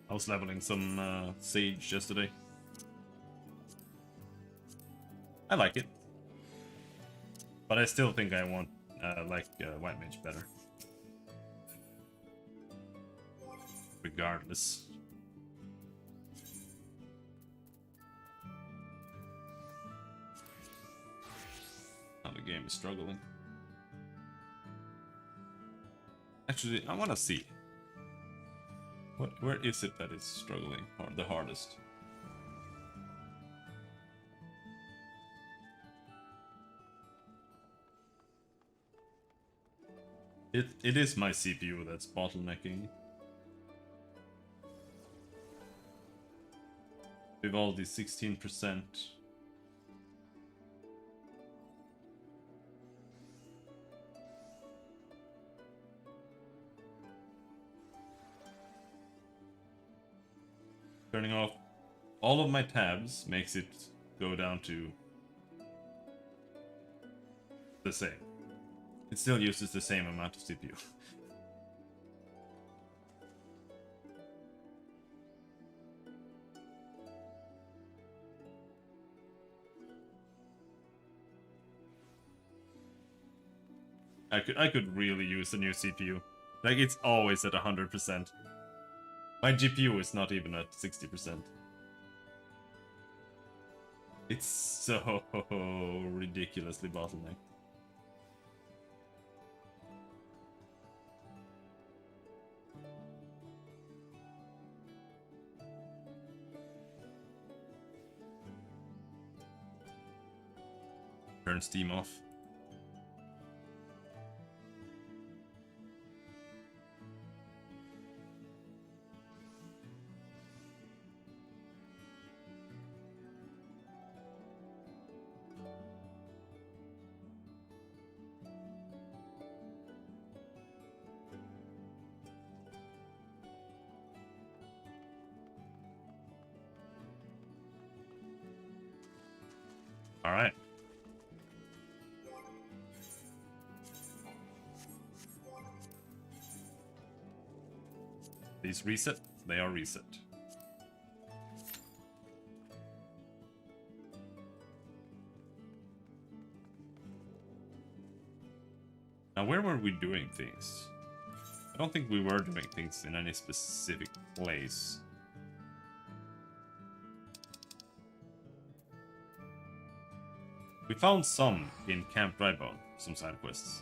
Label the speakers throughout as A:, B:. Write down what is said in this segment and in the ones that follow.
A: I was leveling some Sage yesterday. I like it. But I still think I want White Mage better. Regardless. How the game is struggling. Actually, I want to see. Where is it that is struggling the hardest? It is my CPU that's bottlenecking. Vivaldi 16%. Turning off all of my tabs makes it go down to the same. It still uses the same amount of CPU. I could really use a new CPU. Like, it's always at 100%. My GPU is not even at 60%. It's so ridiculously bottlenecked. Turn Steam off. Alright. These reset? They are reset. Now, where were we doing things? I don't think we were doing things in any specific place. We found some in Camp Drybone, some side quests.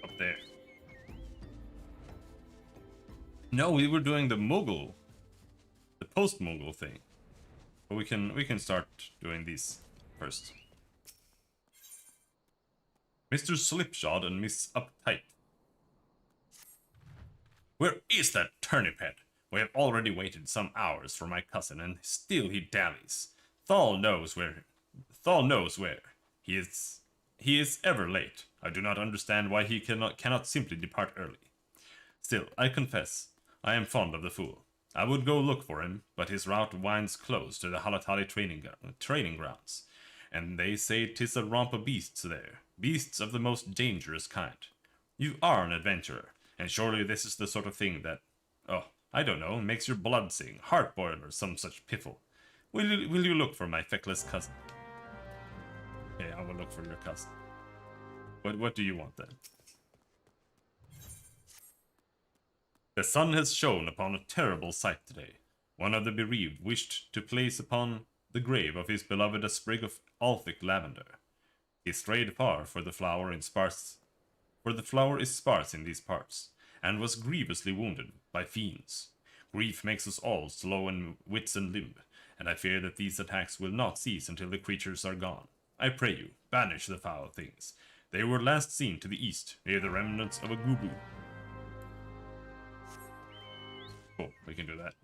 A: Up there. No, we were doing the Moogle. The post-Moogle thing. But we can start doing these first. Mr. Slipshod and Miss Uptight. Where is that turnip head? We have already waited some hours for my cousin, and still he dallies. Thal knows where. He is ever late. I do not understand why he cannot simply depart early. Still, I confess, I am fond of the fool. I would go look for him, but his route winds close to the Halatali training grounds, and they say 'tis a romp of beasts there, beasts of the most dangerous kind. You are an adventurer, and surely this is the sort of thing that, I don't know, makes your blood sing, heart boil or some such piffle. Will you look for my feckless cousin? Okay, I will look for your cousin. What do you want then? The sun has shone upon a terrible sight today. One of the bereaved wished to place upon the grave of his beloved a sprig of Alphic lavender. He strayed far, for the flower is sparse in these parts, and was grievously wounded by fiends. Grief makes us all slow in wits and limb, and I fear that these attacks will not cease until the creatures are gone. I pray you, banish the foul things. They were last seen to the east, near the remnants of a gubu. Cool, we can do that.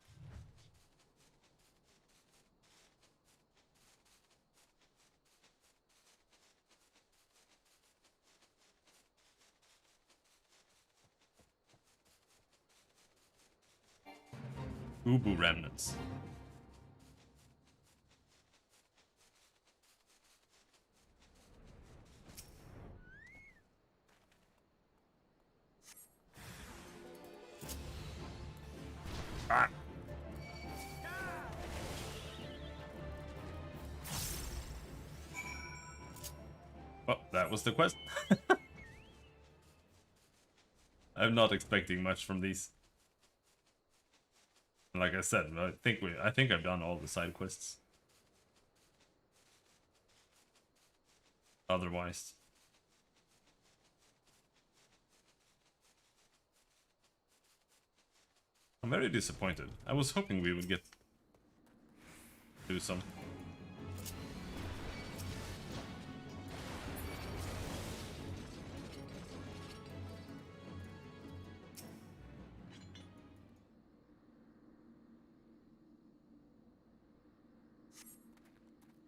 A: Gubu remnants. Ah. Well, that was the quest. I'm not expecting much from these. Like I said, I think I've done all the side quests. Otherwise. I'm very disappointed. I was hoping we would do some.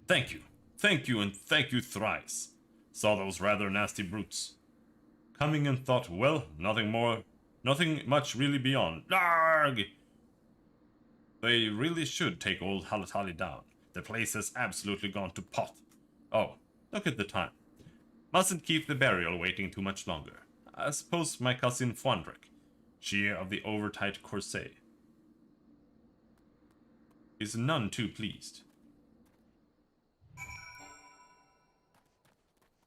A: Thank you. Thank you and thank you thrice. Saw those rather nasty brutes. Coming and thought, well, nothing much really beyond. Arrgh! They really should take old Halatali down. The place has absolutely gone to pot. Oh, look at the time. Mustn't keep the burial waiting too much longer. I suppose my cousin Fwandrek, she of the overtight corset, is none too pleased.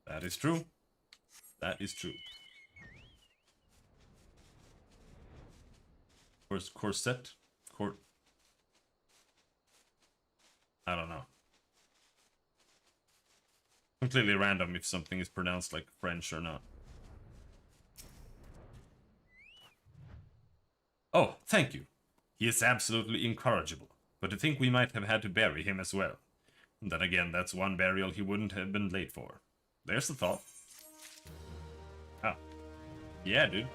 A: That is true. That is true. Corset? I don't know. Completely random if something is pronounced like French or not. Oh, thank you. He is absolutely incorrigible, but to think we might have had to bury him as well. And then again, that's one burial he wouldn't have been late for. There's the thought. Oh. Yeah, dude.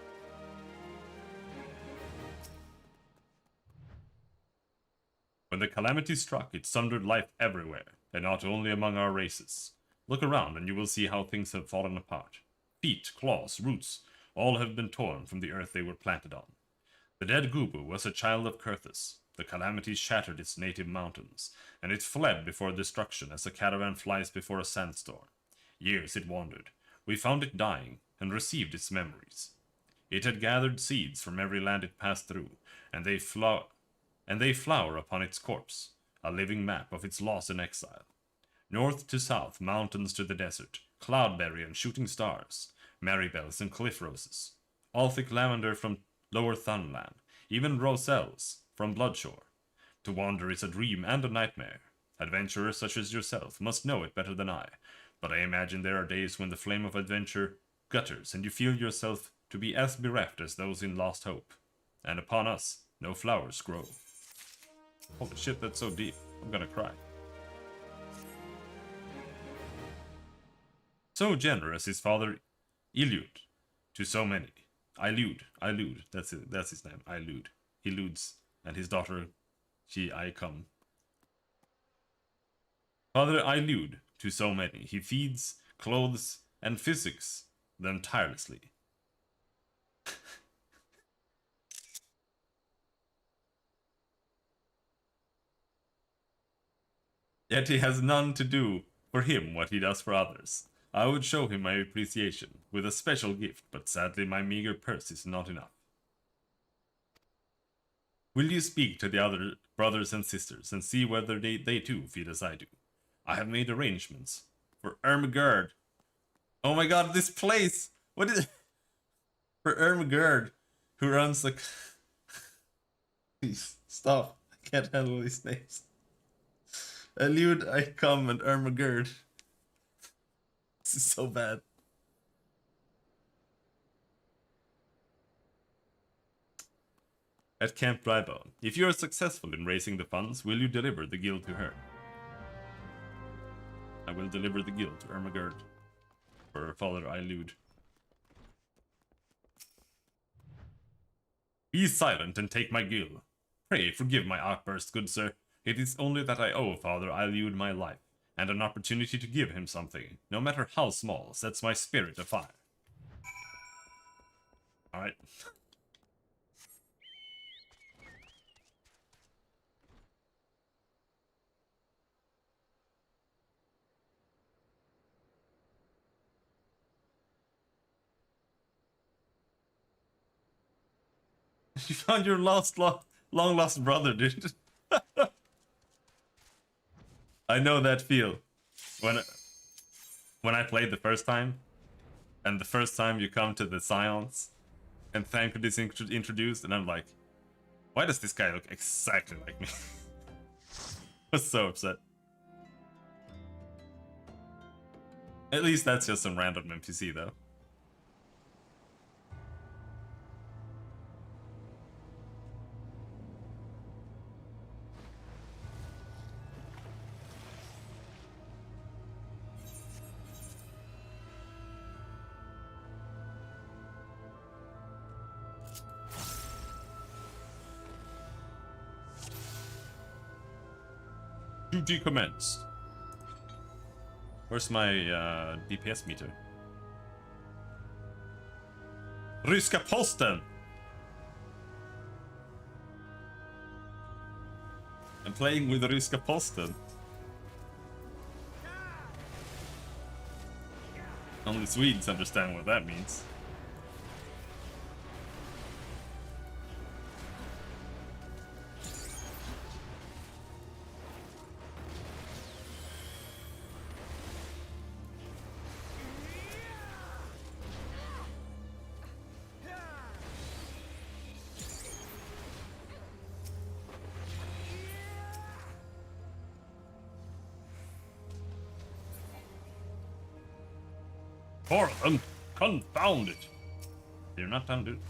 A: When the calamity struck, it sundered life everywhere, and not only among our races. Look around and you will see how things have fallen apart. Feet, claws, roots, all have been torn from the earth they were planted on. The dead Gubu was a child of Kurthus. The calamity shattered its native mountains, and it fled before destruction as a caravan flies before a sandstorm. Years it wandered. We found it dying, and received its memories. It had gathered seeds from every land it passed through, and they flower upon its corpse, a living map of its loss and exile. North to south, mountains to the desert, cloudberry and shooting stars, marybells and cliff roses, all thick lavender from lower Thunland, even roselles from Bloodshore. To wander is a dream and a nightmare. Adventurers such as yourself must know it better than I, but I imagine there are days when the flame of adventure gutters and you feel yourself to be as bereft as those in Lost Hope. And upon us, no flowers grow. Holy shit, that's so deep. I'm gonna cry. So generous is Father Ilud to so many. Ilud, that's his name. Ilud. He ludes, and his daughter, I come. Father Ilud to so many. He feeds, clothes, and physics them tirelessly. Yet he has none to do for him what he does for others. I would show him my appreciation with a special gift, but sadly my meager purse is not enough. Will you speak to the other brothers and sisters and see whether they too feel as I do? I have made arrangements for Ermagerd. Oh my god, this place! What is... For Ermagerd, who runs the... Please, stop. I can't handle these names. Elude, I come, and Ermagerd. This is so bad. At Camp Drybone. If you are successful in raising the funds, will you deliver the guild to her? I will deliver the guild to Ermagerd for Father Ilude. Be silent and take my guild. Pray forgive my outburst, good sir. It is only that I owe Father Ilude my life, and an opportunity to give him something, no matter how small, sets my spirit afire. Alright. You found your long lost brother, dude. I know that feel. When I played the first time, and the first time you come to the Scions, and Thancred is introduced, and I'm like, why does this guy look exactly like me? I was so upset. At least that's just some random NPC, though. Duty commenced. Where's my DPS meter? Ryska posten! I'm playing with Ryska posten. Only Swedes understand what that means. For them, confound it! You're not done, dude.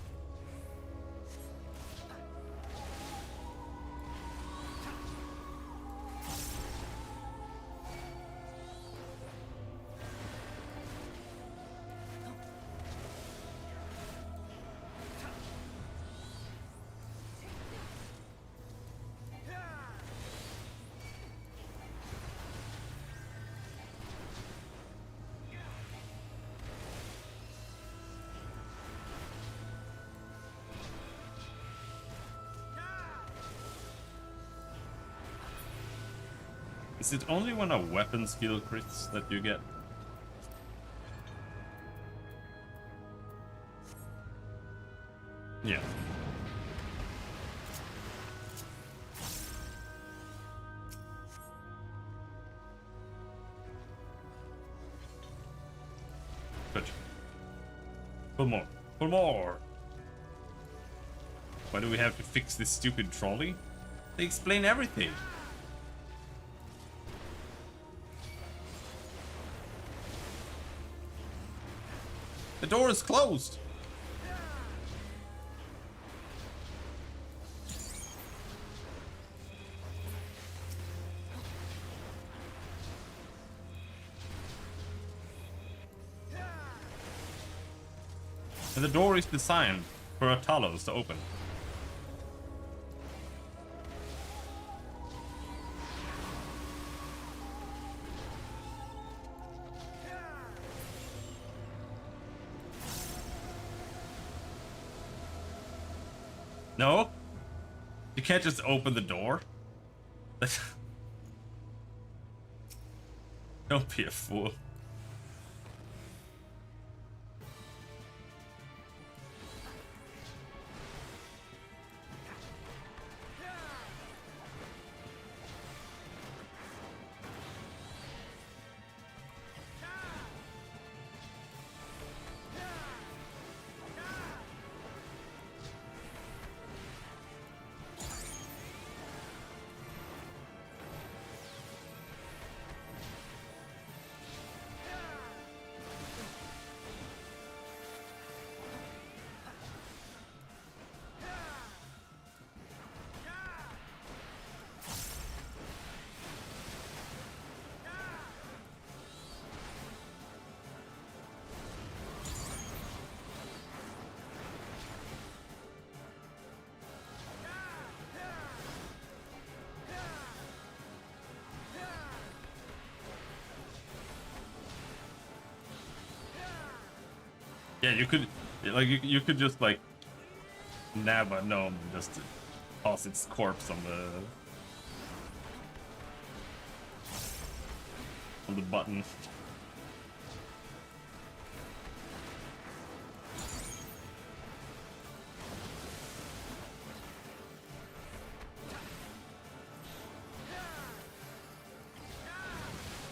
A: Is it only when a weapon skill crits that you get? Yeah. Good. Pull more. Pull more! Why do we have to fix this stupid trolley? They explain everything. The door is closed. And the door is designed for a Talos to open. No? You can't just open the door? Don't be a fool. Yeah, you could, like, you could just like nab a gnome and just toss its corpse on the button.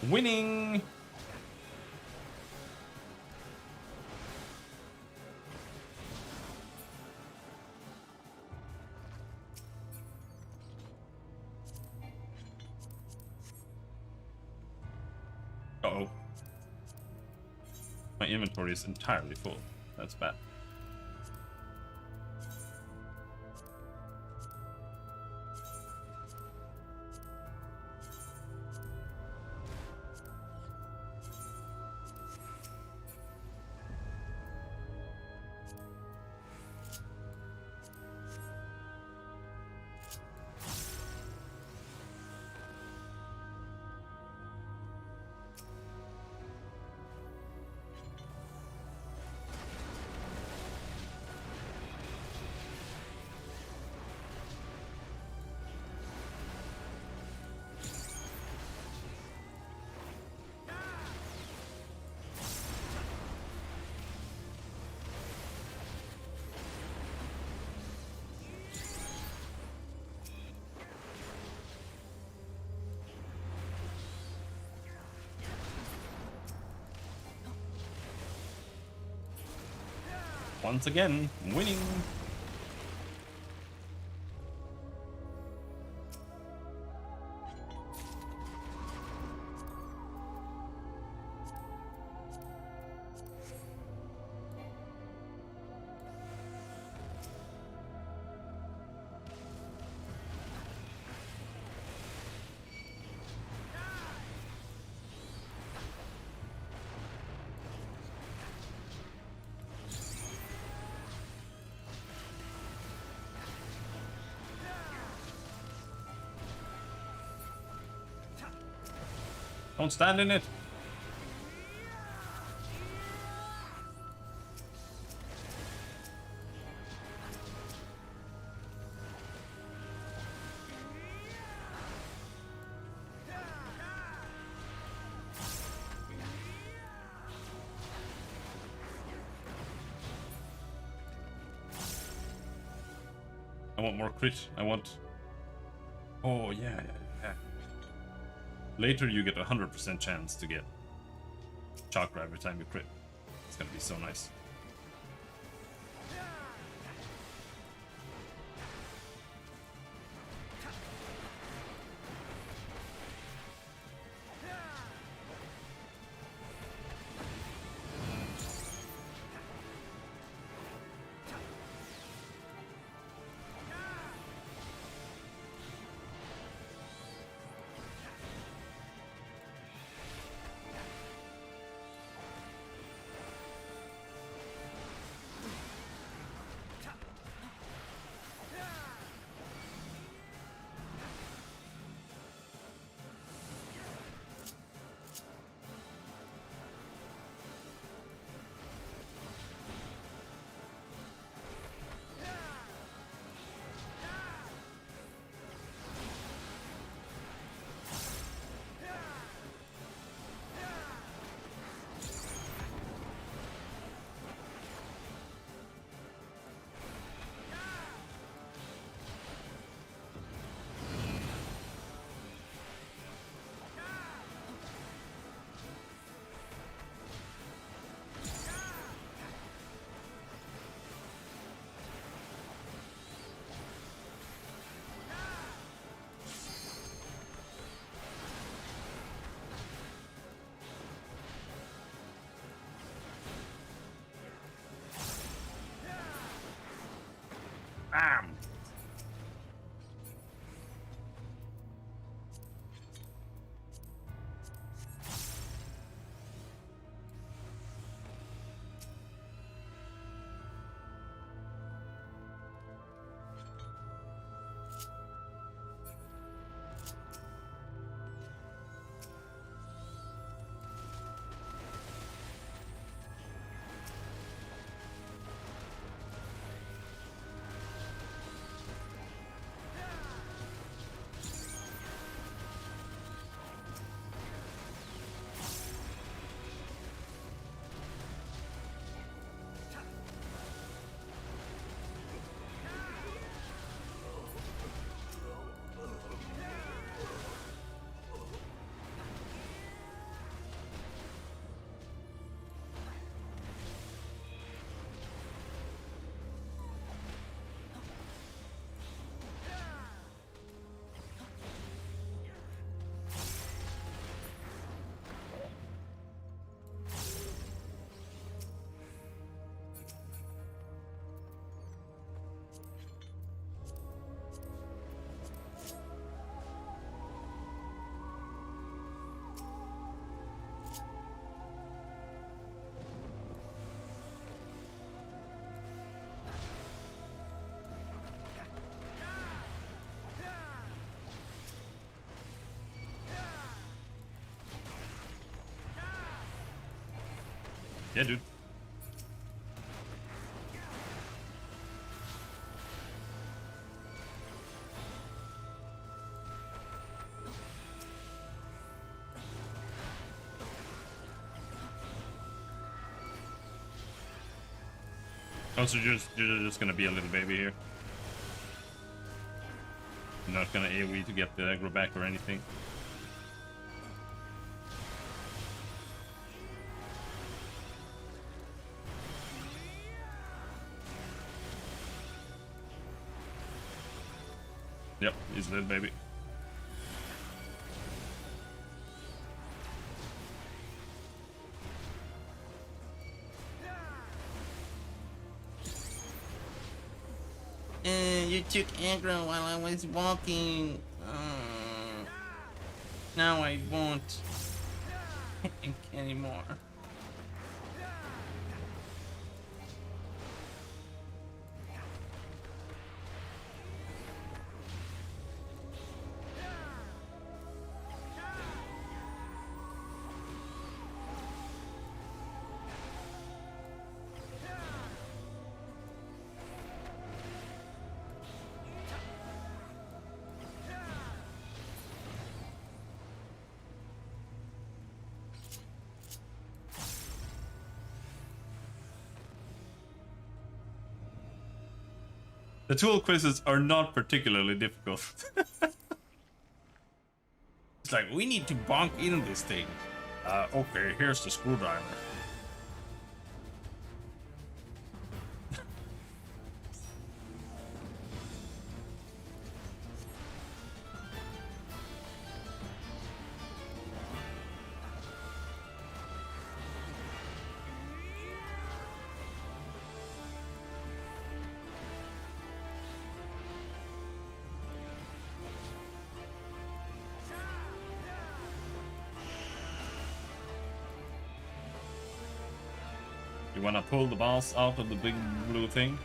A: Winning! Uh-oh. My inventory is entirely full. That's bad. Once again, winning. Don't stand in it. I want more crit. I want... Oh, yeah. Later you get a 100% chance to get chakra every time you crit. It's gonna be so nice. Yeah, dude. Also, you're just gonna be a little baby here. You're not gonna AoE to get the aggro back or anything. Yep, he's dead, baby.
B: You took aggro while I was walking. Now I won't anymore.
A: The tool quizzes are not particularly difficult.
B: It's like, we need to bonk in this thing.
A: Okay, here's the screwdriver. You wanna pull the boss out of the big blue thing?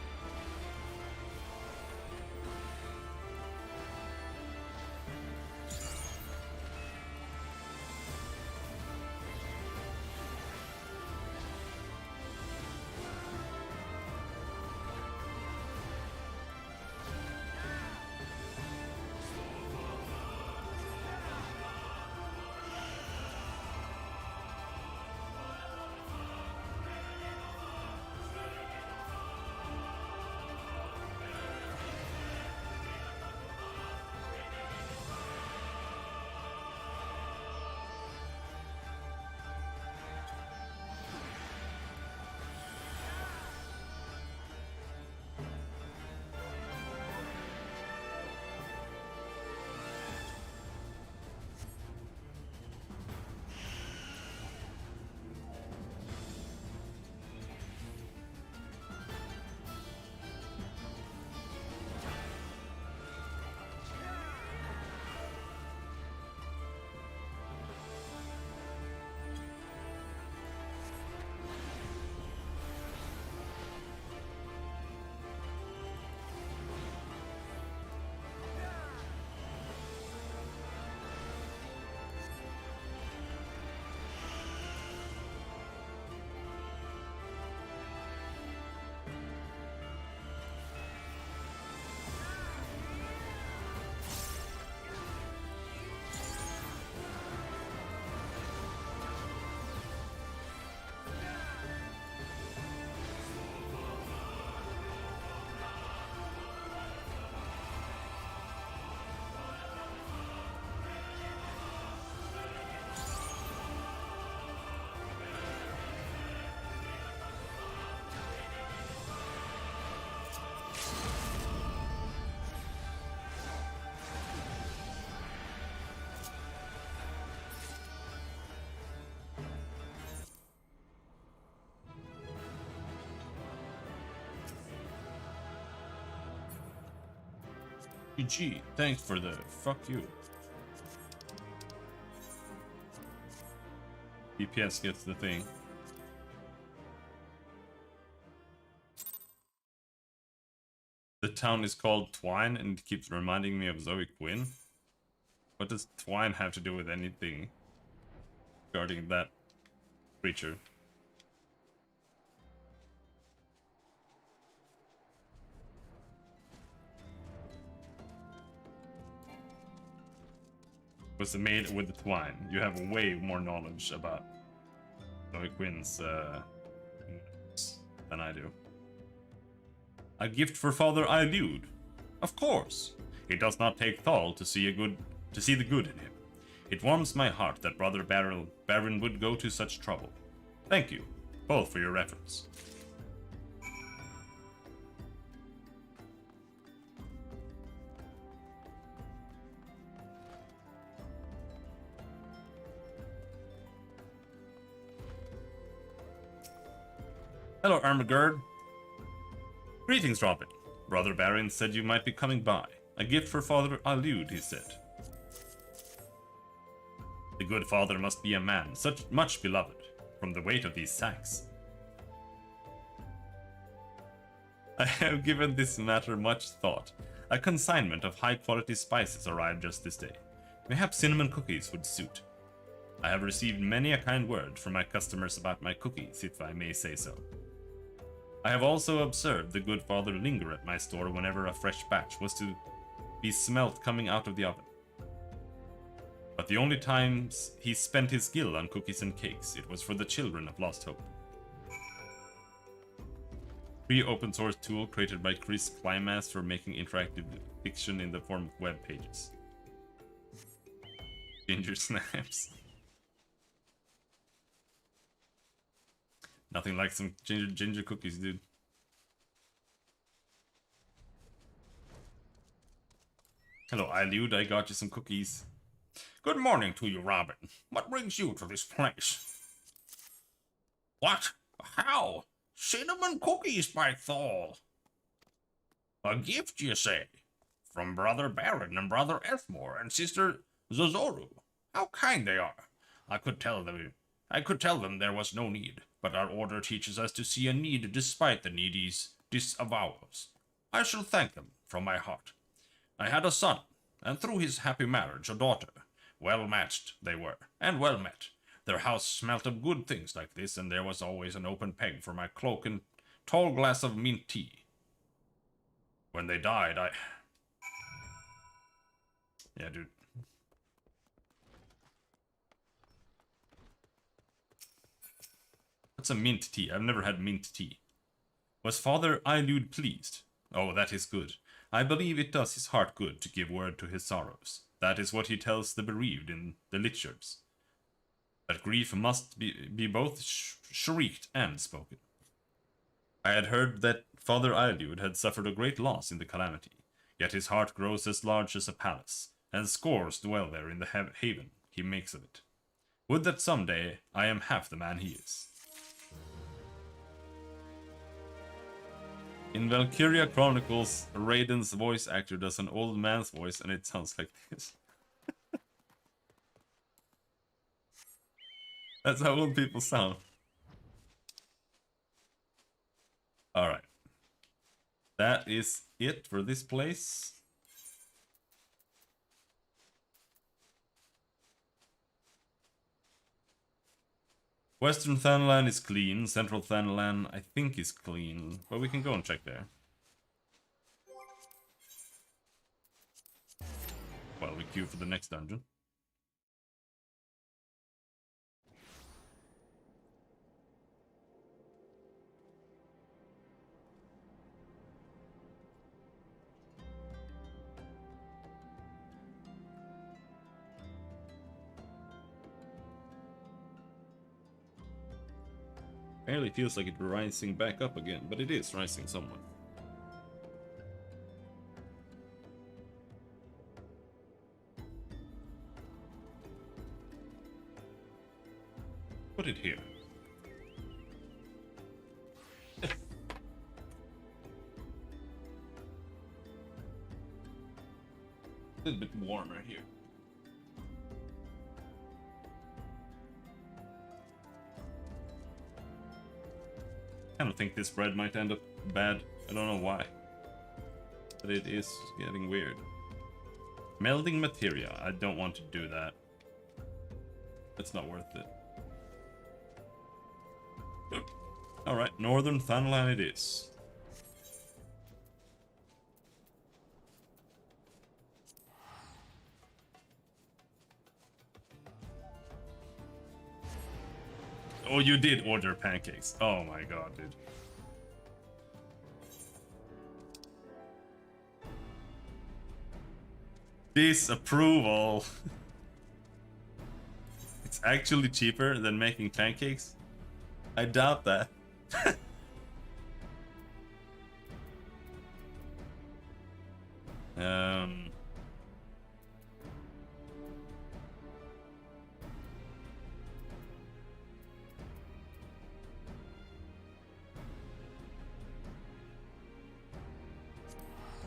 A: GG, thanks for the fuck you. DPS gets the thing. The town is called Twine and it keeps reminding me of Zoe Quinn. What does Twine have to do with anything regarding that creature? Was made with the twine. You have way more knowledge about Chloe Quinn's than I do. A gift for Father Ilude. Of course. It does not take Thal to see the good in him. It warms my heart that Brother Baron would go to such trouble. Thank you, both for your efforts. Hello, Armagerd. Greetings, Robin. Brother Baron said you might be coming by. A gift for Father Alude, he said. The good father must be a man, much beloved, from the weight of these sacks. I have given this matter much thought. A consignment of high-quality spices arrived just this day. Perhaps cinnamon cookies would suit. I have received many a kind word from my customers about my cookies, if I may say so. I have also observed the good father linger at my store whenever a fresh batch was to be smelt coming out of the oven. But the only times he spent his skill on cookies and cakes, it was for the children of Lost Hope. Free open source tool created by Chris Climax for making interactive fiction in the form of web pages. Ginger snaps. Nothing like some ginger cookies, dude. Hello, Ilude, I got you some cookies. Good morning to you, Robin. What brings you to this place? What? How? Cinnamon cookies by Thal. A gift, you say? From Brother Baron and Brother Elfmore and Sister Zozoru. How kind they are. I could tell them there was no need, but our order teaches us to see a need despite the needy's disavowals. I shall thank them from my heart. I had a son, and through his happy marriage a daughter. Well matched they were, and well met. Their house smelt of good things like this, and there was always an open peg for my cloak and tall glass of mint tea. When they died, Yeah, dude. What's a mint tea? I've never had mint tea. Was Father Ilude pleased? Oh, that is good. I believe it does his heart good to give word to his sorrows. That is what he tells the bereaved in the Lichards. That grief must be both shrieked and spoken. I had heard that Father Ilude had suffered a great loss in the calamity, yet his heart grows as large as a palace, and scores dwell there in the haven he makes of it. Would that someday I am half the man he is. In Valkyria Chronicles, Raiden's voice actor does an old man's voice and it sounds like this. That's how old people sound. Alright. That is it for this place. Western Thanlan is clean, Central Thanlan I think is clean, but we can go and check there. Well, we queue for the next dungeon. Barely feels like it's rising back up again, but it is rising somewhat. Put it here. A little bit warmer here. I kind of think this bread might end up bad. I don't know why. But it is getting weird. Melding materia. I don't want to do that. It's not worth it. Alright, Northern Thanlan it is. Oh, you did order pancakes. Oh my god, dude. Disapproval. It's actually cheaper than making pancakes? I doubt that. um...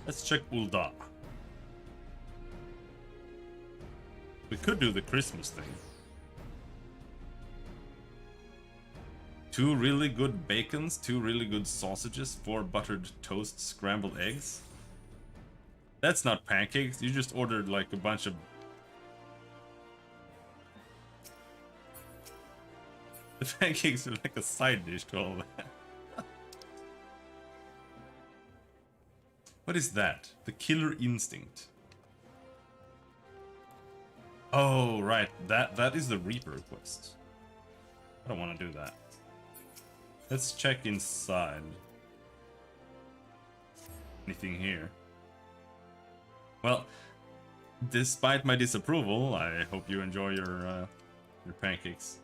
A: Let's check Ulda. We could do the Christmas thing. 2 really good bacons, 2 really good sausages, 4 buttered toast scrambled eggs. That's not pancakes, you just ordered like a bunch of... The pancakes are like a side dish to all that. What is that? The Killer Instinct. Oh, right. That is the Reaper quest. I don't want to do that. Let's check inside. Anything here? Well, despite my disapproval, I hope you enjoy your pancakes.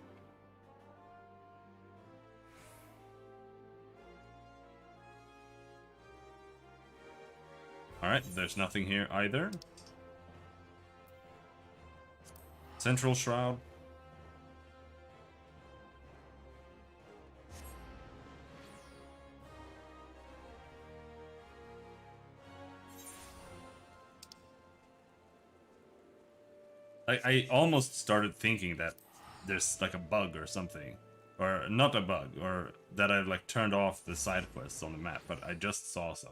A: Alright, there's nothing here either. Central Shroud. I almost started thinking that there's like a bug or something. Or not a bug, or that I've like turned off the side quests on the map, but I just saw some.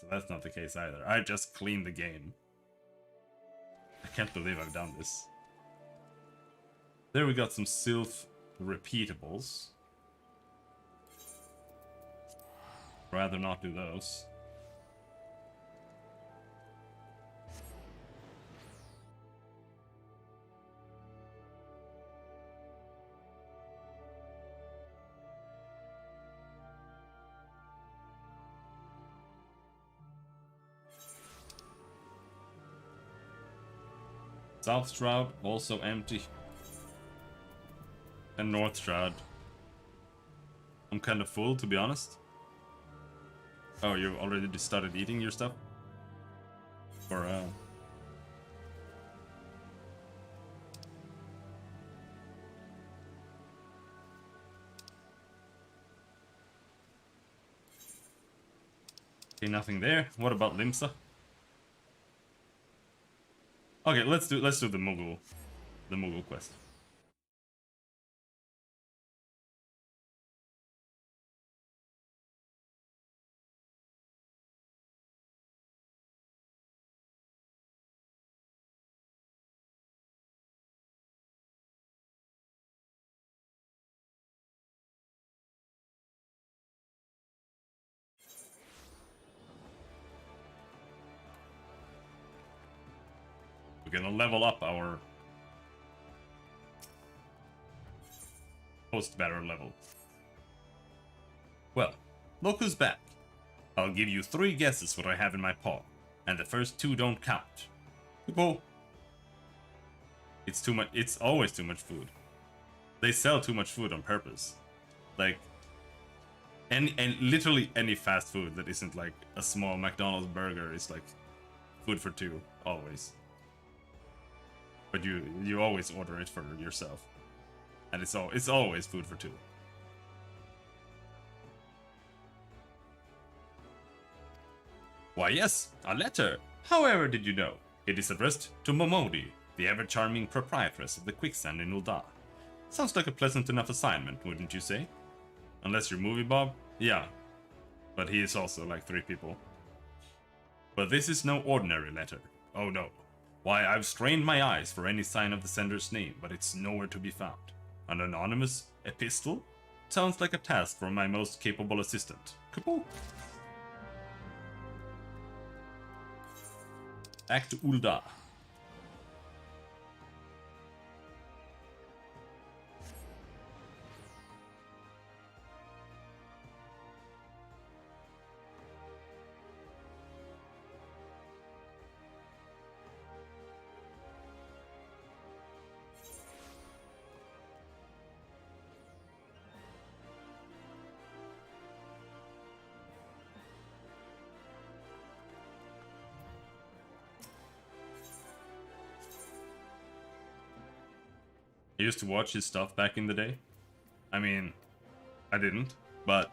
A: So that's not the case either. I just cleaned the game. I can't believe I've done this. There we got some Sylph repeatables. Rather not do those. South Shroud, also empty. And North Shroud. I'm kind of full, to be honest. Oh, you already started eating your stuff? Or, Okay, nothing there. What about Limsa? Okay, let's do the Moogle quest. We're gonna level up our post-battle level. Well, look who's back. I'll give you 3 guesses what I have in my paw, and the first 2 don't count. Goodbye. It's too much. It's always too much food. They sell too much food on purpose. Like, and literally any fast food that isn't like a small McDonald's burger is like food for 2 always. But you always order it for yourself, and it's always food for 2. Why yes, a letter. However did you know? It is addressed to Momodi, the ever-charming proprietress of the Quicksand in Ulda. Sounds like a pleasant enough assignment, wouldn't you say? Unless you're Movie Bob? Yeah. But he is also like 3 people. But this is no ordinary letter. Oh no. Why, I've strained my eyes for any sign of the sender's name, but it's nowhere to be found. An anonymous epistle? Sounds like a task for my most capable assistant. Kaput! Back to Ulda. I used to watch his stuff back in the day. I mean, I didn't, but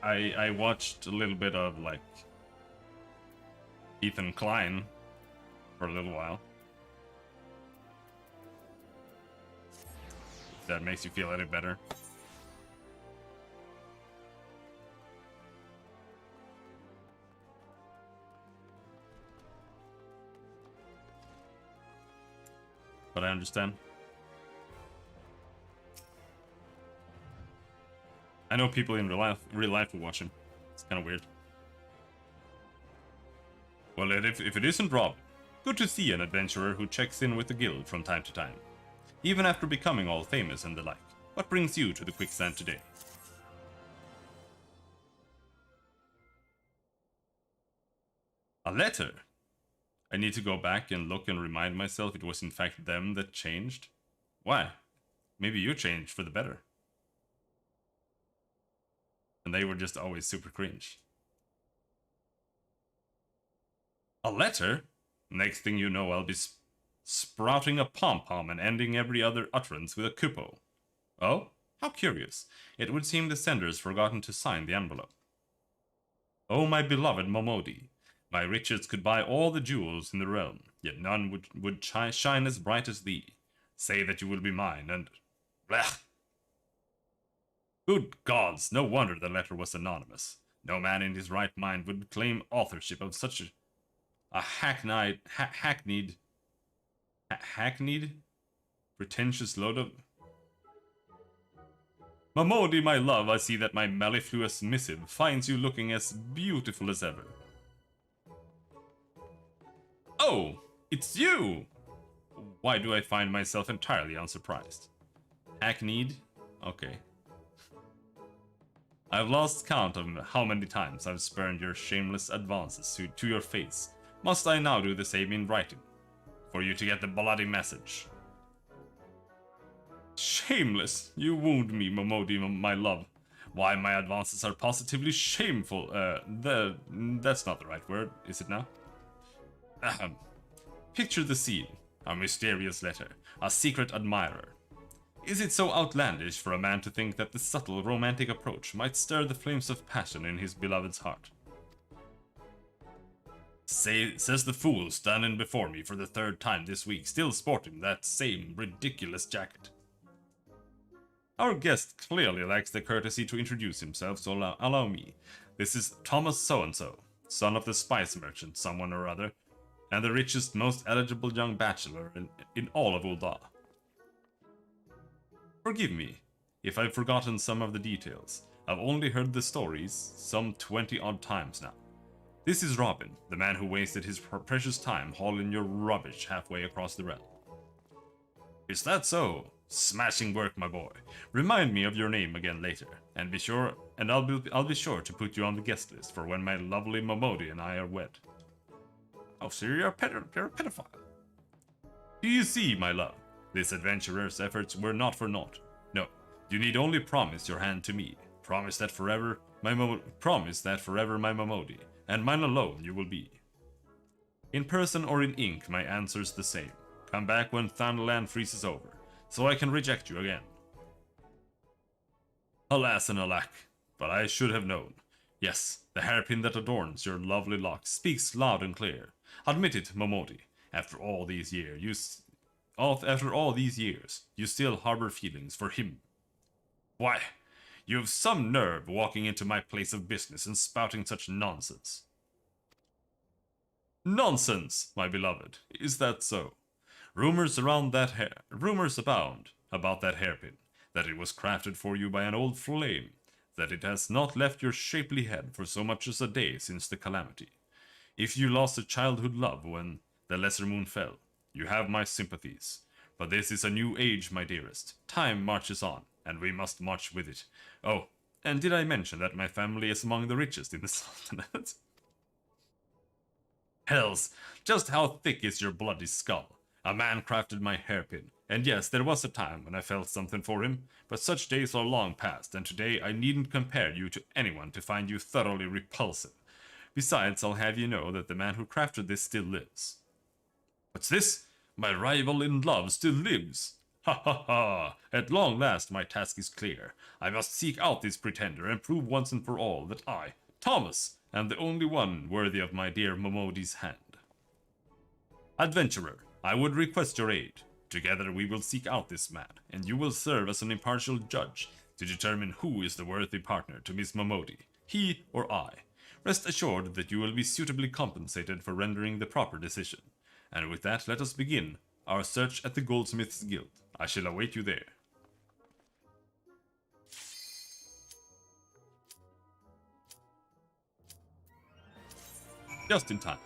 A: I watched a little bit of like Ethan Klein for a little while. If that makes you feel any better. But I understand. I know people in real life who watch him. It's kind of weird. Well, if it isn't Rob, good to see an adventurer who checks in with the guild from time to time, even after becoming all famous and the like. What brings you to the quicksand today? A letter? I need to go back and look and remind myself it was in fact them that changed. Why? Maybe you changed for the better. And they were just always super cringe. A letter? Next thing you know, I'll be sprouting a pom-pom and ending every other utterance with a kupo. Oh? How curious. It would seem the sender's forgotten to sign the envelope. Oh, my beloved Momodi. My riches could buy all the jewels in the realm, yet none would shine as bright as thee. Say that you will be mine, and... Blech! Good gods, no wonder the letter was anonymous. No man in his right mind would claim authorship of such a hackneyed, pretentious load of... Mamodi, my love, I see that my mellifluous missive finds you looking as beautiful as ever. Oh, it's you! Why do I find myself entirely unsurprised? Hackneyed? Okay. I've lost count of how many times I've spurned your shameless advances to your face. Must I now do the same in writing? For you to get the bloody message. Shameless? You wound me, Momodi, my love. Why, my advances are positively shameful. That's not the right word, is it now? Ahem. Picture the scene. A mysterious letter. A secret admirer. Is it so outlandish for a man to think that the subtle romantic approach might stir the flames of passion in his beloved's heart? Says the fool standing before me for the third time this week, still sporting that same ridiculous jacket. Our guest clearly lacks the courtesy to introduce himself, so allow me. This is Thomas So-and-so, son of the spice merchant someone or other, and the richest, most eligible young bachelor in all of Ul'dah. Forgive me if I've forgotten some of the details. I've only heard the stories some 20-odd times now. This is Robin, the man who wasted his precious time hauling your rubbish halfway across the realm. Is that so? Smashing work, my boy. Remind me of your name again later, and I'll be sure to put you on the guest list for when my lovely Momodi and I are wed. Oh, so you're a pedophile. Do you see, my love? This adventurer's efforts were not for naught. No, you need only promise your hand to me. Promise that forever my Momodi, and mine alone you will be. In person or in ink, my answer's the same. Come back when Thunderland freezes over, so I can reject you again. Alas and alack, but I should have known. Yes, the hairpin that adorns your lovely locks speaks loud and clear. Admit it, Momodi. After all these years, you still harbor feelings for him. Why, you have some nerve walking into my place of business and spouting such nonsense. Nonsense, my beloved. Is that so? Rumors abound about that hairpin, that it was crafted for you by an old flame, that it has not left your shapely head for so much as a day since the calamity. If you lost a childhood love when the lesser moon fell, you have my sympathies. But this is a new age, my dearest. Time marches on, and we must march with it. Oh, and did I mention that my family is among the richest in the Sultanate? Hells, just how thick is your bloody skull? A man crafted my hairpin, and yes, there was a time when I felt something for him, but such days are long past, and today I needn't compare you to anyone to find you thoroughly repulsive. Besides, I'll have you know that the man who crafted this still lives. What's this? My rival in love still lives. Ha ha ha! At long last my task is clear. I must seek out this pretender and prove once and for all that I, Thomas, am the only one worthy of my dear Momodi's hand. Adventurer, I would request your aid. Together we will seek out this man, and you will serve as an impartial judge to determine who is the worthy partner to Miss Momodi, he or I. Rest assured that you will be suitably compensated for rendering the proper decision. And with that, let us begin our search at the Goldsmiths Guild. I shall await you there. Just in time.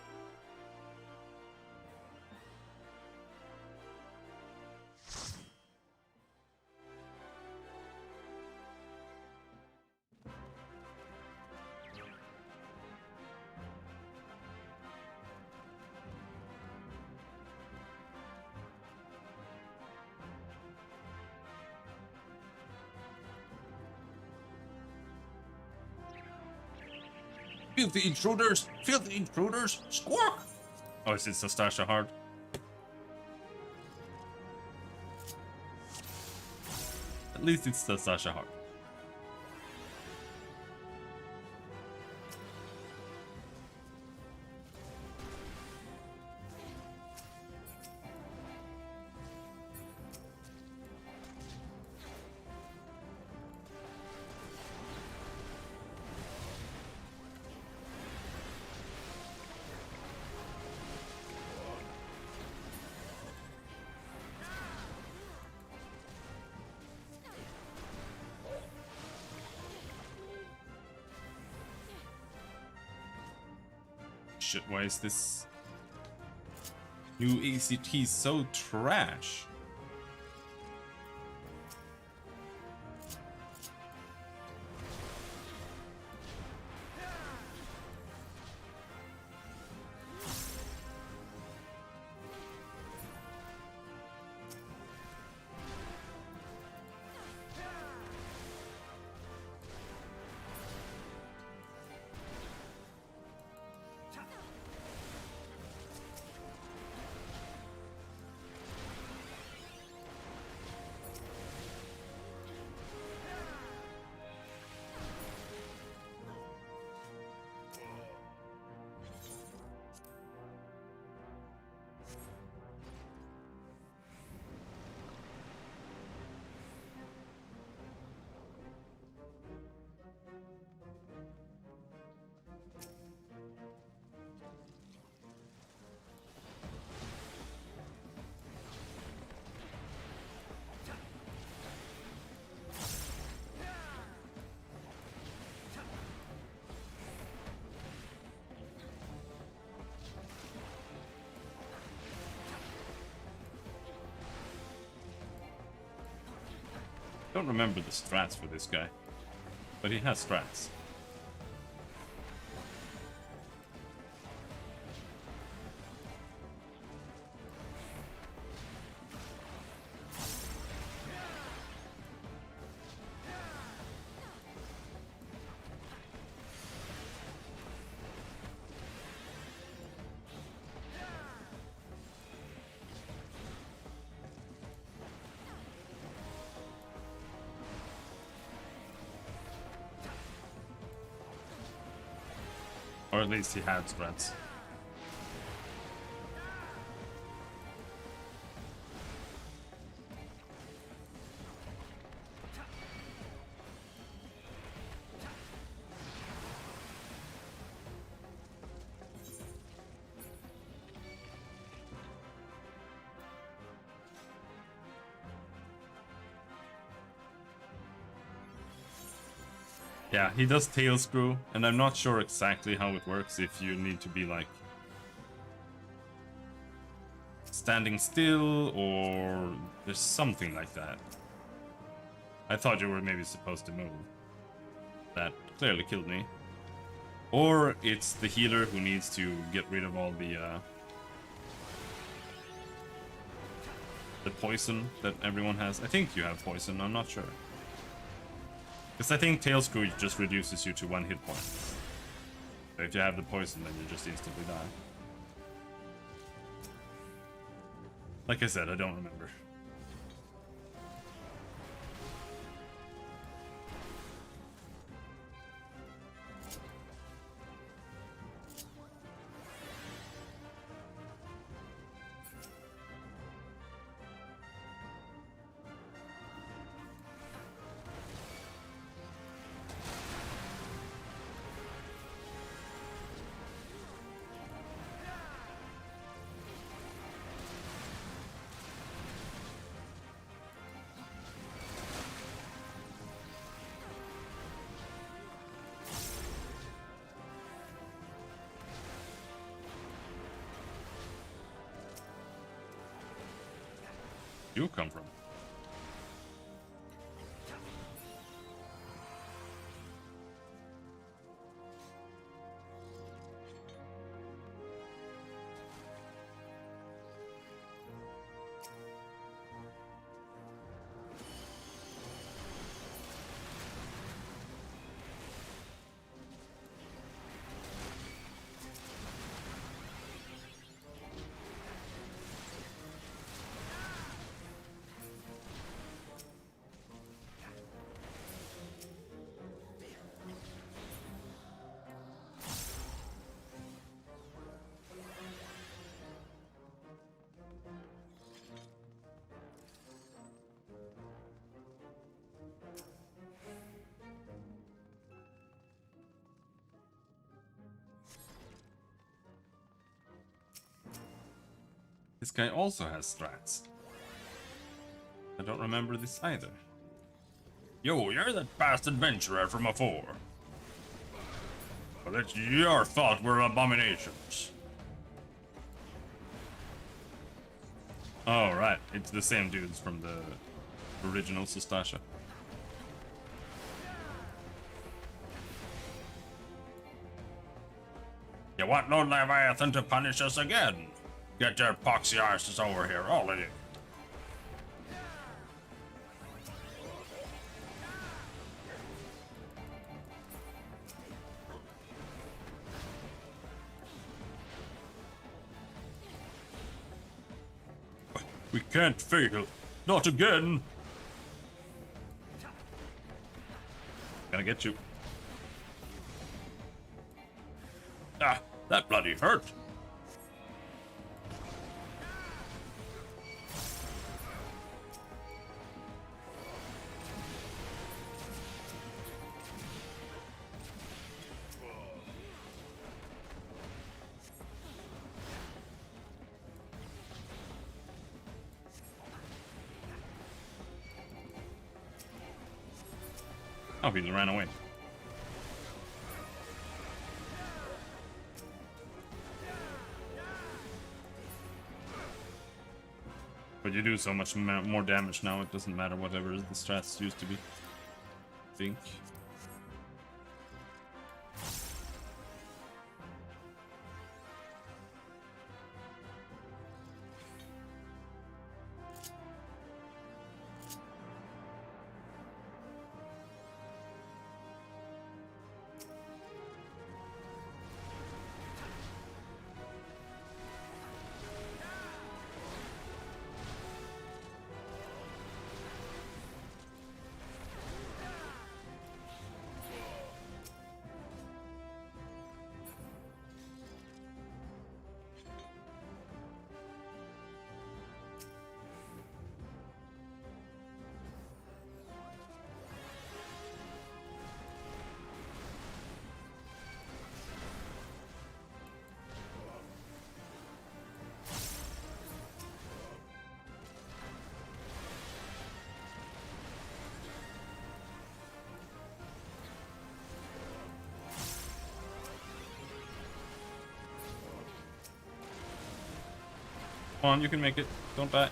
B: Filthy intruders, squawk!
A: Oh, is it Sastasha Hard? At least it's Sastasha Hard. Shit, why is this new ACT so trash? I don't remember the strats for this guy, but he has strats. Or at least he had strats. Yeah, he does tail screw, and I'm not sure exactly how it works if you need to be like standing still or there's something like that. I thought you were maybe supposed to move. That clearly killed me. Or it's the healer who needs to get rid of all the poison that everyone has. I think you have poison, I'm not sure. Because I think tail screw just reduces you to 1 hit point. So if you have the poison, then you just instantly die. Like I said, I don't remember. You come from? This guy also has strats. I don't remember this either.
B: Yo, you're that past adventurer from afore. But it's your thought we're abominations.
A: Oh, right. It's the same dudes from the original Sustasha.
B: You want Lord Leviathan to punish us again? Get your poxy arses over here, all of you.
A: We can't fail. Not again. Gonna get you.
B: Ah, that bloody hurt.
A: Oh, he ran away. But you do so much more damage now, it doesn't matter whatever the strats used to be. I think. Come on, you can make it. Don't die.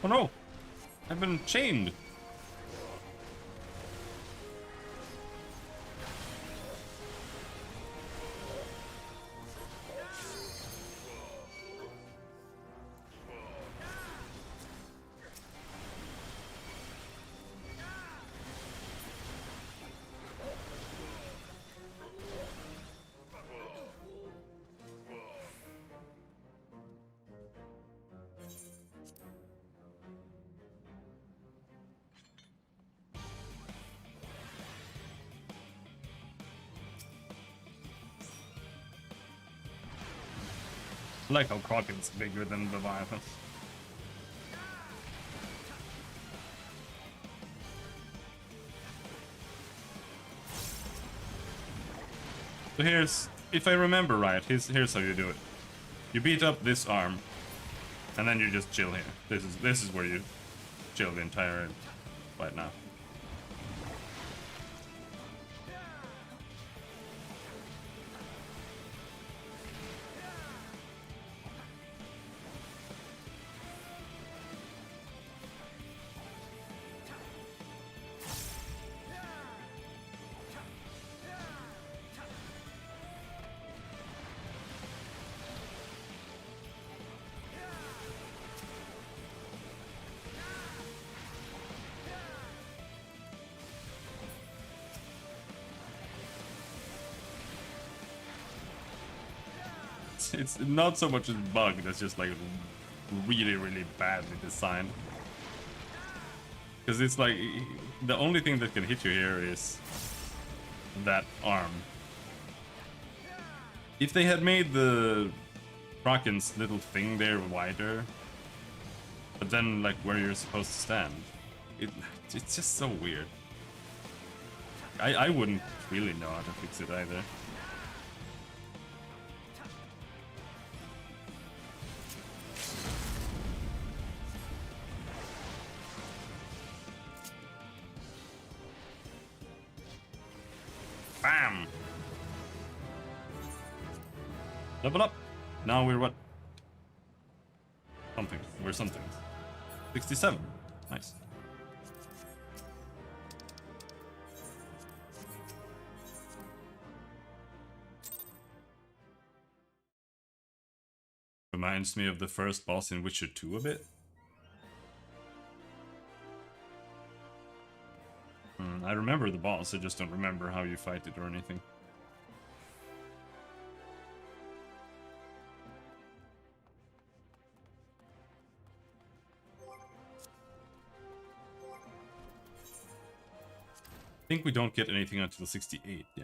A: Oh no! I've been chained. I like how Kraken's bigger than Leviathan. So here's, if I remember right, here's how you do it. You beat up this arm, and then you just chill here. This is where you chill the entire fight now. It's not so much a bug that's just like really badly designed. Because it's like the only thing that can hit you here is that arm. If they had made the Kraken's little thing there wider, but then like where you're supposed to stand, it's just so weird. I wouldn't really know how to fix it either. Bam! Level up! Now we're what? Something. We're something. 67. Nice. Reminds me of the first boss in Witcher 2 a bit. I remember the boss, I just don't remember how you fight it or anything. I think we don't get anything until 68, yeah.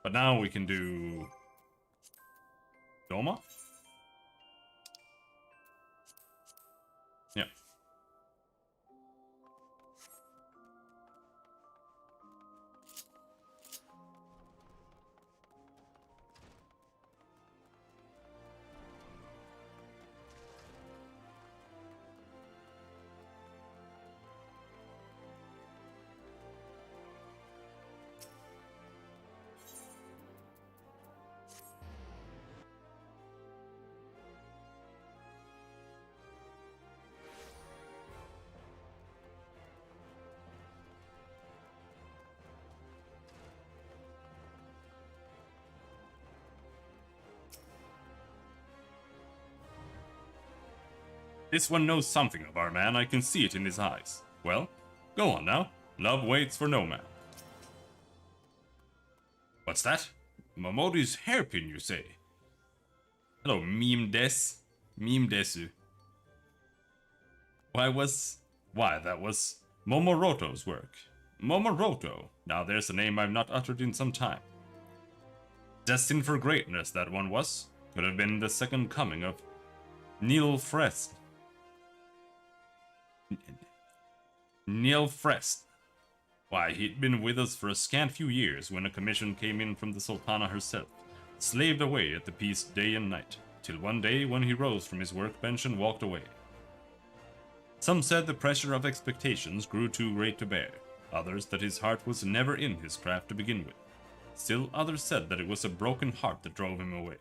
A: But now we can do... Doma? Yeah. This one knows something of our man, I can see it in his eyes. Well, go on now. Love waits for no man. What's that? Momodi's hairpin, you say? Hello, meme des. Meme desu. Why, that was Momoroto's work. Momoroto. Now there's a name I've not uttered in some time. Destined for greatness, that one was. Could have been the second coming of Neil Frest. Neil Frest. Why, he'd been with us for a scant few years when a commission came in from the Sultana herself, slaved away at the piece day and night, till one day when he rose from his workbench and walked away. Some said the pressure of expectations grew too great to bear, others that his heart was never in his craft to begin with. Still others said that it was a broken heart that drove him away.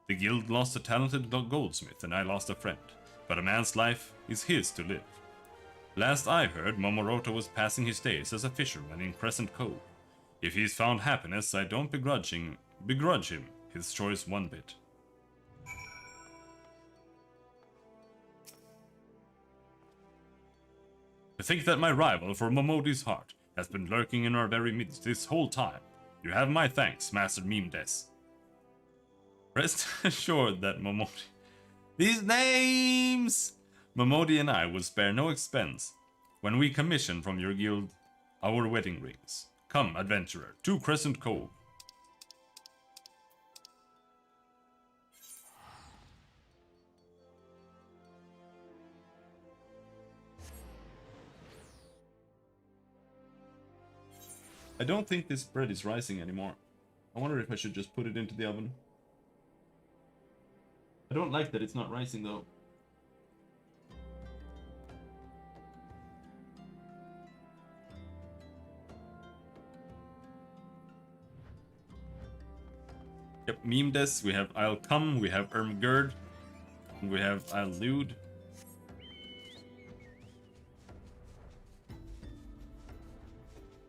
A: The guild lost a talented goldsmith and I lost a friend, but a man's life is his to live. Last I heard, Momoroto was passing his days as a fisherman in Crescent Cove. If he's found happiness, I don't begrudge him his choice one bit. To think that my rival for Momodi's heart has been lurking in our very midst this whole time. You have my thanks, Master Memedes. Rest assured that Momodi... These names! Momodi and I will spare no expense when we commission from your guild our wedding rings. Come, adventurer, to Crescent Cove. I don't think this bread is rising anymore. I wonder if I should just put it into the oven. I don't like that it's not rising though. Yep, meme this. We have I'll come, we have Ermgerd, we have I'll lude.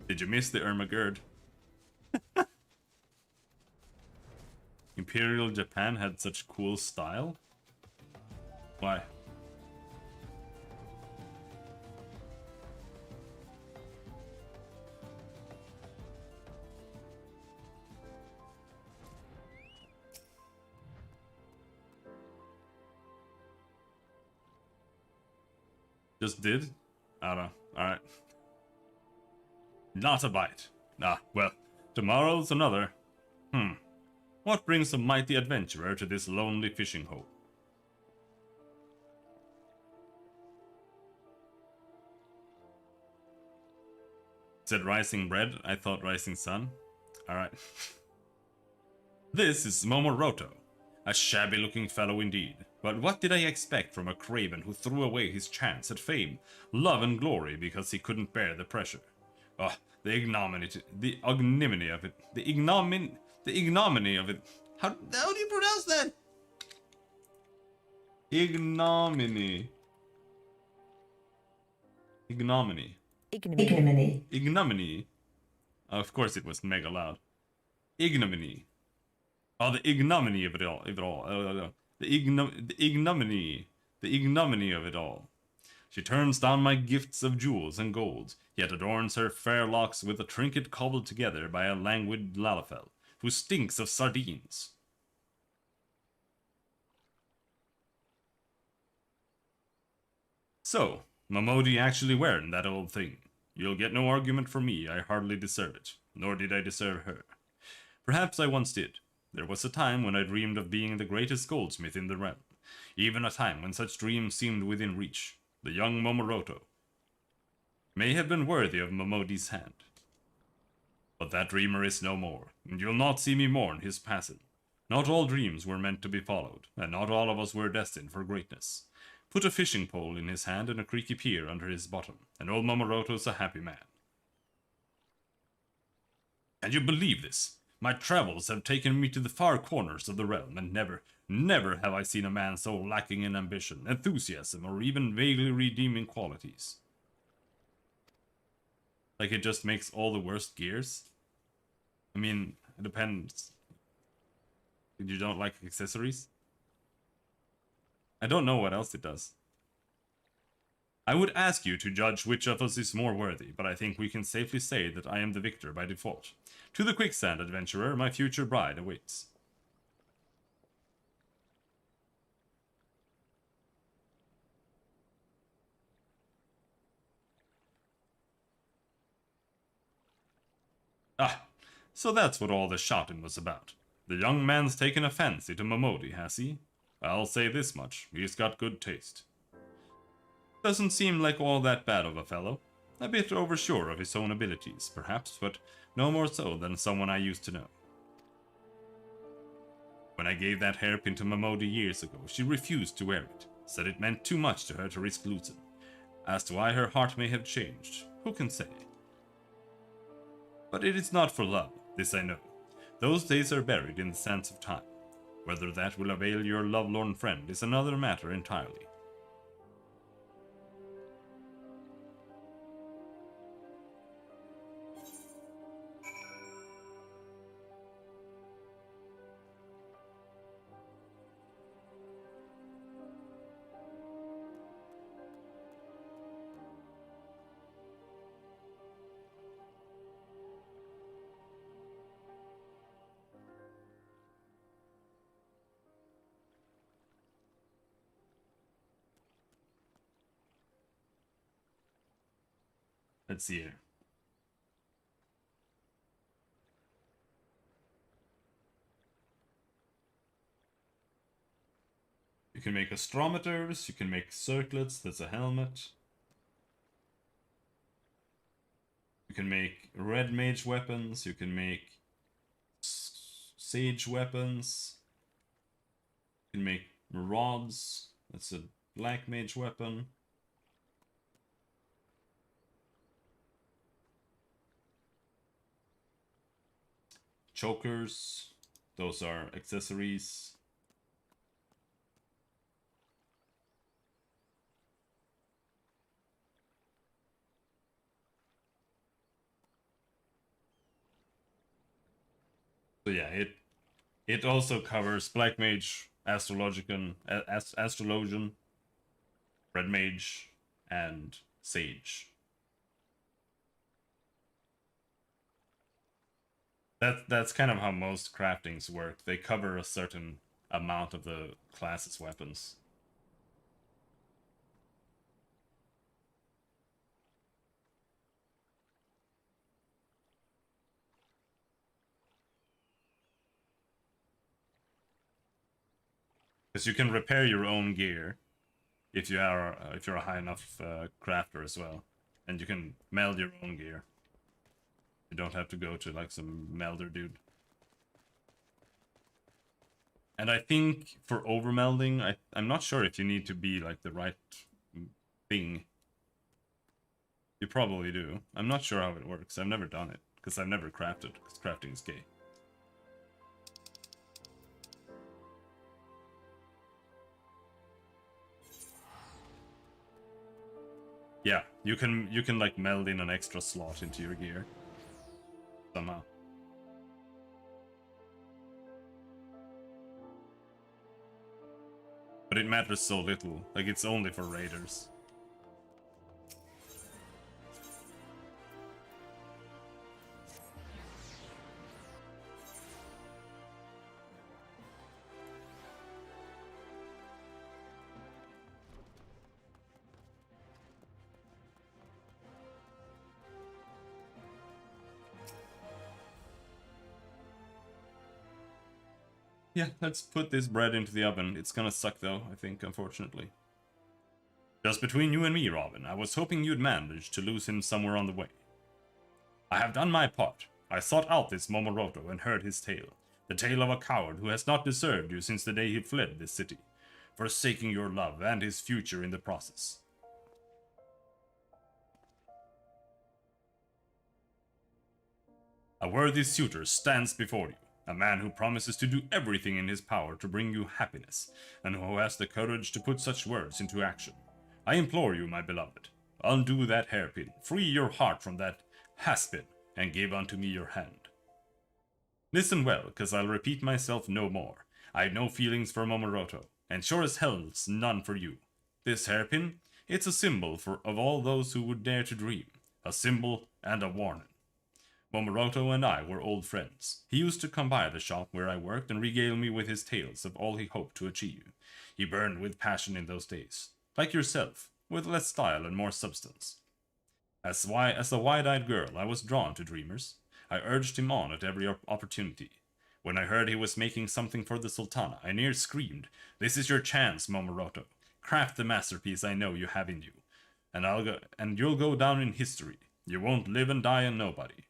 A: Did you miss the Ermgerd? Imperial Japan had such cool style? Why? Just did? I don't know. Alright. Not a bite. Ah, well, tomorrow's another. What brings a mighty adventurer to this lonely fishing hole? Said rising bread, I thought rising sun. Alright. This is Momoroto. A shabby-looking fellow indeed. But what did I expect from a craven who threw away his chance at fame, love and glory because he couldn't bear the pressure? Oh, the ignominy of it. The ignominy of it. How do you pronounce that? Ignominy. Ignominy.
C: Ignominy.
A: Ignominy. Of course it was mega loud. Ignominy. Oh, the ignominy of it all. The ignominy of it all. She turns down my gifts of jewels and gold, yet adorns her fair locks with a trinket cobbled together by a languid Lalafell, who stinks of sardines. So, Momodi actually wearing that old thing. You'll get no argument from me, I hardly deserve it, nor did I deserve her. Perhaps I once did. There was a time when I dreamed of being the greatest goldsmith in the realm, even a time when such dreams seemed within reach. The young Momoroto may have been worthy of Momodi's hand. But that dreamer is no more, and you'll not see me mourn his passing. Not all dreams were meant to be followed, and not all of us were destined for greatness. Put a fishing pole in his hand and a creaky pier under his bottom, and old Momoroto's a happy man. Can you believe this? My travels have taken me to the far corners of the realm, and never have I seen a man so lacking in ambition, enthusiasm, or even vaguely redeeming qualities. Like it just makes all the worst gears? I mean, it depends. You don't like accessories? I don't know what else it does. I would ask you to judge which of us is more worthy, but I think we can safely say that I am the victor by default. To the quicksand, adventurer, my future bride awaits. Ah, so that's what all the shouting was about. The young man's taken a fancy to Momodi, has he? I'll say this much, he's got good taste. Doesn't seem like all that bad of a fellow. A bit oversure of his own abilities, perhaps, but no more so than someone I used to know. When I gave that hairpin to Momodi years ago, she refused to wear it, said it meant too much to her to risk losing. As to why her heart may have changed, who can say? But it is not for love, this I know. Those days are buried in the sands of time. Whether that will avail your lovelorn friend is another matter entirely. Let's see here. You can make astrometers, you can make circlets, that's a helmet. You can make red mage weapons, you can make sage weapons, you can make rods, that's a black mage weapon. Chokers, those are accessories. So yeah, it also covers Black Mage, Astrologian, Red Mage, and Sage. That's kind of how most craftings work. They cover a certain amount of the class's weapons. Because you can repair your own gear if you're a high enough crafter as well, and you can meld your own gear. You don't have to go to like some melder dude. And I think for overmelding, I'm not sure if you need to be like the right thing. You probably do. I'm not sure how it works. I've never done it because I've never crafted, because crafting is gay. Yeah, you can like meld in an extra slot into your gear somehow. But it matters so little. Like, it's only for raiders. Yeah, let's put this bread into the oven. It's gonna suck though, I think, unfortunately. Just between you and me, Robin, I was hoping you'd manage to lose him somewhere on the way. I have done my part. I sought out this Momoroto and heard his tale. The tale of a coward who has not deserved you since the day he fled this city, forsaking your love and his future in the process. A worthy suitor stands before you. A man who promises to do everything in his power to bring you happiness, and who has the courage to put such words into action. I implore you, my beloved, undo that hairpin, free your heart from that has-been, and give unto me your hand. Listen well, cause I'll repeat myself no more. I've no feelings for Momoroto, and sure as hell's none for you. This hairpin, it's a symbol of all those who would dare to dream, a symbol and a warning. Momoroto and I were old friends. He used to come by the shop where I worked and regale me with his tales of all he hoped to achieve. He burned with passion in those days. Like yourself, with less style and more substance. As a wide-eyed girl, I was drawn to dreamers. I urged him on at every opportunity. When I heard he was making something for the Sultana, I near screamed, "This is your chance, Momoroto. Craft the masterpiece I know you have in you, and you'll go down in history. You won't live and die a nobody."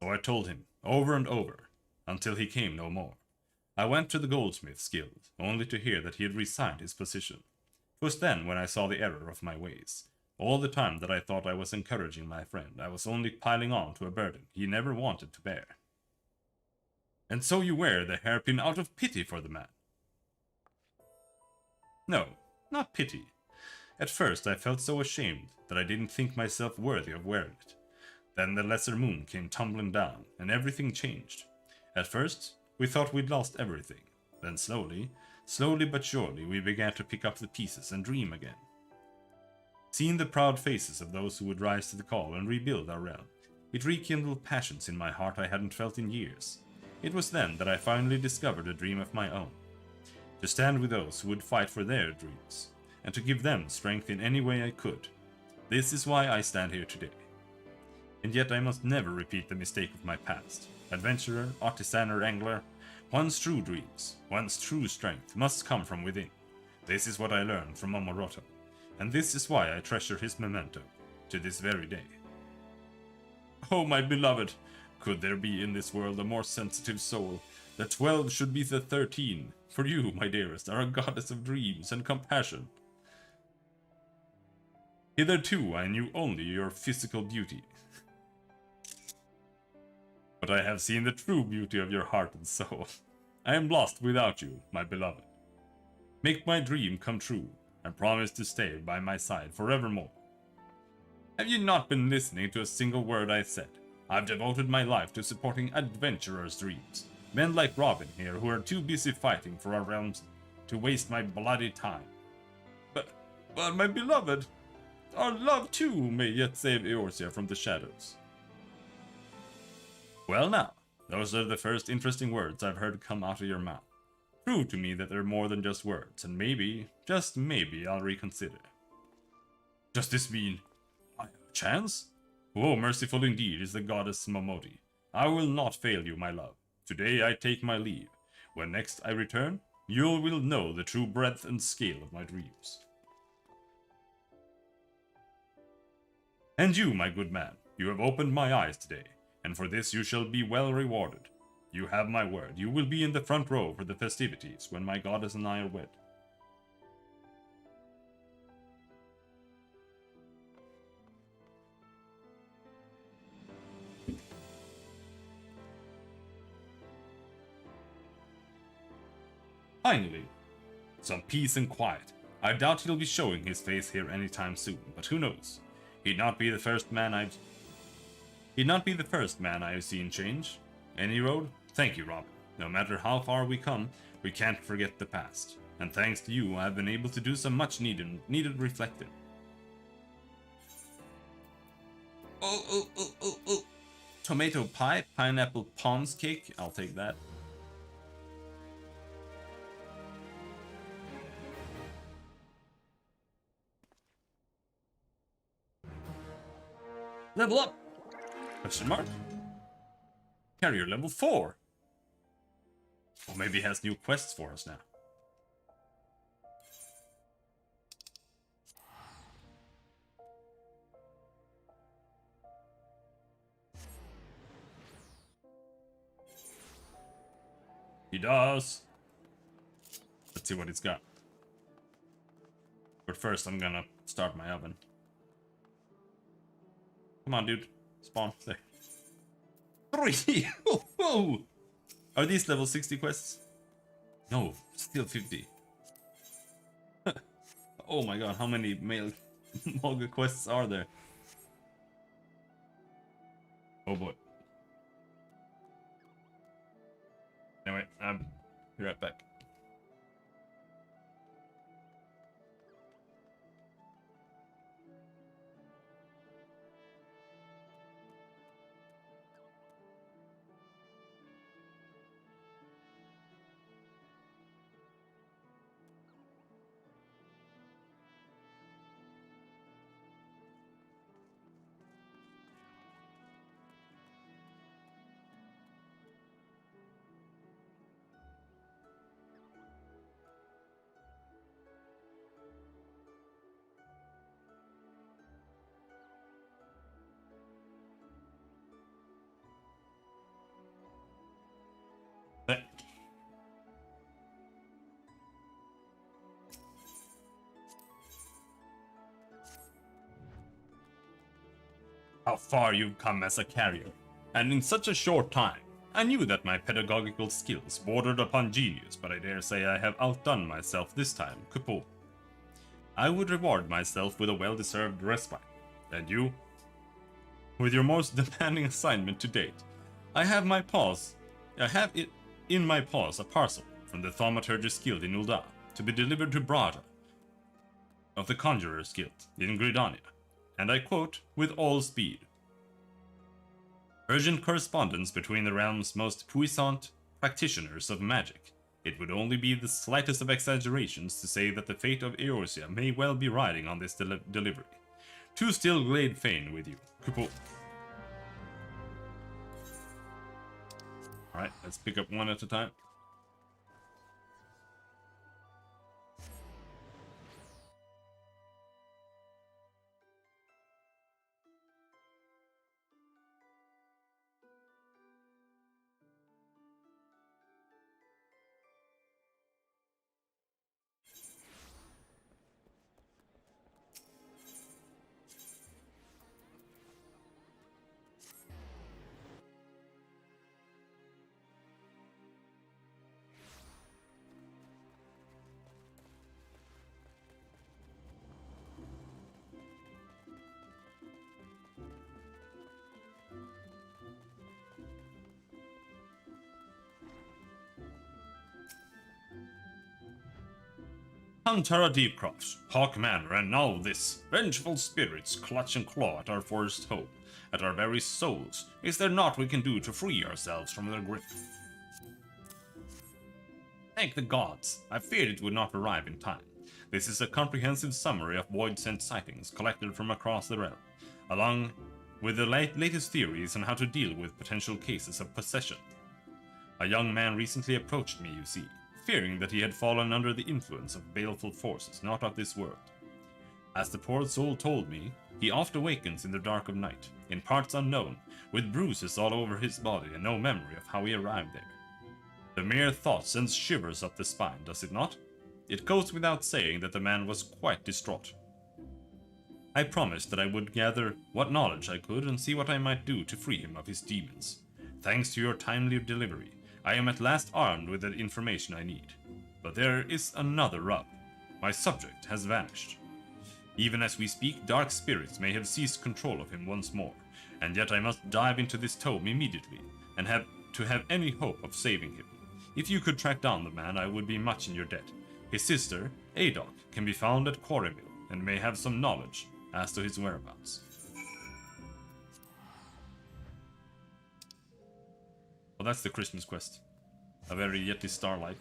A: So I told him, over and over, until he came no more. I went to the Goldsmiths Guild, only to hear that he had resigned his position. It was then when I saw the error of my ways. All the time that I thought I was encouraging my friend, I was only piling on to a burden he never wanted to bear. And so you wear the hairpin out of pity for the man? No, not pity. At first I felt so ashamed that I didn't think myself worthy of wearing it. Then the lesser moon came tumbling down, and everything changed. At first, we thought we'd lost everything. Then slowly but surely, we began to pick up the pieces and dream again. Seeing the proud faces of those who would rise to the call and rebuild our realm, it rekindled passions in my heart I hadn't felt in years. It was then that I finally discovered a dream of my own. To stand with those who would fight for their dreams, and to give them strength in any way I could. This is why I stand here today. And yet I must never repeat the mistake of my past. Adventurer, artisan or angler, one's true dreams, one's true strength must come from within. This is what I learned from Momoroto, and this is why I treasure his memento to this very day. Oh, my beloved, could there be in this world a more sensitive soul? The 12 should be the 13. For you, my dearest, are a goddess of dreams and compassion. Hitherto I knew only your physical beauty. But I have seen the true beauty of your heart and soul. I am lost without you, my beloved. Make my dream come true, and promise to stay by my side forevermore. Have you not been listening to a single word I said? I've devoted my life to supporting adventurers' dreams. Men like Robin here who are too busy fighting for our realms to waste my bloody time. But my beloved, our love too may yet save Eorzea from the shadows. Well now, those are the first interesting words I've heard come out of your mouth. Prove to me that they're more than just words, and maybe, just maybe, I'll reconsider. Does this mean I have a chance? Oh, merciful indeed is the goddess Momoti. I will not fail you, my love. Today I take my leave. When next I return, you will know the true breadth and scale of my dreams. And you, my good man, you have opened my eyes today, and for this you shall be well rewarded. You have my word, you will be in the front row for the festivities when my goddess and I are wed. Finally, some peace and quiet. I doubt he'll be showing his face here anytime soon, but who knows? He'd not be the first man I've seen change. Any road? Thank you, Robin. No matter how far we come, we can't forget the past. And thanks to you, I've been able to do some much needed reflecting. Oh. Tomato pie, pineapple Pond's cake. I'll take that. Level up! Question mark? Carrier level 4. Or maybe he has new quests for us now. He does. Let's see what it's got. But first I'm gonna start my oven. Come on, dude. Spawn. There. 3! Whoa! Are these level 60 quests? No, still 50. Oh my god, how many male Mulga quests are there? Oh boy. Anyway, I'll be right back. How far you've come as a carrier, and in such a short time. I knew that my pedagogical skills bordered upon genius, but I dare say I have outdone myself this time, Kupo. I would reward myself with a well-deserved respite. And you? With your most demanding assignment to date, I have it in my paws a parcel from the Thaumaturgist Guild in Ul'dah to be delivered to Brada of the Conjurer's Guild in Gridania, and I quote, with all speed. Urgent correspondence between the realm's most puissant practitioners of magic. It would only be the slightest of exaggerations to say that the fate of Eorzea may well be riding on this delivery. To still glade fain with you, Kupo. Alright, let's pick up one at a time. Huntara Deepcroft, Hawk Manor, and all this. Vengeful spirits clutch and claw at our forest hope, at our very souls. Is there naught we can do to free ourselves from their grip? Thank the gods. I feared it would not arrive in time. This is a comprehensive summary of void-sent sightings collected from across the realm, along with the latest theories on how to deal with potential cases of possession. A young man recently approached me, you see, fearing that he had fallen under the influence of baleful forces not of this world. As the poor soul told me, he oft awakens in the dark of night, in parts unknown, with bruises all over his body and no memory of how he arrived there. The mere thought sends shivers up the spine, does it not? It goes without saying that the man was quite distraught. I promised that I would gather what knowledge I could and see what I might do to free him of his demons. Thanks to your timely delivery, I am at last armed with the information I need. But there is another rub. My subject has vanished. Even as we speak, dark spirits may have seized control of him once more, and yet I must dive into this tome immediately, and have any hope of saving him. If you could track down the man, I would be much in your debt. His sister, Adok, can be found at Quarrymill, and may have some knowledge as to his whereabouts. Well, that's the Christmas quest. A very Yeti Starlight.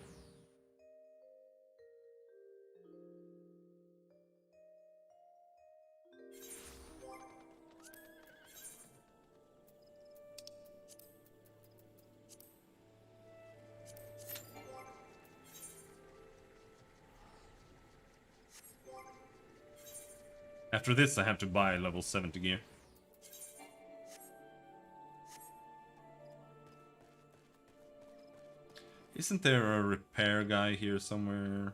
A: After this, I have to buy level 70 gear. Isn't there a repair guy here somewhere?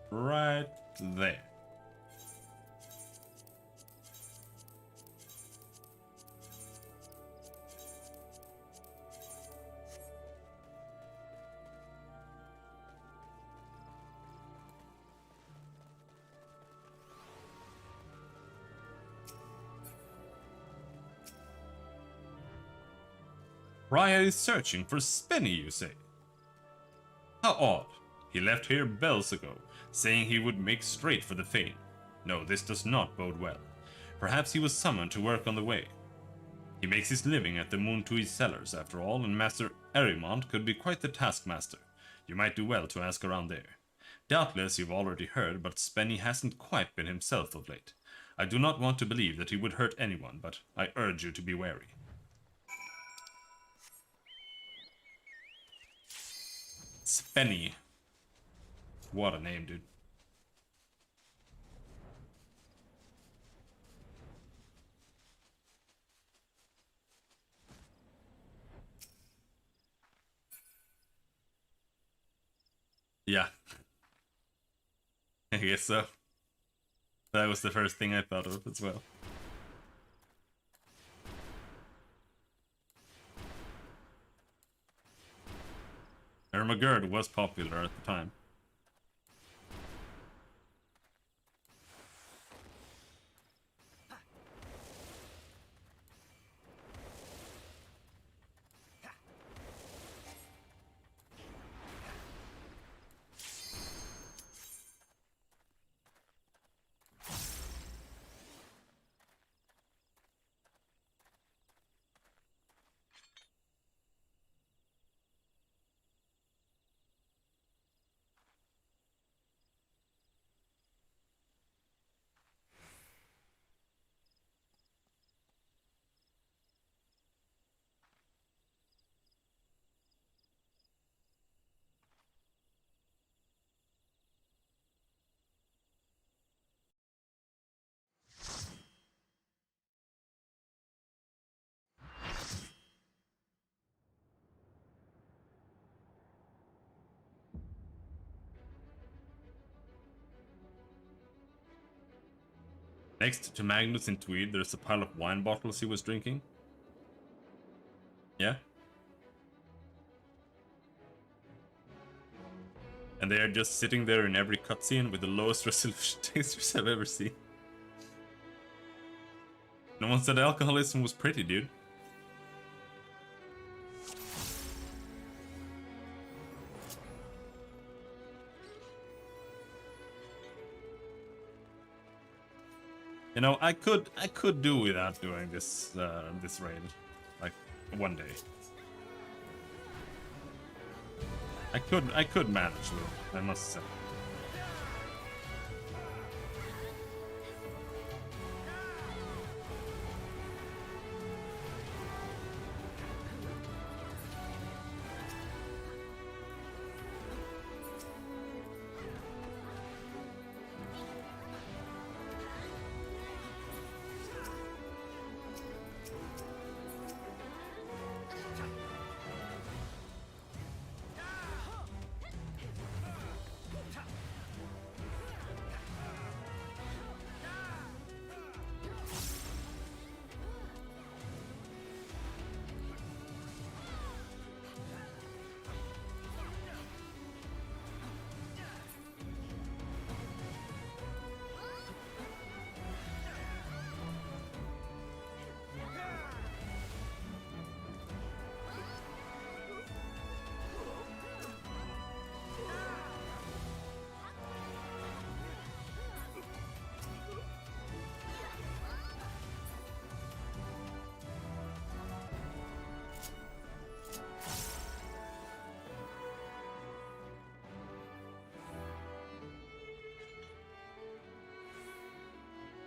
A: Right there. Raya is searching for Spenny, you say? How odd. He left here bells ago, saying he would make straight for the Fane. No, this does not bode well. Perhaps he was summoned to work on the way. He makes his living at the Moontui cellars, after all, and Master Erimond could be quite the taskmaster. You might do well to ask around there. Doubtless you've already heard, but Spenny hasn't quite been himself of late. I do not want to believe that he would hurt anyone, but I urge you to be wary. Spenny. What a name, dude. Yeah. I guess so. That was the first thing I thought of as well. Ermagerd was popular at the time. Next to Magnus in Tweed, there's a pile of wine bottles he was drinking. Yeah? And they are just sitting there in every cutscene with the lowest resolution textures I've ever seen. No one said alcoholism was pretty, dude. You know, I could do without doing this this raid, like one day. I could manage though, I must say.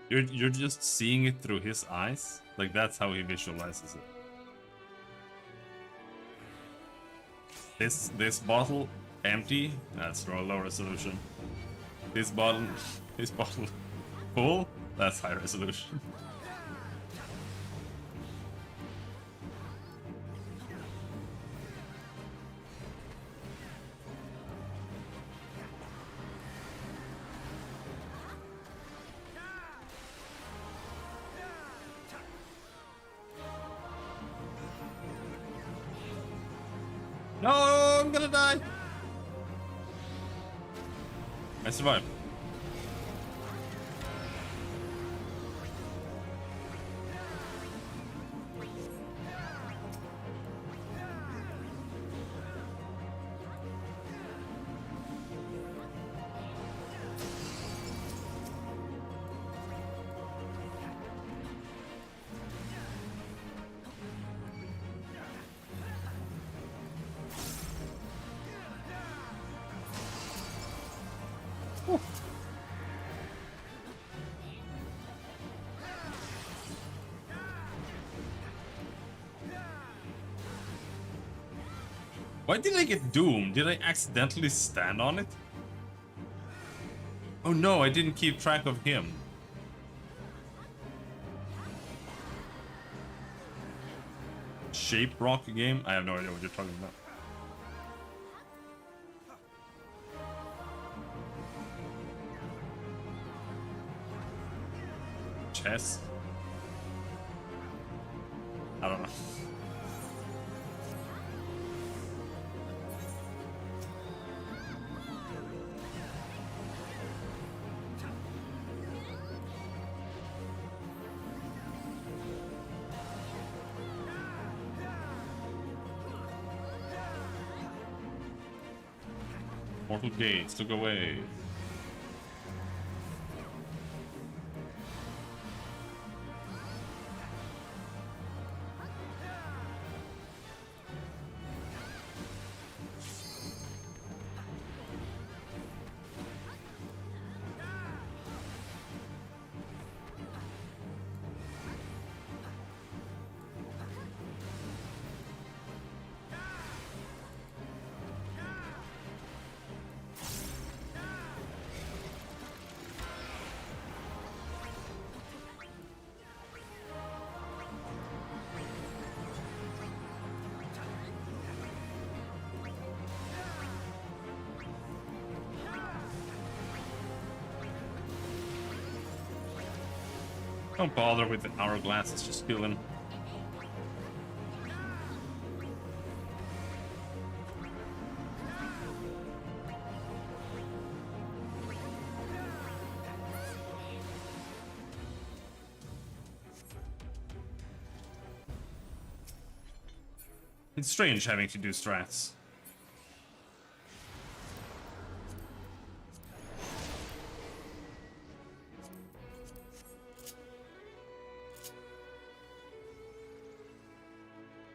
A: You're just seeing it through his eyes? Like that's how he visualizes it. This bottle empty? That's for a low resolution. This bottle full? That's high resolution. No, I'm gonna die. I survived. Why did I get doomed? Did I accidentally stand on it? Oh no, I didn't keep track of him. Shape rock game? I have no idea what you're talking about. Chess? I don't know. Mortal gates took away. Don't bother with the hourglass, it's just kill him. It's strange having to do strats.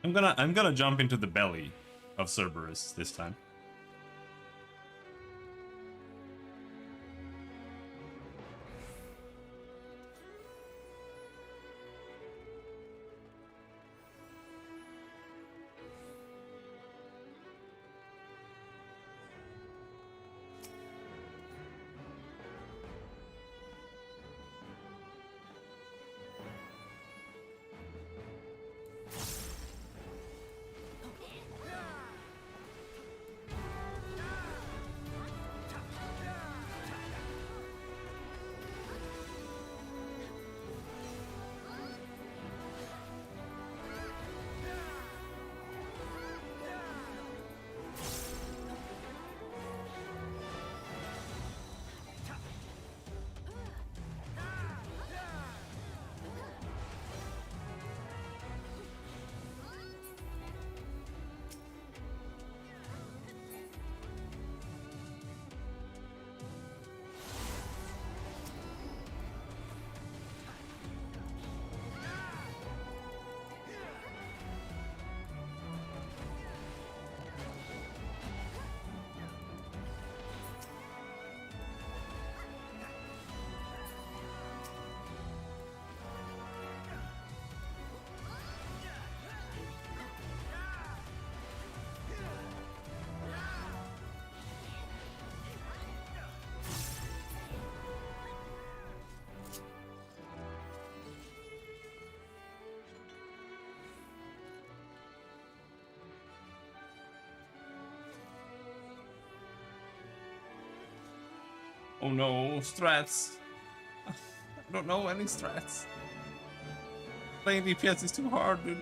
A: I'm gonna jump into the belly of Cerberus this time. Oh no, strats. I don't know any strats. Playing DPS is too hard, dude.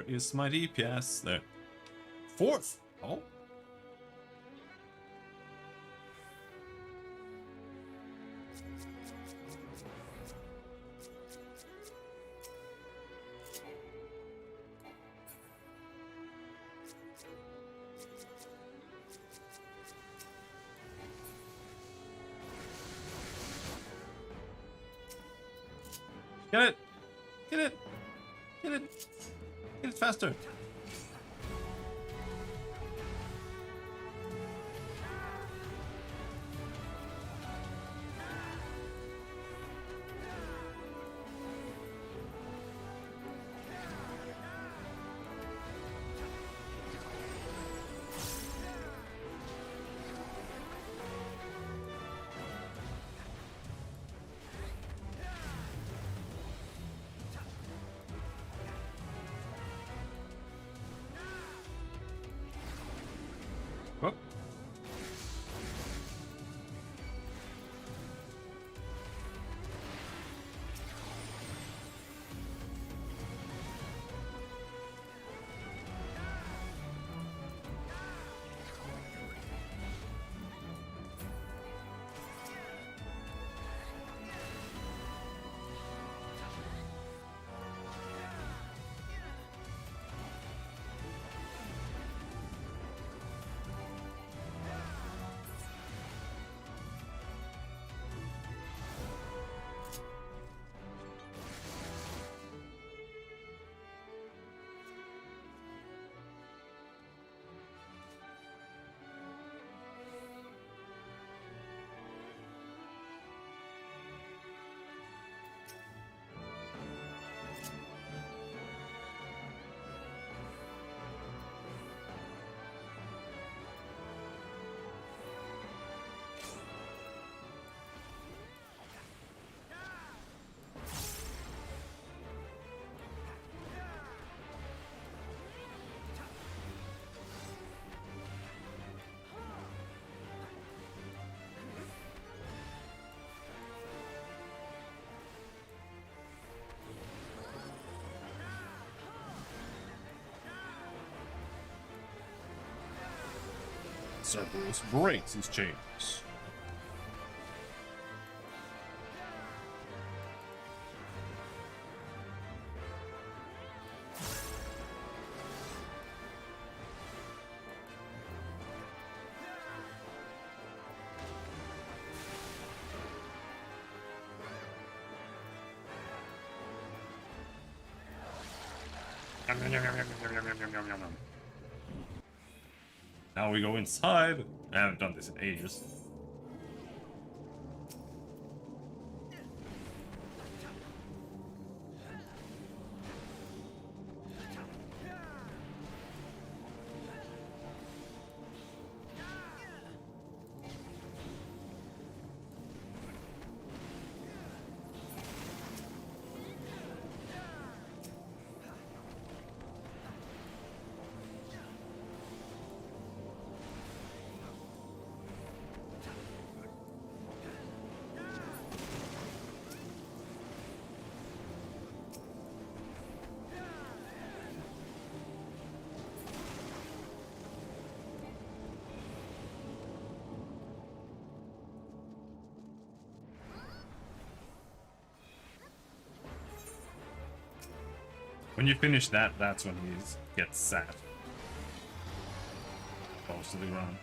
A: is my DPS? There. Fourth! Oh. Get it! Get it! Get it! Get it faster! Oh. Cerberus breaks his chains. Now we go inside. I haven't done this in ages. When you finish that, that's when he gets sad. Falls to the ground.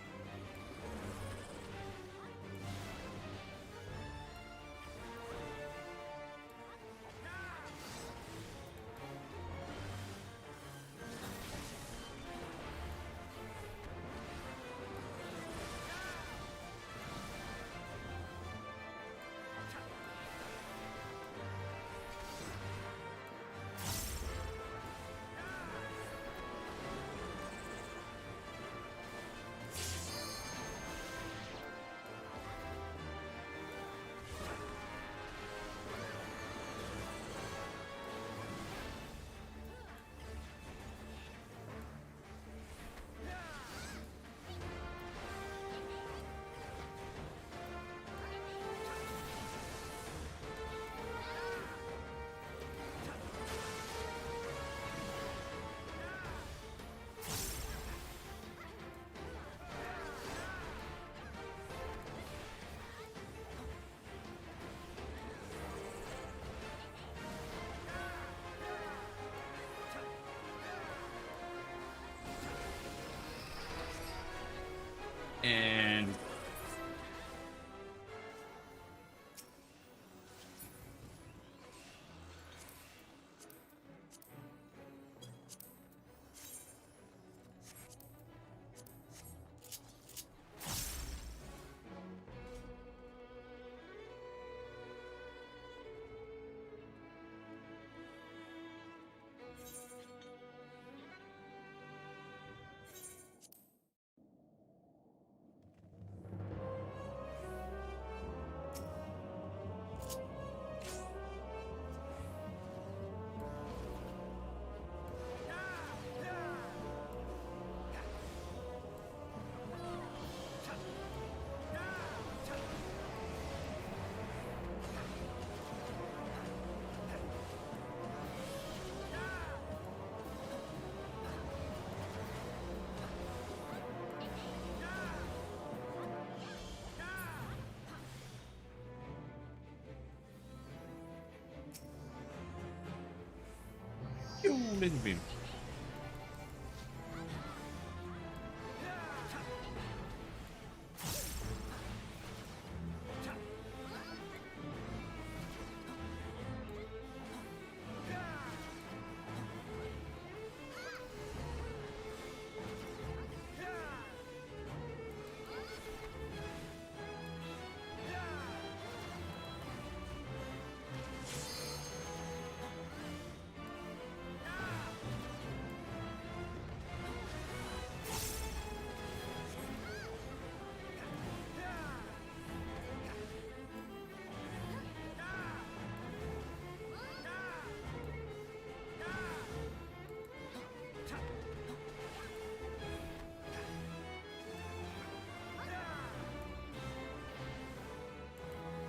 A: Amazing beam.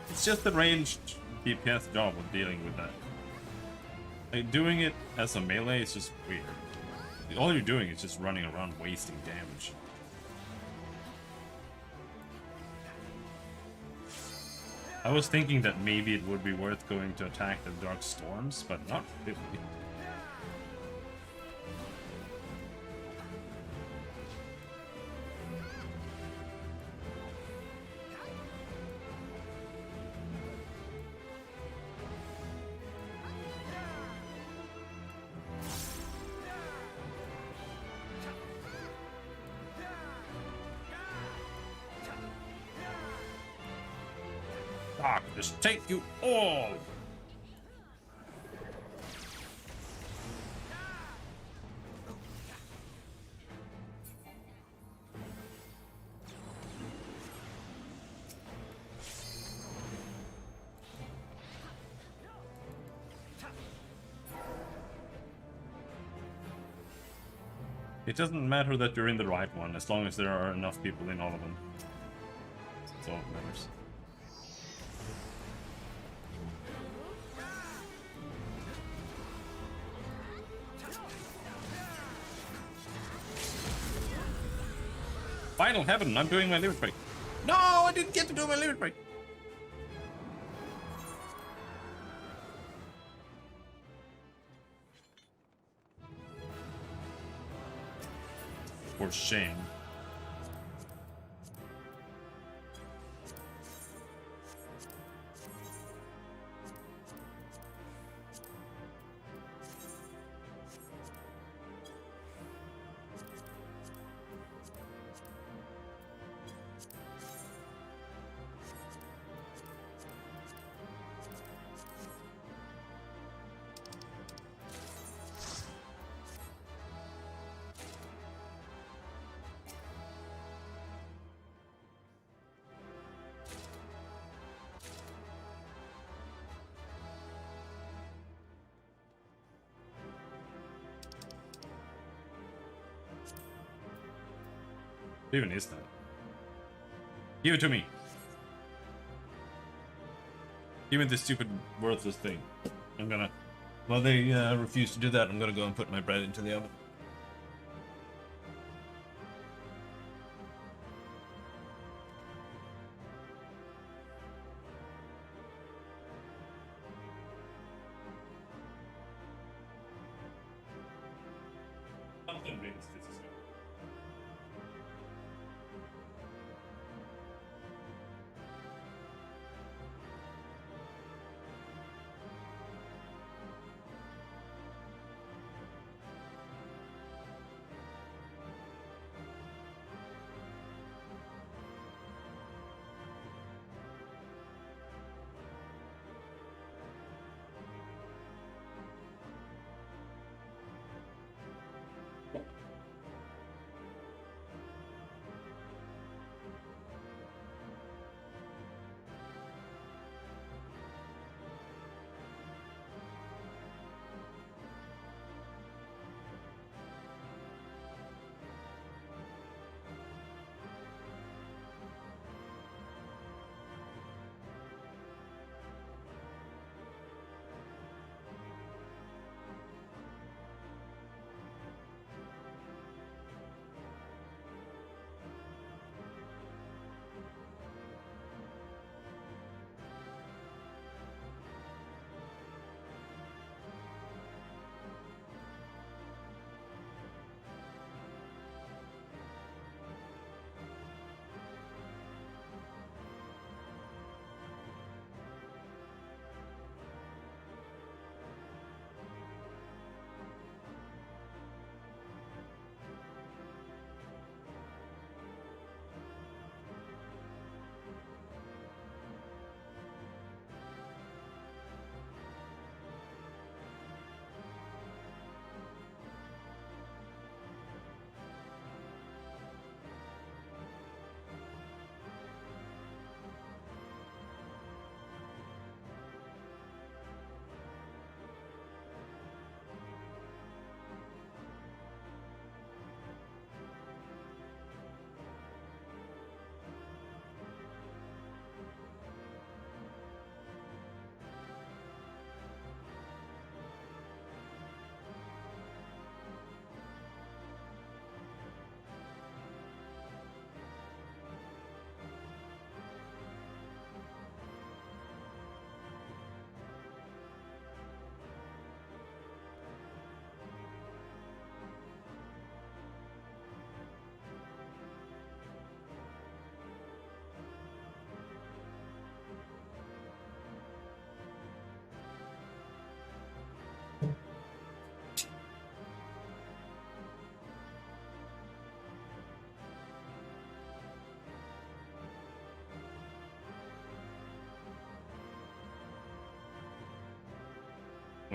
A: It's just the ranged DPS job of dealing with that. Like, doing it as a melee is just weird. All you're doing is just running around wasting damage. I was thinking that maybe it would be worth going to attack the Dark Storms, but not really.
B: Darkness take you all!
A: It doesn't matter that you're in the right one, as long as there are enough people in all of them. That's all that matters. Final heaven, I'm doing my limit break. No, I didn't get to do my limit break. For shame. What even is that? Give it to me. Give me this stupid, worthless thing. I'm gonna... While they refuse to do that, I'm gonna go and put my bread into the oven. Something brings this is good.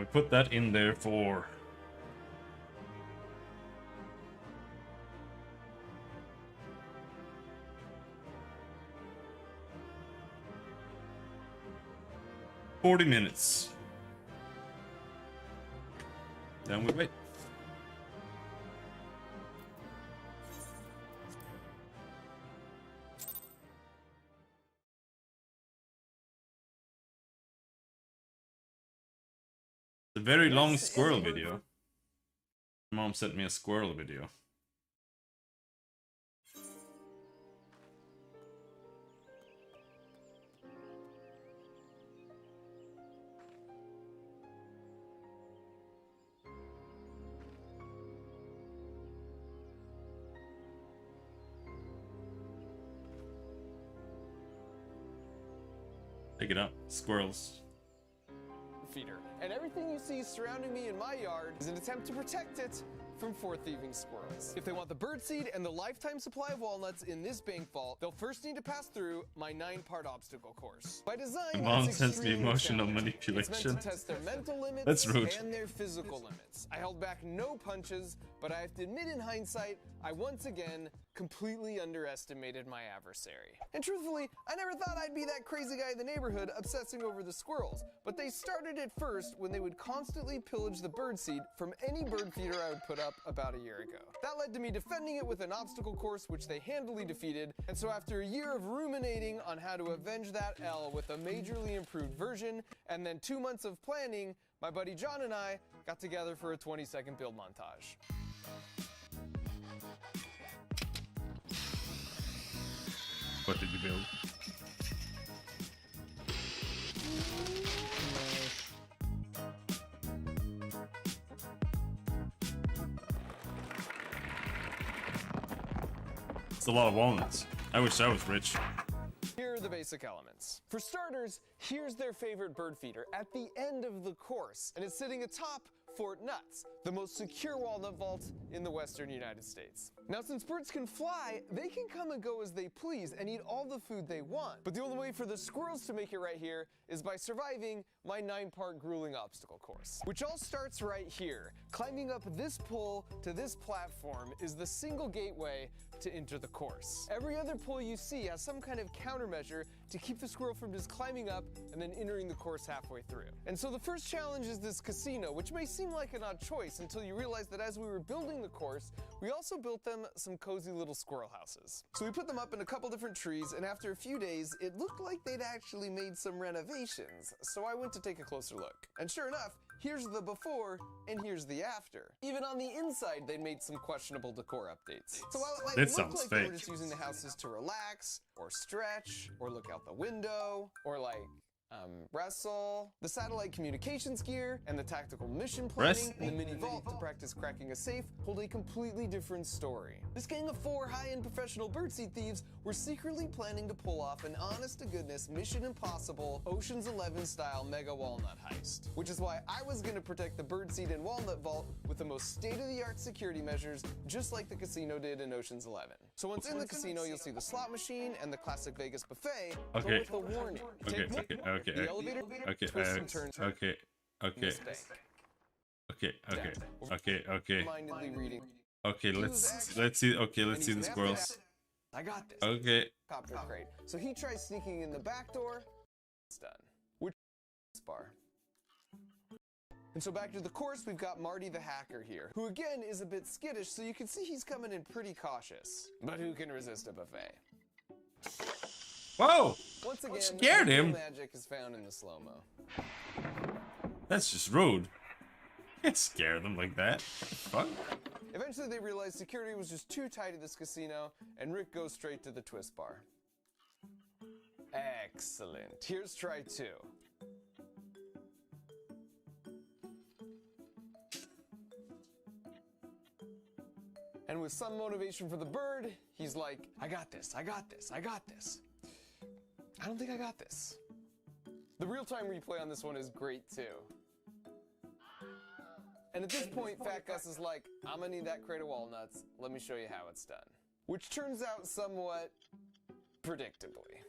A: We put that in there for... "40 minutes. Then we wait. A very long squirrel video. Mom sent me a squirrel video. Pick it up, squirrels.
C: Feeder. And everything you see surrounding me in my yard is an attempt to protect it from thieving squirrels. If they want the birdseed and the lifetime supply of walnuts in this bank vault, they'll first need to pass through my 9-part obstacle course. By design,
A: Mom
C: it's
A: sends me
C: extremely
A: emotional
C: challenging.
A: manipulation.
C: It's meant to test their mental limits
A: That's rude.
C: and their physical limits. I held back no punches, but I have to admit in hindsight, I once again completely underestimated my adversary. And truthfully, I never thought I'd be that crazy guy in the neighborhood obsessing over the squirrels, but they started it first when they would constantly pillage the birdseed from any bird feeder I would put up about a year ago. That led to me defending it with an obstacle course which they handily defeated, and so after a year of ruminating on how to avenge that L with a majorly improved version, and then 2 months of planning, my buddy John and I got together for a 20-second build montage.
A: What did you build? It's a lot of walnuts. I wish I was rich.
C: Here are the basic elements. For starters, here's their favorite bird feeder at the end of the course, and it's sitting atop Fort Nuts, the most secure walnut vault in the western United States. Now, since birds can fly, they can come and go as they please and eat all the food they want. But the only way for the squirrels to make it right here is by surviving my 9-part grueling obstacle course, which all starts right here. Climbing up this pole to this platform is the single gateway to enter the course. Every other pole you see has some kind of countermeasure to keep the squirrel from just climbing up and then entering the course halfway through. And so the first challenge is this casino, which may seem like an odd choice until you realize that as we were building the course, we also built them some cozy little squirrel houses. So we put them up in a couple different trees, and after a few days, it looked like they'd actually made some renovations. So I went to take a closer look. And sure enough, here's the before and here's the after. Even on the inside, they made some questionable decor updates. So while it might look like they were just using the houses to relax, or stretch, or look out the window, or like, wrestle, the satellite communications gear, and the tactical mission planning, and the mini vault to practice cracking a safe hold a completely different story. This gang of 4 high-end professional birdseed thieves were secretly planning to pull off an honest-to-goodness Mission Impossible Ocean's 11 style mega walnut heist, which is why I was going to protect the birdseed and walnut vault with the most state-of-the-art security measures, just like the casino did in Ocean's 11. So once in the casino, you'll see the slot machine and the classic Vegas buffet, but with a warning. The elevator, twists and turns.
A: Okay.
C: Mindedly reading.
A: Okay, let's see. Okay, let's see the squirrels.
C: I got this.
A: Okay.
C: Copter crate. So he tries sneaking in the back door. It's done. Which bar. And so back to the course, we've got Marty the hacker here, who again is a bit skittish, so you can see he's coming in pretty cautious. But who can resist a buffet?
A: Whoa!
C: Once again,
A: Scared him.
C: Magic is found in the slow-mo.
A: That's just rude. You can't scare them like that. Fuck.
C: Eventually they realized security was just too tight at this casino, and Rick goes straight to the twist bar. Excellent. Here's try 2. And with some motivation for the bird, he's like, I got this, I got this, I got this. I don't think I got this. The real-time replay on this one is great too. And at this point, Fat Gus is like, I'm gonna need that crate of walnuts. Let me show you how it's done. Which turns out somewhat predictably.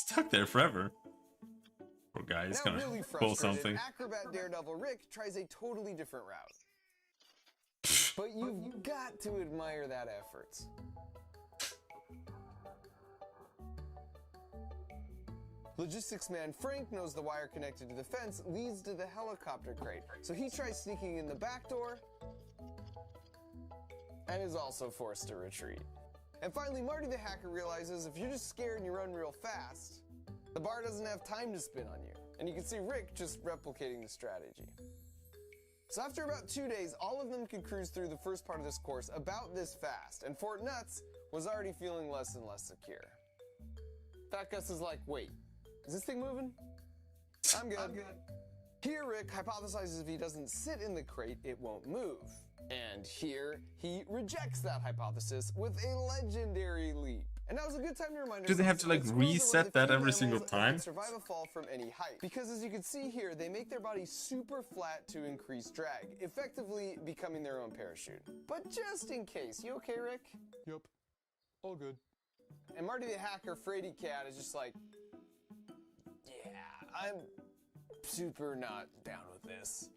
A: stuck there forever. Poor guy, he's
C: Now
A: gonna
C: really
A: pull
C: frustrated,
A: something.
C: acrobat daredevil Rick tries a totally different route. But you've got to admire that effort. Logistics man Frank knows the wire connected to the fence leads to the helicopter crate, so he tries sneaking in the back door and is also forced to retreat. And finally, Marty the hacker realizes if you're just scared and you run real fast, the bar doesn't have time to spin on you. And you can see Rick just replicating the strategy. So after about 2 days, all of them could cruise through the first part of this course about this fast, and Fort Nuts was already feeling less and less secure. Fat Gus is like, wait, is this thing moving? I'm good. Here, Rick hypothesizes if he doesn't sit in the crate, it won't move. And here, he rejects that hypothesis with a legendary leap. And that was a good time to remind
A: Do they have to, like,
C: that squirrels are one of
A: reset
C: the
A: that
C: few
A: every single
C: animals that
A: time?
C: can survive a fall from any height. Because as you can see here, they make their body super flat to increase drag, effectively becoming their own parachute. But just in case, you okay, Rick?
D: Yep. All good.
C: And Marty the hacker, Frady Cat, is just like, yeah, I'm super not down with this.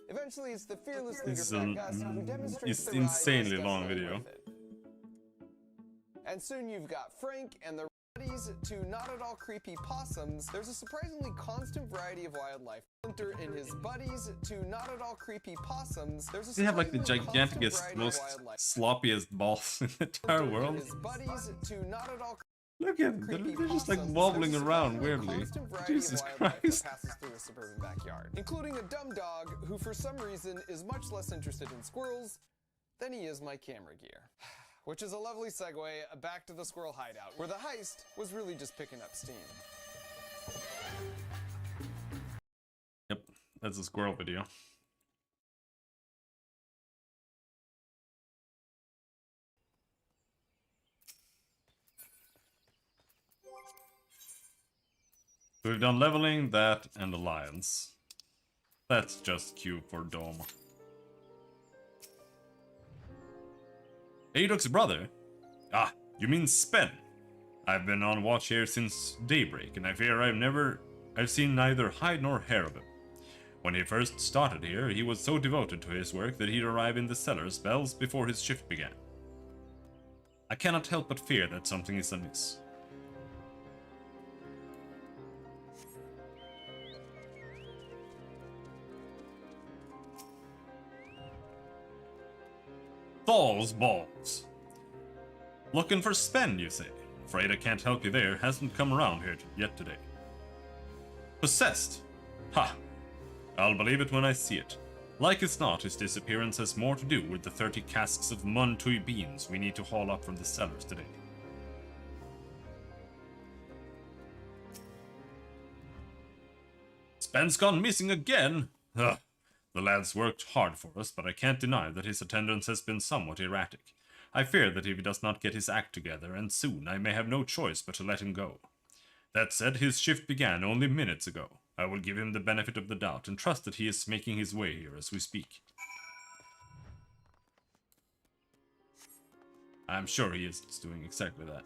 C: Eventually, it's the fearless leader,
A: It's
C: Fat Gus, who demonstrates
A: it's
C: the ride
A: insanely
C: is
A: long
C: definitely
A: video.
C: worth it. And soon you've got Frank and the buddies to not at all creepy possums. There's a surprisingly constant variety of wildlife. Hunter and his buddies to not at all creepy possums. There's a
A: They have like the
C: surprisingly constant
A: giganticest,
C: variety of
A: most
C: wildlife.
A: sloppiest balls in the entire
C: Hunter and
A: world.
C: his buddies to not at all
A: Look at them,
C: creepy
A: they're just like
C: possums.
A: wobbling
C: There's a
A: around
C: surprisingly
A: weirdly.
C: constant variety
A: Jesus
C: of wildlife
A: Christ.
C: that passes through a suburban backyard, including a dumb dog who for some reason is much less interested in squirrels than he is my camera gear. Which is a lovely segue back to the squirrel hideout, where the heist was really just picking up steam.
A: Yep, that's a squirrel video. So we've done leveling, that, and alliance. That's just Q for Dome. Adok's brother? Ah, you mean Spen. I've been on watch here since daybreak, and I fear I've seen neither hide nor hair of him. When he first started here, he was so devoted to his work that he'd arrive in the cellar spells before his shift began. I cannot help but fear that something is amiss. Thal's balls. Looking for Spen, you say? Afraid I can't help you there, hasn't come around here yet today. Possessed? Ha! I'll believe it when I see it. Like as not, his disappearance has more to do with the 30 casks of Muntui beans we need to haul up from the cellars today. Spen's gone missing again! Ugh. The lad's worked hard for us, but I can't deny that his attendance has been somewhat erratic. I fear that if he does not get his act together, and soon, I may have no choice but to let him go. That said, his shift began only minutes ago. I will give him the benefit of the doubt, and trust that he is making his way here as we speak. I'm sure he is doing exactly that.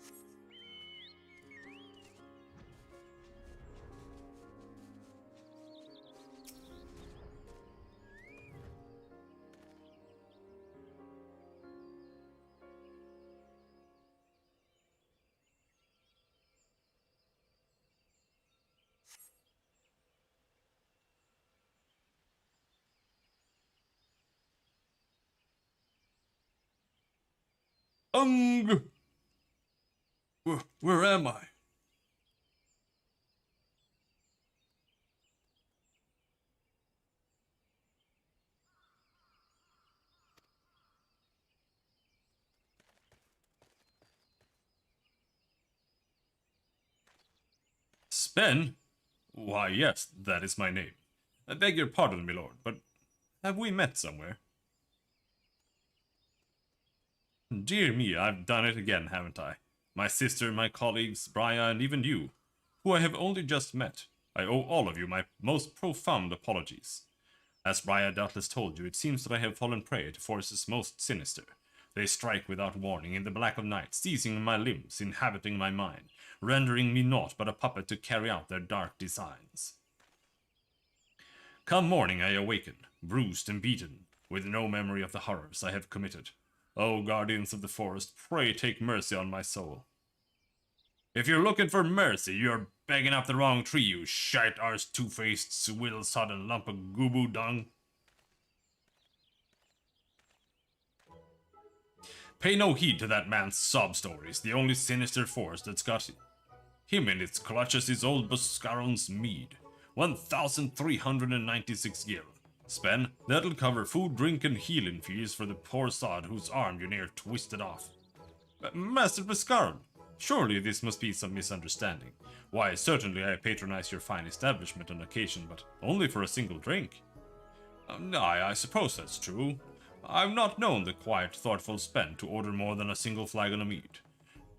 A: Where am I? Spen? Why, yes, that is my name. I beg your pardon, my lord, but have we met somewhere? Dear me, I've done it again, haven't I? My sister, my colleagues, Brian, and even you, who I have only just met. I owe all of you my most profound apologies. As Brian doubtless told you, it seems that I have fallen prey to forces most sinister. They strike without warning in the black of night, seizing my limbs, inhabiting my mind, rendering me naught but a puppet to carry out their dark designs. Come morning I awaken, bruised and beaten, with no memory of the horrors I have committed. O guardians of the forest, pray take mercy on my soul. If you're looking for mercy, you're begging up the wrong tree, you shite-arsed, two-faced, swiddle-sodden lump of goo-boo dung. Pay no heed to that man's sob stories. The only sinister force that's got him in its clutches is old Buscaron's mead. 1,396 gil. Spend, that'll cover food, drink, and healing fees for the poor sod whose arm you near twisted off. Master Buscaron, surely this must be some misunderstanding. Why, certainly I patronize your fine establishment on occasion, but only for a single drink. Aye, I suppose that's true. I've not known the quiet, thoughtful Spen to order more than a single flagon of mead.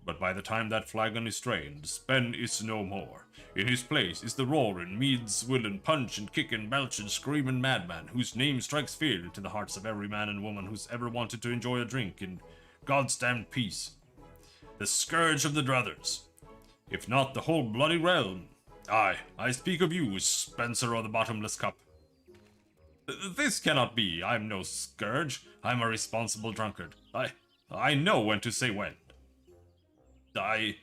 A: But by the time that flagon is drained, Spen is no more. In his place is the roaring, mead-swilling, punch-and, kicking, belching, screaming madman, whose name strikes fear into the hearts of every man and woman who's ever wanted to enjoy a drink in God's damned peace. The scourge of the druthers, if not the whole bloody realm. Aye, I speak of you, Spencer of the Bottomless Cup. This cannot be. I'm no scourge. I'm a responsible drunkard. I know when to say when. I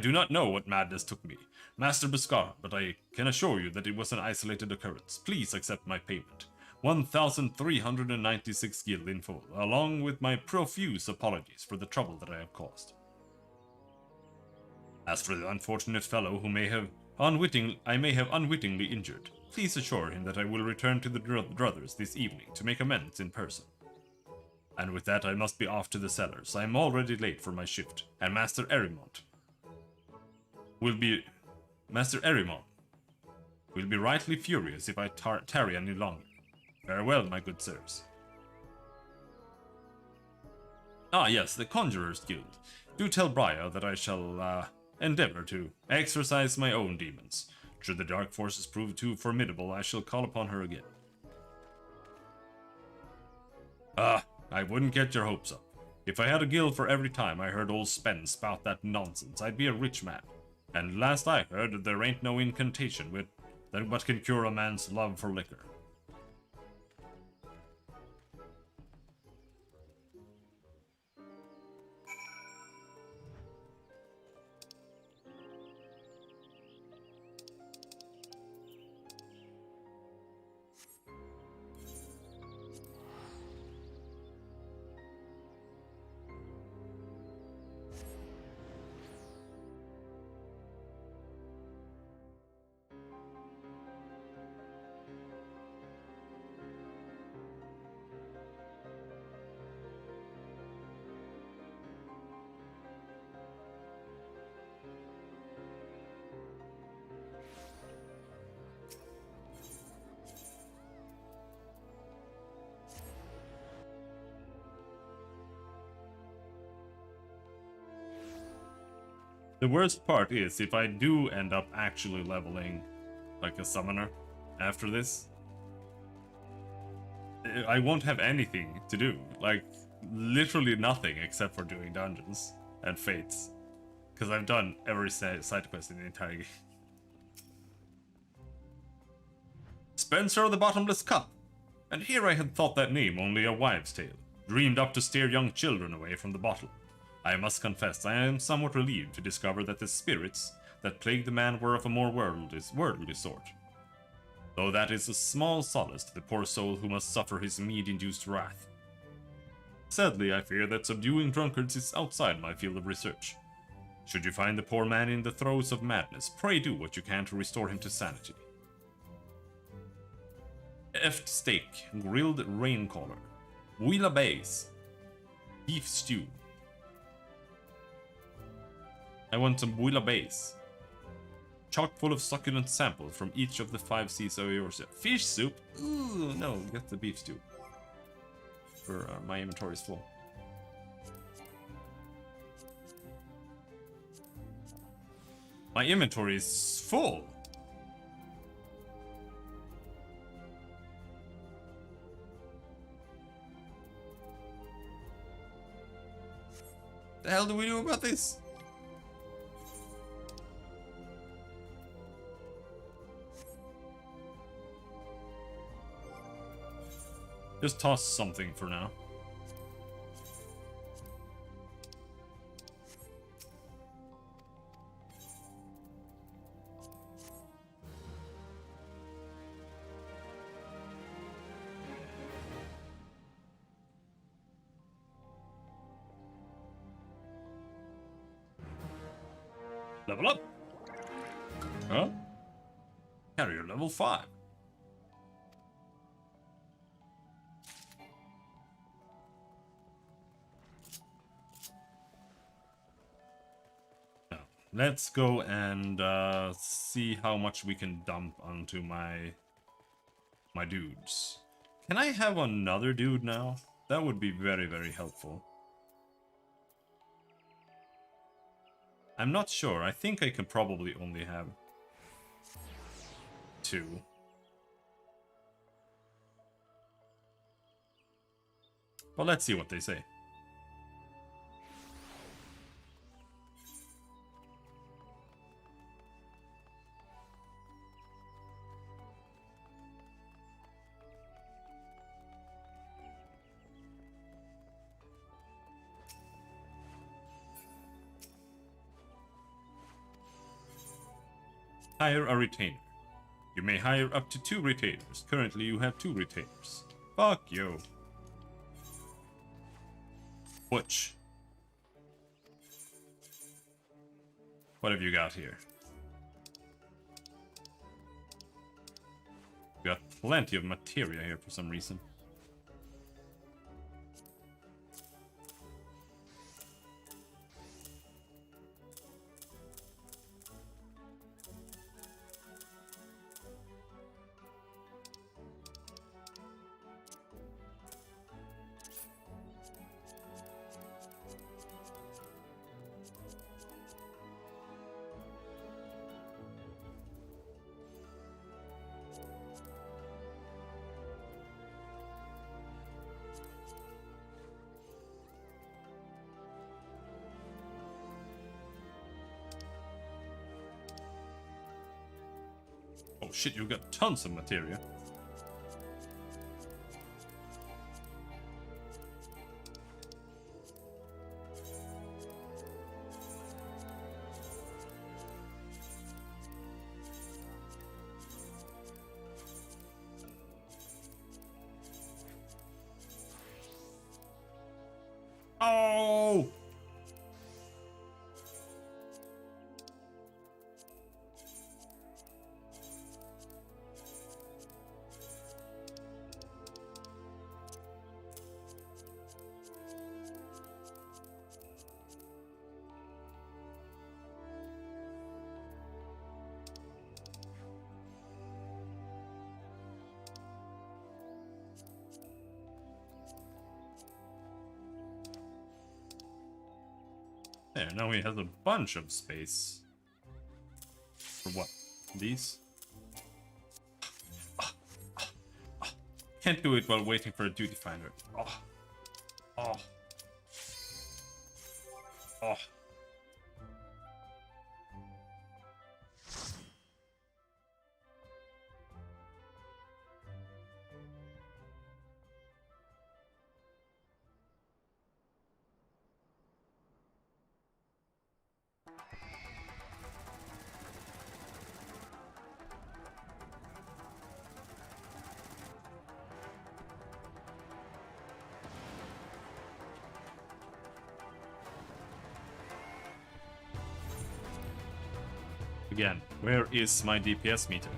A: do not know what madness took me, Master Buscar, but I can assure you that it was an isolated occurrence. Please accept my payment. 1,396 gil in full, along with my profuse apologies for the trouble that I have caused. As for the unfortunate fellow who I may have unwittingly injured, please assure him that I will return to the Druthers this evening to make amends in person. And with that I must be off to the cellars. I am already late for my shift, and Master Erimont will be rightly furious if I tarry any longer. Farewell, my good sirs. Ah yes, the Conjurers Guild. Do tell Briar that I shall endeavor to exorcise my own demons. Should the dark forces prove too formidable, I shall call upon her again. I wouldn't get your hopes up. If I had a guild for every time I heard old Spen spout that nonsense, I'd be a rich man. And last I heard, there ain't no incantation what can cure a man's love for liquor. The worst part is, if I do end up actually leveling like a summoner after this, I won't have anything to do. Like, literally nothing except for doing dungeons and fates. Because I've done every side quest in the entire game. Spencer of the Bottomless Cup! And here I had thought that name only a wives' tale, dreamed up to steer young children away from the bottle. I must confess, I am somewhat relieved to discover that the spirits that plagued the man were of a more worldly sort. Though that is a small solace to the poor soul who must suffer his mead-induced wrath. Sadly, I fear that subduing drunkards is outside my field of research. Should you find the poor man in the throes of madness, pray do what you can to restore him to sanity. Eft steak, grilled raincaller, bouillabaisse, beef stew. I want some bouillabaisse. Chock full of succulent samples from each of the 5 C's of yours. Fish soup? Ooh, no, get the beef stew. For my inventory is full. My inventory is full! The hell do we do about this? Just toss something for now. Level up. Huh? Carrier level 5. Now, let's go and see how much we can dump onto my dudes. Can I have another dude now? That would be very, very helpful. I'm not sure. I think I can probably only have 2. But let's see what they say. Hire a retainer. You may hire up to 2 retainers. Currently, you have 2 retainers. Fuck you. Butch. What have you got here? You got plenty of materia here for some reason. Oh shit, you got tons of materia. Oh! There, now he has a bunch of space. For what? These? Can't do it while waiting for a duty finder. Oh. Oh. Oh. Again, where is my DPS meter?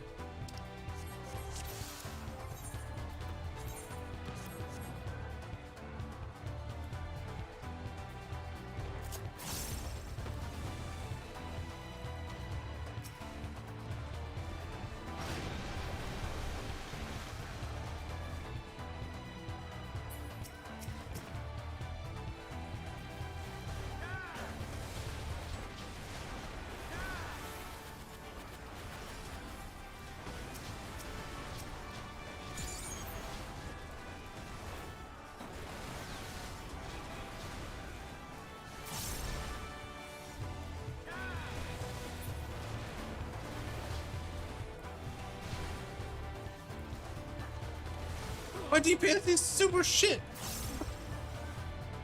E: My DPS is super shit.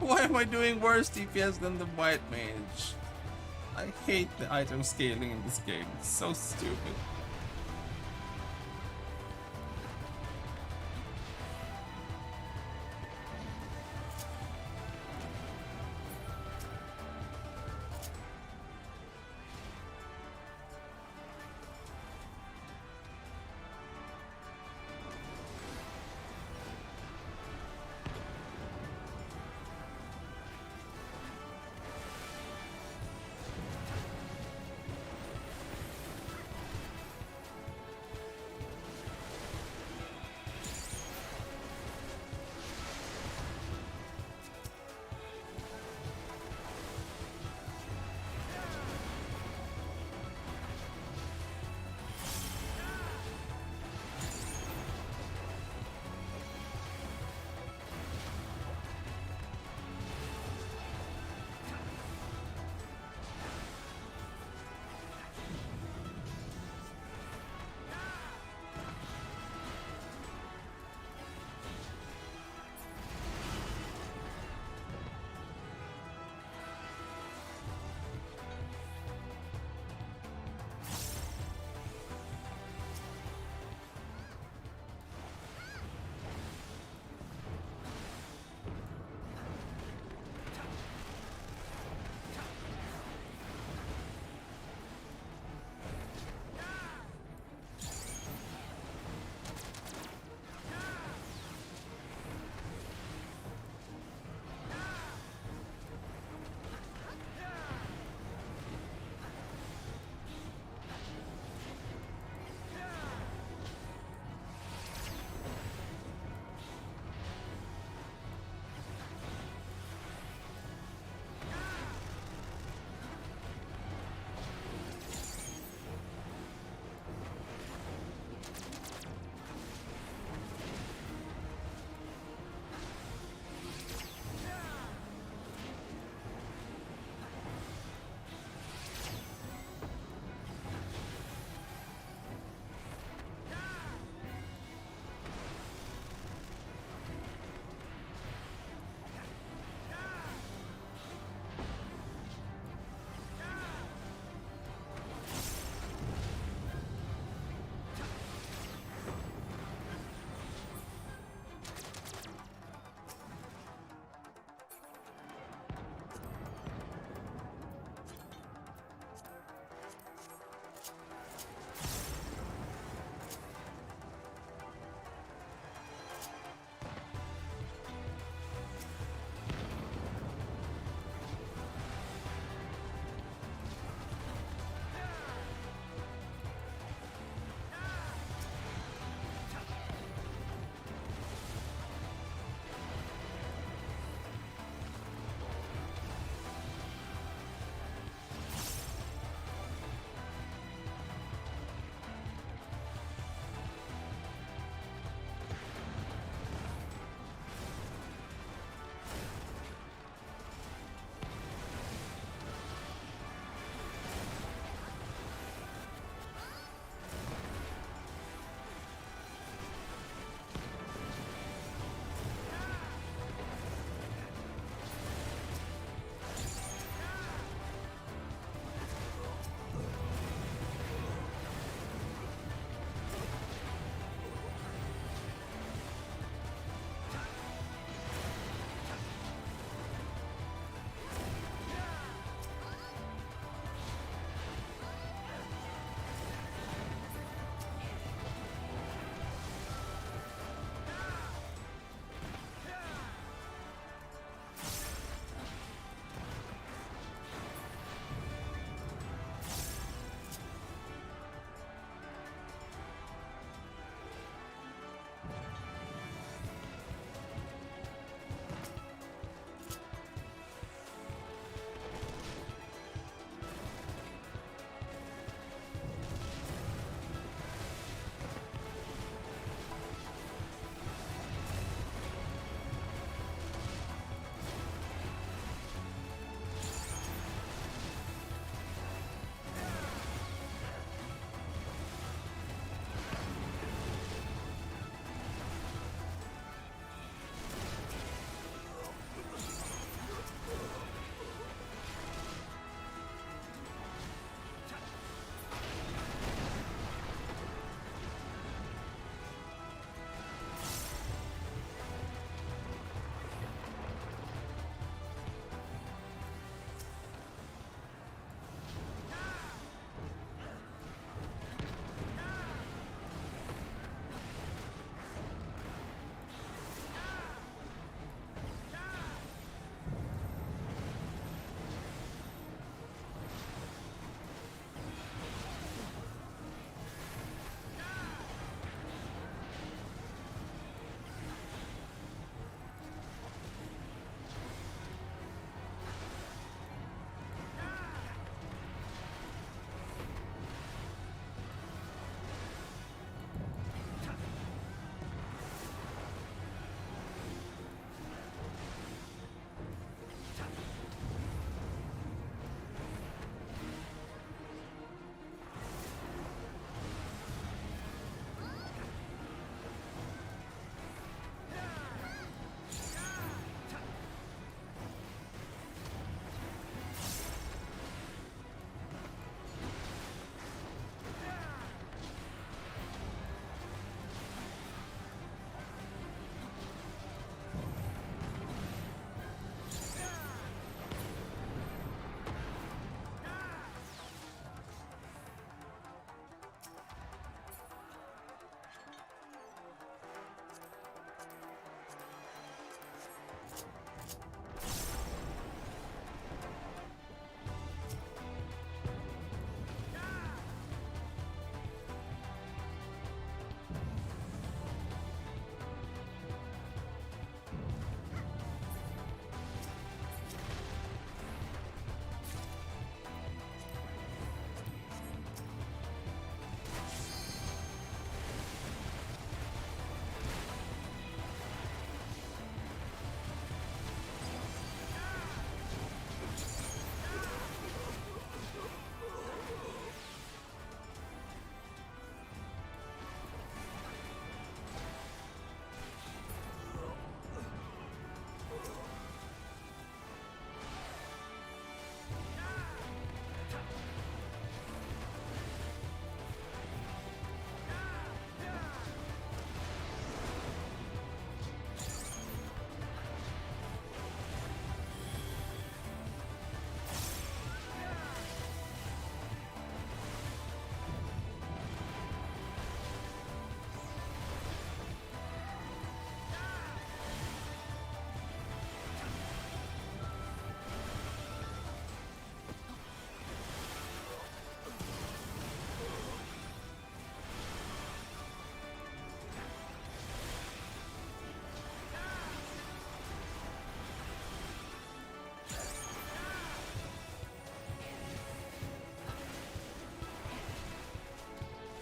E: Why am I doing worse DPS than the white mage? I hate the item scaling in this game. It's so stupid.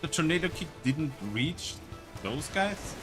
A: the tornado kick didn't reach those guys?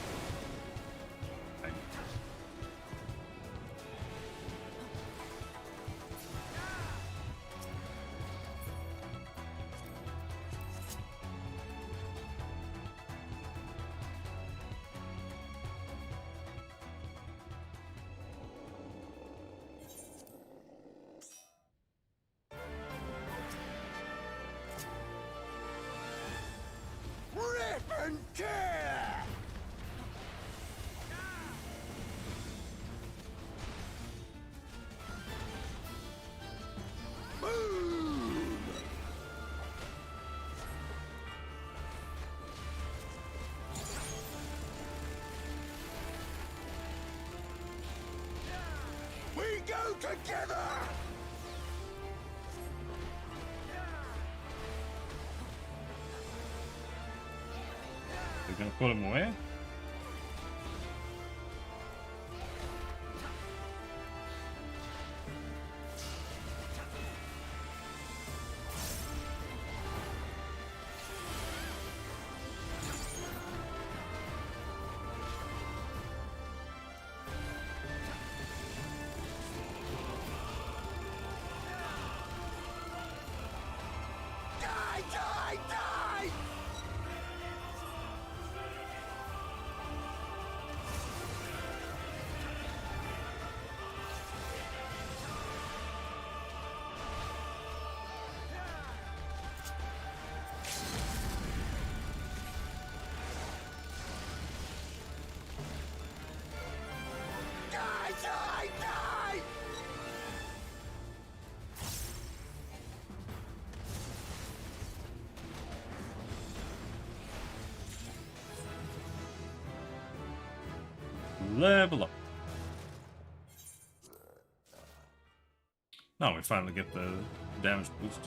A: We're gonna pull him away. Level up. Now we finally get the damage boost.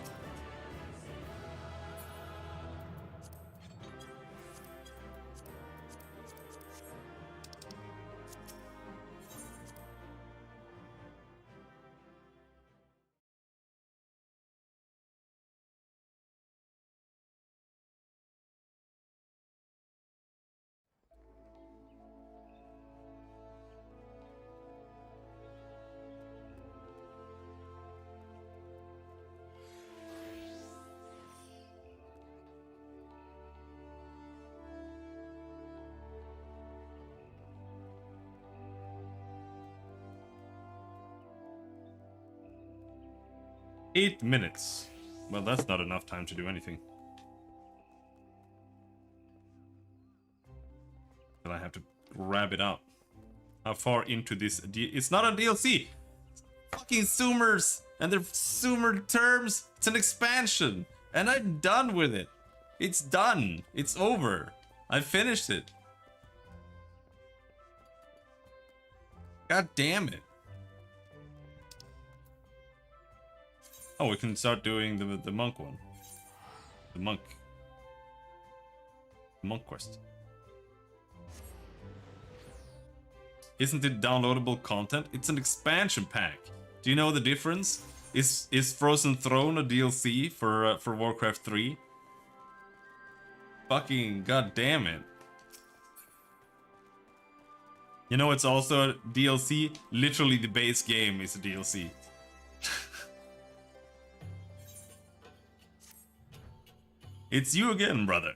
A: Eight minutes. Well, that's not enough time to do anything. But I have to grab it out. How far into this? It's not a DLC. Fucking Zoomers and their Zoomer terms. It's an expansion, and I'm done with it. It's done. It's over. I finished it. God damn it. Oh, we can start doing the monk one. The monk quest. Isn't it downloadable content? It's an expansion pack. Do you know the difference? Is Frozen Throne a DLC for Warcraft 3? Fucking god damn it. You know it's also a DLC? Literally the base game is a DLC. It's you again, brother.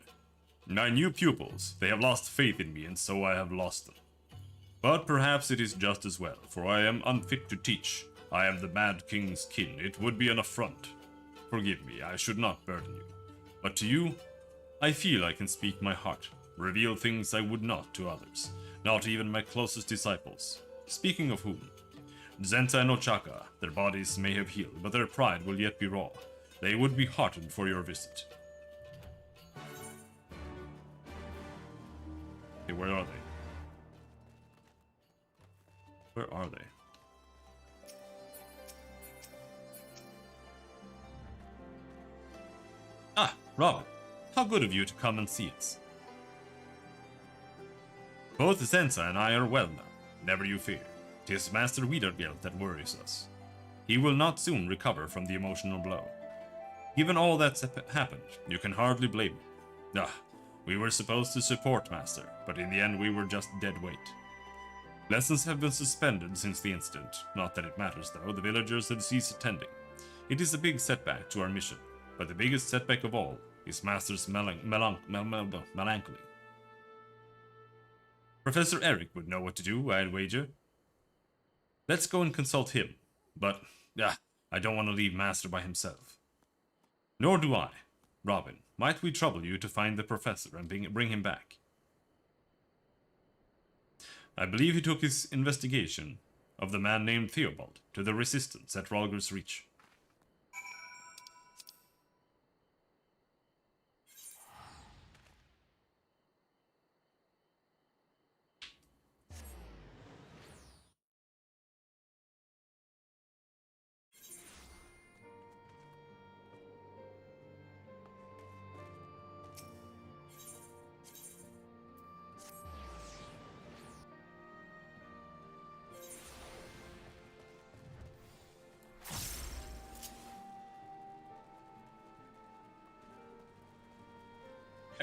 A: My new pupils, they have lost faith in me, and so I have lost them. But perhaps it is just as well, for I am unfit to teach. I am the Mad King's kin. It would be an affront. Forgive me, I should not burden you. But to you, I feel I can speak my heart, reveal things I would not to others, not even my closest disciples. Speaking of whom, Zenta and Ochaka, their bodies may have healed, but their pride will yet be raw. They would be heartened for your visit. Okay, where are they? Where are they? Ah, Robin. How good of you to come and see us. Both Zenza and I are well now. Never you fear. 'Tis Master Wiedergeld that worries us. He will not soon recover from the emotional blow. Given all that's happened, you can hardly blame me. Ah, We were supposed to support Master, but in the end we were just dead weight. Lessons have been suspended since the incident. Not that it matters though, the villagers have ceased attending. It is a big setback to our mission, but the biggest setback of all is Master's melancholy. Professor Eric would know what to do, I'd wager. Let's go and consult him, but I don't want to leave Master by himself. Nor do I. Robin, might we trouble you to find the professor and bring him back? I believe he took his investigation of the man named Theobald to the Resistance at Ralger's Reach.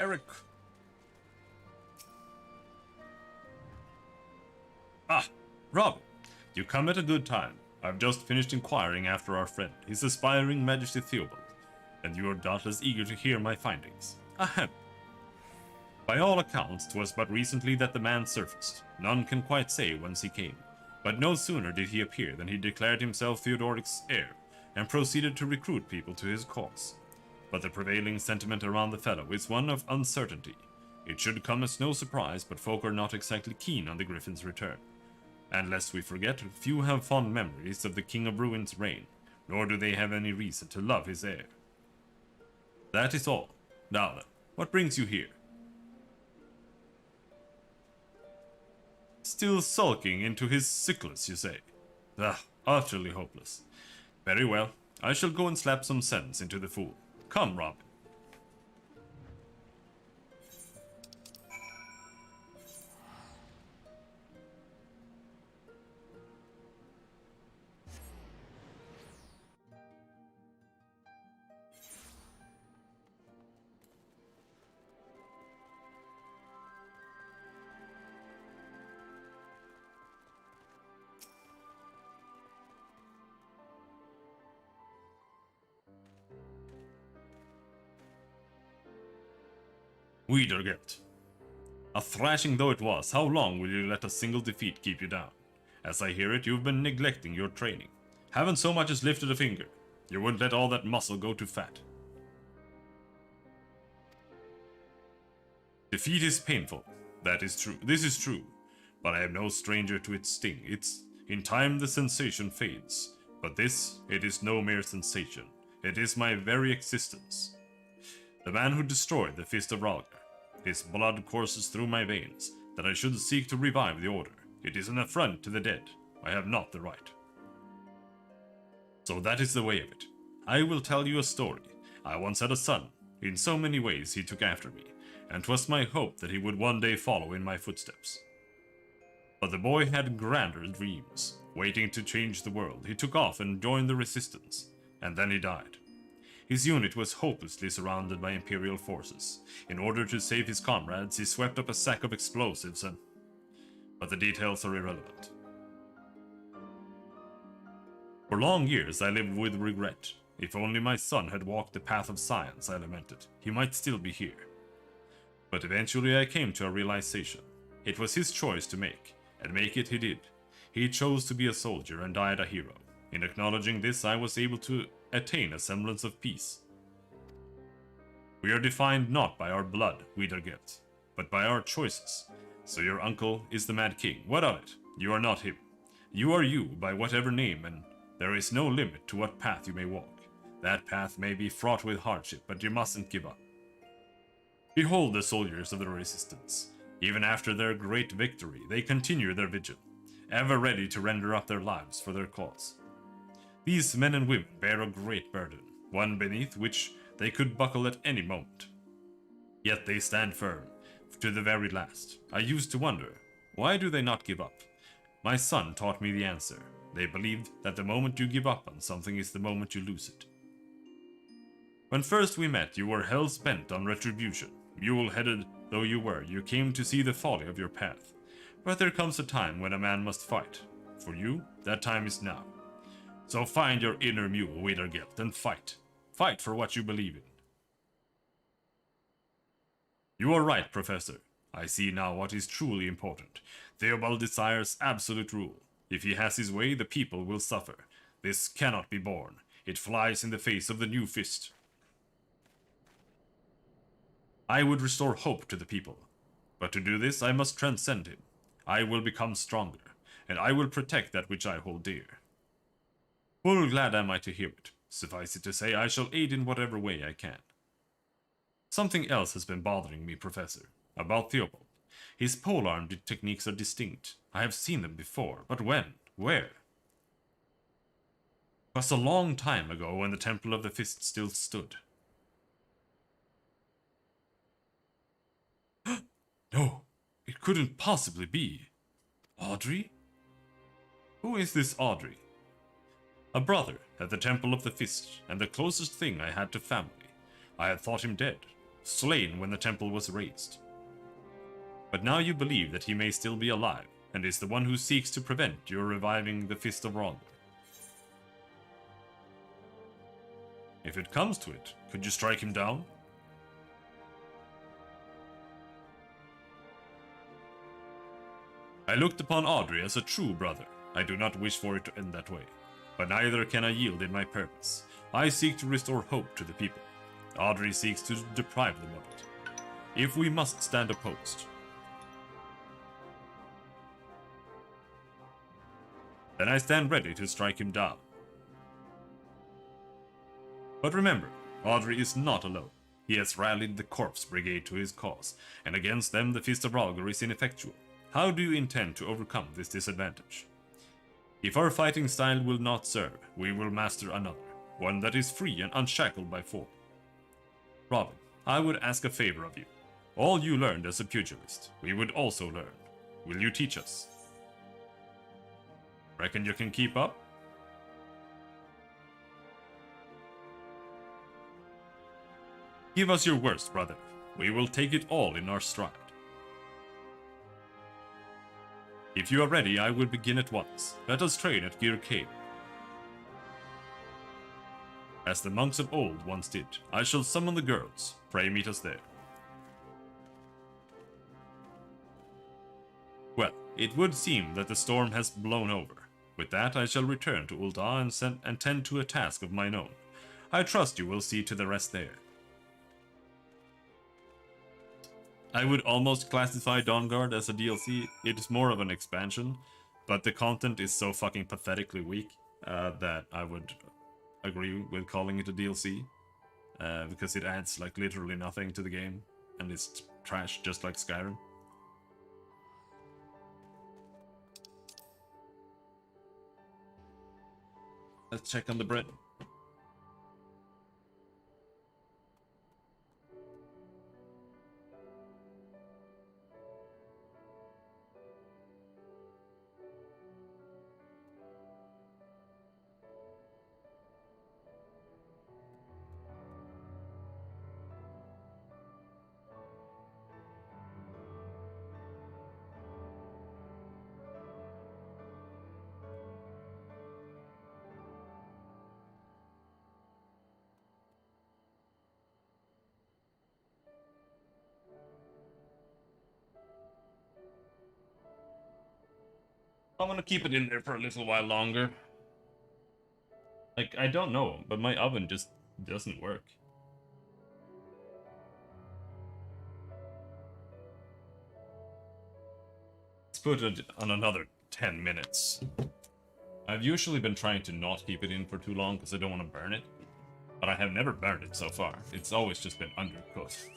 A: Eric. Rob, you come at a good time. I've just finished inquiring after our friend, his aspiring Majesty Theobald, and you are doubtless eager to hear my findings. Ahem. By all accounts, 'twas but recently that the man surfaced. None can quite say whence he came, but no sooner did he appear than he declared himself Theodoric's heir, and proceeded to recruit people to his cause. But the prevailing sentiment around the fellow is one of uncertainty. It should come as no surprise, but folk are not exactly keen on the Griffin's return. And lest we forget, few have fond memories of the King of Ruin's reign, nor do they have any reason to love his heir. That is all. Now then, what brings you here? Still sulking into his sickness, you say? Utterly hopeless. Very well, I shall go and slap some sense into the fool. Come, Robin. Wiedergeld. A thrashing though it was, how long will you let a single defeat keep you down? As I hear it, you've been neglecting your training. Haven't so much as lifted a finger. You wouldn't let all that muscle go to fat. Defeat is painful. That is true. This is true. But I am no stranger to its sting. In time the sensation fades. But this, it is no mere sensation. It is my very existence. The man who destroyed the Fist of Ralgar. His blood courses through my veins, that I should seek to revive the Order. It is an affront to the dead. I have not the right. So that is the way of it. I will tell you a story. I once had a son. In so many ways he took after me, and 'twas my hope that he would one day follow in my footsteps. But the boy had grander dreams. Waiting to change the world, he took off and joined the Resistance, and then he died. His unit was hopelessly surrounded by Imperial forces. In order to save his comrades, he swept up a sack of explosives but the details are irrelevant. For long years I lived with regret. If only my son had walked the path of science, I lamented. He might still be here. But eventually I came to a realization. It was his choice to make, and make it he did. He chose to be a soldier and died a hero. In acknowledging this, I was able to attain a semblance of peace. We are defined not by our blood, Wiedergeld, but by our choices. So your uncle is the Mad King. What of it? You are not him. You are you, by whatever name, and there is no limit to what path you may walk. That path may be fraught with hardship, but you mustn't give up. Behold the soldiers of the Resistance. Even after their great victory, they continue their vigil, ever ready to render up their lives for their cause. These men and women bear a great burden, one beneath which they could buckle at any moment. Yet they stand firm, to the very last. I used to wonder, why do they not give up? My son taught me the answer. They believed that the moment you give up on something is the moment you lose it. When first we met, you were hell-bent on retribution. Mule-headed though you were, you came to see the folly of your path. But there comes a time when a man must fight. For you, that time is now. So find your inner mule, Withergilt, and fight. Fight for what you believe in. You are right, Professor. I see now what is truly important. Theobald desires absolute rule. If he has his way, the people will suffer. This cannot be borne. It flies in the face of the new fist. I would restore hope to the people. But to do this, I must transcend him. I will become stronger, and I will protect that which I hold dear. Full glad am I to hear it. Suffice it to say, I shall aid in whatever way I can. Something else has been bothering me, Professor. About Theobald. His polearm techniques are distinct. I have seen them before, but when? Where? It was a long time ago when the Temple of the Fist still stood. No, it couldn't possibly be. Audrey? Who is this Audrey? A brother at the Temple of the Fist, and the closest thing I had to family. I had thought him dead, slain when the temple was raised. But now you believe that he may still be alive, and is the one who seeks to prevent your reviving the Fist of Rondor. If it comes to it, could you strike him down? I looked upon Audrey as a true brother. I do not wish for it to end that way. But neither can I yield in my purpose. I seek to restore hope to the people. Audrey seeks to deprive them of it. If we must stand opposed, then I stand ready to strike him down. But remember, Audrey is not alone. He has rallied the Corpse Brigade to his cause, and against them the Fist of Rhalgr is ineffectual. How do you intend to overcome this disadvantage? If our fighting style will not serve, we will master another, one that is free and unshackled by form. Robin, I would ask a favor of you. All you learned as a pugilist, we would also learn. Will you teach us? Reckon you can keep up? Give us your worst, brother. We will take it all in our stride. If you are ready, I will begin at once. Let us train at Gir Cave. As the monks of old once did, I shall summon the girls. Pray meet us there. Well, it would seem that the storm has blown over. With that, I shall return to Ul'dah and tend to a task of mine own. I trust you will see to the rest there. I would almost classify Dawnguard as a DLC. It is more of an expansion, but the content is so fucking pathetically weak that I would agree with calling it a DLC. Because it adds like literally nothing to the game, and it's trash just like Skyrim. Let's check on the bread. I'm gonna keep it in there for a little while longer. Like, I don't know, but my oven just doesn't work. Let's put it on another 10 minutes. I've usually been trying to not keep it in for too long because I don't want to burn it. But I have never burned it so far. It's always just been undercooked.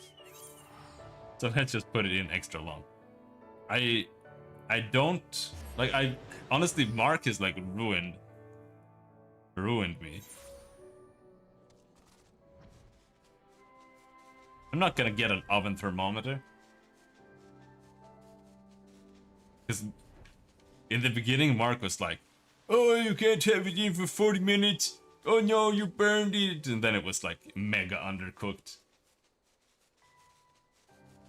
A: So let's just put it in extra long. I don't... Like, honestly, Mark has, like, ruined me. I'm not gonna get an oven thermometer. Because in the beginning, Mark was like, oh, you can't have it in for 40 minutes. Oh no, you burned it. And then it was, like, mega undercooked.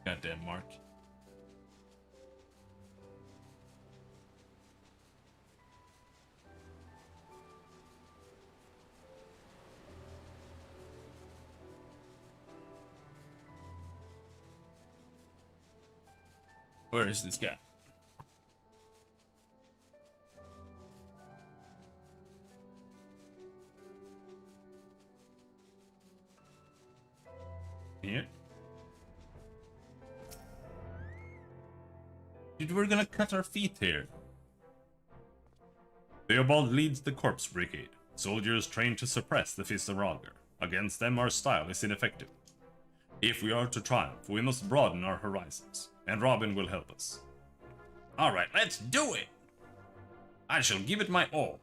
A: Goddamn Mark. Where is this guy? Here? Dude, we're gonna cut our feet here. Theobald leads the Corpse Brigade, soldiers trained to suppress the Fisterager. Against them, our style is ineffective. If we are to triumph, we must broaden our horizons, and Robin will help us.
B: Alright, let's do it! I shall give it my all.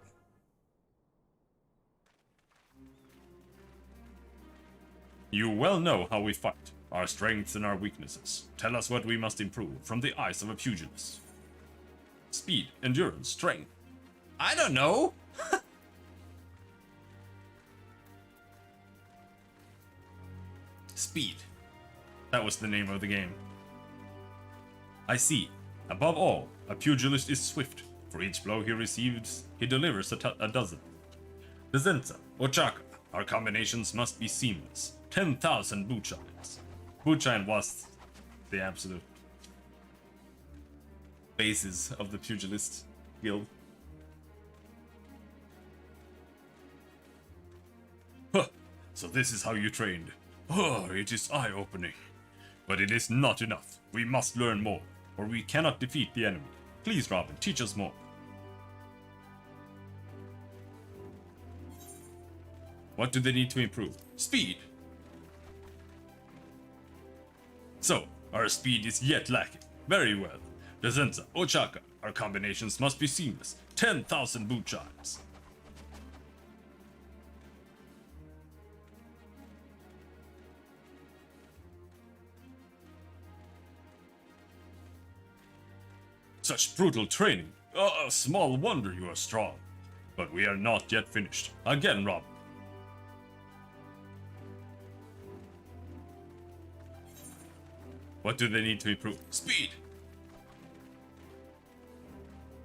A: You well know how we fight, our strengths and our weaknesses. Tell us what we must improve from the eyes of a pugilist. Speed, endurance, strength.
B: I don't know!
A: Speed. That was the name of the game. I see. Above all, a pugilist is swift. For each blow he receives, he delivers a dozen. Desenza, Ochaka, our combinations must be seamless. 10,000 boot shines. Boot shine was the absolute basis of the pugilist guild. Huh, so this is how you trained. Oh, it is eye-opening. But it is not enough. We must learn more, or we cannot defeat the enemy. Please, Robin, teach us more. What do they need to improve? Speed! So, our speed is yet lacking. Very well. Desenza, Ochaka, our combinations must be seamless. 10,000 boot shines. Such brutal training. Small wonder you are strong. But we are not yet finished. Again, Rob. What do they need to improve? Speed!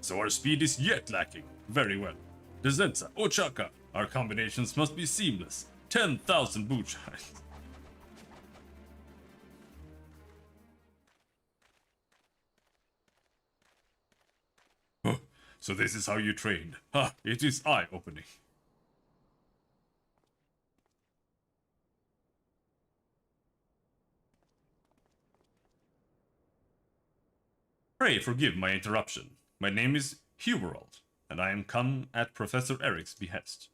A: So our speed is yet lacking. Very well. Desenza, Ochaka, our combinations must be seamless. 10,000 boot shines. So this is how you trained. It is eye-opening. Pray forgive my interruption. My name is Huberald, and I am come at Professor Eric's behest.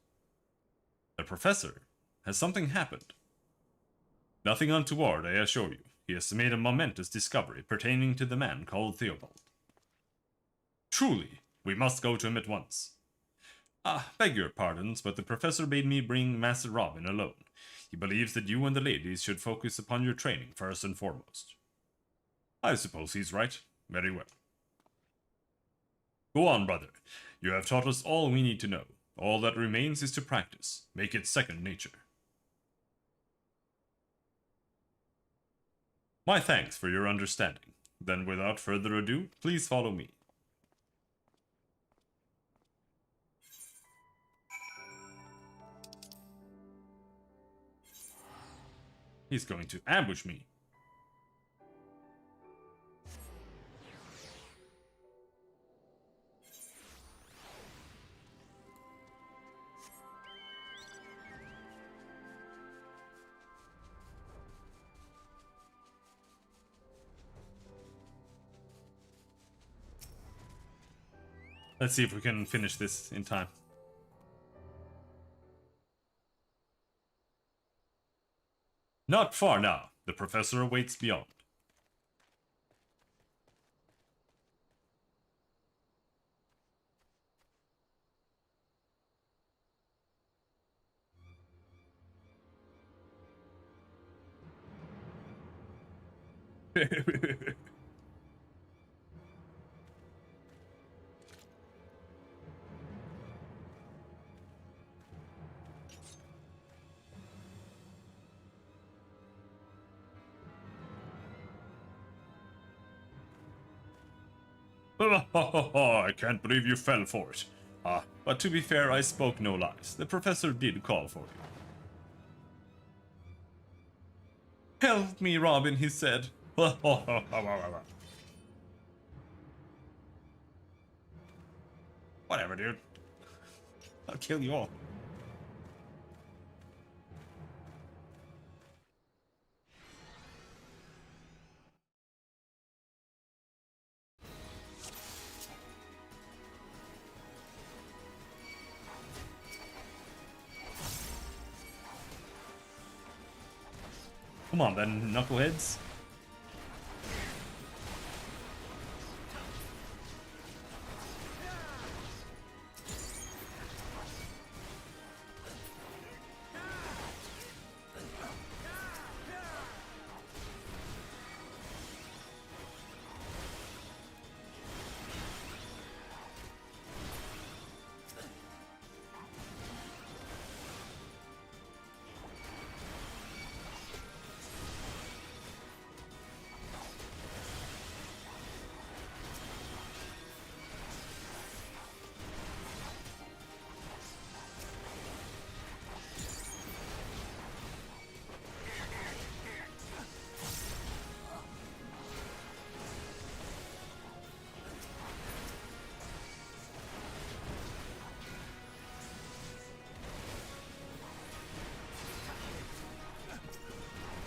A: The Professor? Has something happened? Nothing untoward, I assure you. He has made a momentous discovery pertaining to the man called Theobald. Truly, we must go to him at once. Beg your pardons, but the Professor bade me bring Master Robin alone. He believes that you and the ladies should focus upon your training first and foremost. I suppose he's right. Very well. Go on, brother. You have taught us all we need to know. All that remains is to practice. Make it second nature. My thanks for your understanding. Then without further ado, please follow me. He's going to ambush me. Let's see if we can finish this in time. Not far now. The Professor awaits beyond. I can't believe you fell for it. But to be fair, I spoke no lies. The professor did call for you. Help me, Robin, he said. Whatever, dude. I'll kill you all. Come on then, knuckleheads.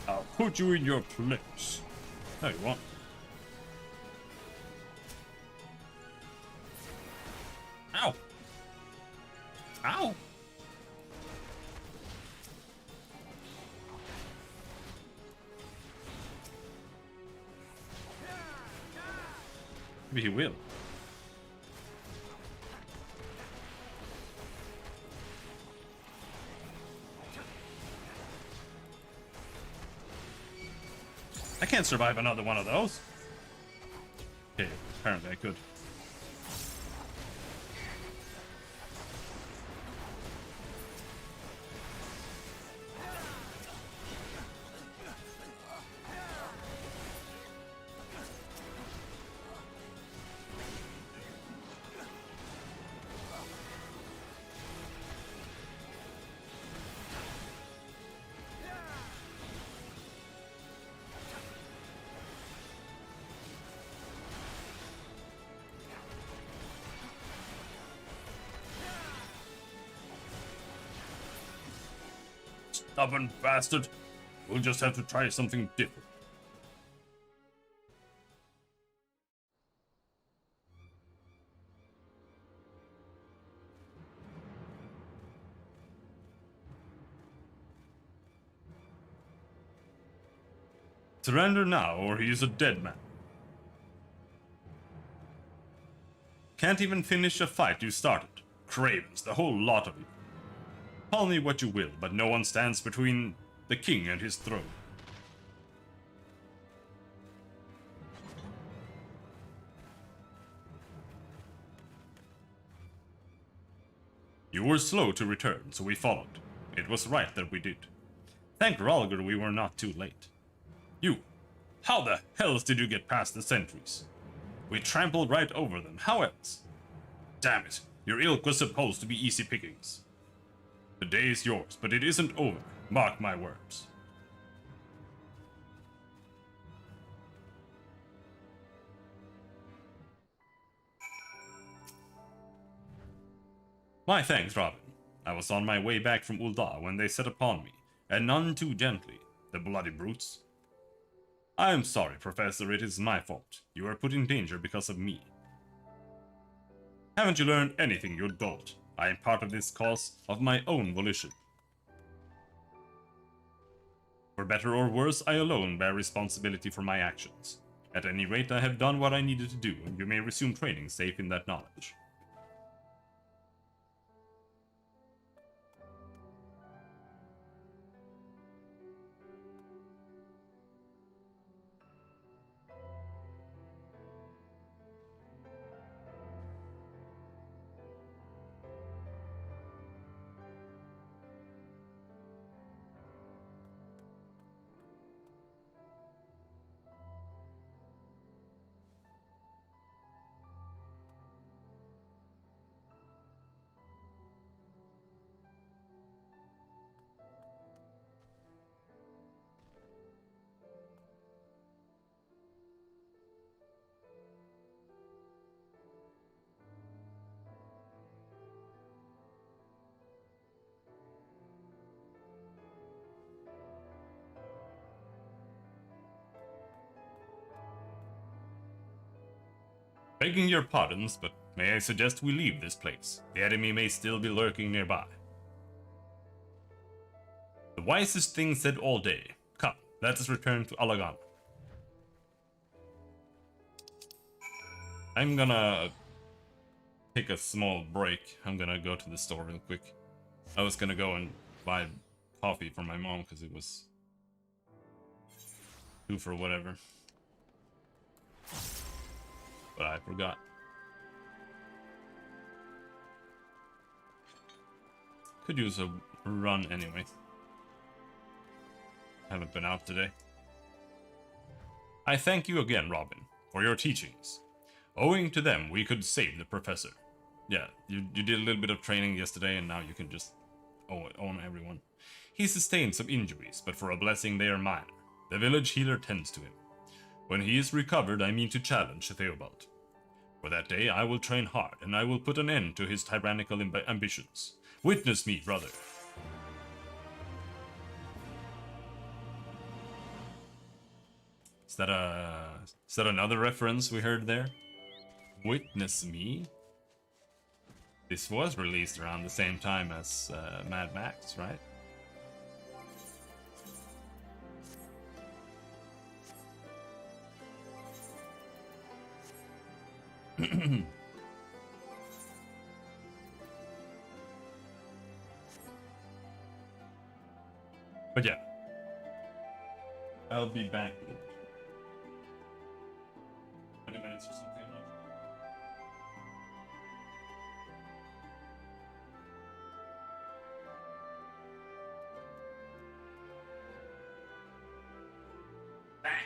A: I'll put you in your place. No, you won't. Ow! Ow! Maybe he will. I can't survive another one of those. Okay, apparently I could. Stubborn bastard. We'll just have to try something different. Surrender now, or he is a dead man. Can't even finish a fight you started. Cravens, the whole lot of you. Call me what you will, but no one stands between the king and his throne. You were slow to return, so we followed. It was right that we did. Thank Ralger we were not too late. You, how the hells did you get past the sentries? We trampled right over them, how else? Damn it, your ilk was supposed to be easy pickings. The day is yours, but it isn't over. Mark my words. My thanks, Robin. I was on my way back from Ul'dah when they set upon me, and none too gently, the bloody brutes. I am sorry, Professor, it is my fault. You are put in danger because of me. Haven't you learned anything, you dolt? I am part of this cause of my own volition. For better or worse, I alone bear responsibility for my actions. At any rate, I have done what I needed to do, and you may resume training safe in that knowledge. Begging your pardons, but may I suggest we leave this place? The enemy may still be lurking nearby. The wisest thing said all day. Come, let us return to Alagan. I'm gonna take a small break. I'm gonna go to the store real quick. I was gonna go and buy coffee for my mom because it was 2 for whatever. But I forgot. Could use a run anyway. Haven't been out today. I thank you again, Robin, for your teachings. Owing to them, we could save the professor. Yeah, you did a little bit of training yesterday, and now you can just own everyone. He sustained some injuries, but for a blessing they are minor. The village healer tends to him. When he is recovered, I mean to challenge Theobald. For that day, I will train hard, and I will put an end to his tyrannical ambitions. Witness me, brother. Is that another reference we heard there? Witness me? This was released around the same time as Mad Max, right? But yeah, I'll be back in 20 minutes or something. Back.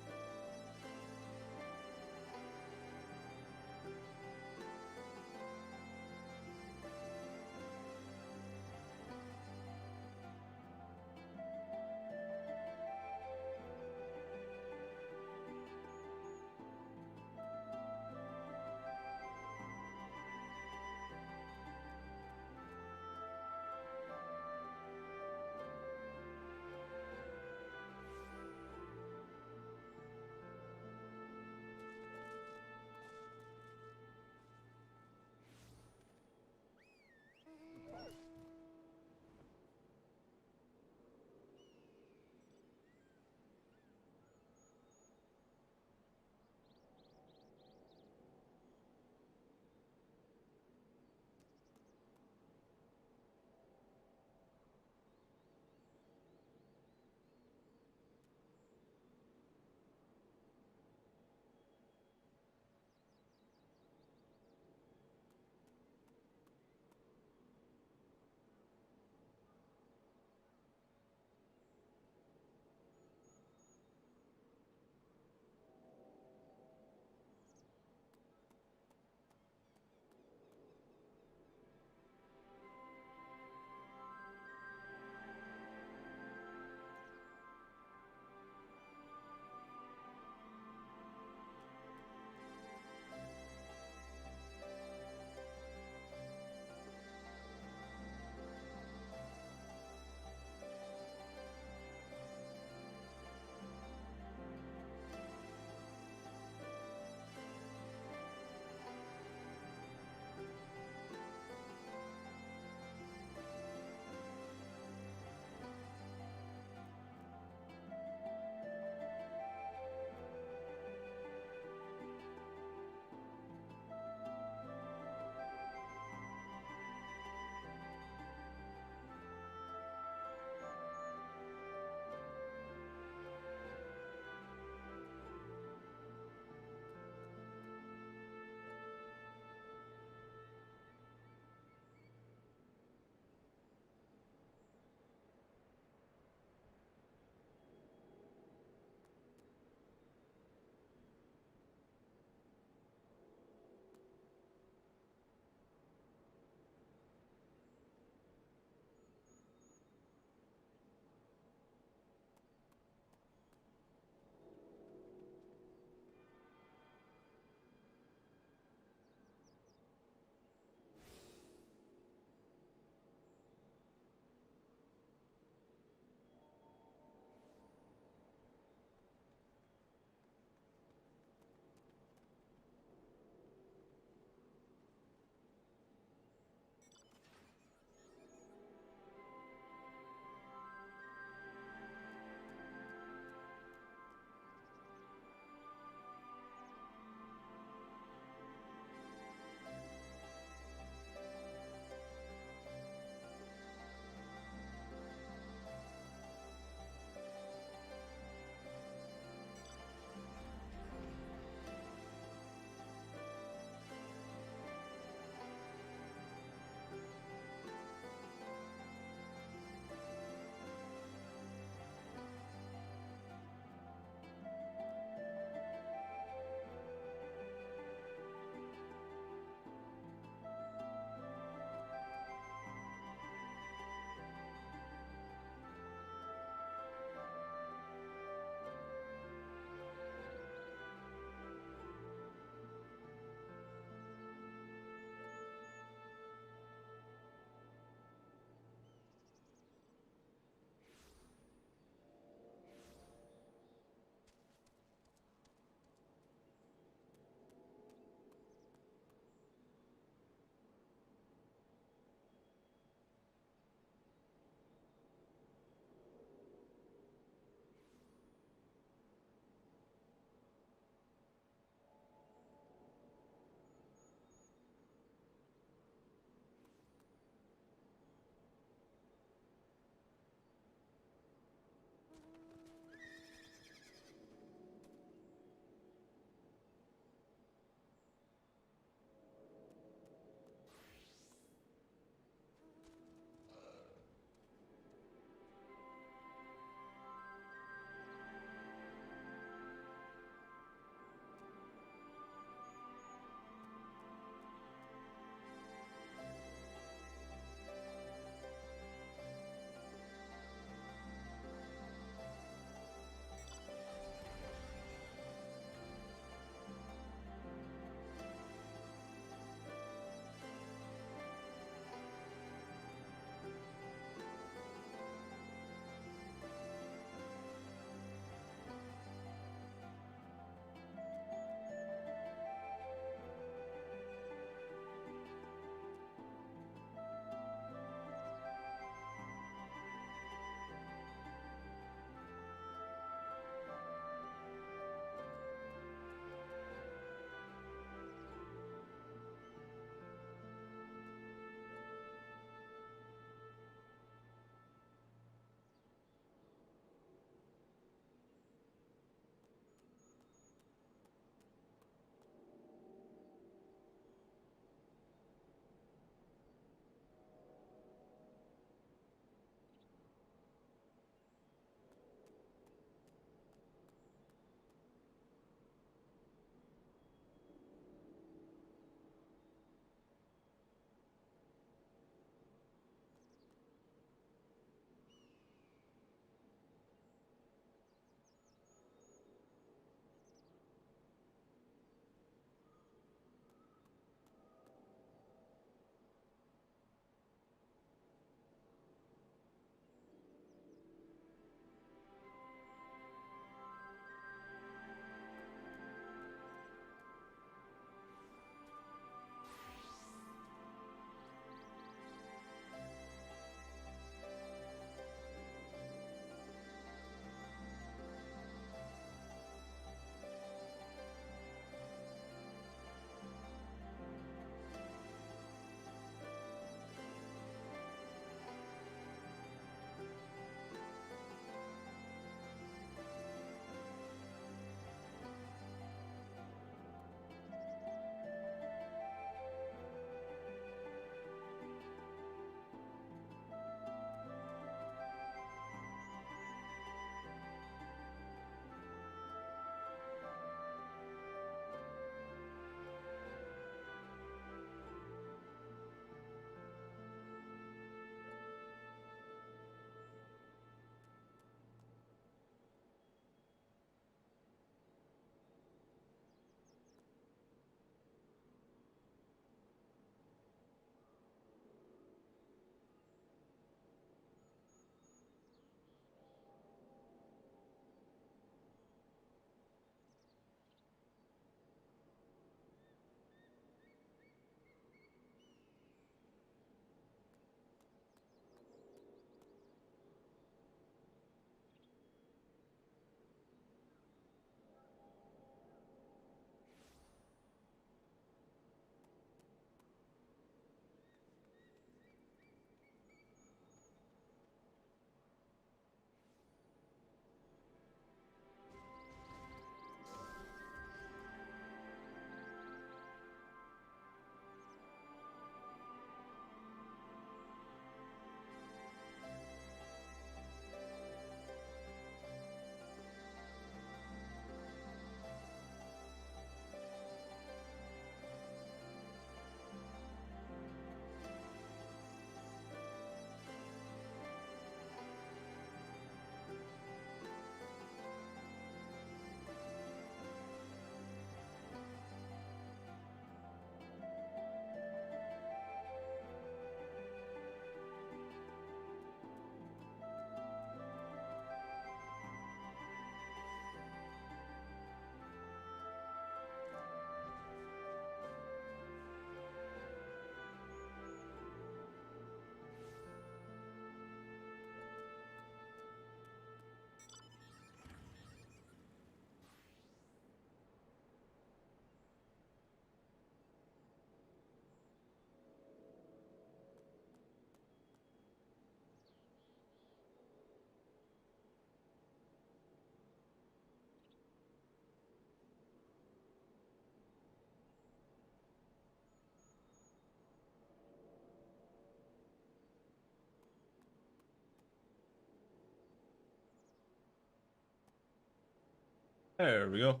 A: There we go.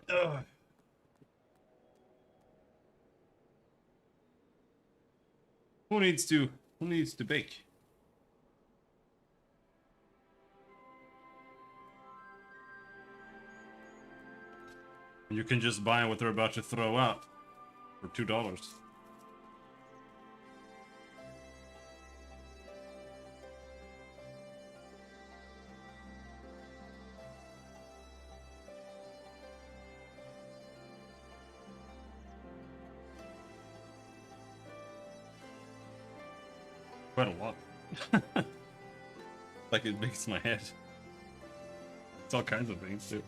A: Ugh. Who needs to bake? You can just buy what they're about to throw out for $2. Quite a lot. Like it makes my head. It's all kinds of things too.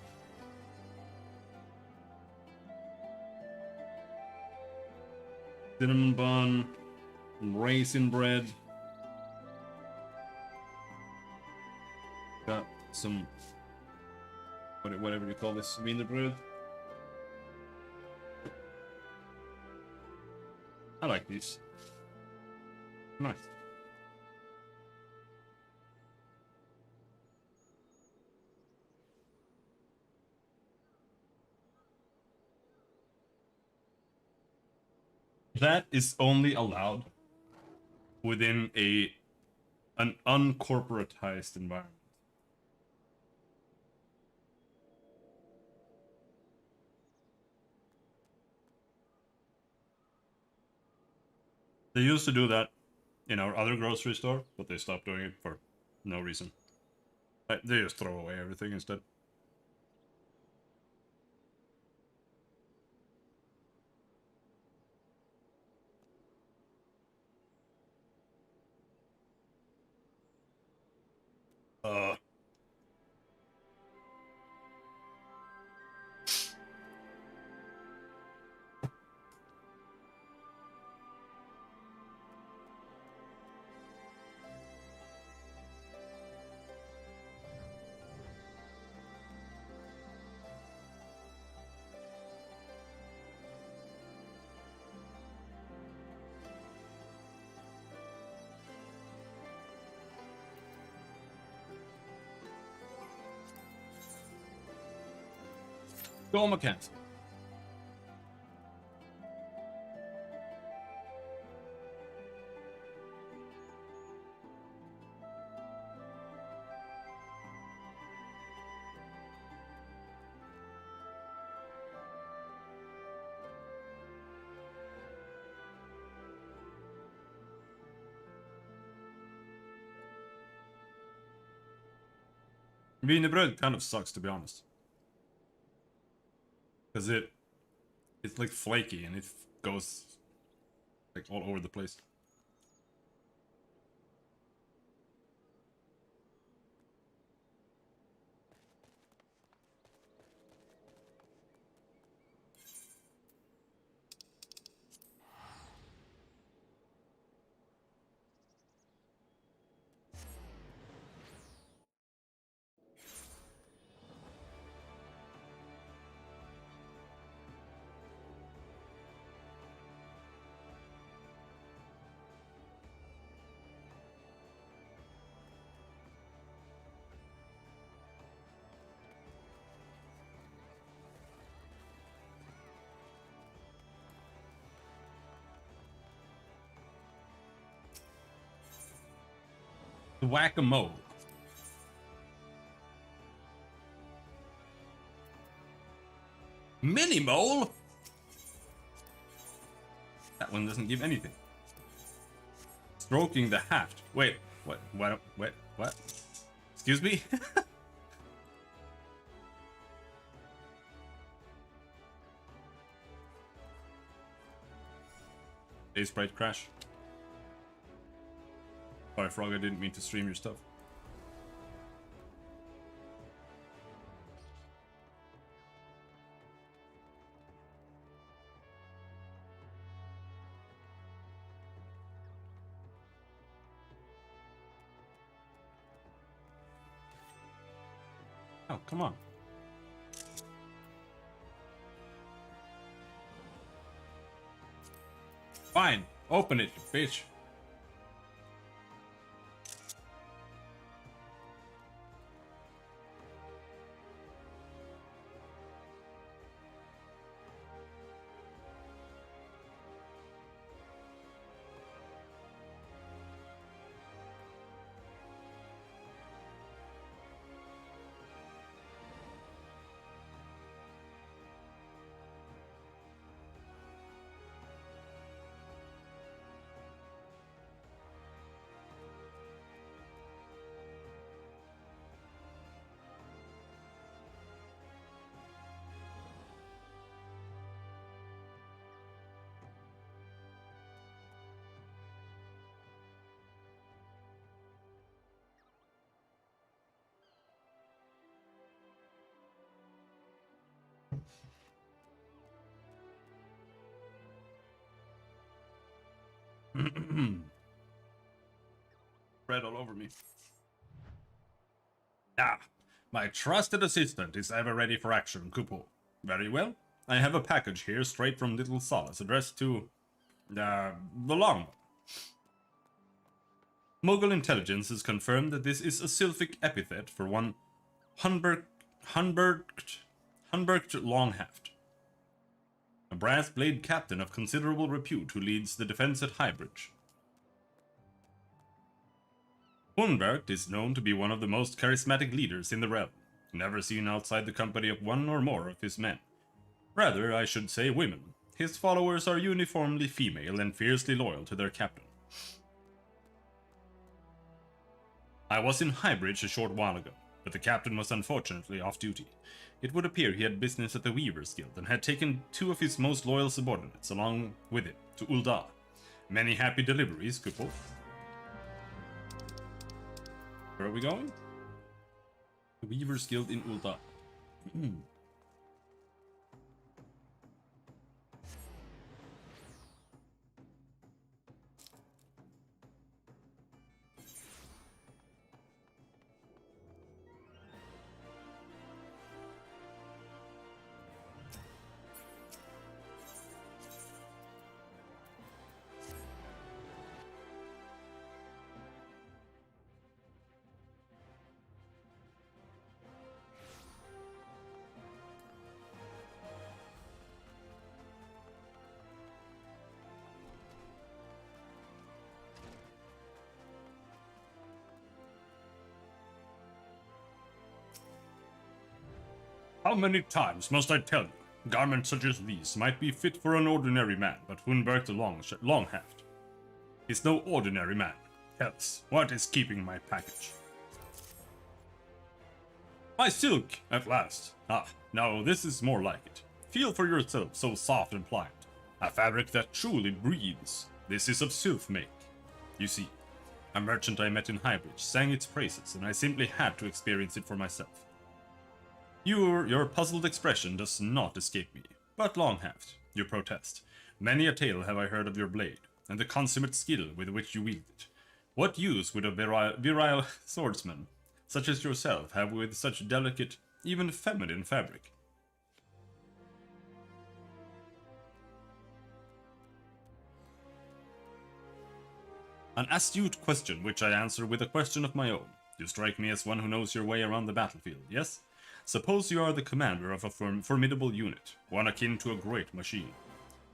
A: Cinnamon bun, raisin bread. Got some whatever you call this, wiener bread. I like these. Nice. That is only allowed within an uncorporatized environment. They used to do that in our other grocery store, but they stopped doing it for no reason. They just throw away everything instead. Uh. Go mechanics. Wiener bread kind of sucks, to be honest, because it's like flaky and it goes like all over the place. The whack-a-mole. Mini-mole? That one doesn't give anything. Stroking the haft. Wait, what? What? Excuse me? A sprite crash. Sorry, Frog, I didn't mean to stream your stuff. Oh, come on. Fine, open it, you bitch. Bread all over me. Ah, my trusted assistant is ever ready for action, Kupo. Very well. I have a package here straight from Little Solace addressed to the Long. Mogul intelligence has confirmed that this is a Sylphic epithet for one Hunbergt Longhaft, a brass blade captain of considerable repute who leads the defense at Highbridge. Hunbergt is known to be one of the most charismatic leaders in the realm, never seen outside the company of one or more of his men. Rather, I should say women. His followers are uniformly female and fiercely loyal to their captain. I was in Highbridge a short while ago, but the captain was unfortunately off duty. It would appear he had business at the Weavers Guild and had taken 2 of his most loyal subordinates along with him to Ul'dah. Many happy deliveries, Kupo. Where are we going? The Weavers Guild in Ul'dah. How many times must I tell you? Garments such as these might be fit for an ordinary man, but Hunbergt Longhaft is no ordinary man. Tell us, what is keeping my package? My silk, at last. Ah, now this is more like it. Feel for yourself, so soft and pliant. A fabric that truly breathes. This is of Sylph make. You see, a merchant I met in Highbridge sang its praises, and I simply had to experience it for myself. Your puzzled expression does not escape me. But Longhaft, you protest. Many a tale have I heard of your blade, and the consummate skill with which you wield it. What use would a virile swordsman, such as yourself, have with such delicate, even feminine fabric? An astute question which I answer with a question of my own. You strike me as one who knows your way around the battlefield, yes? Suppose you are the commander of a formidable unit, one akin to a great machine.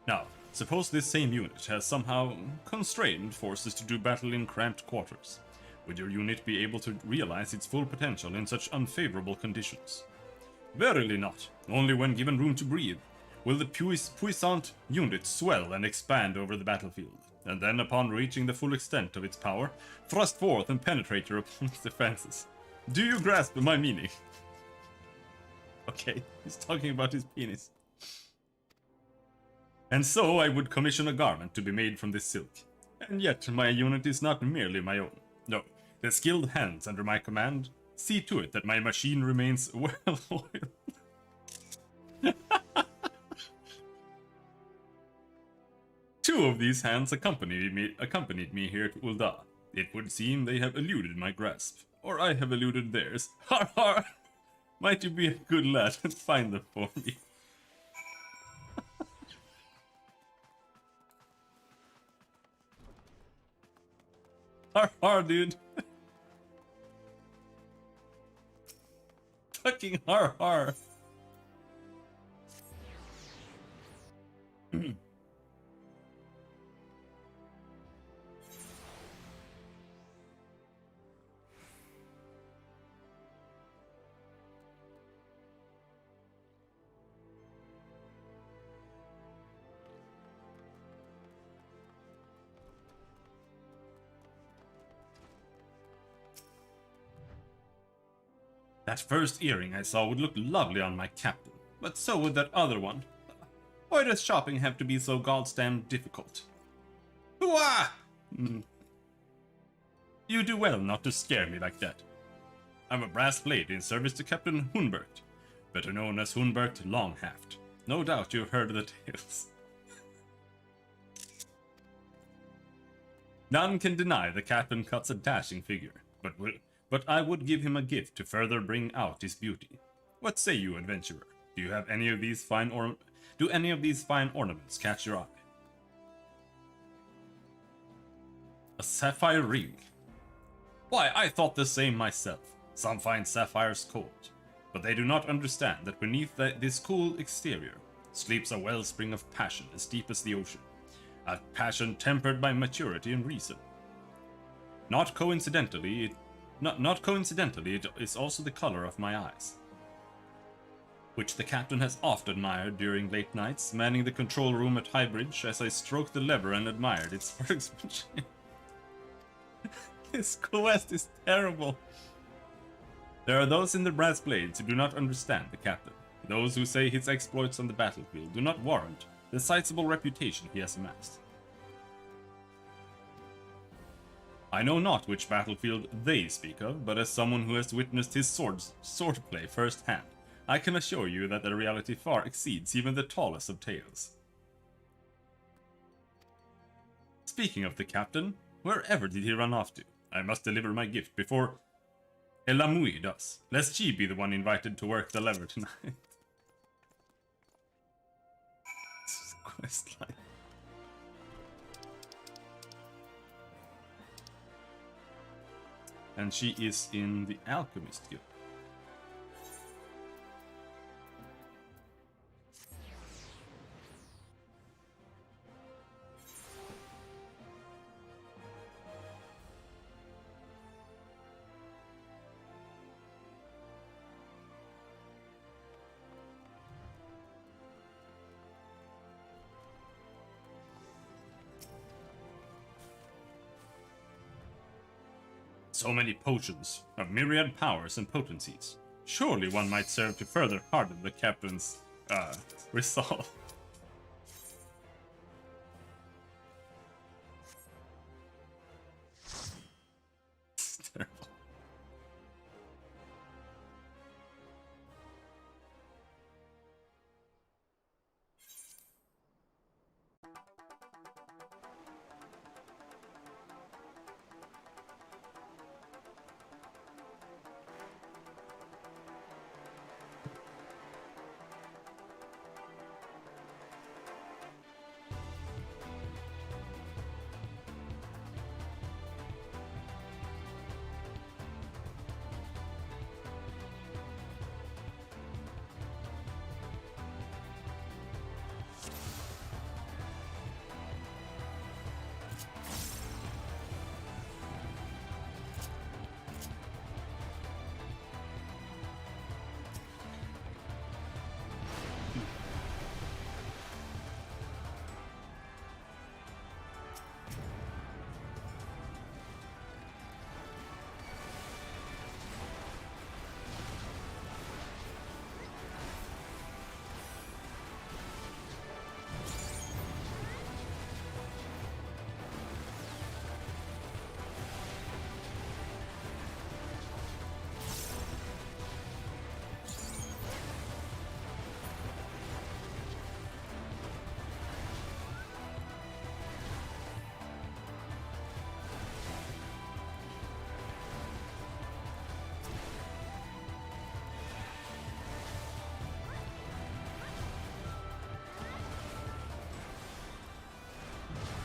A: Now, suppose this same unit has somehow constrained forces to do battle in cramped quarters. Would your unit be able to realize its full potential in such unfavorable conditions? Verily not, only when given room to breathe. Will the puissant unit swell and expand over the battlefield, and then upon reaching the full extent of its power, thrust forth and penetrate your opponent's defenses. Do you grasp my meaning? Okay, he's talking about his penis. And so I would commission a garment to be made from this silk. And yet my unit is not merely my own. No, the skilled hands under my command see to it that my machine remains well oiled. Two of these hands accompanied me here to Ul'dah. It would seem they have eluded my grasp, or I have eluded theirs. Har har! Might you be a good lad and find them for me? Har har, dude. Fucking har har. That first earring I saw would look lovely on my captain, but so would that other one. Why does shopping have to be so goddamn difficult? Hooah! You do well not to scare me like that. I'm a brass blade in service to Captain Hunbergt. better known as Hunbert Longhaft. No doubt you've heard the tales. None can deny the captain cuts a dashing figure, but I would give him a gift to further bring out his beauty. What say you, adventurer? Do you have any of these fine ornaments catch your eye? A sapphire ring. Why, I thought the same myself. Some find sapphires cold, but they do not understand that beneath this cool exterior sleeps a wellspring of passion as deep as the ocean. A passion tempered by maturity and reason. Not coincidentally, it is also the color of my eyes, which the captain has oft admired during late nights, manning the control room at Highbridge as I stroked the lever and admired its workmanship. This quest is terrible. There are those in the Brass Blades who do not understand the captain. Those who say his exploits on the battlefield do not warrant the sizable reputation he has amassed. I know not which battlefield they speak of, but as someone who has witnessed his swordplay firsthand, I can assure you that the reality far exceeds even the tallest of tales. Speaking of the captain, wherever did he run off to? I must deliver my gift before Elamui does, lest she be the one invited to work the lever tonight. This is a quest line. And she is in the Alchemist Guild. So many potions, of myriad powers and potencies. Surely one might serve to further harden the captain's, resolve. It's terrible.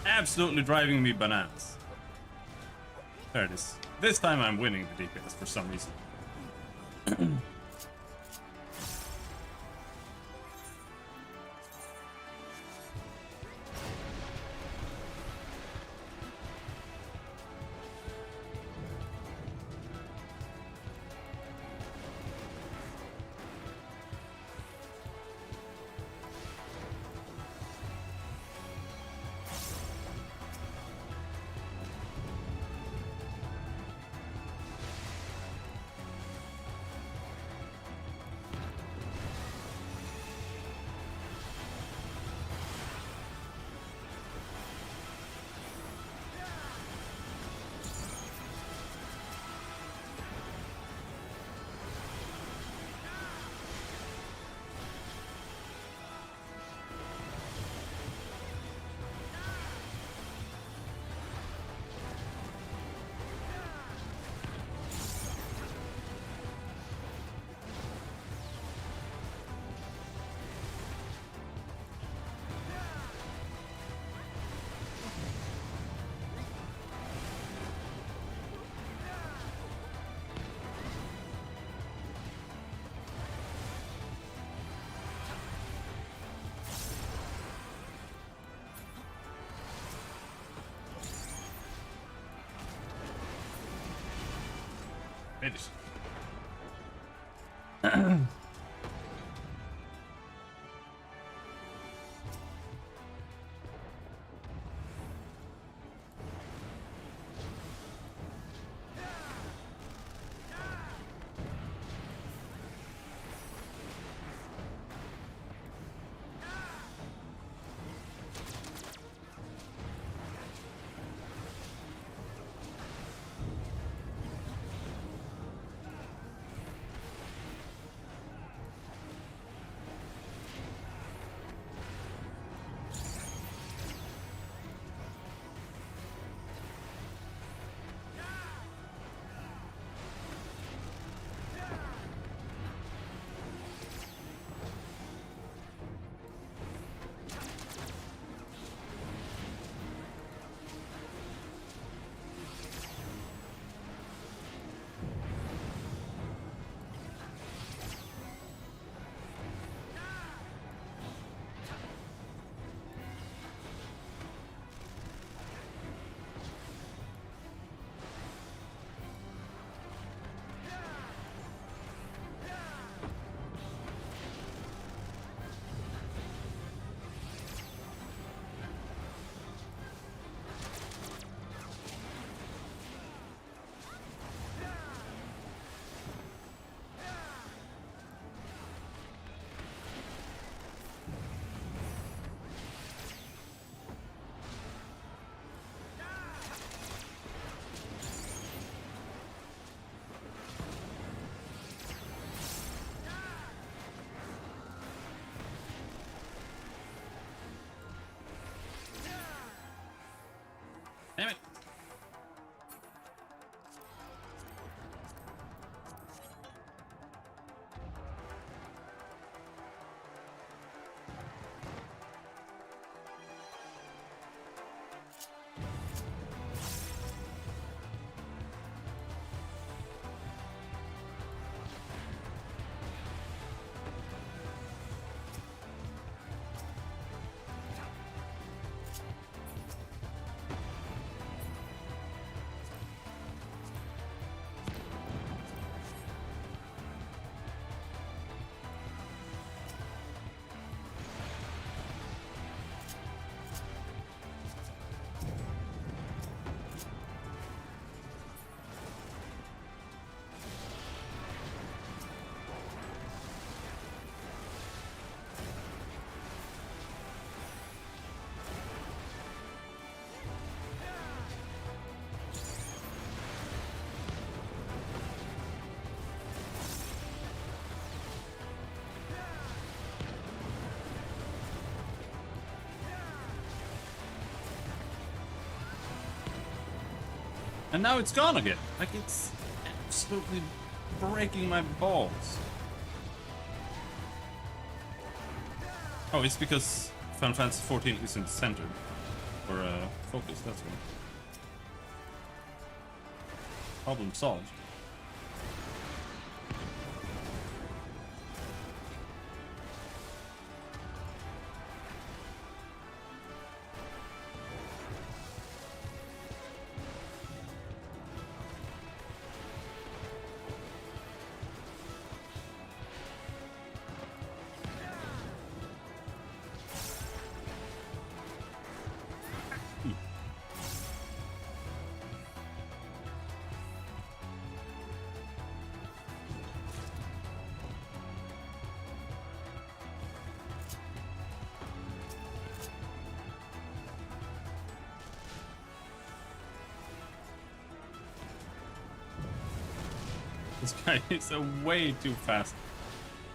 A: Absolutely driving me bananas. There it is. This time I'm winning the DPS for some reason. Finish. Damn it. And now it's gone again. Like, it's absolutely breaking my balls. Oh, it's because Final Fantasy 14 isn't centered or focused, that's why. Problem solved. This guy is way too fast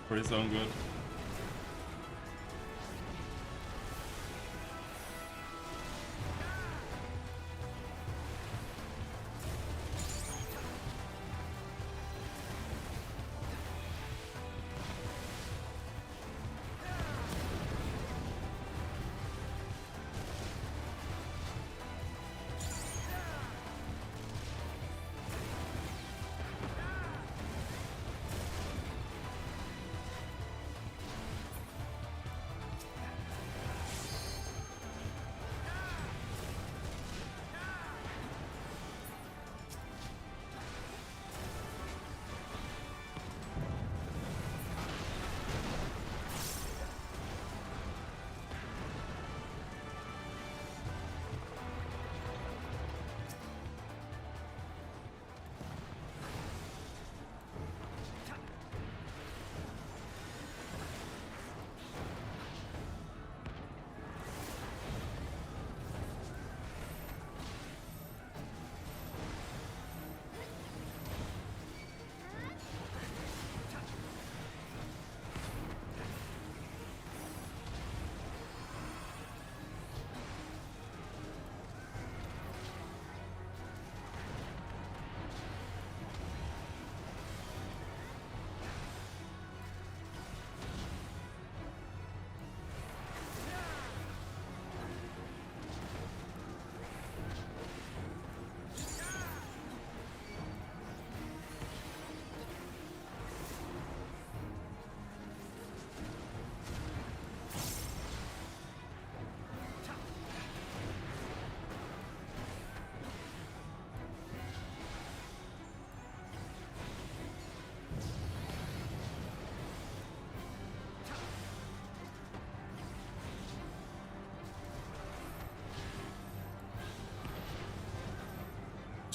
A: for his own good.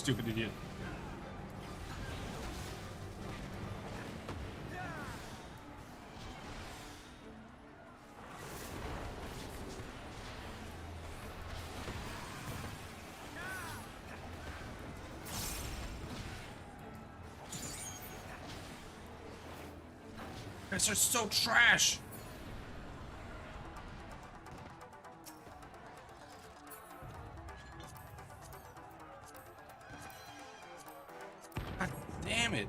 A: Stupid idiot.
B: Guys are so trash.
E: God damn it.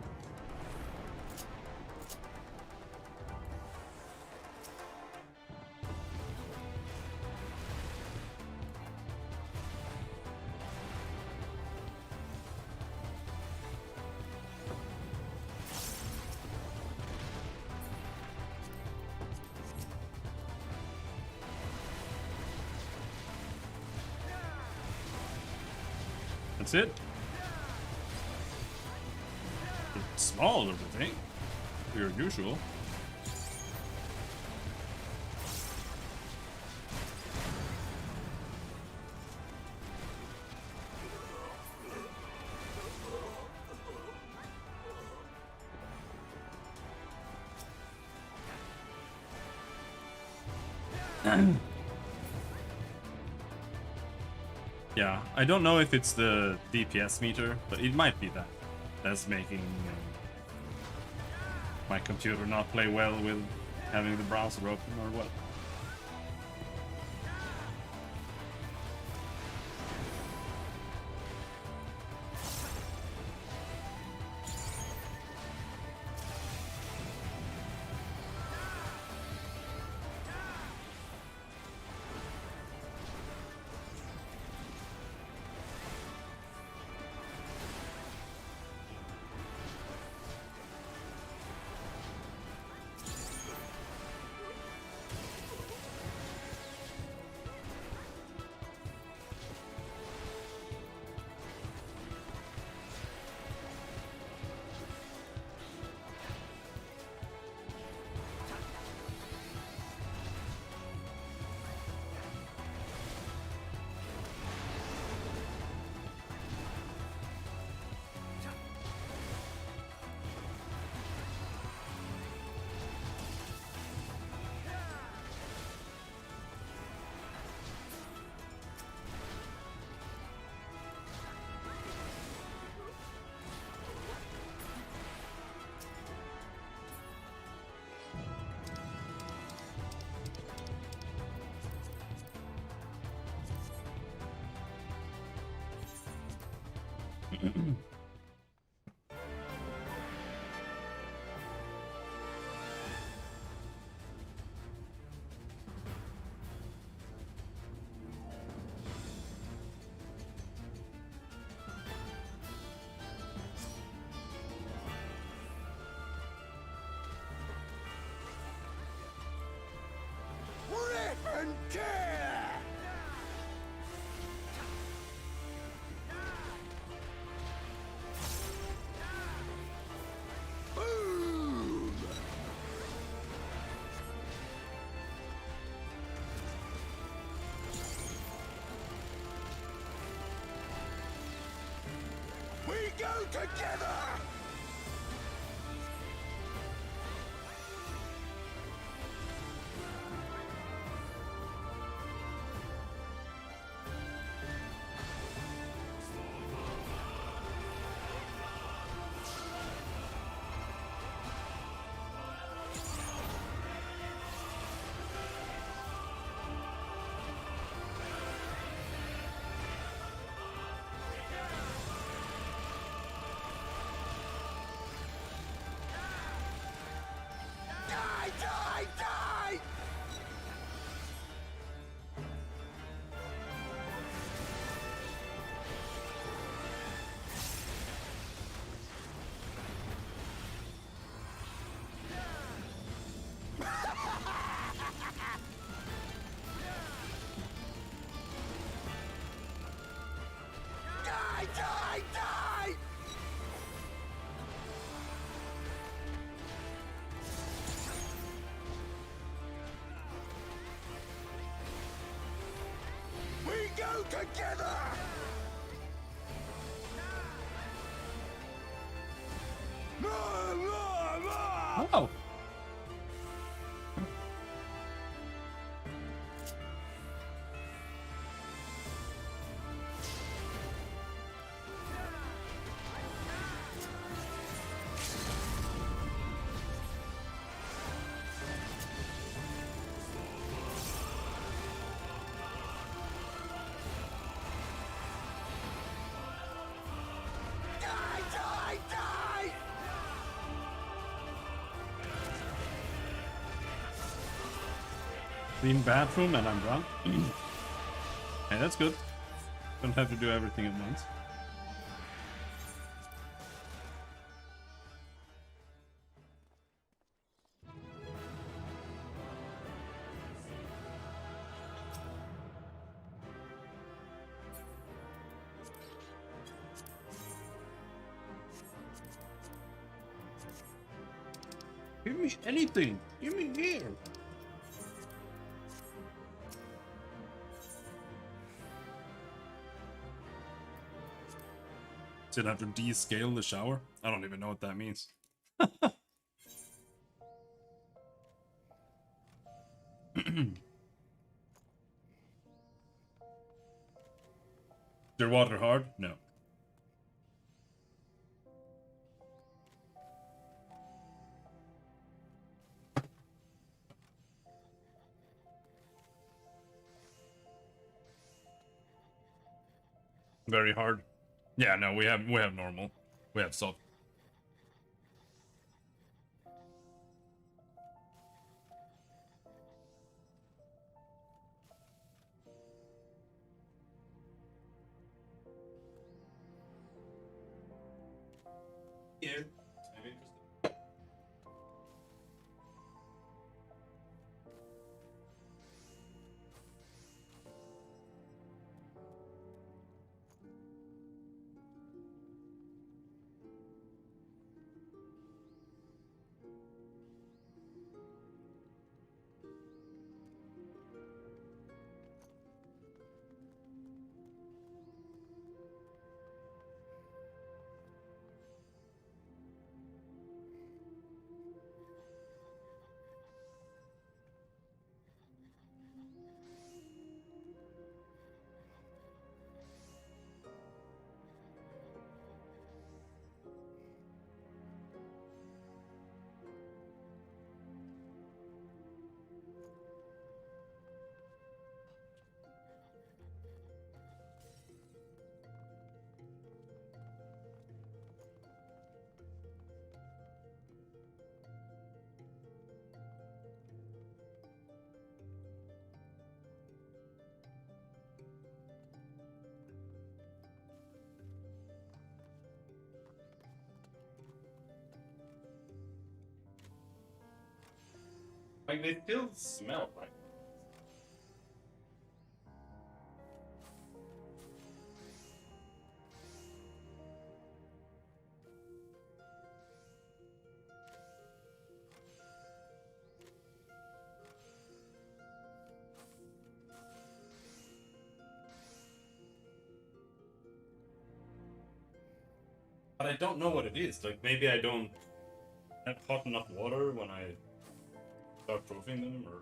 A: That's it. It's small, everything. Your usual. Yeah, I don't know if it's the DPS meter, but it might be that. That's making my computer not play well with having the browser open or what.
E: Oh.
A: Clean bathroom and I'm done. Hey, that's good. Don't have to do everything at once. Give me anything. Give me here. Did I have to descale the shower? I don't even know what that means. Is your water hard? No. Very hard. Yeah, no, we have normal. We have soft. Here. I'm interested. Like, they still smell like. But I don't know what it is. Like, maybe I don't have hot enough water when I start proofing them, or...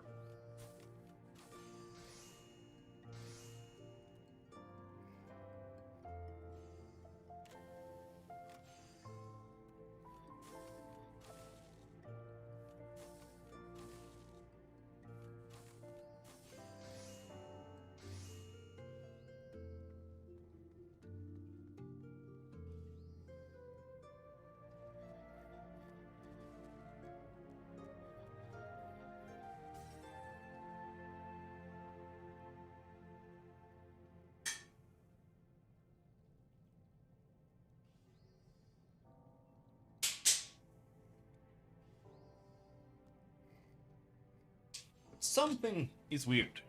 A: Something is weird.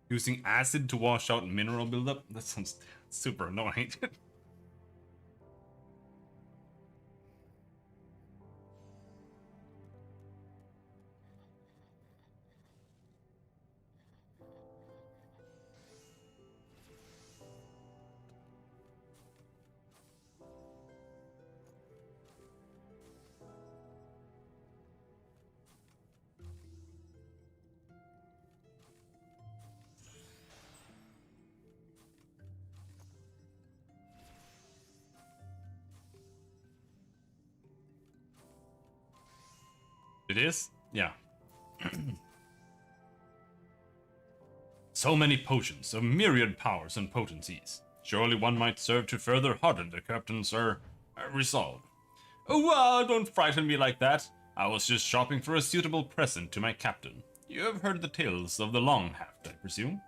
A: Using acid to wash out mineral buildup? That sounds super annoying. It is? Yeah. So many potions, of myriad powers and potencies. Surely one might serve to further harden the captain's resolve. Oh, wow, don't frighten me like that. I was just shopping for a suitable present to my captain. You have heard the tales of the Longhaft, I presume?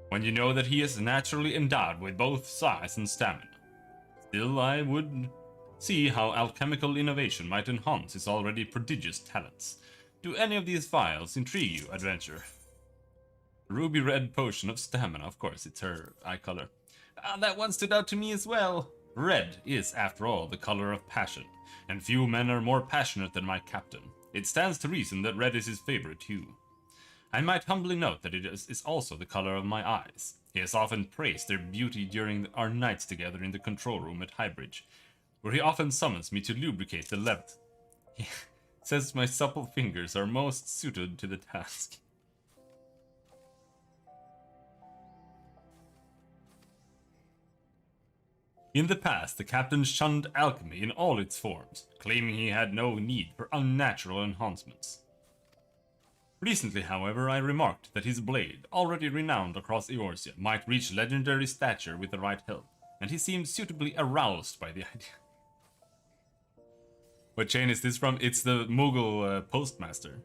A: When you know that he is naturally endowed with both size and stamina. Still, I would see how alchemical innovation might enhance his already prodigious talents. Do any of these vials intrigue you, adventurer? Ruby red potion of stamina, of course, it's her eye color. Ah, that one stood out to me as well. Red is, after all, the color of passion, and few men are more passionate than my captain. It stands to reason that red is his favorite hue. I might humbly note that it is also the color of my eyes. He has often praised their beauty during our nights together in the control room at Highbridge, where he often summons me to lubricate the left. He says my supple fingers are most suited to the task. In the past, the captain shunned alchemy in all its forms, claiming he had no need for unnatural enhancements. Recently, however, I remarked that his blade, already renowned across Eorzea, might reach legendary stature with the right help, and he seemed suitably aroused by the idea. What chain is this from? It's the Mughal postmaster.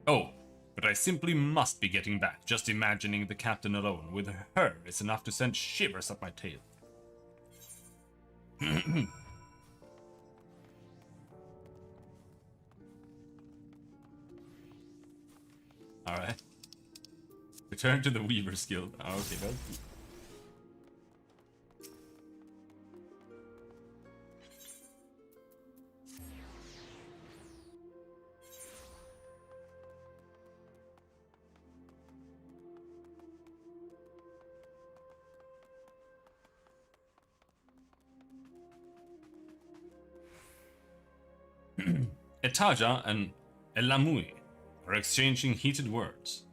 A: Oh, but I simply must be getting back. Just imagining the captain alone with her is enough to send shivers up my tail. Alright. Return to the Weaver's Guild. Oh, okay, that's... Etaja and Elamui are exchanging heated words.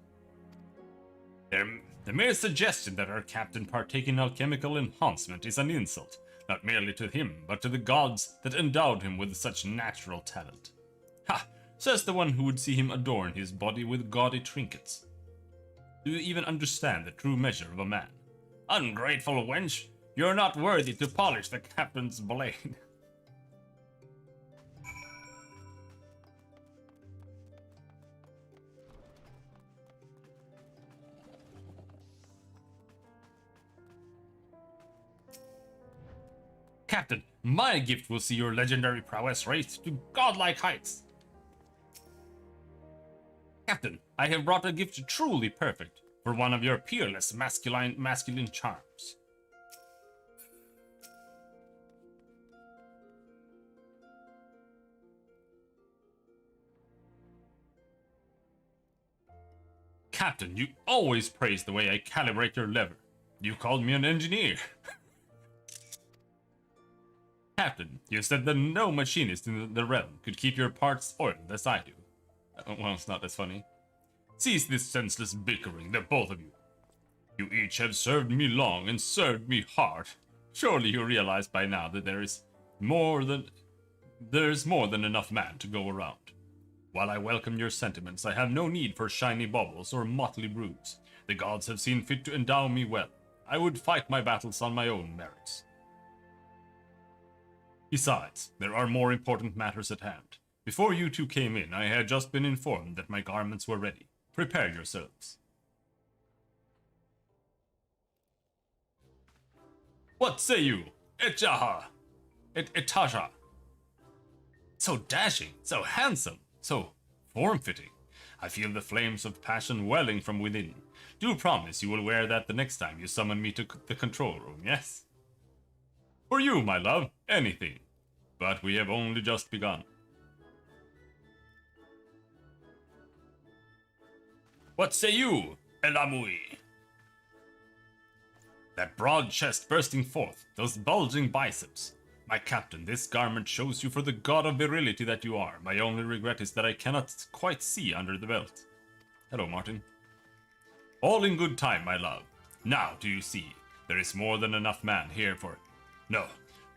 A: The mere suggestion that our captain partake in alchemical enhancement is an insult, not merely to him, but to the gods that endowed him with such natural talent. Ha! Says the one who would see him adorn his body with gaudy trinkets. Do you even understand the true measure of a man? Ungrateful wench! You're not worthy to polish the captain's blade. Captain, my gift will see your legendary prowess raised to godlike heights. Captain, I have brought a gift truly perfect for one of your peerless masculine charms. Captain, you always praise the way I calibrate your lever. You called me an engineer. Captain, you said that no machinist in the realm could keep your parts oiled as I do. Well, it's not as funny. Cease this senseless bickering, the both of you. You each have served me long and served me hard. Surely you realize by now that there's more than enough man to go around. While I welcome your sentiments, I have no need for shiny baubles or motley brews. The gods have seen fit to endow me well. I would fight my battles on my own merits. Besides, there are more important matters at hand. Before you two came in, I had just been informed that my garments were ready. Prepare yourselves. What say you, Etaja? So dashing, so handsome, so form-fitting. I feel the flames of passion welling from within. Do promise you will wear that the next time you summon me to the control room, yes? For you, my love, anything. But we have only just begun. What say you, Elamui? That broad chest bursting forth, those bulging biceps. My captain, this garment shows you for the god of virility that you are. My only regret is that I cannot quite see under the belt. Hello, Martin. All in good time, my love. Now do you see, there is more than enough man here for... No,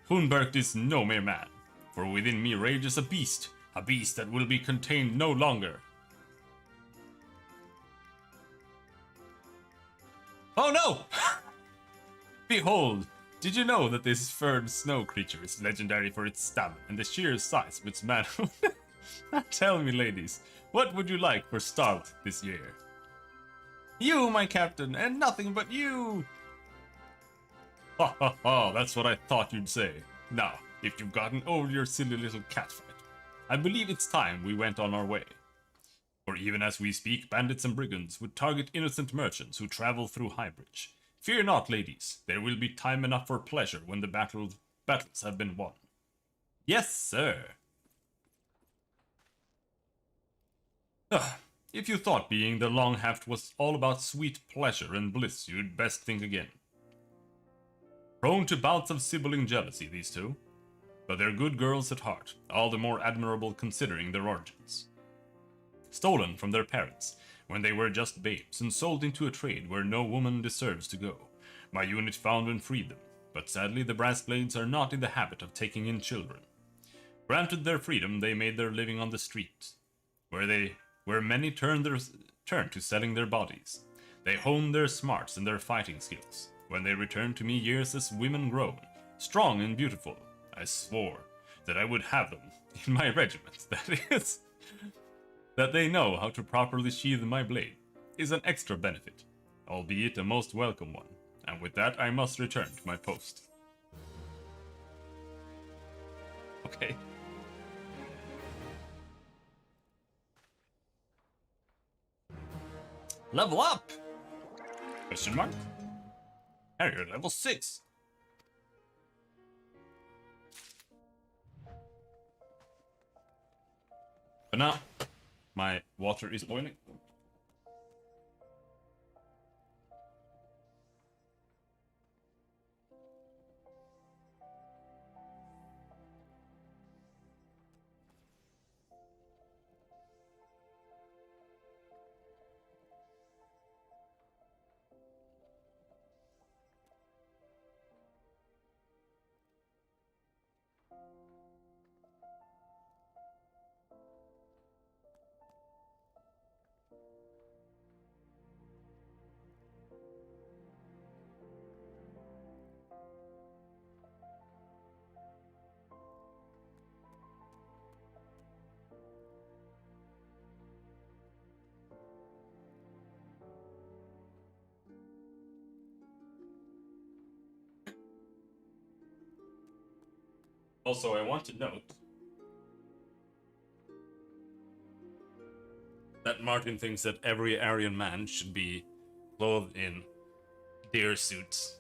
A: Hunberg is no mere man. For within me rages a beast that will be contained no longer. Oh no! Behold, did you know that this furred snow creature is legendary for its stamina and the sheer size of its manhood? Tell me, ladies, what would you like for Starlight this year? You, my captain, and nothing but you! Ha ha ha, that's what I thought you'd say. Now, if you've gotten over your silly little catfight, I believe it's time we went on our way. For even as we speak, bandits and brigands would target innocent merchants who travel through Highbridge. Fear not, ladies, there will be time enough for pleasure when the battles have been won. Yes, sir. If you thought being the Long Haft was all about sweet pleasure and bliss, you'd best think again. Prone to bouts of sibling jealousy, these two. But they're good girls at heart, all the more admirable considering their origins. Stolen from their parents when they were just babes and sold into a trade where no woman deserves to go, my unit found and freed them, but sadly the Brass Blades are not in the habit of taking in children. Granted their freedom, they made their living on the streets, where many turn to selling their bodies. They honed their smarts and their fighting skills. When they returned to me years as women grown, strong and beautiful, I swore that I would have them in my regiment, that is. That they know how to properly sheathe my blade is an extra benefit, albeit a most welcome one, and with that I must return to my post. Okay. Level up! Question mark? Harrier level 6. But now, my water is boiling. Also, I want to note that Martin thinks that every Aryan man should be clothed in deer suits.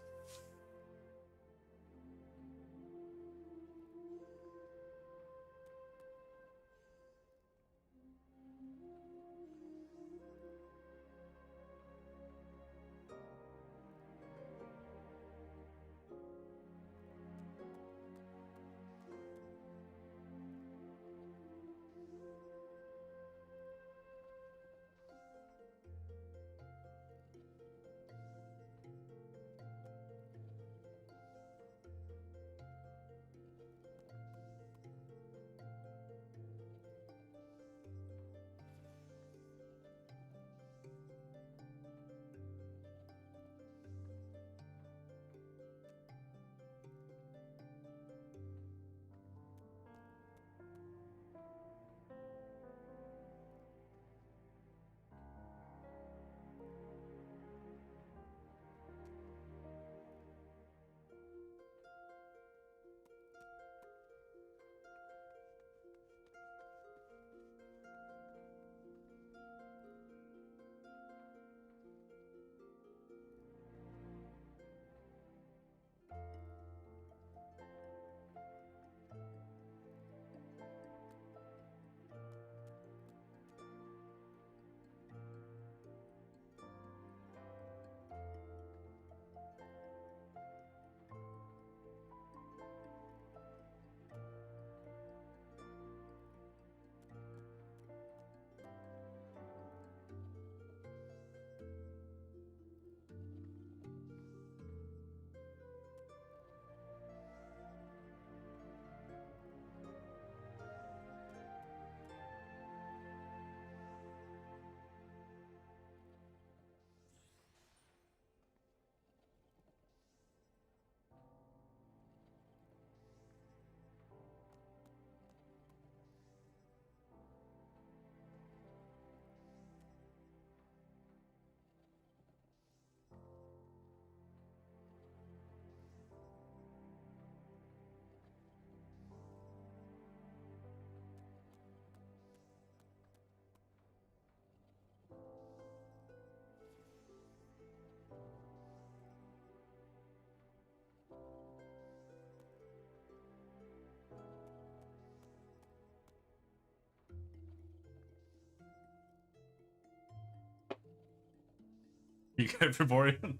A: You got Viborian?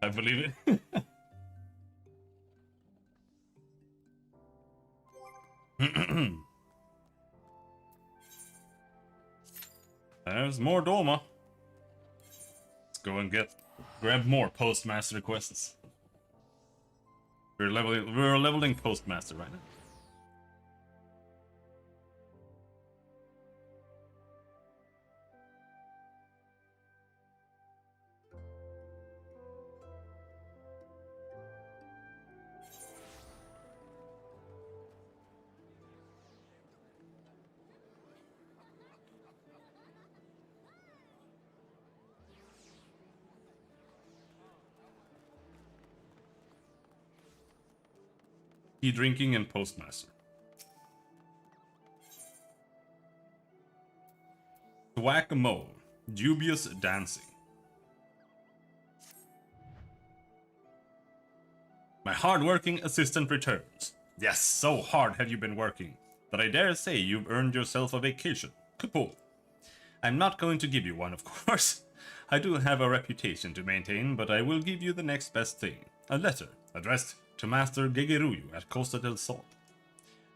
A: I believe it. There's more Doma. Let's go and grab more Postmaster quests. We're leveling Postmaster right now. Tea drinking and Postmaster. Whack-a-mole. Dubious dancing. My hard-working assistant returns. Yes, so hard have you been working, that I dare say you've earned yourself a vacation. Kaput. I'm not going to give you one, of course. I do have a reputation to maintain, but I will give you the next best thing. A letter, addressed to Master Gegeruyu at Costa del Sol.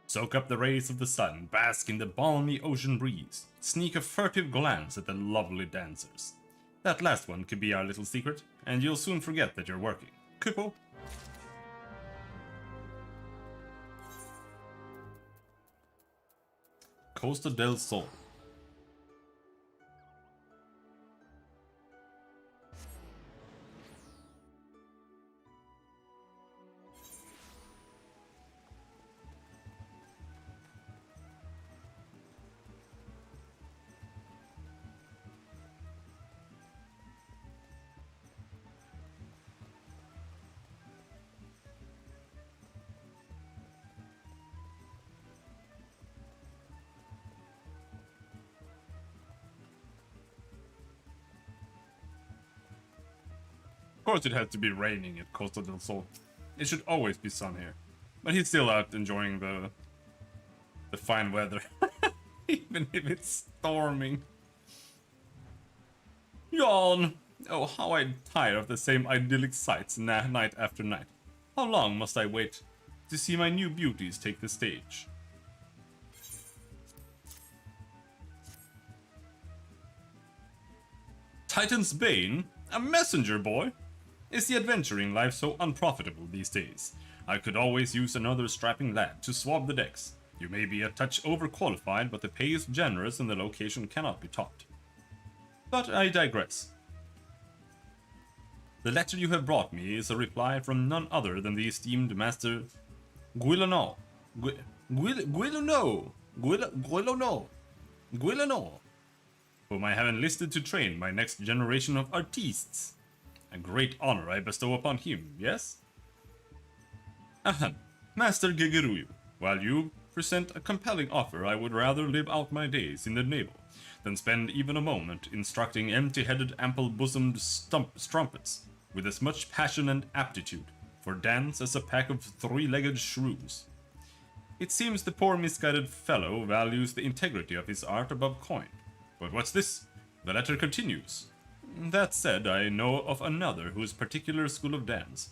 A: Soak up the rays of the sun, bask in the balmy ocean breeze, sneak a furtive glance at the lovely dancers. That last one could be our little secret, and you'll soon forget that you're working. Kupo. Costa del Sol. Of course it has to be raining at Costa del Sol. It should always be sun here. But he's still out enjoying the fine weather. Even if it's storming. Yawn! Oh, how I tire of the same idyllic sights night after night. How long must I wait to see my new beauties take the stage? Titan's Bane? A messenger boy? Is the adventuring life so unprofitable these days? I could always use another strapping lad to swab the decks. You may be a touch overqualified, but the pay is generous and the location cannot be topped. But I digress. The letter you have brought me is a reply from none other than the esteemed Master Guilano, whom I have enlisted to train my next generation of artistes. A great honor I bestow upon him, yes? Ahem, Master Gegeruyu, while you present a compelling offer, I would rather live out my days in the navel than spend even a moment instructing empty-headed, ample-bosomed strumpets with as much passion and aptitude for dance as a pack of three-legged shrews. It seems the poor misguided fellow values the integrity of his art above coin. But what's this? The letter continues. That said, I know of another whose particular school of dance,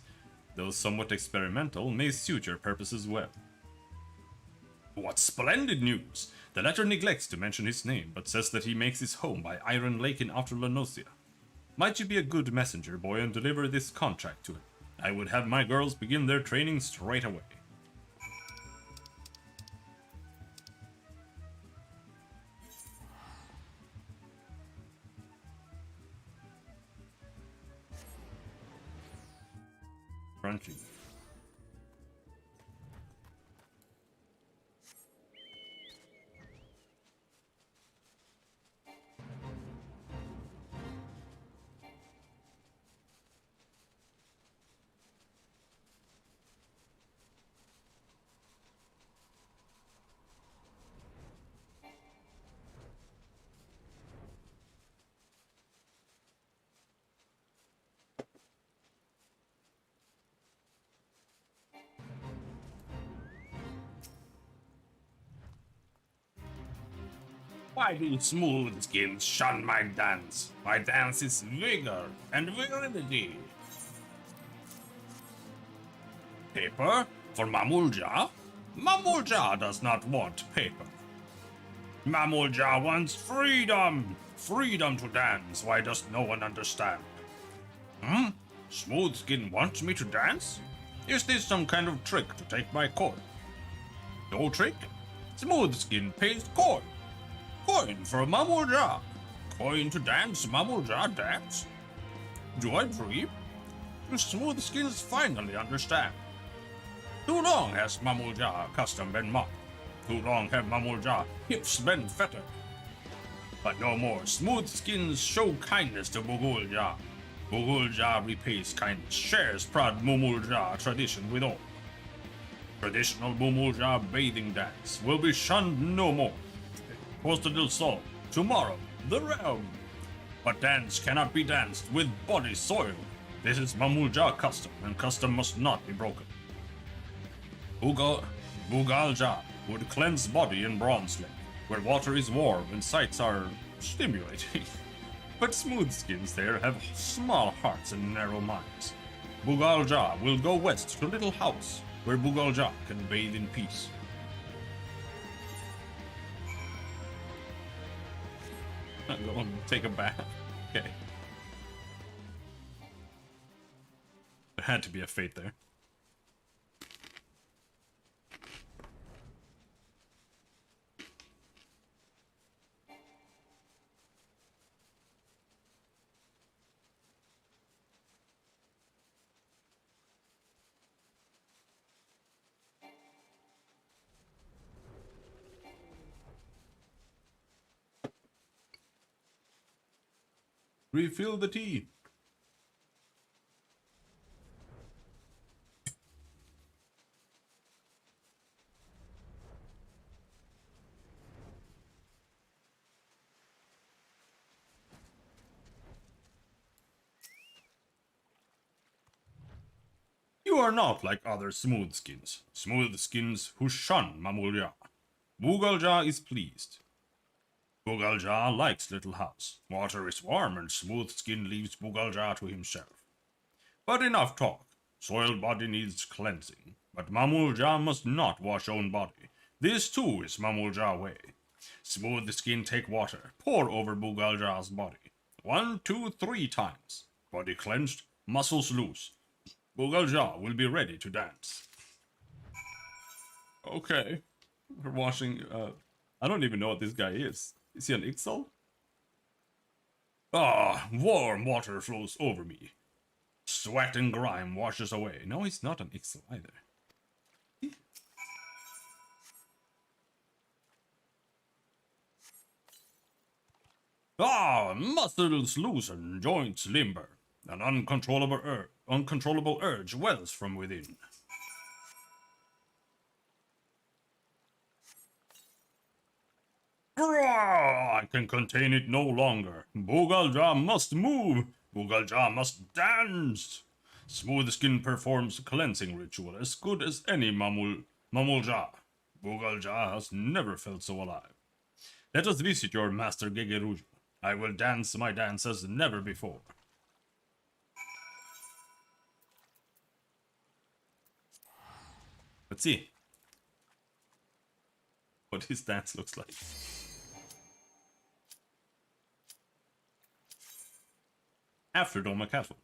A: though somewhat experimental, may suit your purposes well. What splendid news! The letter neglects to mention his name, but says that he makes his home by Iron Lake in Outer Lanosia. Might you be a good messenger boy and deliver this contract to him? I would have my girls begin their training straight away. Crunchy.
B: Why do smooth skins shun my dance? My dance is vigor and virility. Paper for Mamulja? Mamulja does not want paper. Mamulja wants freedom! Freedom to dance. Why does no one understand? Smoothskin wants me to dance? Is this some kind of trick to take my coin? No trick. Smoothskin pays coin. Coin for Mamulja. Coin to dance, Mamulja dance. Do I dream? Do Smoothskins finally understand? Too long has Mamulja custom been mocked. Too long have Mamulja hips been fettered. But no more Smoothskins show kindness to Bugulja. Bugulja repays kindness, shares proud Mumulja tradition with all. Traditional Mumulja bathing dance will be shunned no more. Costa del Sol, tomorrow, the realm. But dance cannot be danced with body soiled. This is Mamulja custom, and custom must not be broken. Bugalja would cleanse body in Bronze Lake, where water is warm and sights are stimulating. But Smoothskins there have small hearts and narrow minds. Bugalja will go west to Little House, where Bugalja can bathe in peace. Go and take a bath. Okay. There had to be a fate there. Refill the tea. You are not like other Smoothskins. Smoothskins who shun Mamulja. Bugalja is pleased. Bugalja likes Little House. Water is warm and Smoothskin leaves Bugalja to himself. But enough talk. Soiled body needs cleansing. But Mamulja must not wash own body. This too is Mamulja way. Smoothskin take water, pour over Bugalja's body. 1, 2, 3 times. Body cleansed, muscles loose. Bugalja will be ready to dance. Okay. We're washing, I don't even know what this guy is. Is he an Ixal? Ah, warm water flows over me. Sweat and grime washes away. No, he's not an Ixal either. Ah, muscles loosen, joints limber. An uncontrollable urge wells from within. Hurrah! I can contain it no longer. Bugalja must move. Bugalja must dance. Smoothskin performs cleansing ritual as good as any Mamulja. Bugalja has never felt so alive. Let us visit your master Gegeruju. I will dance my dance as never before. Let's see what his dance looks like. After Doma Castle.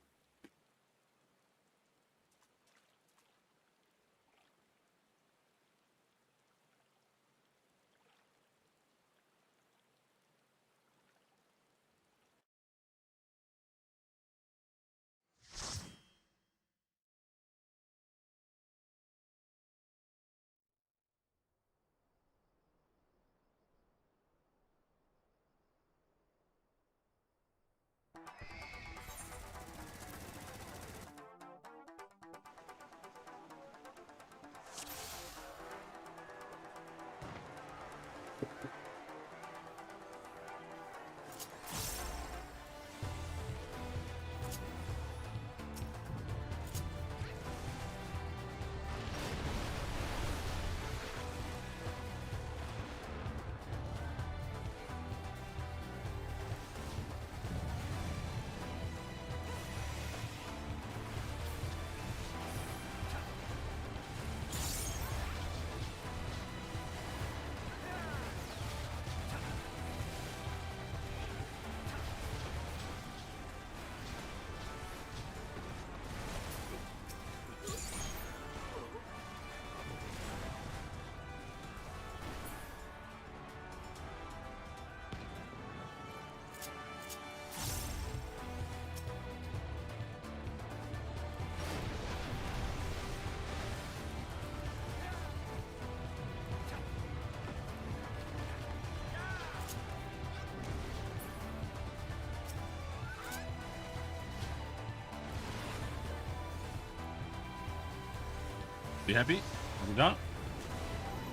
A: You happy? Are we done?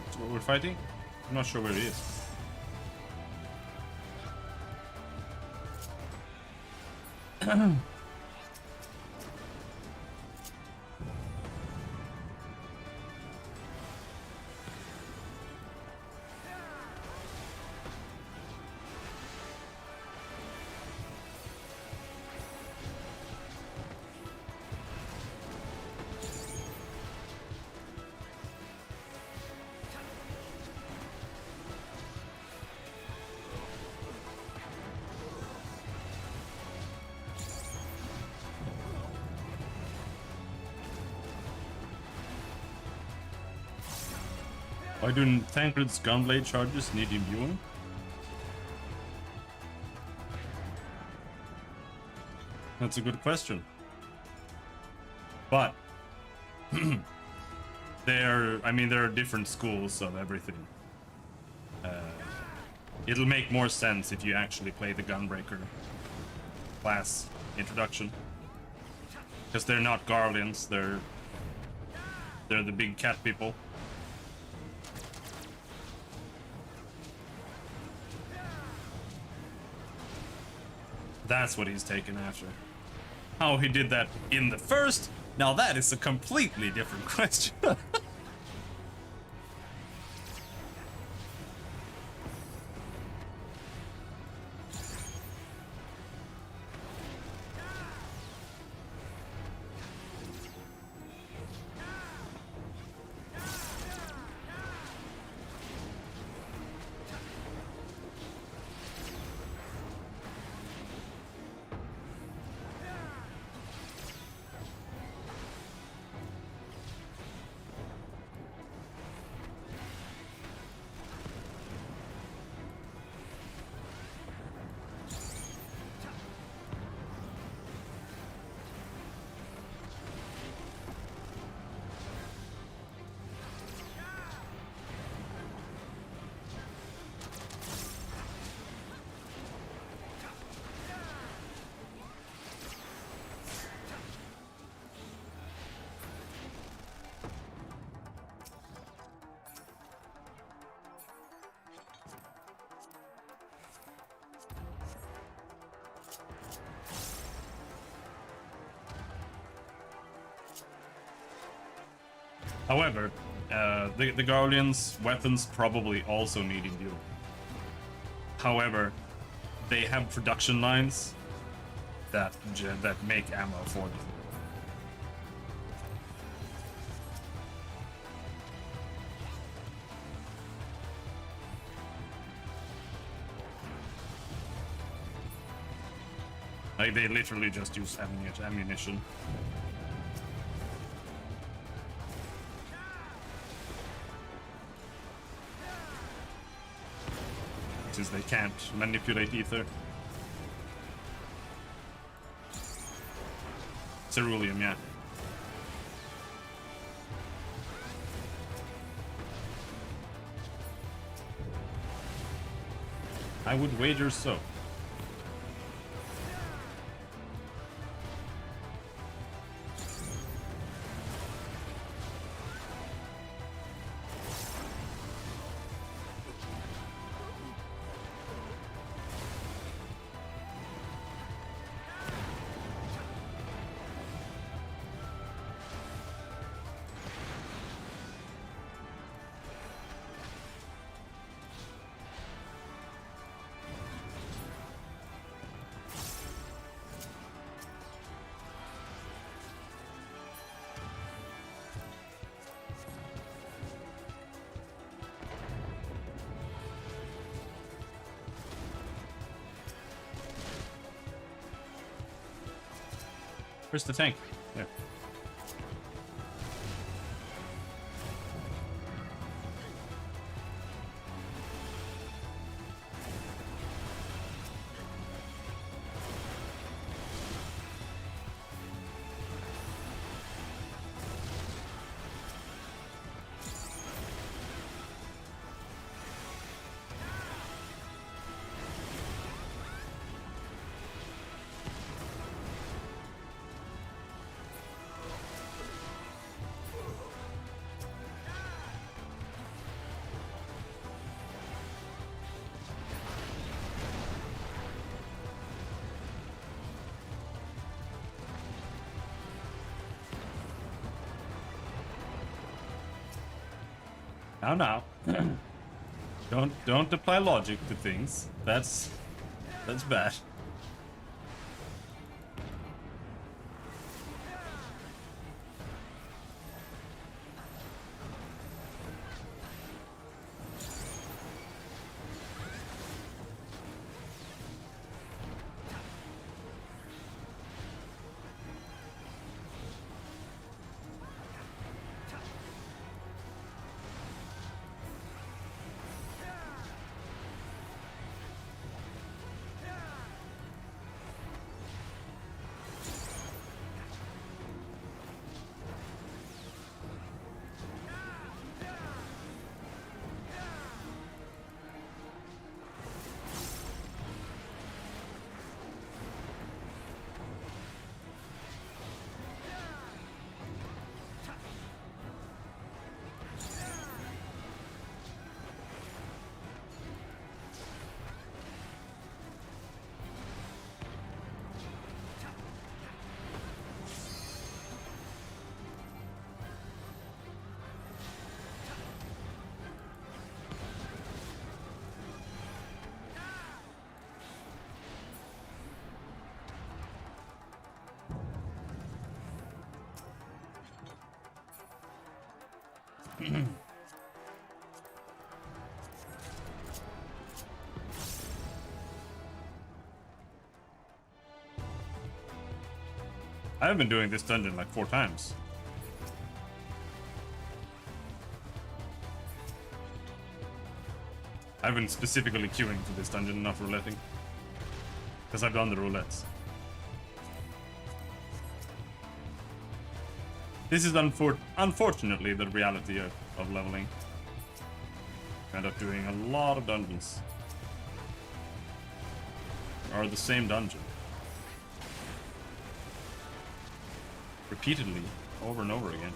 A: That's what we're fighting? I'm not sure where he is. Why do Tancred's gunblade charges need imbuing? That's a good question. But there are different schools of everything. It'll make more sense if you actually play the Gunbreaker class introduction. Because they're not Guardians, they're the big cat people. That's what he's taken after. How he did that in the first? Now that is a completely different question. However, the Guardians' weapons probably also need imbuing. However, they have production lines that make ammo for them. Like, they literally just use ammunition. Since they can't manipulate ether. Ceruleum, yeah. I would wager so. Where's the tank? There. Now. Don't apply logic to things. That's bad. I've been doing this dungeon like 4 times. I've been specifically queuing for this dungeon, not rouletting. Because I've done the roulettes. This is unfortunately the reality of leveling. End up doing a lot of dungeons. Or the same dungeon. Repeatedly, over and over again.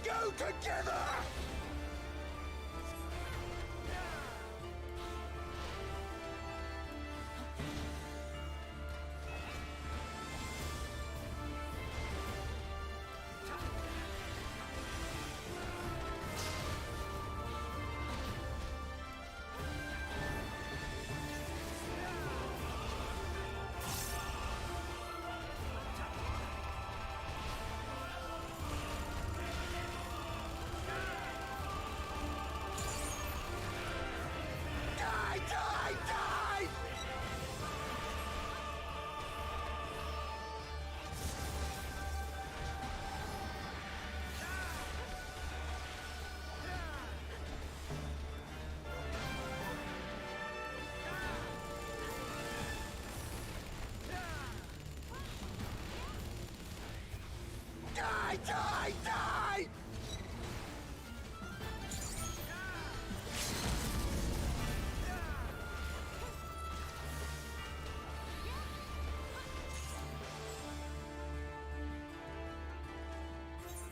F: Go together!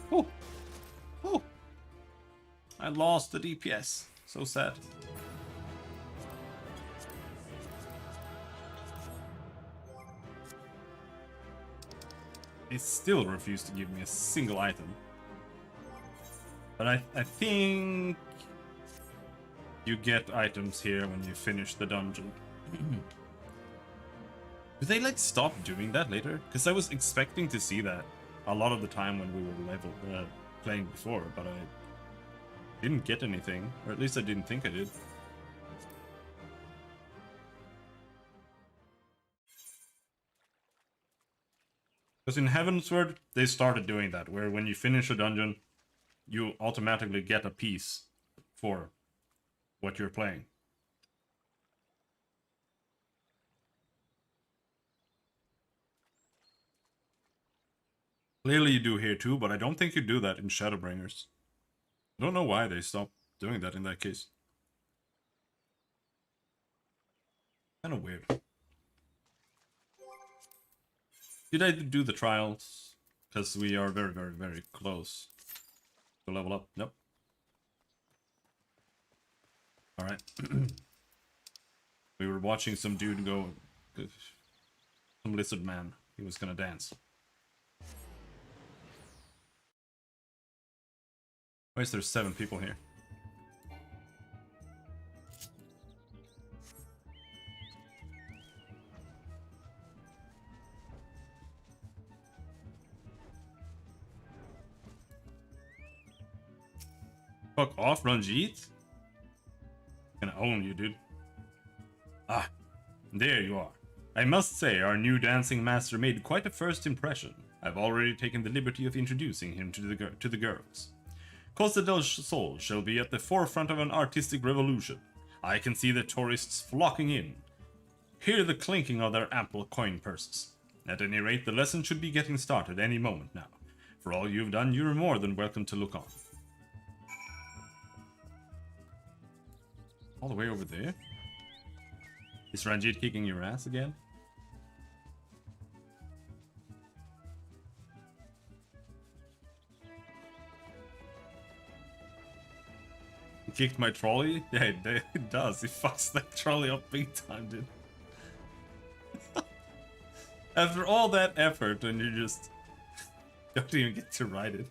E: Oh, oh! I lost the DPS. So sad.
A: They still refuse to give me a single item. But I think you get items here when you finish the dungeon. Do they like stop doing that later? Because I was expecting to see that a lot of the time when we were playing before, but I didn't get anything, or at least I didn't think I did. Because in Heavensward, they started doing that, where when you finish a dungeon, you automatically get a piece for what you're playing. Clearly you do here too, but I don't think you do that in Shadowbringers. I don't know why they stopped doing that in that case. Kind of weird. Did I do the trials? Because we are very, very, very close to level up. Nope. Alright. We were watching some dude go... Some lizard man. He was gonna dance. Why is there 7 people here? Fuck off, Ranjit. Gonna own you, dude. Ah, there you are. I must say, our new dancing master made quite a first impression. I've already taken the liberty of introducing him to the girls. Costa del Sol shall be at the forefront of an artistic revolution. I can see the tourists flocking in. Hear the clinking of their ample coin purses. At any rate, the lesson should be getting started any moment now. For all you've done, you're more than welcome to look on. All the way over there? Is Ranjit kicking your ass again? He kicked my trolley? Yeah, it does. He fucks that trolley up big time, dude. After all that effort, and you just don't even get to ride it.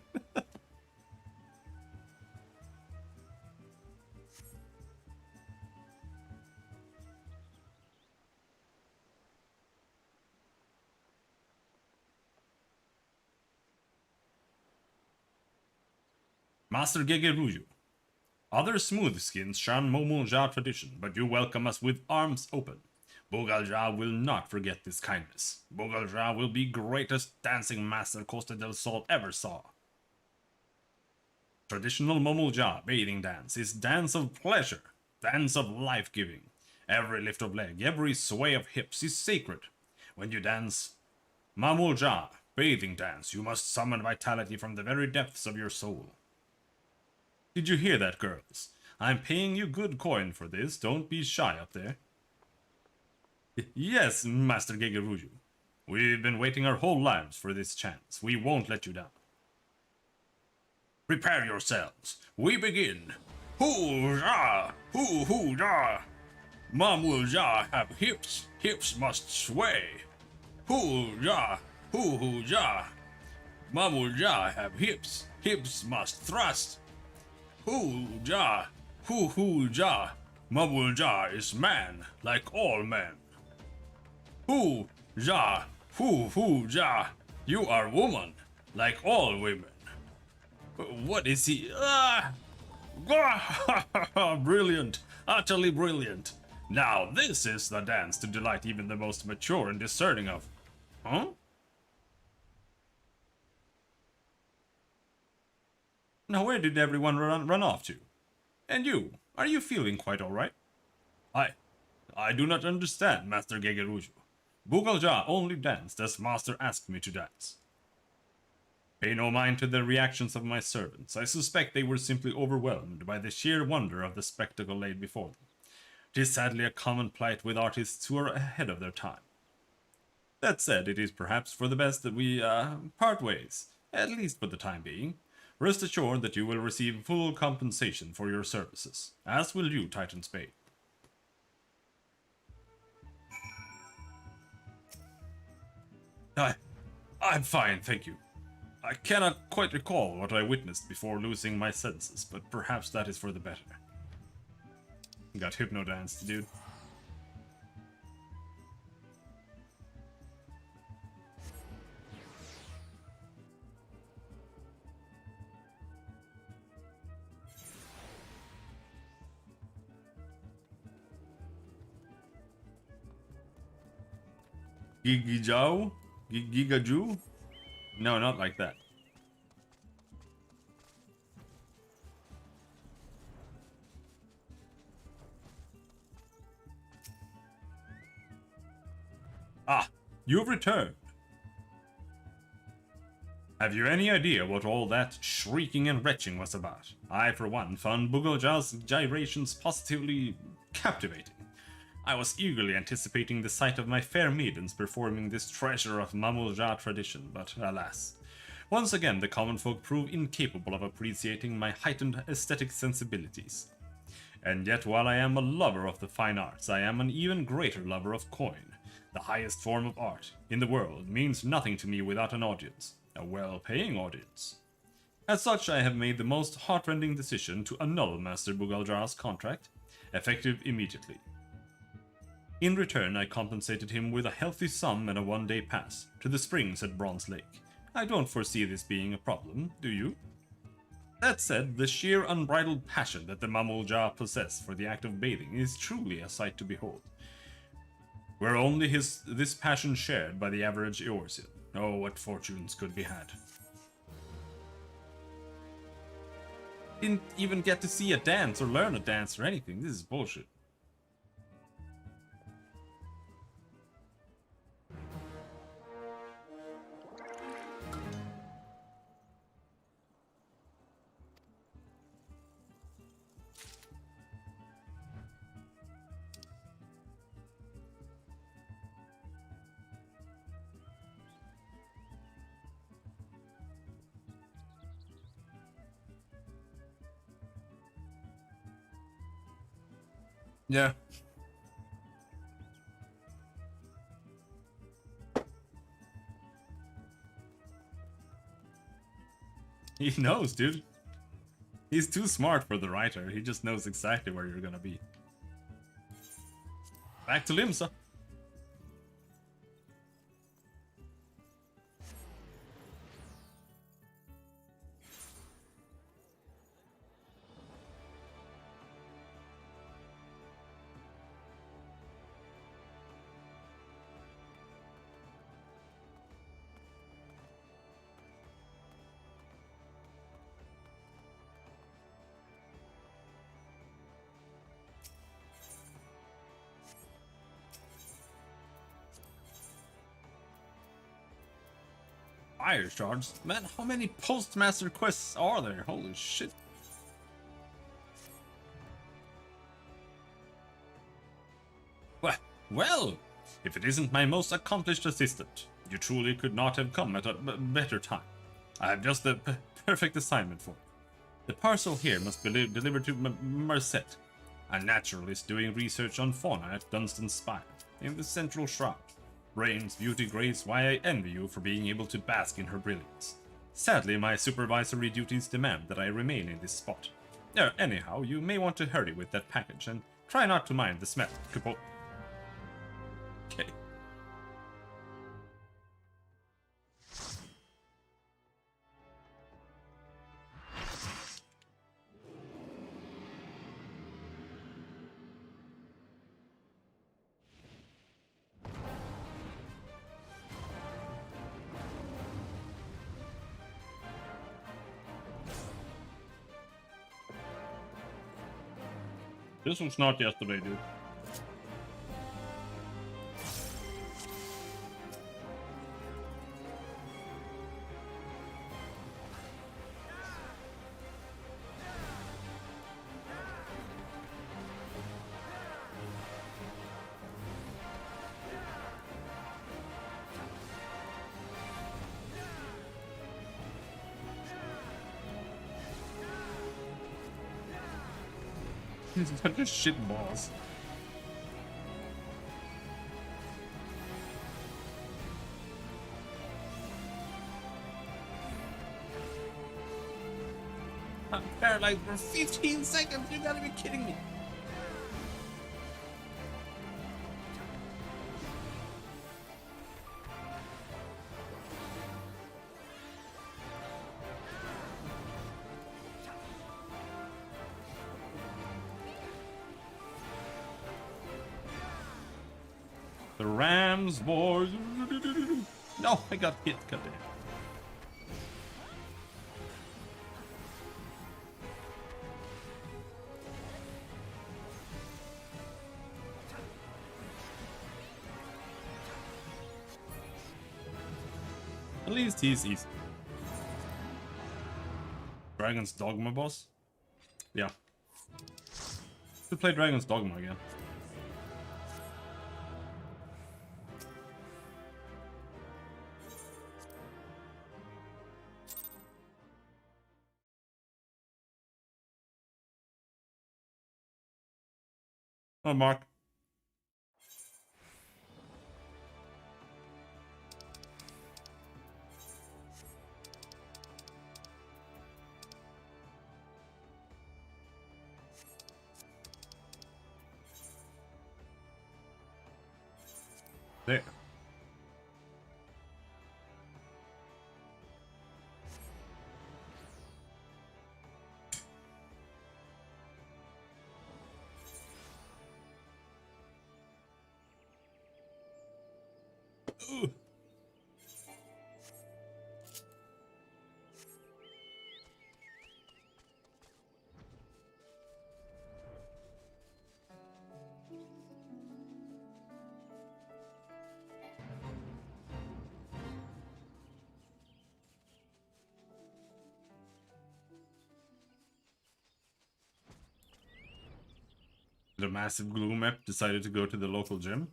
A: Master Gegeruju. Other smooth skins shun Momulja tradition, but you welcome us with arms open. Bogalja will not forget this kindness. Bogalja will be greatest dancing master Costa del Sol ever saw. Traditional Momulja bathing dance is dance of pleasure, dance of life-giving. Every lift of leg, every sway of hips is sacred. When you dance Mamulja bathing dance, you must summon vitality from the very depths of your soul. Did you hear that, girls? I'm paying you good coin for this. Don't be shy up there. Yes, Master Gegeruju. We've been waiting our whole lives for this chance. We won't let you down. Prepare yourselves. We begin. Hoo-rah! Hoo-hoo-rah! Mamulja have hips. Hips must sway. Hoo-rah! Hoo-hoo-rah! Mamulja have hips. Hips must thrust. Hoo-ja, hoo-hoo-ja, Mamulja is man, like all men. Hoo-ja, hoo-hoo-ja, you are woman, like all women. What is he? Brilliant, utterly brilliant. Now this is the dance to delight even the most mature and discerning of. Huh? Now where did everyone run off to? And you, are you feeling quite alright? I do not understand, Master Gegeruju. Bugalja only danced as Master asked me to dance. Pay no mind to the reactions of my servants. I suspect they were simply overwhelmed by the sheer wonder of the spectacle laid before them. It is sadly a common plight with artists who are ahead of their time. That said, it is perhaps for the best that we part ways, at least for the time being. Rest assured that you will receive full compensation for your services, as will you, Titan Spade. I'm fine, thank you. I cannot quite recall what I witnessed before losing my senses, but perhaps that is for the better. Got hypnodanced, dude. Gigijao? Gigaju? No, not like that. Ah, you've returned. Have you any idea what all that shrieking and retching was about? I, for one, found Bugalja's gyrations positively captivating. I was eagerly anticipating the sight of my fair maidens performing this treasure of Mamulja tradition, but alas. Once again, the common folk prove incapable of appreciating my heightened aesthetic sensibilities. And yet, while I am a lover of the fine arts, I am an even greater lover of coin. The highest form of art in the world means nothing to me without an audience, a well-paying audience. As such, I have made the most heartrending decision to annul Master Bugaljar's contract, effective immediately. In return, I compensated him with a healthy sum and a one-day pass to the springs at Bronze Lake. I don't foresee this being a problem, do you? That said, the sheer unbridled passion that the Mamulja possess for the act of bathing is truly a sight to behold. Were only this passion shared by the average Eorzean, oh, what fortunes could be had. Didn't even get to see a dance or learn a dance or anything. This is bullshit. Yeah. He knows, dude. He's too smart for the writer. He just knows exactly where you're gonna be. Back to Limsa. Fire shards? Man, how many Postmaster quests are there? Holy shit. Well, if it isn't my most accomplished assistant, you truly could not have come at a better time. I have just the perfect assignment for you. The parcel here must be delivered to Mercet, a naturalist doing research on fauna at Dunstan Spire, in the Central Shroud. Brains, beauty, grace, why I envy you for being able to bask in her brilliance. Sadly, my supervisory duties demand that I remain in this spot. Anyhow, you may want to hurry with that package, and try not to mind the smell. Okay. This was not yesterday, dude. He's such a shit boss.
E: I'm paralyzed for 15 seconds. You gotta be kidding me.
A: The Rams, boys. No, I got hit. Goddamn. At least he's easy. Dragon's Dogma boss? Yeah. Should play Dragon's Dogma again. Oh, Mark. There. Ooh. The massive glue map decided to go to the local gym.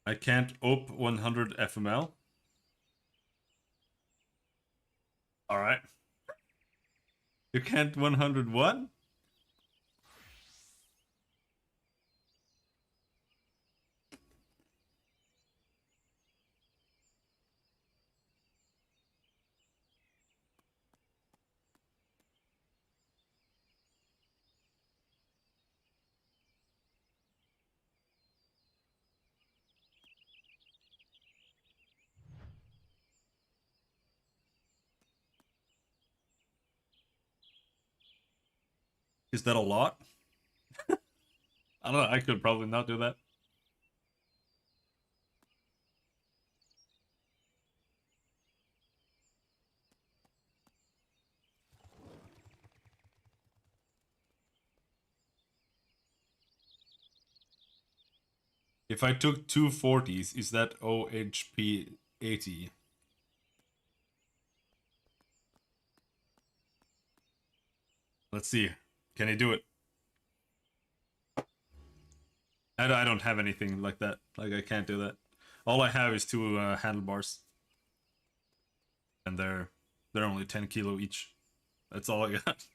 A: I can't op 100 FML. Alright. You can't 101? Is that a lot? I don't know, I could probably not do that. If I took 240s, is that OHP 80? Let's see. Can I do it? I don't have anything like that. Like, I can't do that. All I have is two handlebars. And they're only 10 kilo each. That's all I got.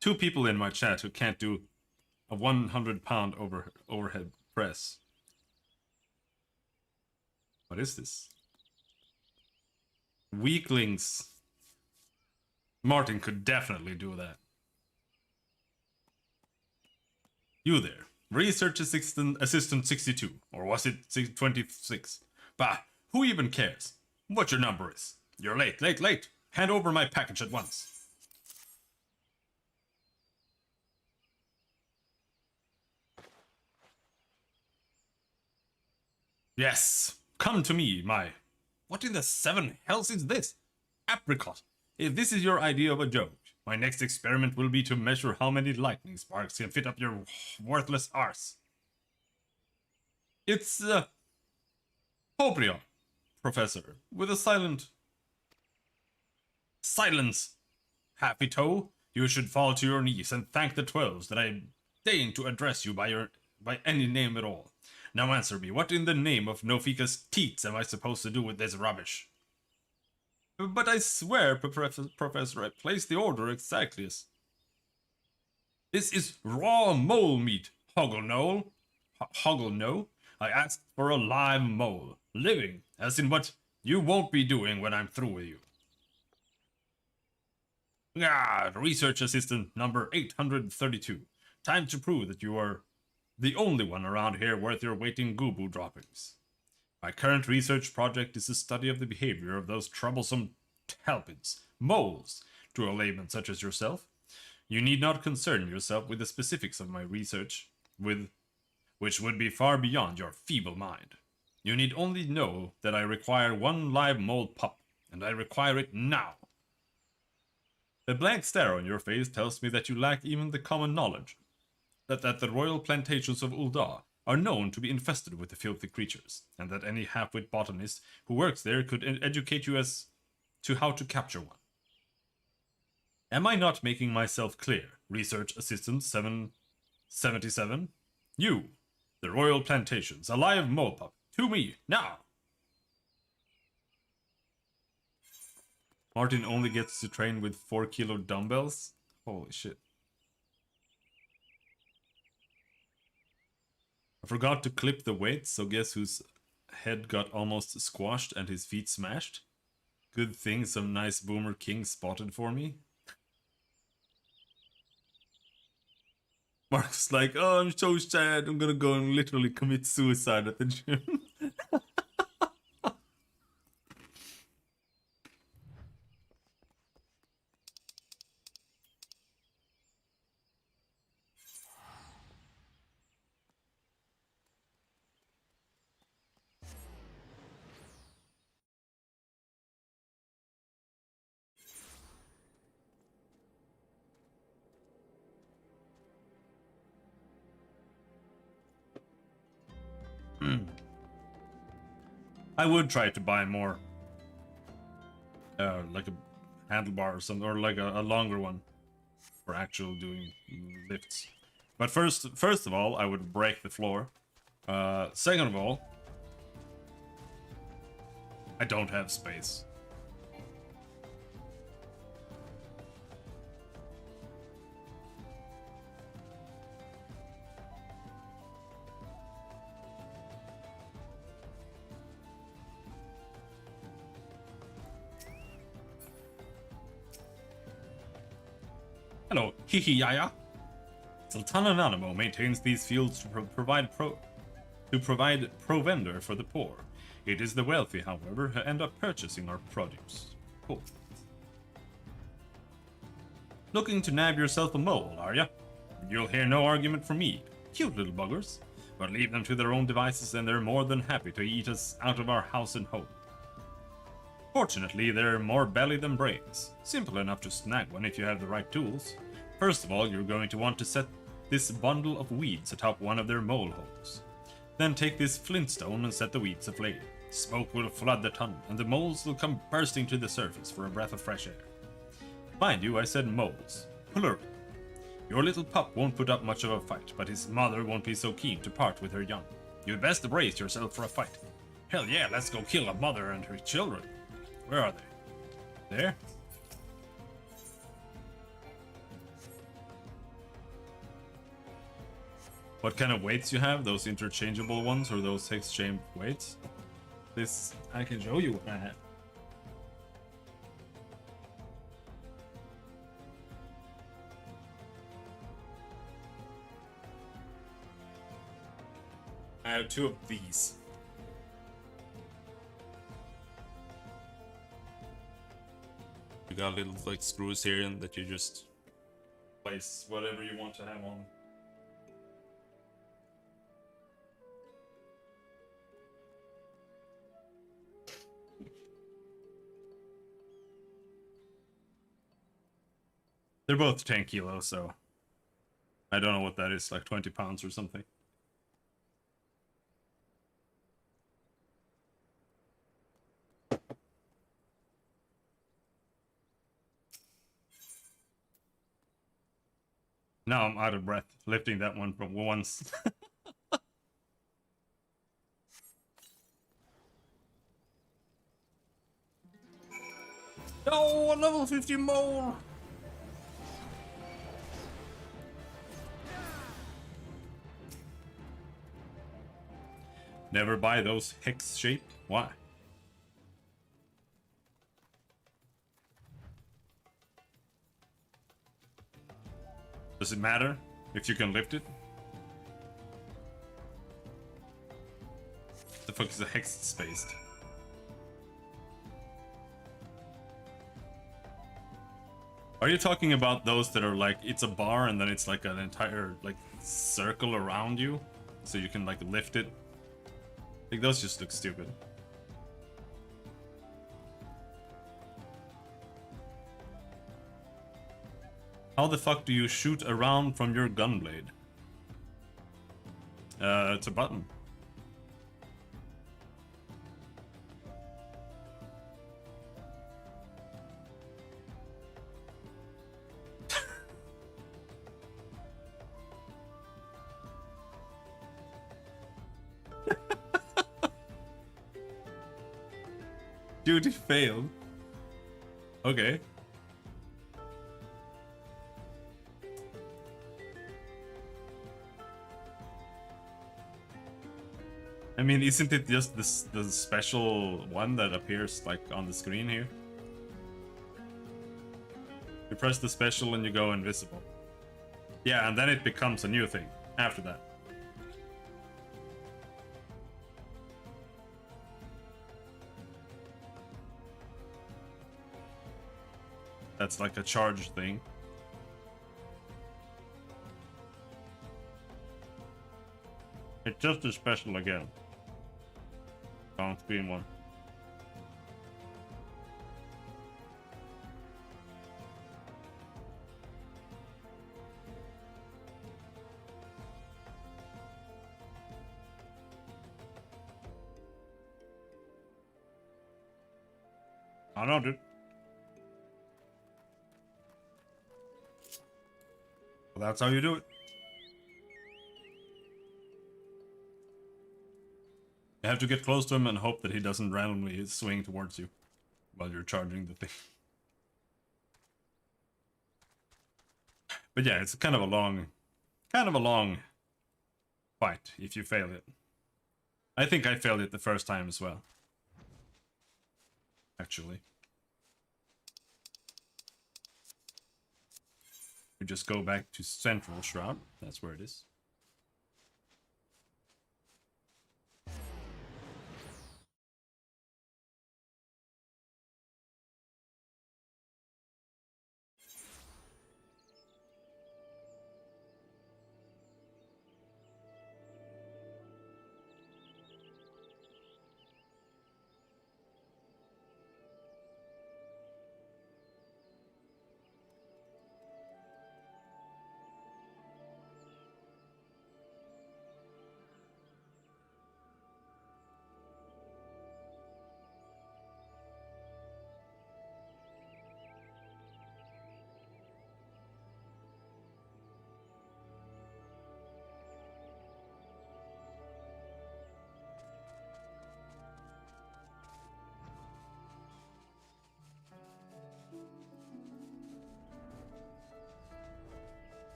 A: Two people in my chat who can't do a 100-pound overhead press. What is this? Weaklings. Martin could definitely do that. You there. Research assistant 62. Or was it 26? Bah, who even cares? What your number is. You're late, late, late. Hand over my package at once. Yes, come to me, my... What in the seven hells is this? Apricot, if this is your idea of a joke, My next experiment will be to measure how many lightning sparks can fit up your worthless arse. It's, Pobrion, Professor, with a silence. Happy Toe, you should fall to your knees and thank the 12s that I deign to address you by any name at all. Now answer me, what in the name of Nofika's teats am I supposed to do with this rubbish? But I swear, Professor, I placed the order exactly as... This is raw mole meat, Hoggle no. I asked for a live mole, living, as in what you won't be doing when I'm through with you. Ah, research assistant number 832. Time to prove that you are the only one around here worth your weight in goo-boo droppings. My current research project is the study of the behavior of those troublesome talpids, moles, to a layman such as yourself. You need not concern yourself with the specifics of my research, which would be far beyond your feeble mind. You need only know that I require one live mole pup, and I require it now. The blank stare on your face tells me that you lack even the common knowledge that the royal plantations of Ul'dah are known to be infested with the filthy creatures, and that any half-wit botanist who works there could educate you as to how to capture one. Am I not making myself clear, Research Assistant 777? You, the royal plantations, a live mole pup, to me, now! Martin only gets to train with 4-kilo dumbbells? Holy shit. I forgot to clip the weights, so guess whose head got almost squashed and his feet smashed? Good thing some nice boomer king spotted for me. Mark's like, oh, I'm so sad, I'm gonna go and literally commit suicide at the gym. I would try to buy more, like a handlebar or something, or like a longer one for actual doing lifts. But first of all, I would break the floor. Second of all, I don't have space. Hello, hihi yaya. Sultan Anonimo maintains these fields to provide provender for the poor. It is the wealthy, however, who end up purchasing our produce. Cool. Looking to nab yourself a mole, are ya? You'll hear no argument from me. Cute little buggers. But leave them to their own devices and they're more than happy to eat us out of our house and home. Fortunately, they're more belly than brains. Simple enough to snag one if you have the right tools. First of all, you're going to want to set this bundle of weeds atop one of their mole holes. Then take this flintstone and set the weeds aflame. Smoke will flood the tunnel, and the moles will come bursting to the surface for a breath of fresh air. Mind you, I said moles. Plural. Your little pup won't put up much of a fight, but his mother won't be so keen to part with her young. You'd best brace yourself for a fight. Hell yeah, let's go kill a mother and her children. Where are they? There? What kind of weights you have? Those interchangeable ones or those exchange weights? This, I can show you what I have. I have two of these. You got little like screws here and that you just place whatever you want to have on. They're both 10 kilos, so I don't know what that is, like 20 pounds or something. Now I'm out of breath lifting that one from once.
E: No, a level 50 mole!
A: Never buy those hex shape. Why? Does it matter if you can lift it? The fuck is a hex spaced? Are you talking about those that are like, it's a bar and then it's like an entire like circle around you? So you can like lift it? I think those just look stupid. How the fuck do you shoot around from your gunblade? It's a button. Duty failed. Okay. I mean, isn't it just this the special one that appears like on the screen here? You press the special and you go invisible. Yeah, and then it becomes a new thing after that. That's like a charge thing. It's just a special again. On screen one. I know, dude. Well, that's how you do it. You have to get close to him and hope that he doesn't randomly swing towards you while you're charging the thing. But yeah, it's kind of a long fight if you fail it. I think I failed it the first time as well. Actually. We just go back to Central Shroud. That's where it is.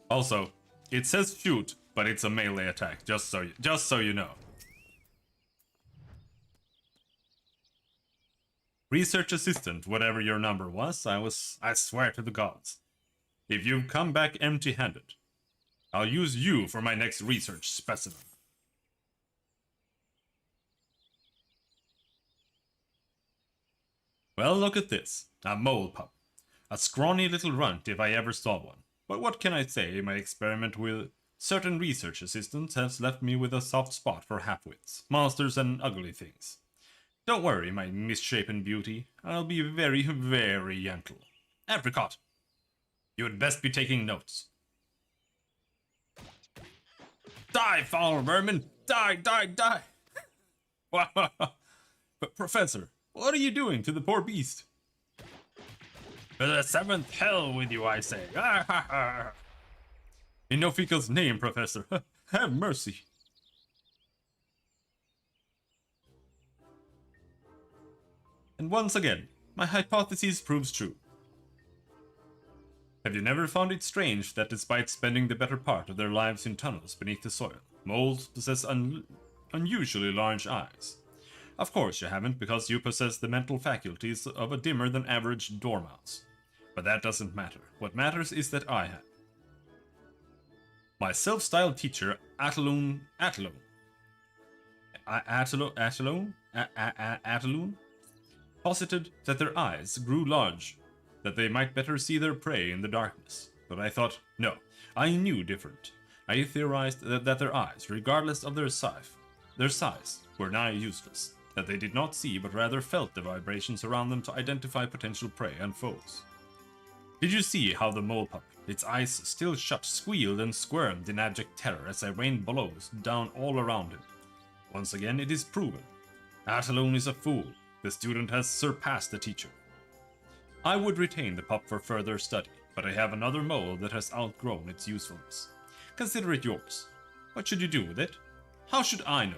A: Also, it says shoot, but it's a melee attack, just so you know. Research assistant, whatever your number was, I swear to the gods. If you come back empty-handed, I'll use you for my next research specimen. Well, look at this. A mole pup. A scrawny little runt if I ever saw one. But what can I say, my experiment with certain research assistants has left me with a soft spot for half-wits, monsters and ugly things. Don't worry, my misshapen beauty. I'll be very, very gentle. Apricot, you had best be taking notes. Die, foul vermin! Die, die, die! But Professor, what are you doing to the poor beast? To the seventh hell with you, I say. In Nofikel's name, Professor, have mercy. And once again, my hypothesis proves true. Have you never found it strange that despite spending the better part of their lives in tunnels beneath the soil, moles possess unusually large eyes? Of course you haven't, because you possess the mental faculties of a dimmer than average dormouse. But that doesn't matter. What matters is that I have. My self-styled teacher, Ataloon, posited that their eyes grew large, that they might better see their prey in the darkness. But I thought, no, I knew different. I theorized that their eyes, regardless of their size, were nigh useless, that they did not see but rather felt the vibrations around them to identify potential prey and foes. Did you see how the mole pup, its eyes still shut, squealed and squirmed in abject terror as I rained blows down all around him? Once again it is proven. Ataloon is a fool. The student has surpassed the teacher. I would retain the pup for further study, but I have another mole that has outgrown its usefulness. Consider it yours. What should you do with it? How should I know?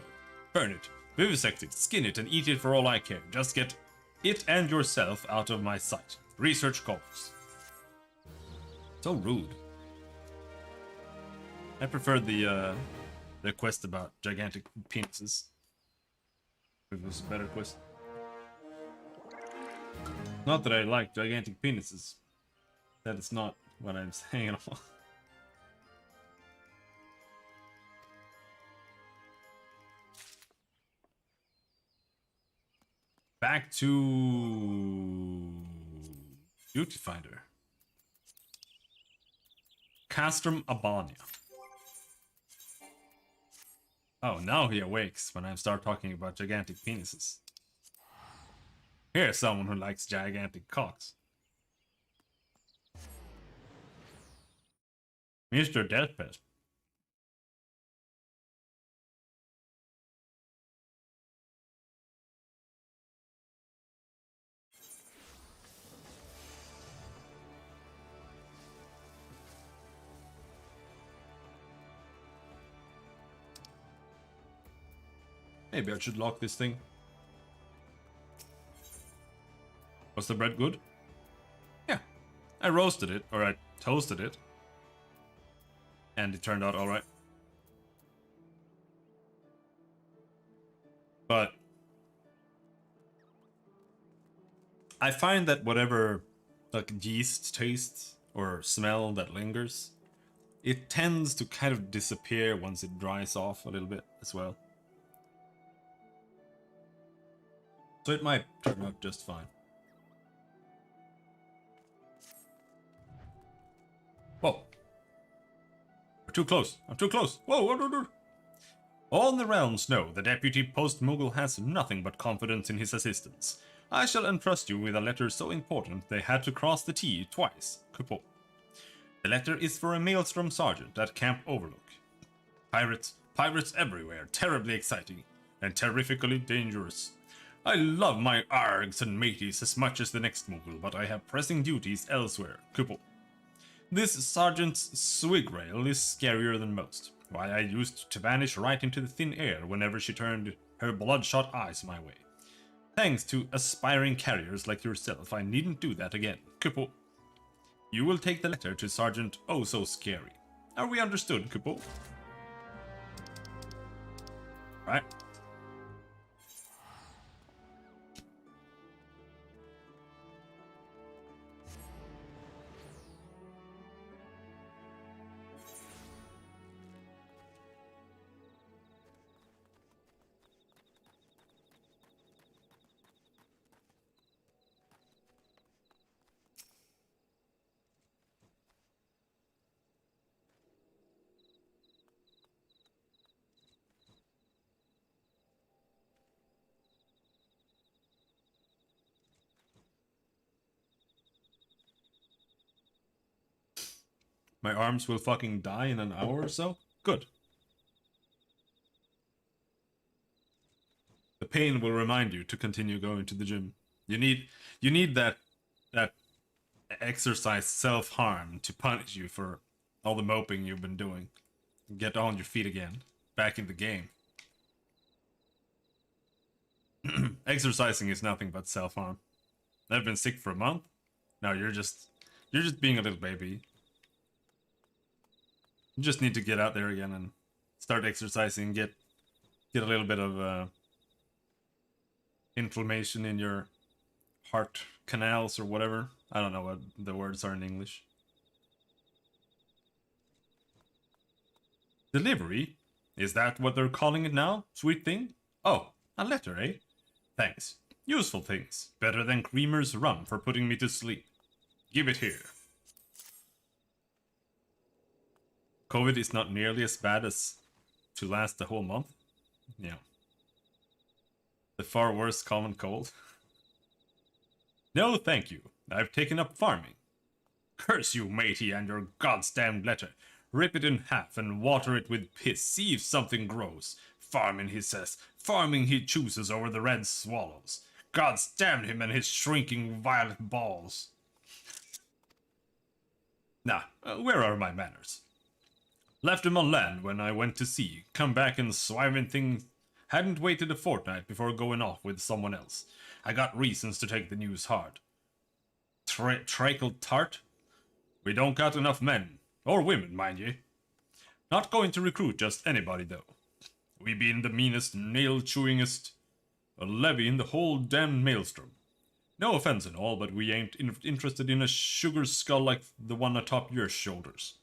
A: Burn it, vivisect it, skin it, and eat it for all I care. Just get it and yourself out of my sight. Research goals. So rude. I prefer the quest about gigantic penises. It was a better quest. Not that I like gigantic penises. That is not what I'm saying at all. Back to Beauty Finder. Castrum Abania. Oh, now he awakes when I start talking about gigantic penises. Here's someone who likes gigantic cocks. Mr. Deathpet. Maybe I should lock this thing. Was the bread good? Yeah. I roasted it, or I toasted it. And it turned out alright. But I find that whatever like yeast taste or smell that lingers, it tends to kind of disappear once it dries off a little bit as well. So it might turn out just fine. Whoa. We're too close. I'm too close. Whoa, whoa, whoa, whoa. All the realms know the deputy post-Moogle has nothing but confidence in his assistants. I shall entrust you with a letter so important they had to cross the T twice. Couple. The letter is for a Maelstrom sergeant at Camp Overlook. Pirates everywhere, terribly exciting, and terrifically dangerous. I love my args and mateys as much as the next Moogle, but I have pressing duties elsewhere. Couple. This sergeant's swigrail is scarier than most. Why, I used to vanish right into the thin air whenever she turned her bloodshot eyes my way. Thanks to aspiring carriers like yourself, I needn't do that again. Couple. You will take the letter to Sergeant Oh So Scary. Are we understood, Couple? Right. My arms will fucking die in an hour or so? Good. The pain will remind you to continue going to the gym. You need that exercise self-harm to punish you for all the moping you've been doing. Get on your feet again. Back in the game. Exercising is nothing but self-harm. I've been sick for a month. Now you're just being a little baby. You just need to get out there again and start exercising, get a little bit of inflammation in your heart canals or whatever. I don't know what the words are in English. Delivery? Is that what they're calling it now? Sweet thing? Oh, a letter, eh? Thanks. Useful things. Better than Creamer's rum for putting me to sleep. Give it here. COVID is not nearly as bad as to last the whole month. Yeah. The far worse common cold. No, thank you. I've taken up farming. Curse you, matey, and your goddamn letter. Rip it in half and water it with piss. See if something grows. Farming, he says. Farming he chooses over the red swallows. God's damn him and his shrinking violet balls. Nah, where are my manners? Left him on land when I went to sea. Come back and swiving thing. Hadn't waited a fortnight before going off with someone else. I got reasons to take the news hard. Trakel tart? We don't got enough men. Or women, mind ye. Not going to recruit just anybody, though. We been the meanest, nail-chewingest levy in the whole damn maelstrom. No offense and all, but we ain't interested in a sugar skull like the one atop your shoulders.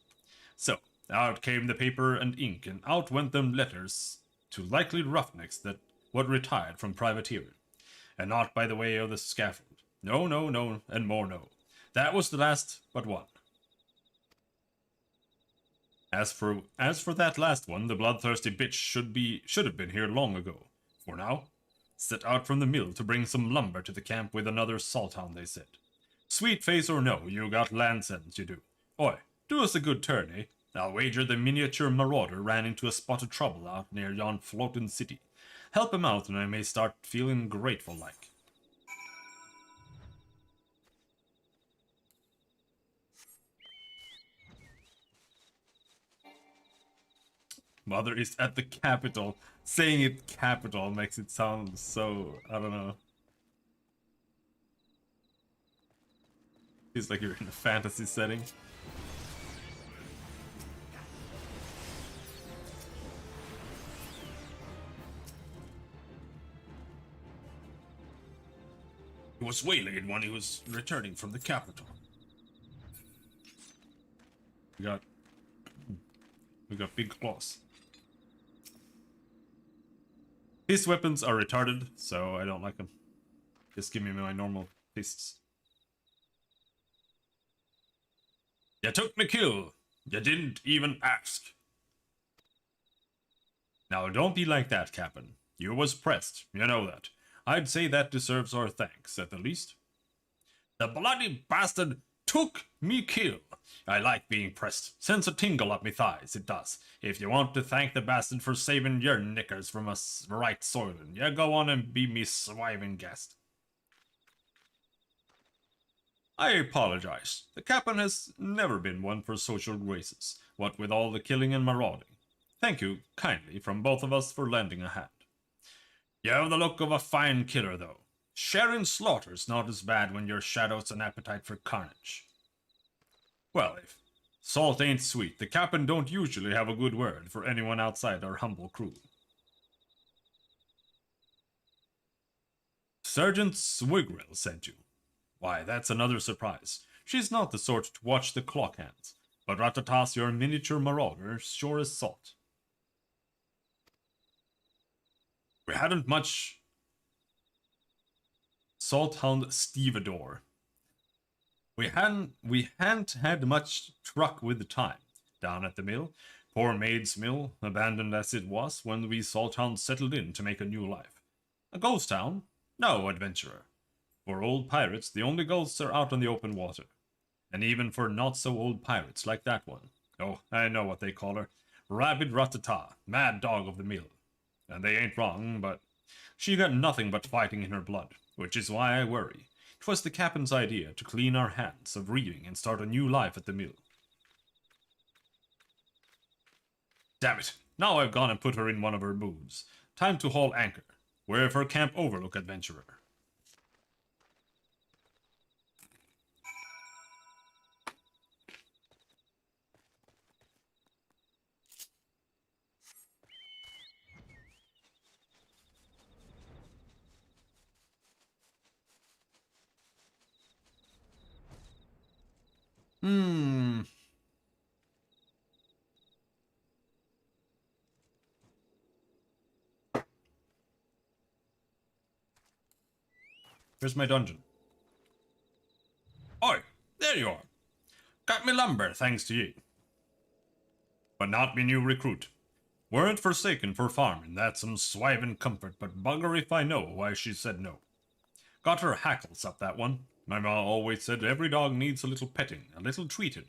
A: So, out came the paper and ink, and out went them letters to likely roughnecks that what retired from privateering. And not by the way of the scaffold. No, no, no, and more no. That was the last but one. As for that last one, the bloodthirsty bitch should have been here long ago. For now, set out from the mill to bring some lumber to the camp with another salt hound, they said. Sweet face or no, you got land sense, you do. Oi, do us a good turn, eh? I'll wager the miniature marauder ran into a spot of trouble out near yon floating city. Help him out and I may start feeling grateful like. Mother is at the capital. Saying it capital makes it sound so, I don't know. Feels like you're in a fantasy setting. He was waylaid when he was returning from the capital. We got big claws. His weapons are retarded, so I don't like them. Just give me my normal fists. You took me kill. You didn't even ask. Now don't be like that, Captain. You was pressed, you know that. I'd say that deserves our thanks, at the least. The bloody bastard took me kill. I like being pressed. Sends a tingle up me thighs, it does. If you want to thank the bastard for saving your knickers from us right soiling, you go on and be me swiving guest. I apologize. The captain has never been one for social graces, what with all the killing and marauding. Thank you kindly from both of us for lending a hand. You have the look of a fine killer, though. Sharing slaughter's not as bad when your shadow's an appetite for carnage. Well, if salt ain't sweet, the captain don't usually have a good word for anyone outside our humble crew. Sergeant Swigrill sent you. Why, that's another surprise. She's not the sort to watch the clock hands, but Ratatas, your miniature marauder, sure as salt. We hadn't much Salthound stevedore. We hadn't had much truck with the time. Down at the mill, poor maid's mill, abandoned as it was when we Salthounds settled in to make a new life. A ghost town? No, adventurer. For old pirates, the only ghosts are out on the open water. And even for not-so-old pirates like that one. Oh, I know what they call her. Rabid Ratata, mad dog of the mill. And they ain't wrong, but she got nothing but fighting in her blood, which is why I worry. It was the captain's idea to clean our hands of reaving and start a new life at the mill. Damn it, now I've gone and put her in one of her moods. Time to haul anchor. We're for Camp Overlook, adventurer. Here's my dungeon.
B: Oi, there you are. Got me lumber, thanks to ye.
A: But not me new recruit. Weren't forsaken for farming, that's some swiving comfort, but bugger if I know why she said no. Got her hackles up, that one. My ma always said every dog needs a little petting, a little treating.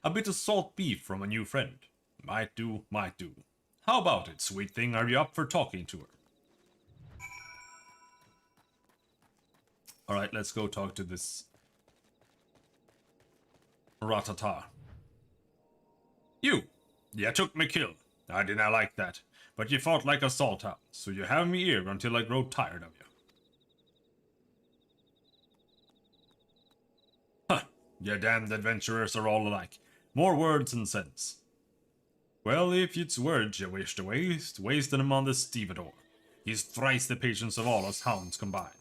A: A bit of salt beef from a new friend. Might do, might do. How about it, sweet thing? Are you up for talking to her? Alright, let's go talk to this Ratata.
B: You took me kill. I dinna like that. But you fought like a salt hound, so you have me here until I grow tired of you.
A: Huh, you damned adventurers are all alike. More words than sense. Well, if it's words you wish to waste, waste them on this stevedore. He's thrice the patience of all us hounds combined.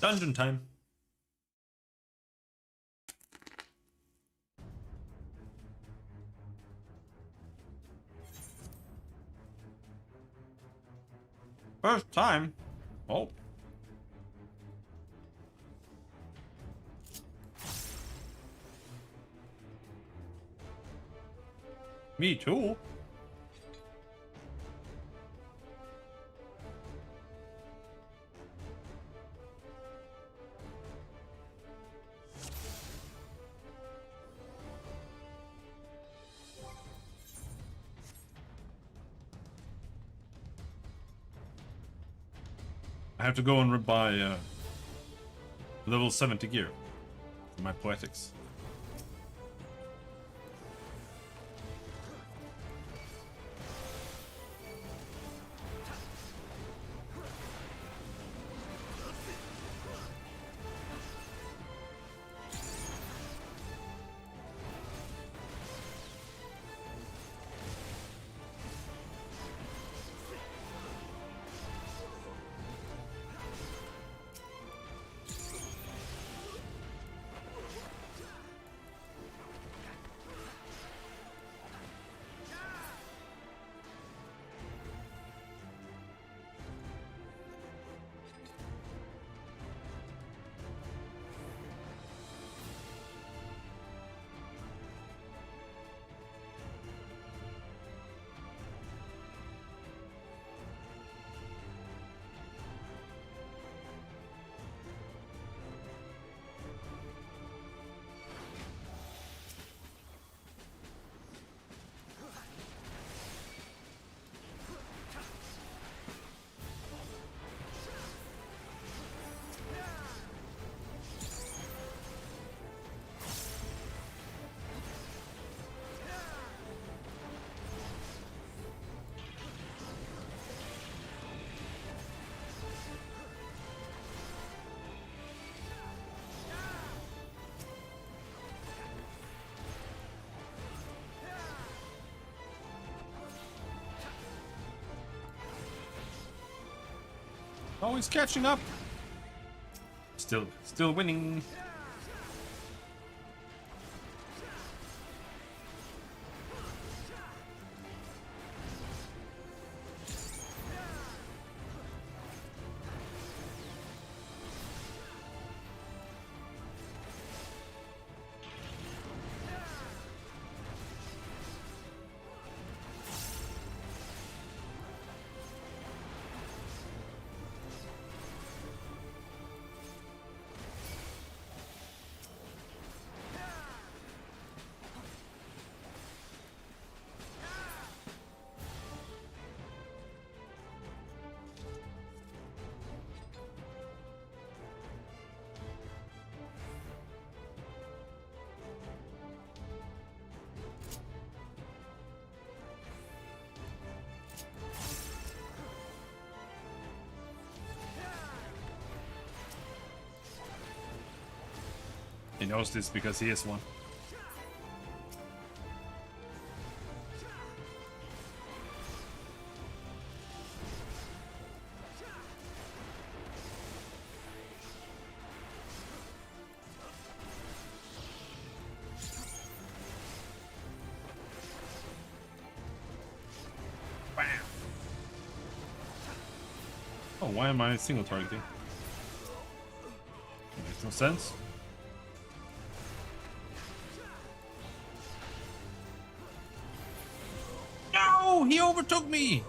A: Dungeon time. First time. Oh. Me too. I have to go and buy level 70 gear for my poetics. Oh, he's catching up. Still winning. He knows this because he is one. Bam. Oh, why am I single targeting? Makes no sense.
B: No, he overtook me.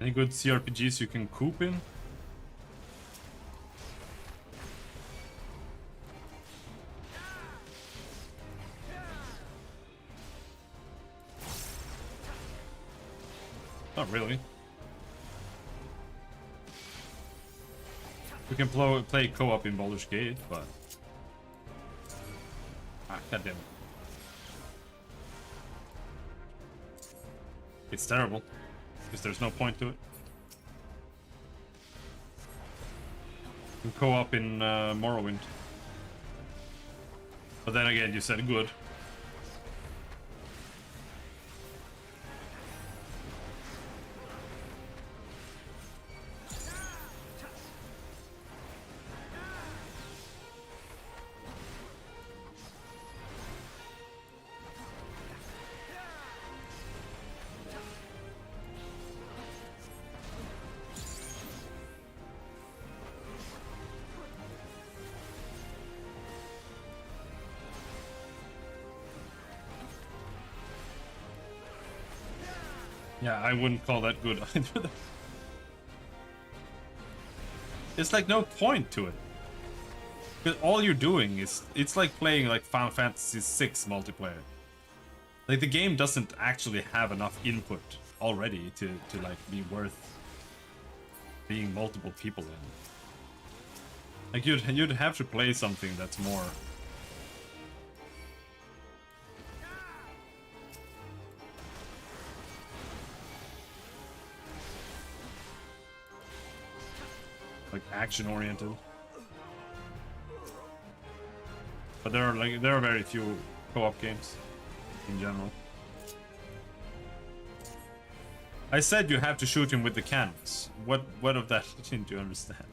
A: Any good CRPGs you can coop in? Not really. We can play co-op in Baldur's Gate, but... Ah, goddamn it. It's terrible. Because there's no point to it. We can co-op in Morrowind. But then again, you said good. Yeah, I wouldn't call that good either. It's like no point to it. Because all you're doing is, it's like playing like Final Fantasy VI multiplayer. Like the game doesn't actually have enough input already to like be worth being multiple people in. Like you'd have to play something that's more like action oriented. But there are very few co-op games in general. I said you have to shoot him with the cannons. What of that didn't you understand?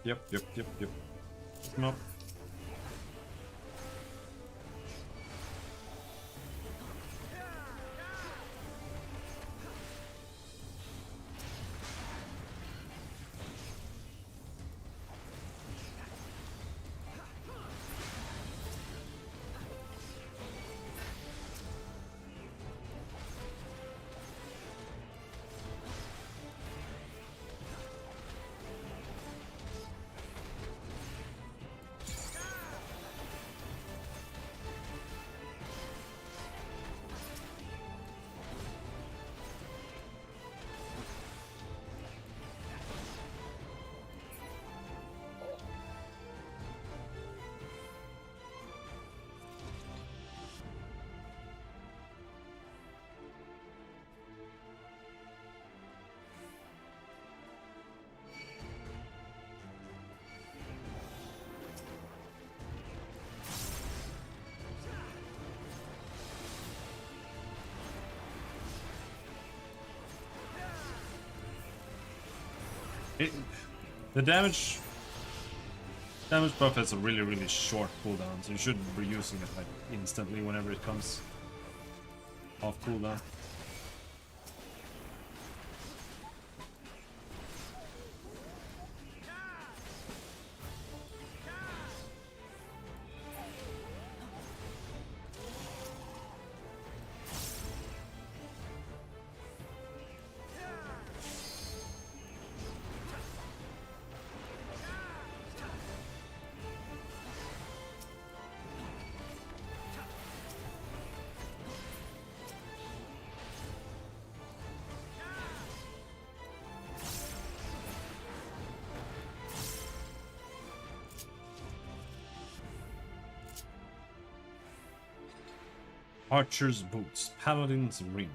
A: Yep. Come on. It, the damage buff has a really short cooldown, so you shouldn't be using it like instantly whenever it comes off cooldown. Archer's boots, Paladin's ring.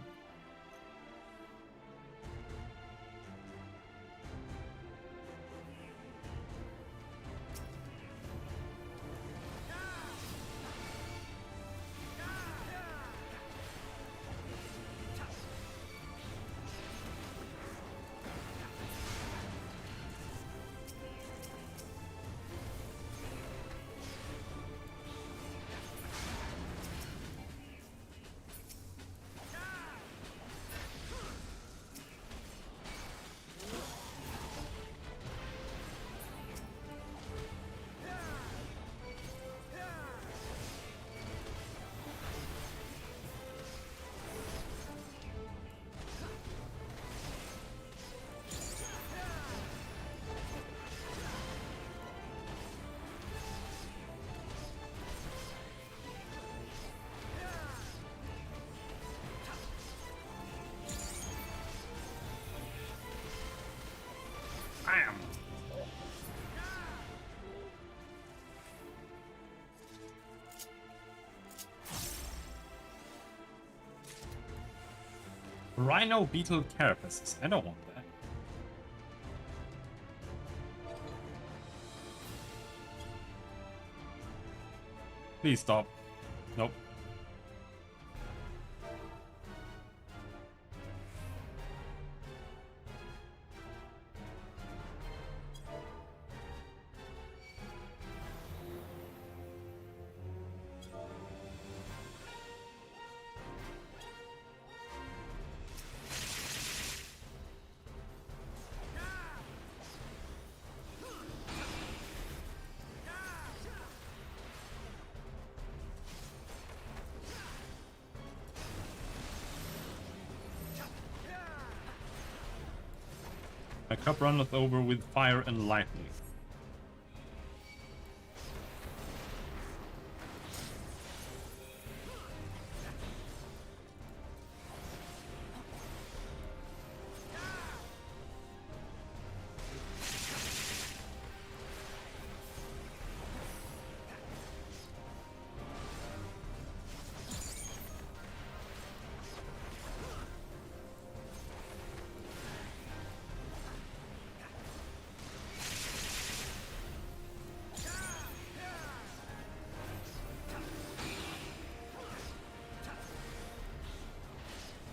A: Bam! Rhino beetle carapaces. I don't want that. Please stop. Nope. My cup runneth over with fire and lightning.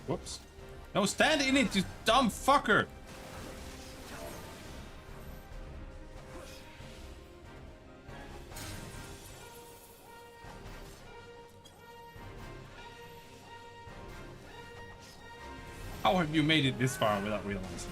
A: Whoops. No, stand in it, you dumb fucker! How have you made it this far without realizing?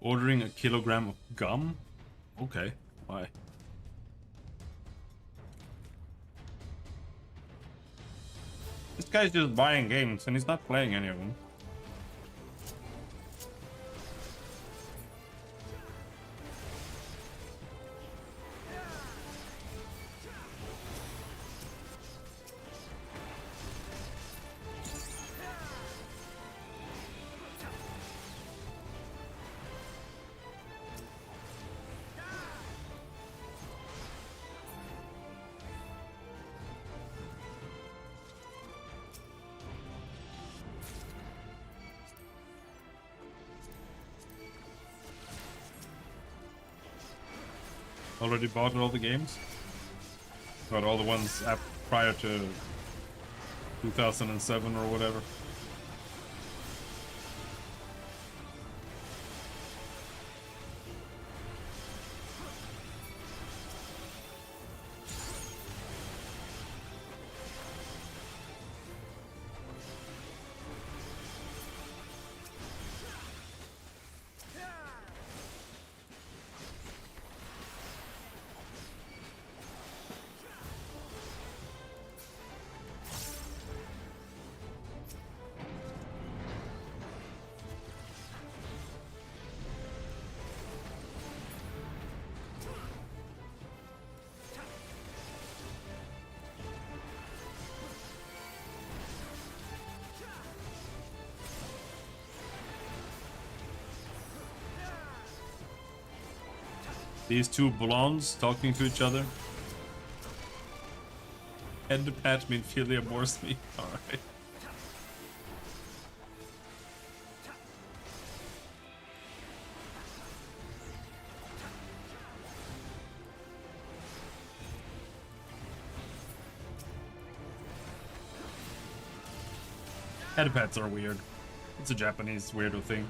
A: Ordering a kilogram of gum? Okay, why?
B: guy's just buying games and he's not playing any of them. Already bought all the games? Got all the ones prior to 2007 or whatever. These two blondes talking to each other. Head pat Minfilia bores me. Alright. Head pats are weird. It's a Japanese weirdo thing.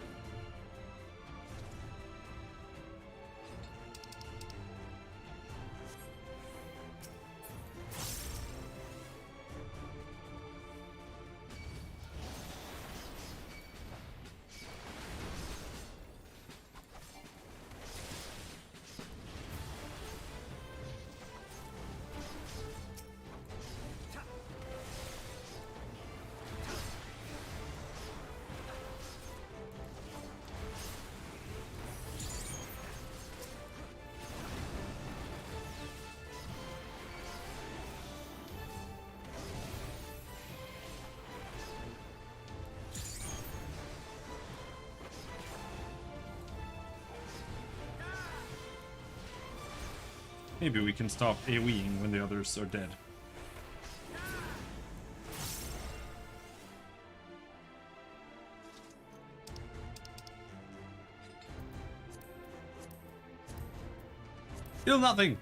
B: Maybe we can stop AoEing when the others are dead. Still nothing!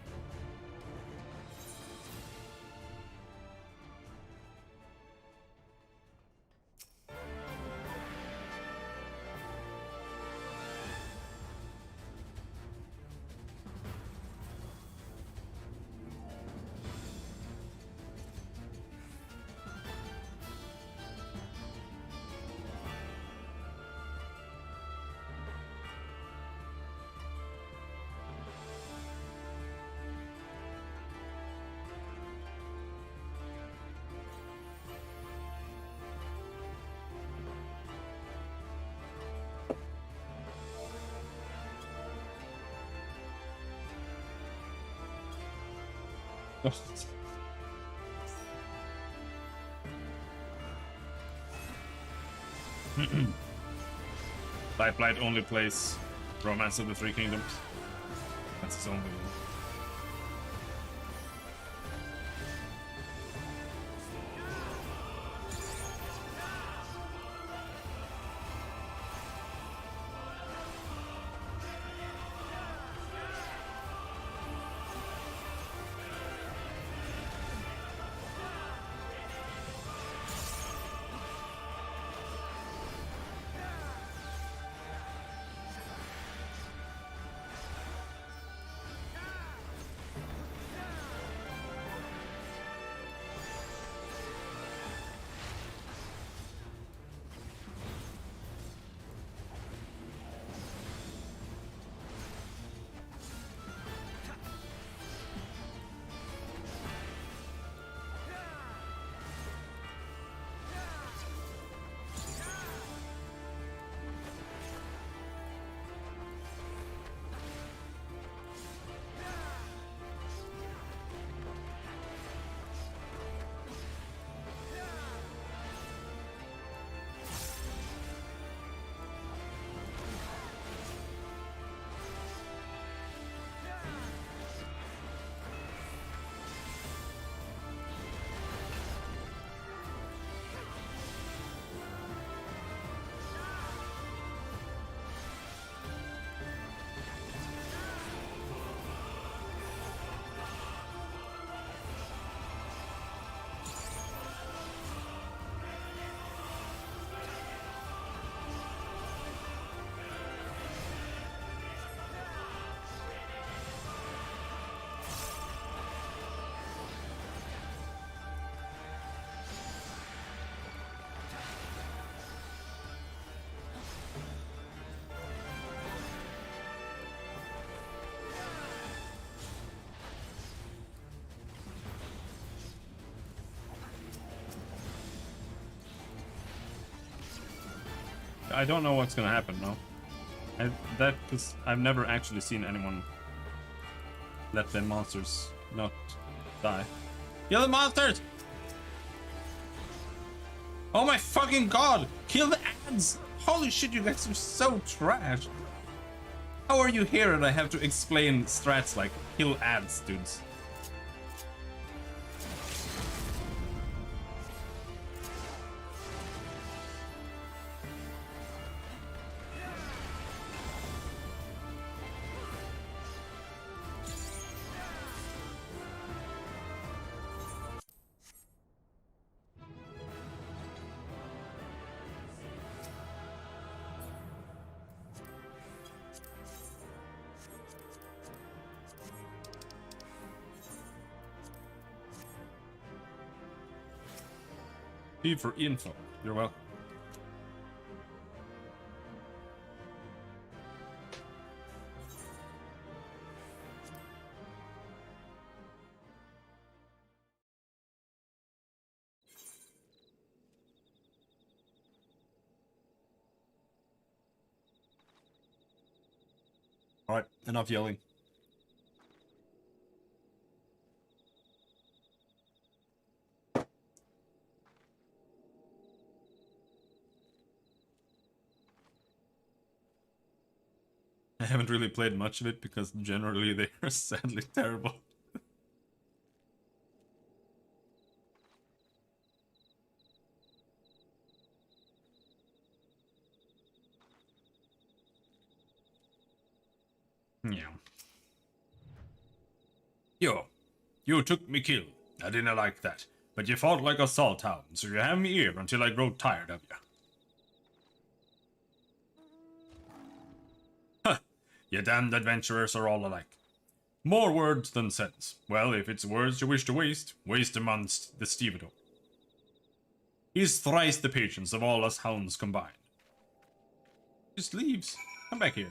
B: Light only plays Romance of the Three Kingdoms. That's his only.
A: I don't know what's gonna happen now. Because I've never actually seen anyone let the monsters not die.
E: Kill the monsters! Oh my fucking god! Kill the ads! Holy shit, you guys are so trash!
A: How are you here and I have to explain strats like kill ads, dudes? P for info. You're welcome. Alright, enough yelling. I haven't really played much of it because generally they are sadly terrible. Yeah. Yo, you took me kill. I didn't like that. But you fought like a salt hound, so you have me here until I grow tired of you. Huh, you damned adventurers are all alike. More words than sense. Well, if it's words you wish to waste, waste them on the stevedore. He's thrice the patience of all us hounds combined. Just leaves. Come back here.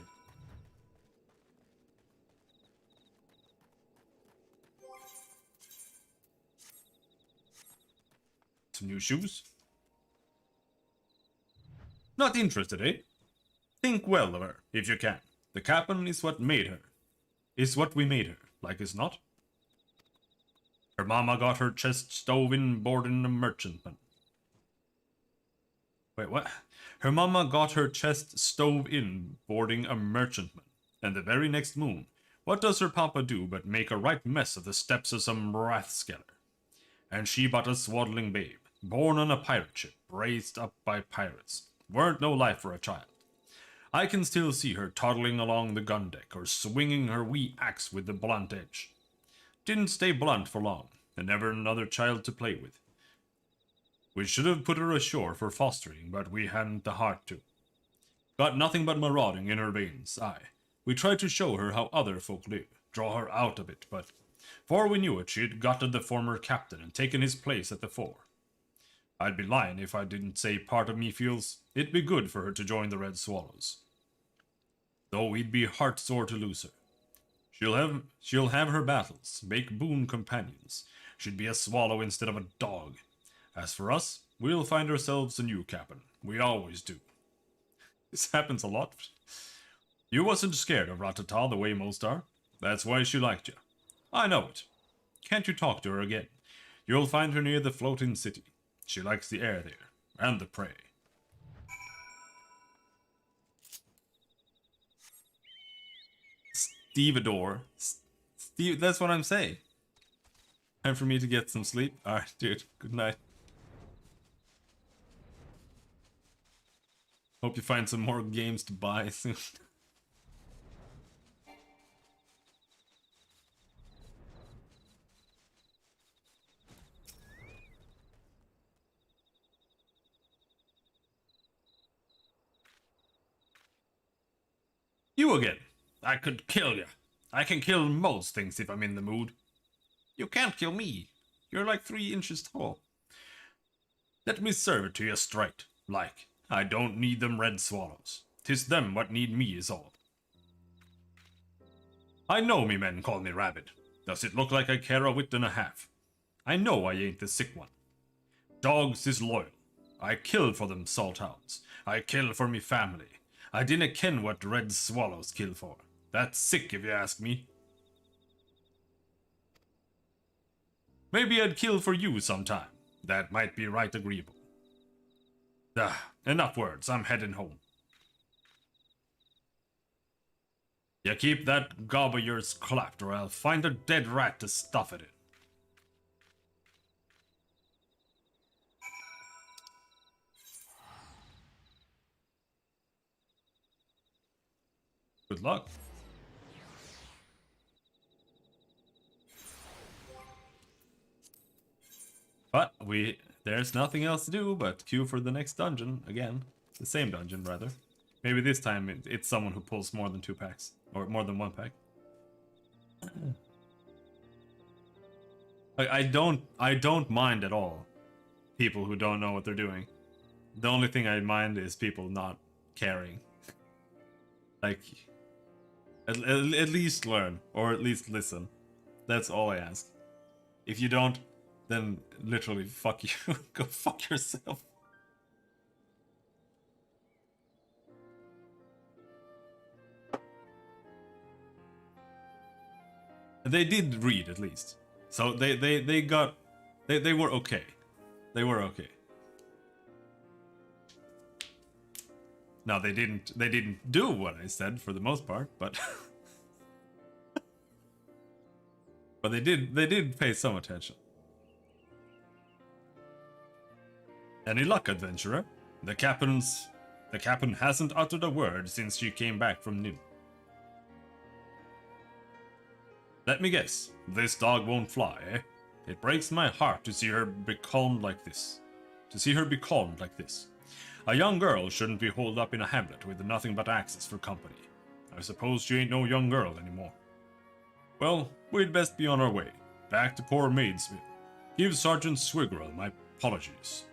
A: Some new shoes? Not interested, eh? Think well of her, if you can. The captain is what made her. Is what we made her, like as not. Her mama got her chest stove in boarding a merchantman. Wait, what? Her mama got her chest stove in boarding a merchantman. And the very next moon, what does her papa do but make a right mess of the steps of some rathskeller? And she but a swaddling babe, born on a pirate ship, raised up by pirates. Weren't no life for a child. I can still see her toddling along the gun deck or swinging her wee axe with the blunt edge. Didn't stay blunt for long, and never another child to play with. We should have put her ashore for fostering, but we hadn't the heart to. Got nothing but marauding in her veins, aye. We tried to show her how other folk live, draw her out of it, but before we knew it, she had gutted the former captain and taken his place at the fore. I'd be lying if I didn't say part of me feels it'd be good for her to join the Red Swallows. Though we'd be heart sore to lose her. She'll have her battles, make boon companions. She'd be a swallow instead of a dog. As for us, we'll find ourselves a new captain. We always do. This happens a lot. You wasn't scared of Ratata the way most are. That's why she liked you. I know it. Can't you talk to her again? You'll find her near the floating city. She likes the air there, and the prey. Stevedore. Steve, that's what I'm saying. Time for me to get some sleep. Alright, dude. Good night. Hope you find some more games to buy soon. You again. I could kill you. I can kill most things if I'm in the mood. You can't kill me. You're like 3 inches tall. Let me serve it to you straight. Like, I don't need them red swallows. 'Tis them what need me is all. I know me men call me Rabbit. Does it look like I care a whit and a half? I know I ain't the sick one. Dogs is loyal. I kill for them salt hounds. I kill for me family. I dinna ken what red swallows kill for. That's sick if you ask me. Maybe I'd kill for you sometime. That might be right agreeable. Enough words, I'm heading home. You keep that gob of yours clapped or I'll find a dead rat to stuff it in. Good luck. But there's nothing else to do but queue for the next dungeon again. The same dungeon, rather. Maybe this time it's someone who pulls more than 2 packs. Or more than 1 pack. I don't mind at all people who don't know what they're doing. The only thing I mind is people not caring. Like, at least learn, or at least listen. That's all I ask. If you don't, then literally fuck you. Go fuck yourself. They did read at least. So they were okay. They were okay. Now they didn't do what I said for the most part, but but they did pay some attention. Any luck, adventurer? The captain hasn't uttered a word since she came back from Nim. Let me guess, this dog won't fly, eh? It breaks my heart to see her be calmed like this. A young girl shouldn't be holed up in a hamlet with nothing but axes for company. I suppose she ain't no young girl anymore. Well, we'd best be on our way. Back to poor Maidsville. Give Sergeant Swiggerel my apologies.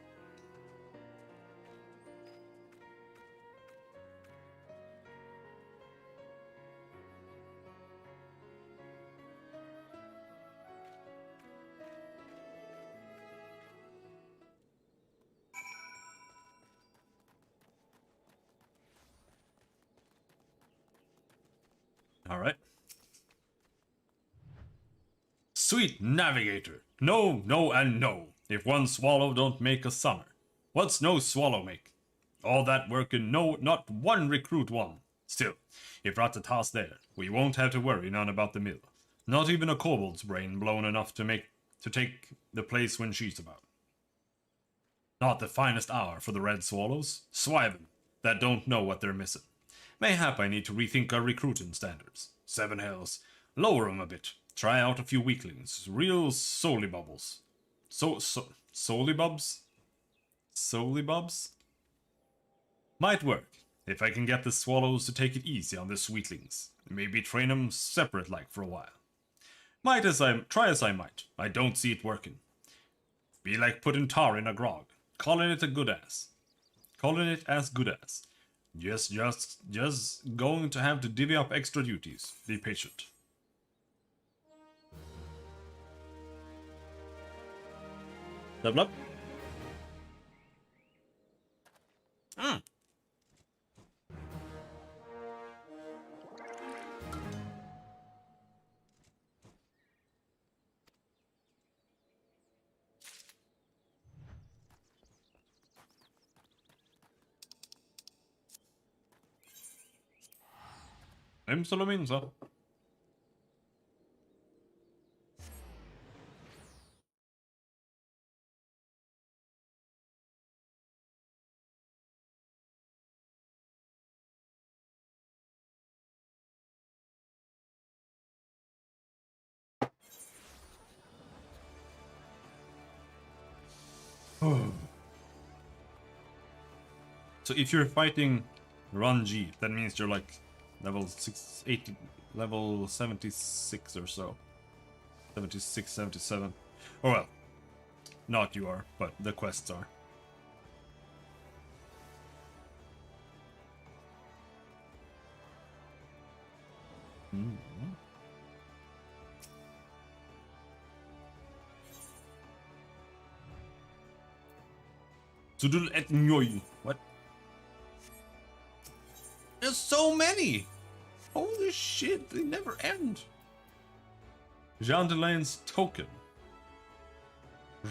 A: Alright. Sweet navigator. No, no, and no. If one swallow don't make a summer. What's no swallow make? All that work and no, not one recruit won. Still, if Ratata's there, we won't have to worry none about the mill. Not even a kobold's brain blown enough to take the place when she's about. Not the finest hour for the red swallows. Swiven, that don't know what they're missing. Mayhap I need to rethink our recruiting standards. 7 hells. Lower 'em a bit. Try out a few weaklings. Real solely bubbles. Solely bubs? Solely bubs? Might work, if I can get the swallows to take it easy on the sweetlings. Maybe train 'em separate like for a while. Try as I might, I don't see it working. Be like putting tar in a grog. Calling it as good as. Just going to have to divvy up extra duties. Be patient. Level up. Solo minsa. So if you're fighting Ranji, that means you're like level 680, level 76 or so. 76, 77. Oh well. Not you are, but the quests are. Sudul et Nyoy. What?
E: There's so many! Holy shit, they never end.
A: Rondelaine's token.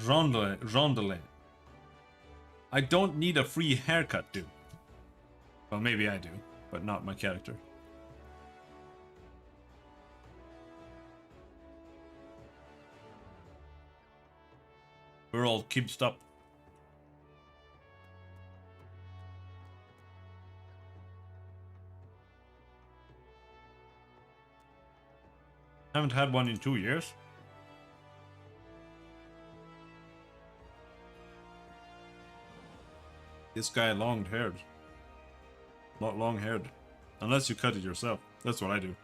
A: Rondelaine. I don't need a free haircut, dude. Well, maybe I do, but not my character. We're all kibsed up. Haven't had one in 2 years. This guy long-haired. Not long-haired. Unless you cut it yourself. That's what I do.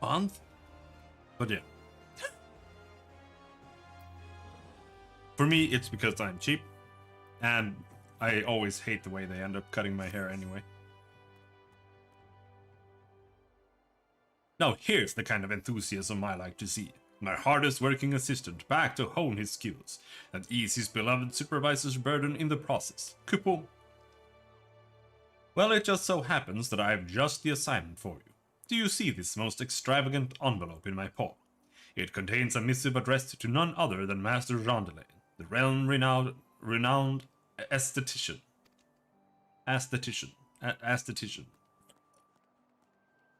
E: Month?
A: But yeah. For me, it's because I'm cheap. And I always hate the way they end up cutting my hair anyway. Now here's the kind of enthusiasm I like to see. My hardest working assistant back to hone his skills and ease his beloved supervisor's burden in the process. Kupo. Well, it just so happens that I have just the assignment for you. Do you see this most extravagant envelope in my paw? It contains a missive addressed to none other than Master Rondelay, the renowned aesthetician. Aesthetician.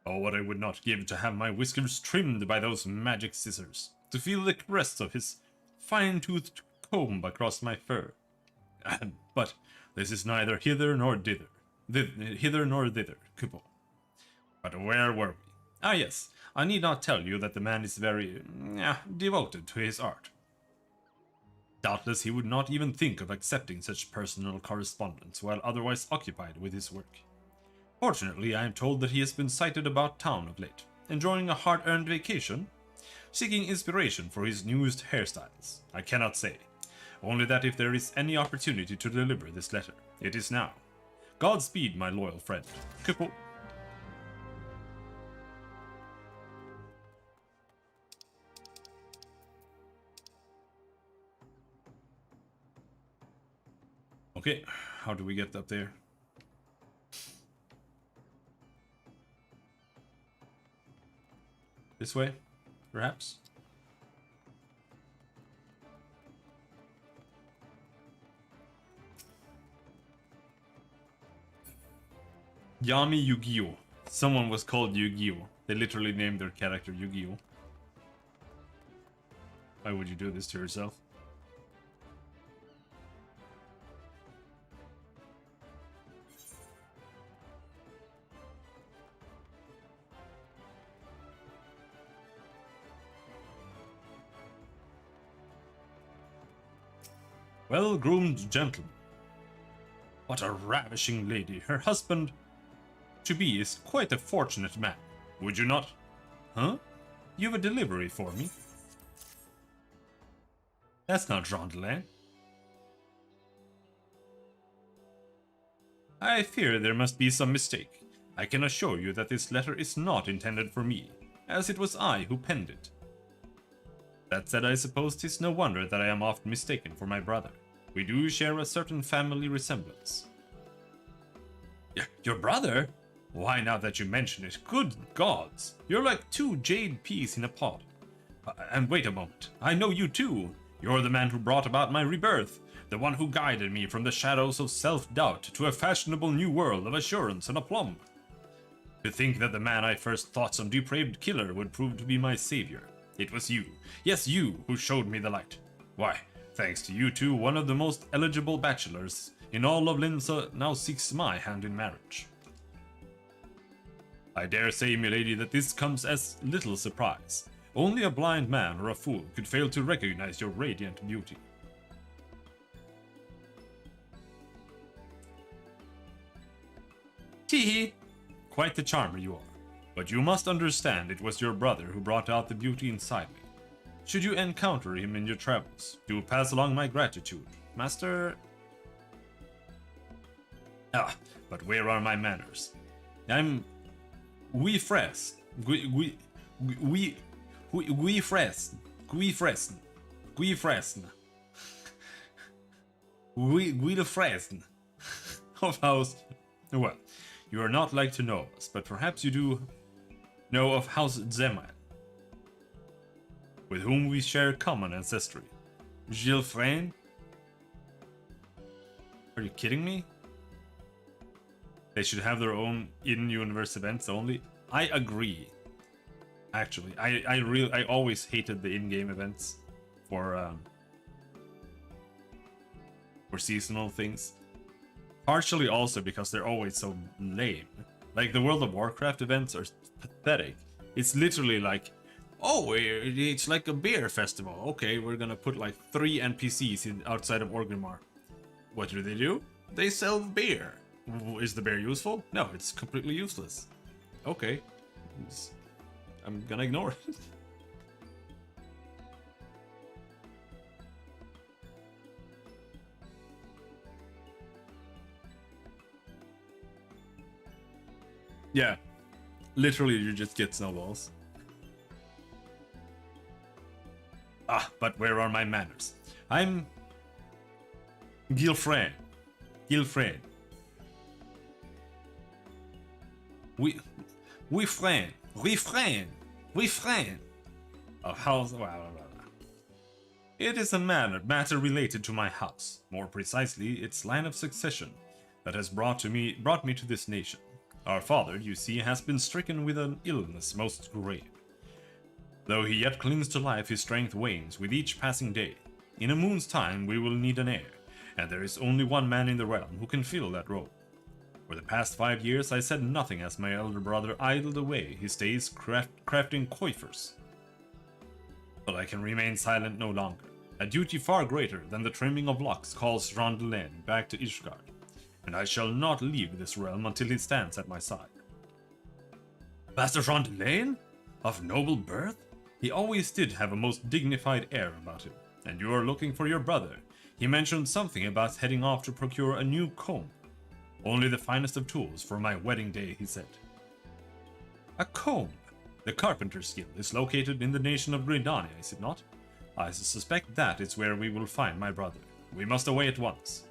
A: Oh, what I would not give to have my whiskers trimmed by those magic scissors, to feel the caress of his fine-toothed comb across my fur. But this is neither hither nor thither. Hither nor thither, Kupo. But where were we? Ah yes, I need not tell you that the man is very devoted to his art. Doubtless he would not even think of accepting such personal correspondence while otherwise occupied with his work. Fortunately, I am told that he has been sighted about town of late, enjoying a hard-earned vacation, seeking inspiration for his newest hairstyles. I cannot say, only that if there is any opportunity to deliver this letter, it is now. Godspeed, my loyal friend. Kupo. Okay, how do we get up there? This way, perhaps? Yami Yu-Gi-Oh! Someone was called Yu-Gi-Oh! They literally named their character Yu-Gi-Oh! Why would you do this to yourself? Well-groomed gentleman. What a ravishing lady. Her husband-to-be is quite a fortunate man. Would you not? Huh? You have a delivery for me? That's not Rondelay. I fear there must be some mistake. I can assure you that this letter is not intended for me, as it was I who penned it. That said, I suppose 'tis no wonder that I am often mistaken for my brother. We do share a certain family resemblance. Your brother? Why, now that you mention it, good gods! You're like two jade peas in a pod. And wait a moment, I know you too. You're the man who brought about my rebirth, the one who guided me from the shadows of self-doubt to a fashionable new world of assurance and aplomb. To think that the man I first thought some depraved killer would prove to be my savior. It was you, yes you, who showed me the light. Why, thanks to you two, one of the most eligible bachelors in all of Linsa now seeks my hand in marriage. I dare say, milady, that this comes as little surprise. Only a blind man or a fool could fail to recognize your radiant beauty. Quite the charmer you are. But you must understand it was your brother who brought out the beauty inside me. Should you encounter him in your travels, do pass along my gratitude. Master... Ah, but where are my manners? I'm... We fres. We fres. We fresn. We fresn. We the fresn. Of House... Well, you are not like to know us, but perhaps you do know of House Zeman, with whom we share common ancestry. Gilles Frayne? Are you kidding me? They should have their own in-universe events only. I agree. Actually, I always hated the in-game events for seasonal things. Partially also because they're always so lame. Like the World of Warcraft events are pathetic. It's literally like, oh, it's like a beer festival. Okay, we're gonna put like 3 NPCs outside of Orgrimmar. What do? They sell beer. Is the beer useful? No, it's completely useless. Okay. I'm gonna ignore it. Yeah. Literally, you just get snowballs. Ah, but where are my manners? I'm... Gilfred. Gilfred. We friend. Of house... Well. It is a matter related to my house. More precisely, its line of succession that has brought me to this nation. Our father, you see, has been stricken with an illness most grave. Though he yet clings to life, his strength wanes with each passing day. In a moon's time, we will need an heir, and there is only one man in the realm who can fill that role. For the past 5 years, I said nothing as my elder brother idled away his days crafting coifers. But I can remain silent no longer. A duty far greater than the trimming of locks calls Rondelin back to Ishgard, and I shall not leave this realm until he stands at my side. Master Rondelin? Of noble birth? He always did have a most dignified air about him, and you are looking for your brother. He mentioned something about heading off to procure a new comb. Only the finest of tools for my wedding day, he said. A comb? The carpenter's skill is located in the nation of Gridania, is it not? I suspect that is where we will find my brother. We must away at once.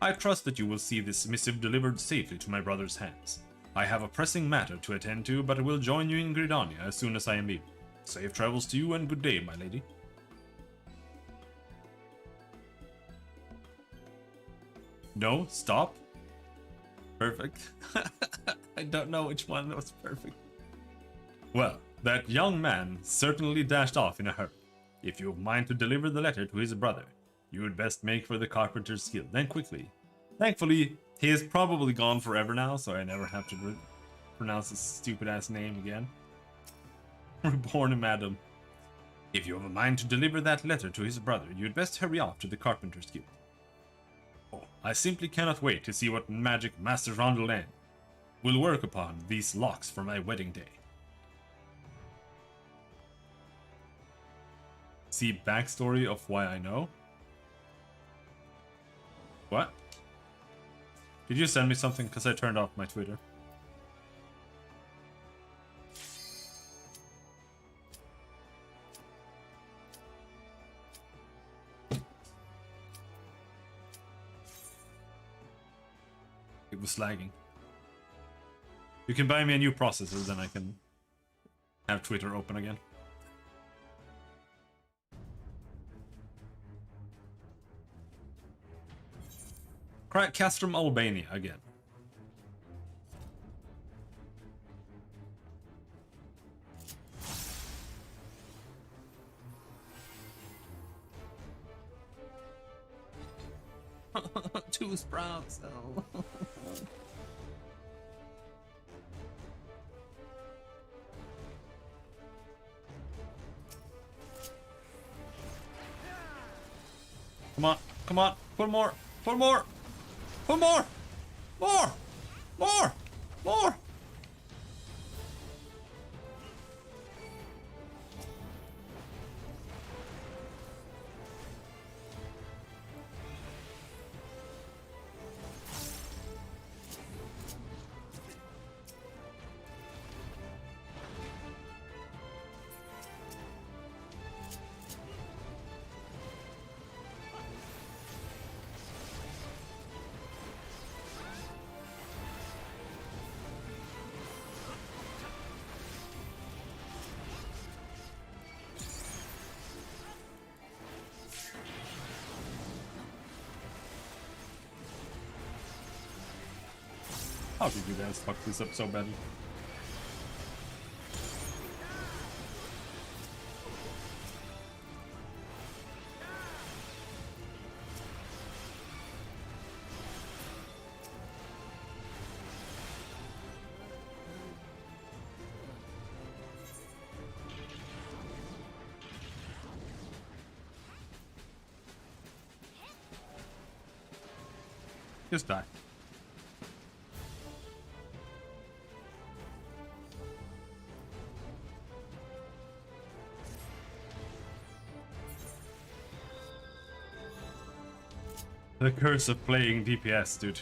A: I trust that you will see this missive delivered safely to my brother's hands. I have a pressing matter to attend to, but will join you in Gridania as soon as I am able. Safe travels to you and good day, my lady. No, stop. Perfect. I don't know which one was perfect. Well, that young man certainly dashed off in a hurry. If you mind to deliver the letter to his brother, you would best make for the carpenter's guild, then quickly. Thankfully, he is probably gone forever now, so I never have to pronounce his stupid-ass name again. Reborn Madam. If you have a mind to deliver that letter to his brother, you'd best hurry off to the carpenter's guild. Oh, I simply cannot wait to see what magic Master Rondelin will work upon these locks for my wedding day. See backstory of why I know? What? Did you send me something? Because I turned off my Twitter. It was lagging. You can buy me a new processor, then I can have Twitter open again. Castrum, Albania again. Two sprouts, though. Come on, come on, put more, put more. Put more! More! More! More! How did you guys fuck this up so badly? Just die. The curse of playing DPS, dude.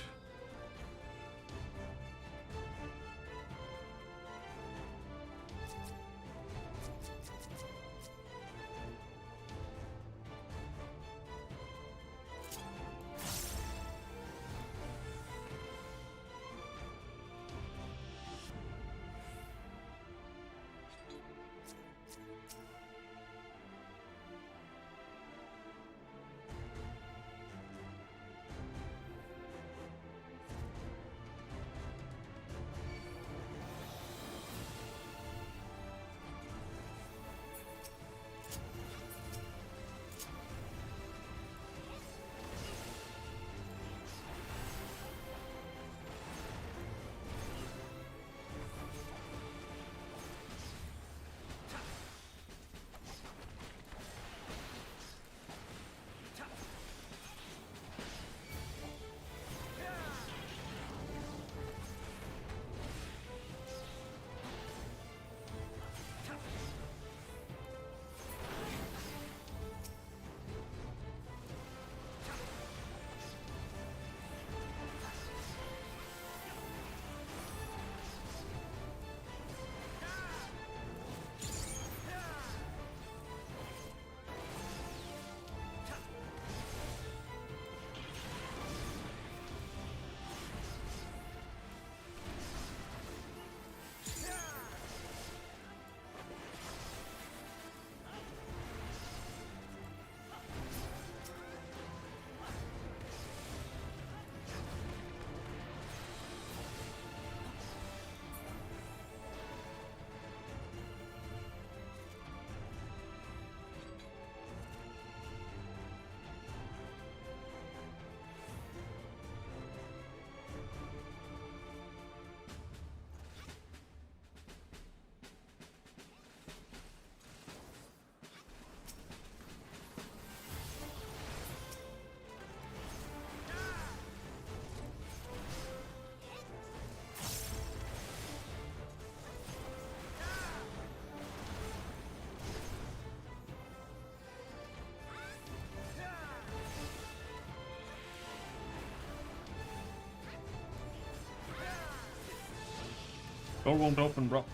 A: Door won't open, bro.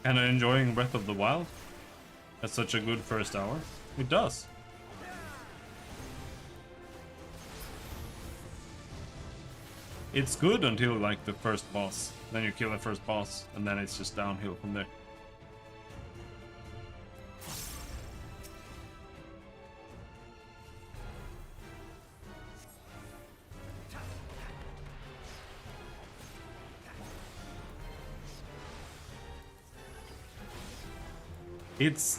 A: Kinda enjoying Breath of the Wild? That's such a good first hour. It does. It's good until like the first boss. Then you kill the first boss, and then it's just downhill from there. It's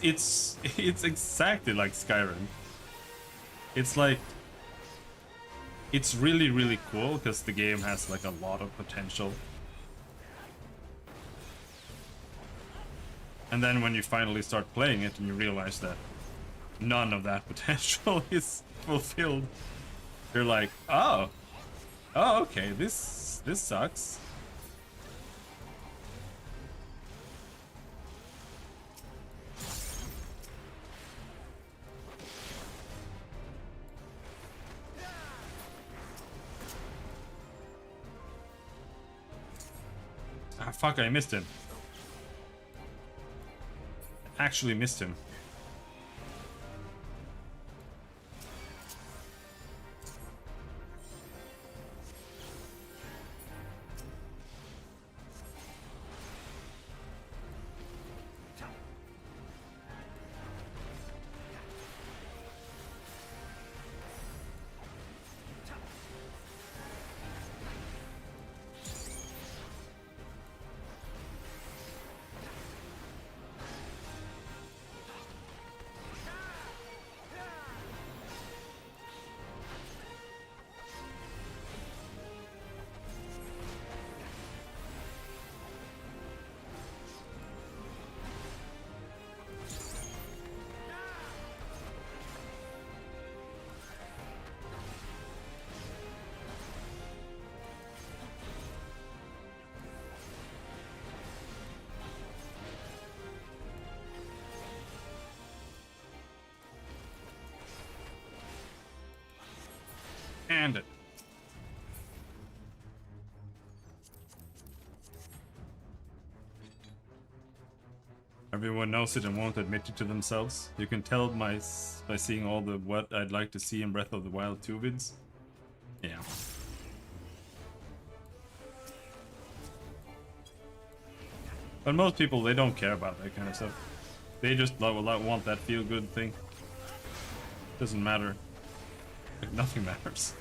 A: exactly like Skyrim. It's like it's really cool because the game has like a lot of potential. And then when you finally start playing it and you realize that none of that potential is fulfilled, you're like, oh, okay, this sucks. Ah, fuck, I missed him. Actually missed him. stand it. Everyone knows it and won't admit it to themselves. You can tell by seeing all the what I'd like to see in Breath of the Wild 2 vids. Yeah. But most people, they don't care about that kind of stuff. They just want that feel-good thing. Doesn't matter. Like, nothing matters.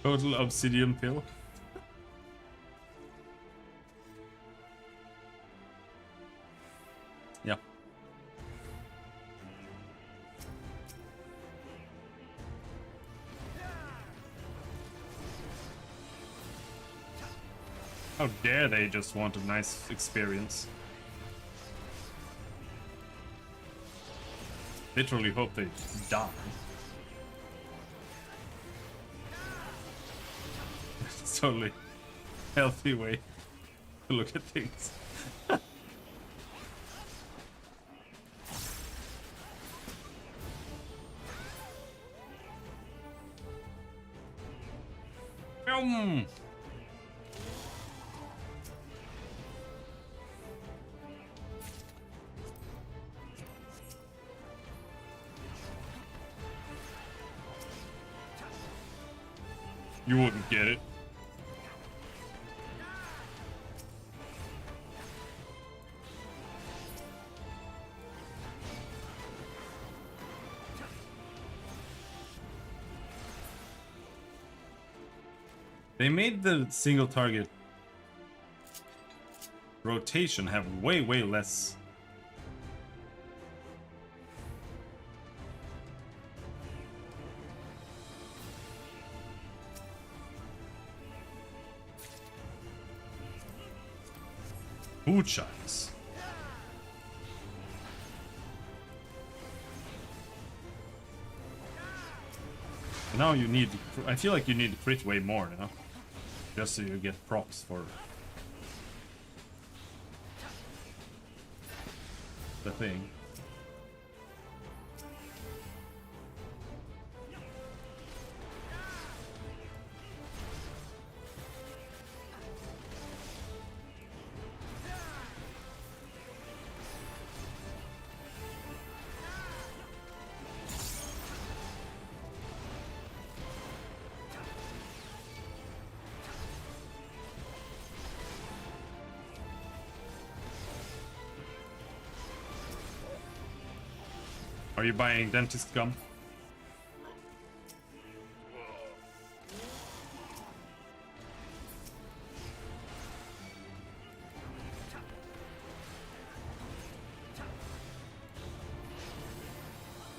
A: Total obsidian pill. Yeah. How dare they just want a nice experience. Literally hope they die. It's totally healthy way to look at things. You wouldn't get it. They made the single target rotation have way less. Boot shots. Now you need, I feel like you need to crit way more now. Just so you get props for the thing. Are you buying dentist gum?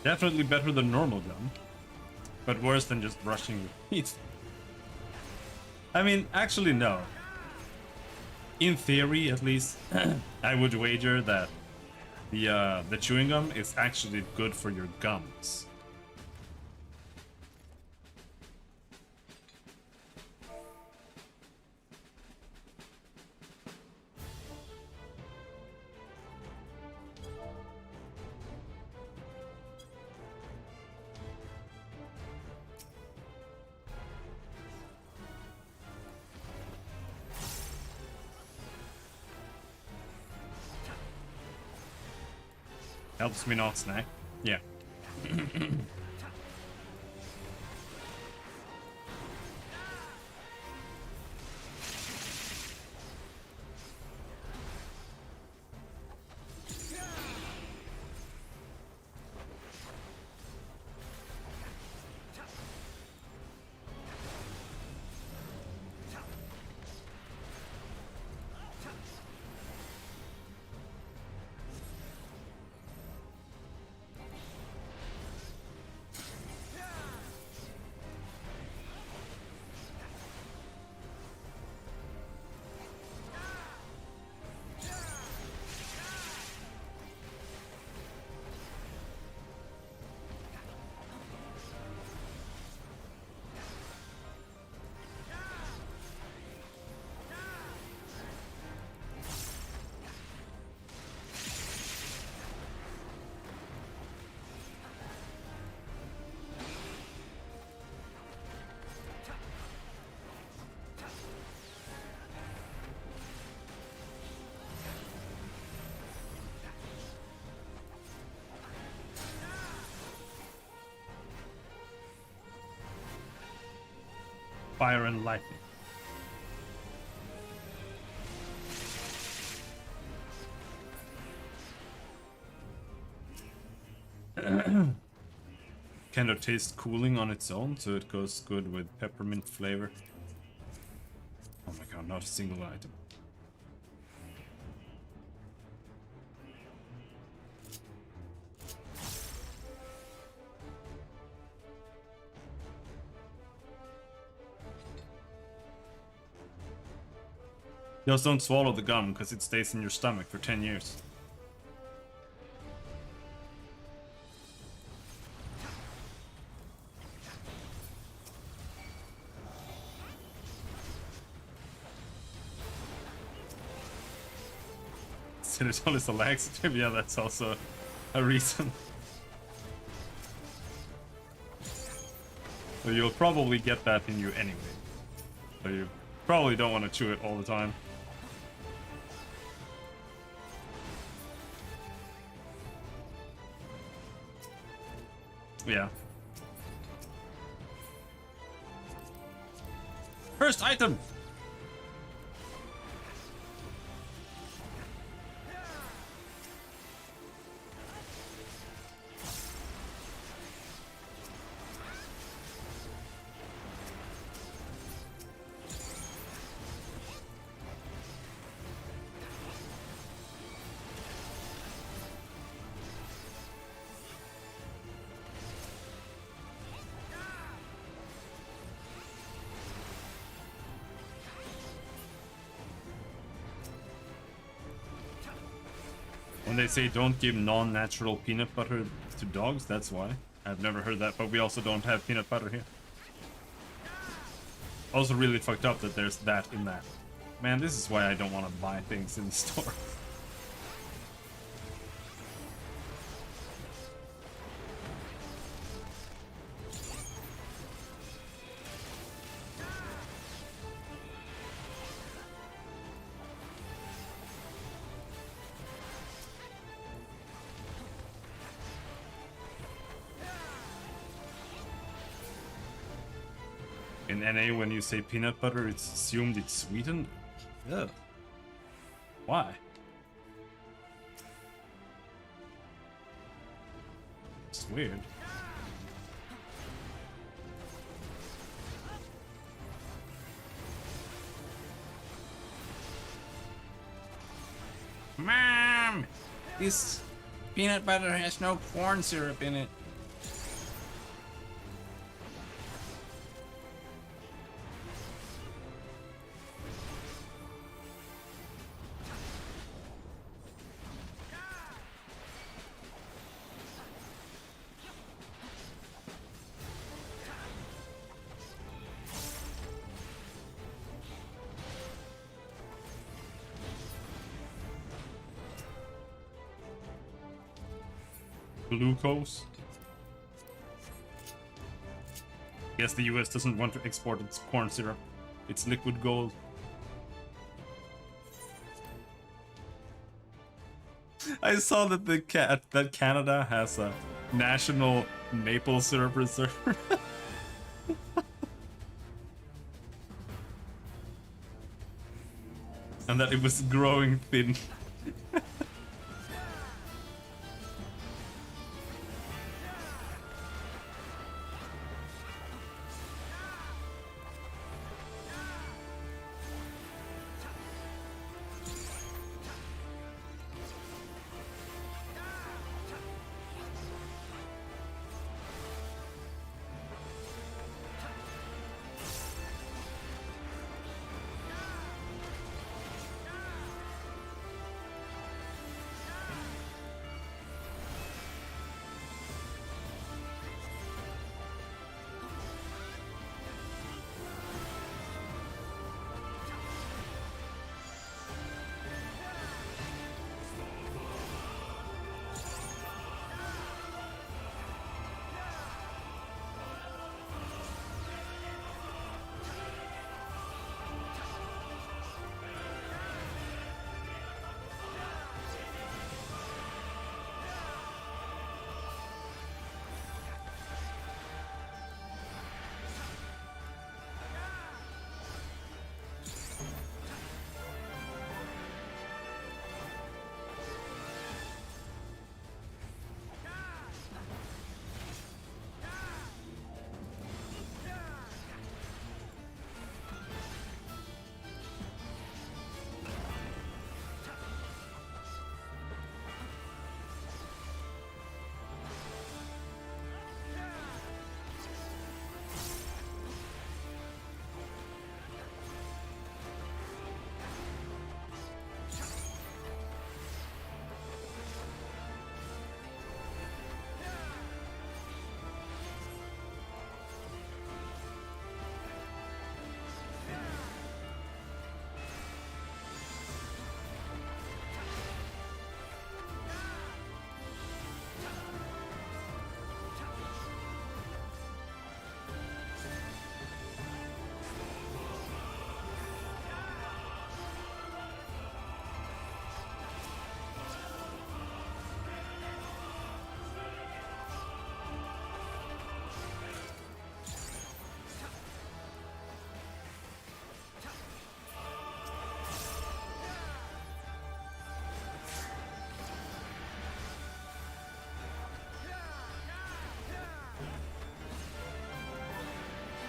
A: Definitely better than normal gum, but worse than just brushing your teeth. I mean, actually no. In theory, at least, I would wager that the chewing gum is actually good for your gums. Helps me not snack. Yeah. fire and lightning. Kind of taste cooling on its own, so it goes good with peppermint flavor. Oh my god, not a single item. Just don't swallow the gum, because it stays in your stomach for 10 years. Citadel is a laxative, yeah, that's also a reason. So you'll probably get that in you anyway. So you probably don't want to chew it all the time. Yeah. First item! When they say don't give non-natural peanut butter to dogs, that's why. I've never heard that, but we also don't have peanut butter here. Also really fucked up that there's that in that. Man, this is why I don't want to buy things in the store. In NA, when you say peanut butter, it's assumed it's sweetened? Ugh. Why? It's weird.
E: Mom! This peanut butter has no corn syrup in it.
A: Glucose. Guess the US doesn't want to export its corn syrup. It's liquid gold. I saw that that Canada has a national maple syrup reserve. And that it was growing thin.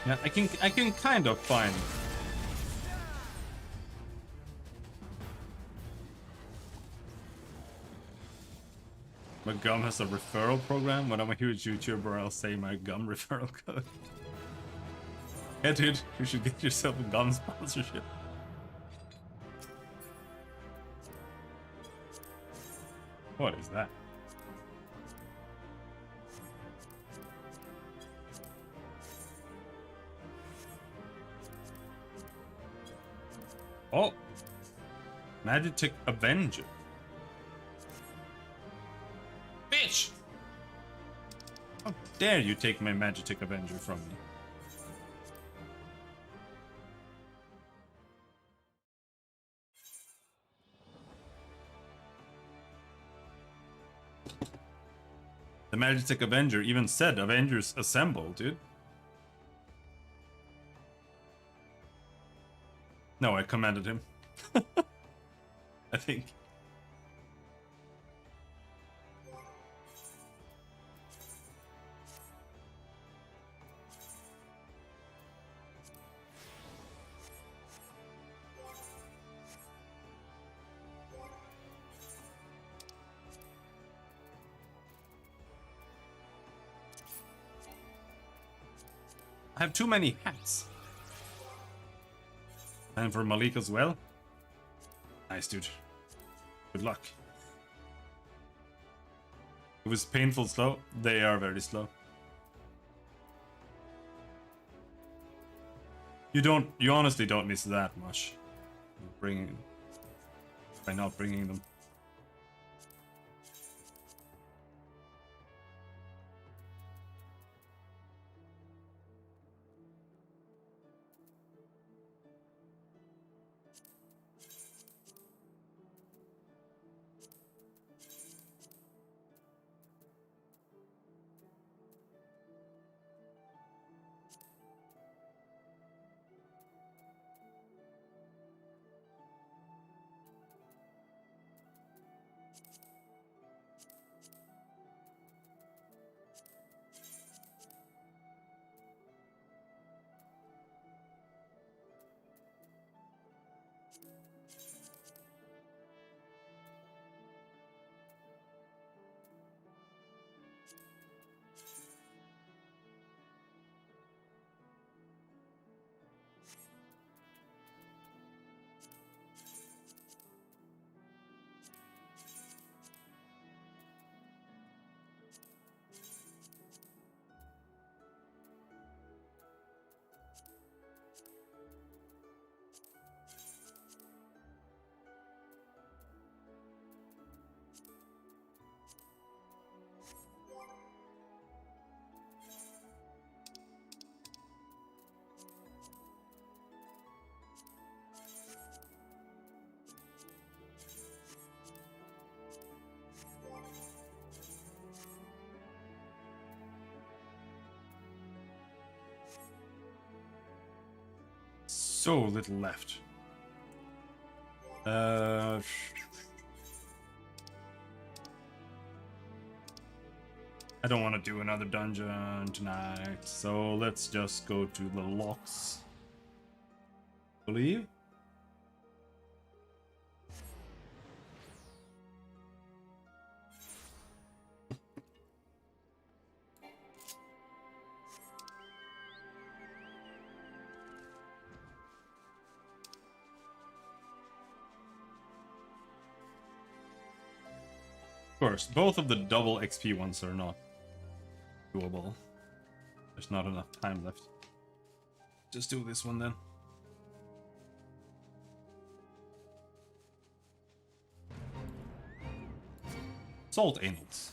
A: Yeah, I can kind of find. My gum has a referral program. When I'm a huge YouTuber, I'll say my gum referral code. Yeah, dude, you should get yourself a gum sponsorship. What is that? Oh, Magitech Avenger. Bitch! How dare you take my Magitech Avenger from me? The Magitech Avenger even said Avengers Assemble, dude. No, I commanded him. I think. I have too many hats. And for Malik as well. Nice, dude. Good luck. It was painful slow. They are very slow. You honestly don't miss that much. By not bringing them. So little left. I don't want to do another dungeon tonight, so let's just go to the locks. Believe? Of course, both of the double XP ones are not doable. There's not enough time left. Just do this one then. Salt anals.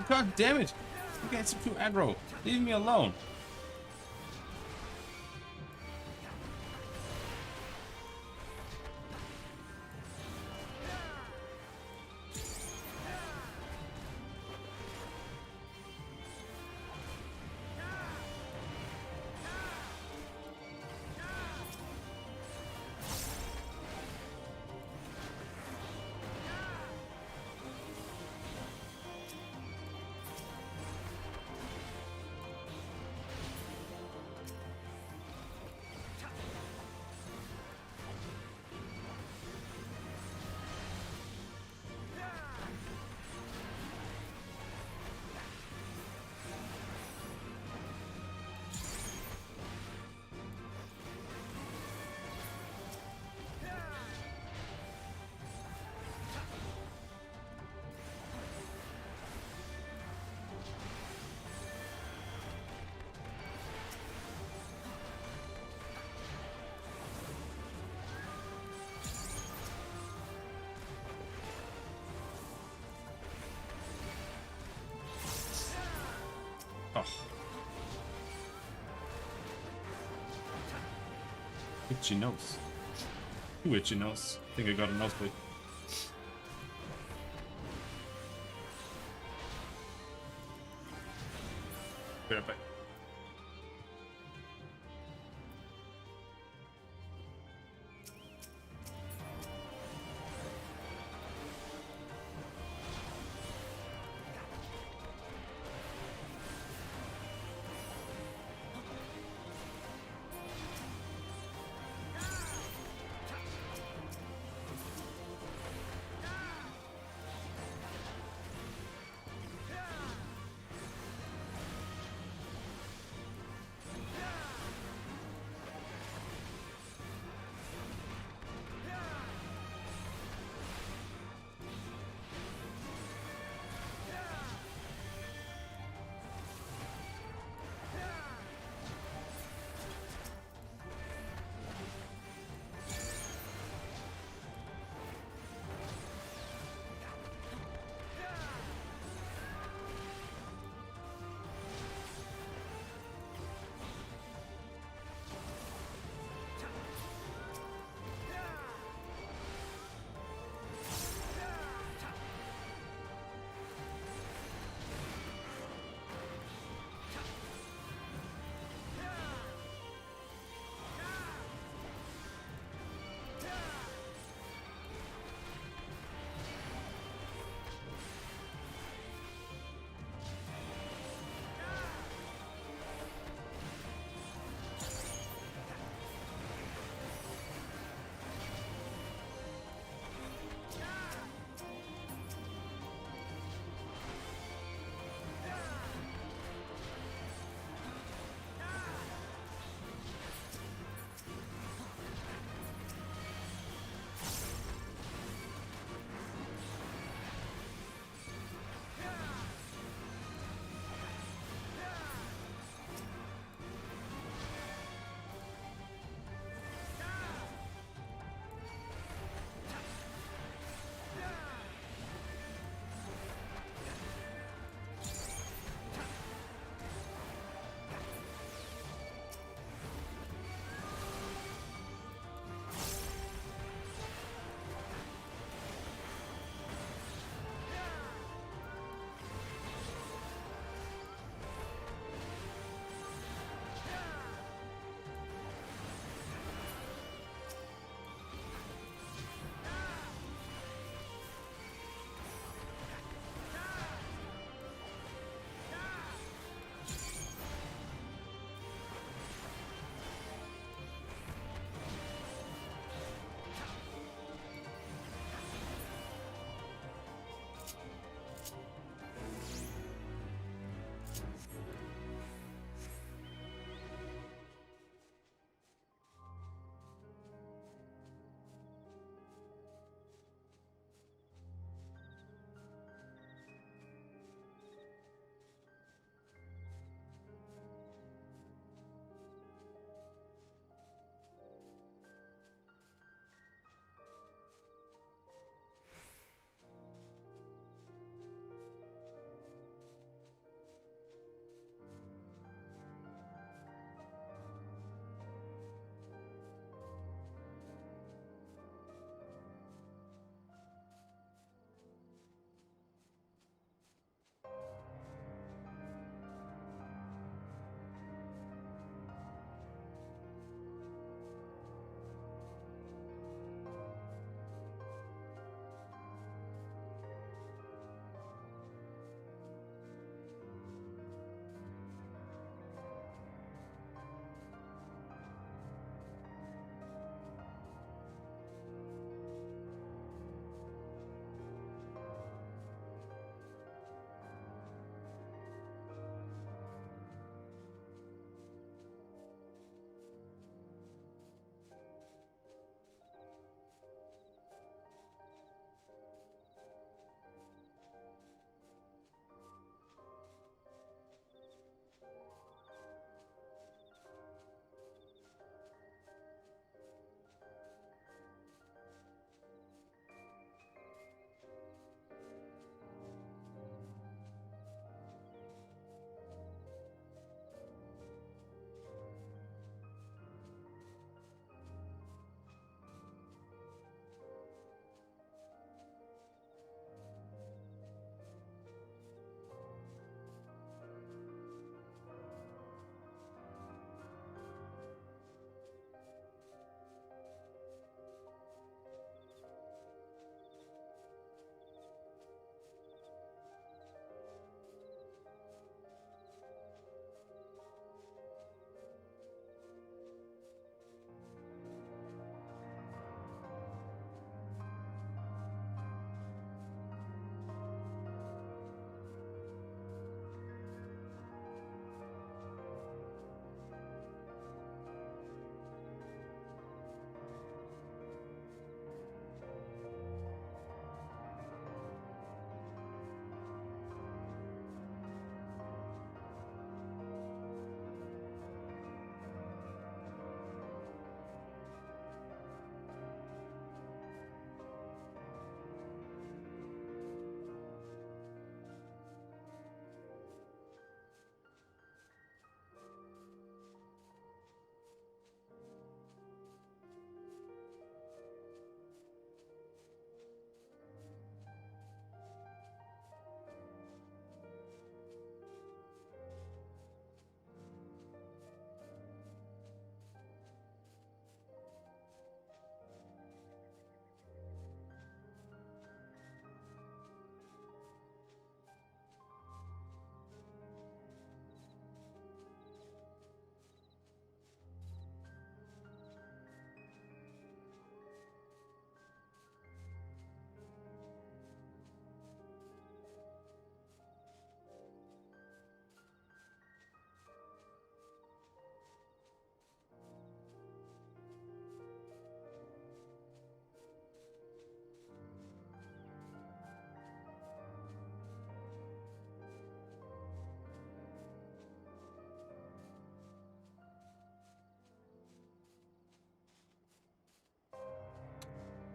E: God damn it! You guys are too aggro. Leave me alone.
A: Oh. Itchy nose. Ooh, itchy nose. I think I got a nosebleed. Be right back.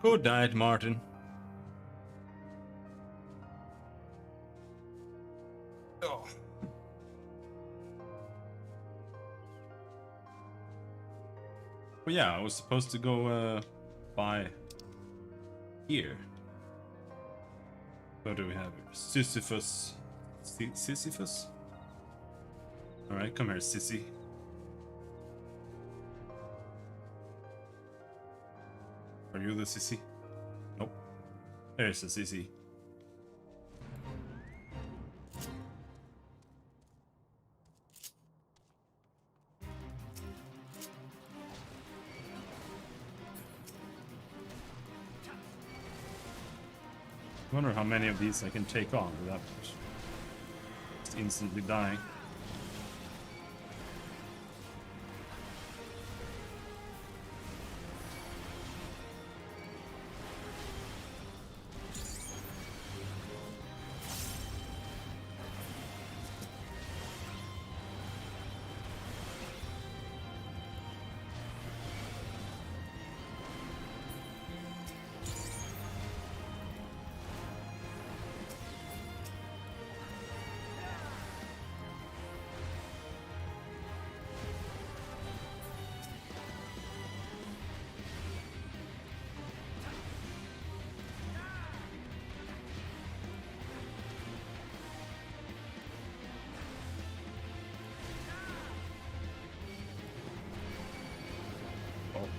B: Good night, Martin.
E: Oh.
A: Well, yeah, I was supposed to go by here. What do we have here? Sisyphus. Sisyphus? Alright, come here, sissy. Are you the sissy? Nope. There's the sissy. I wonder how many of these I can take on without just instantly dying.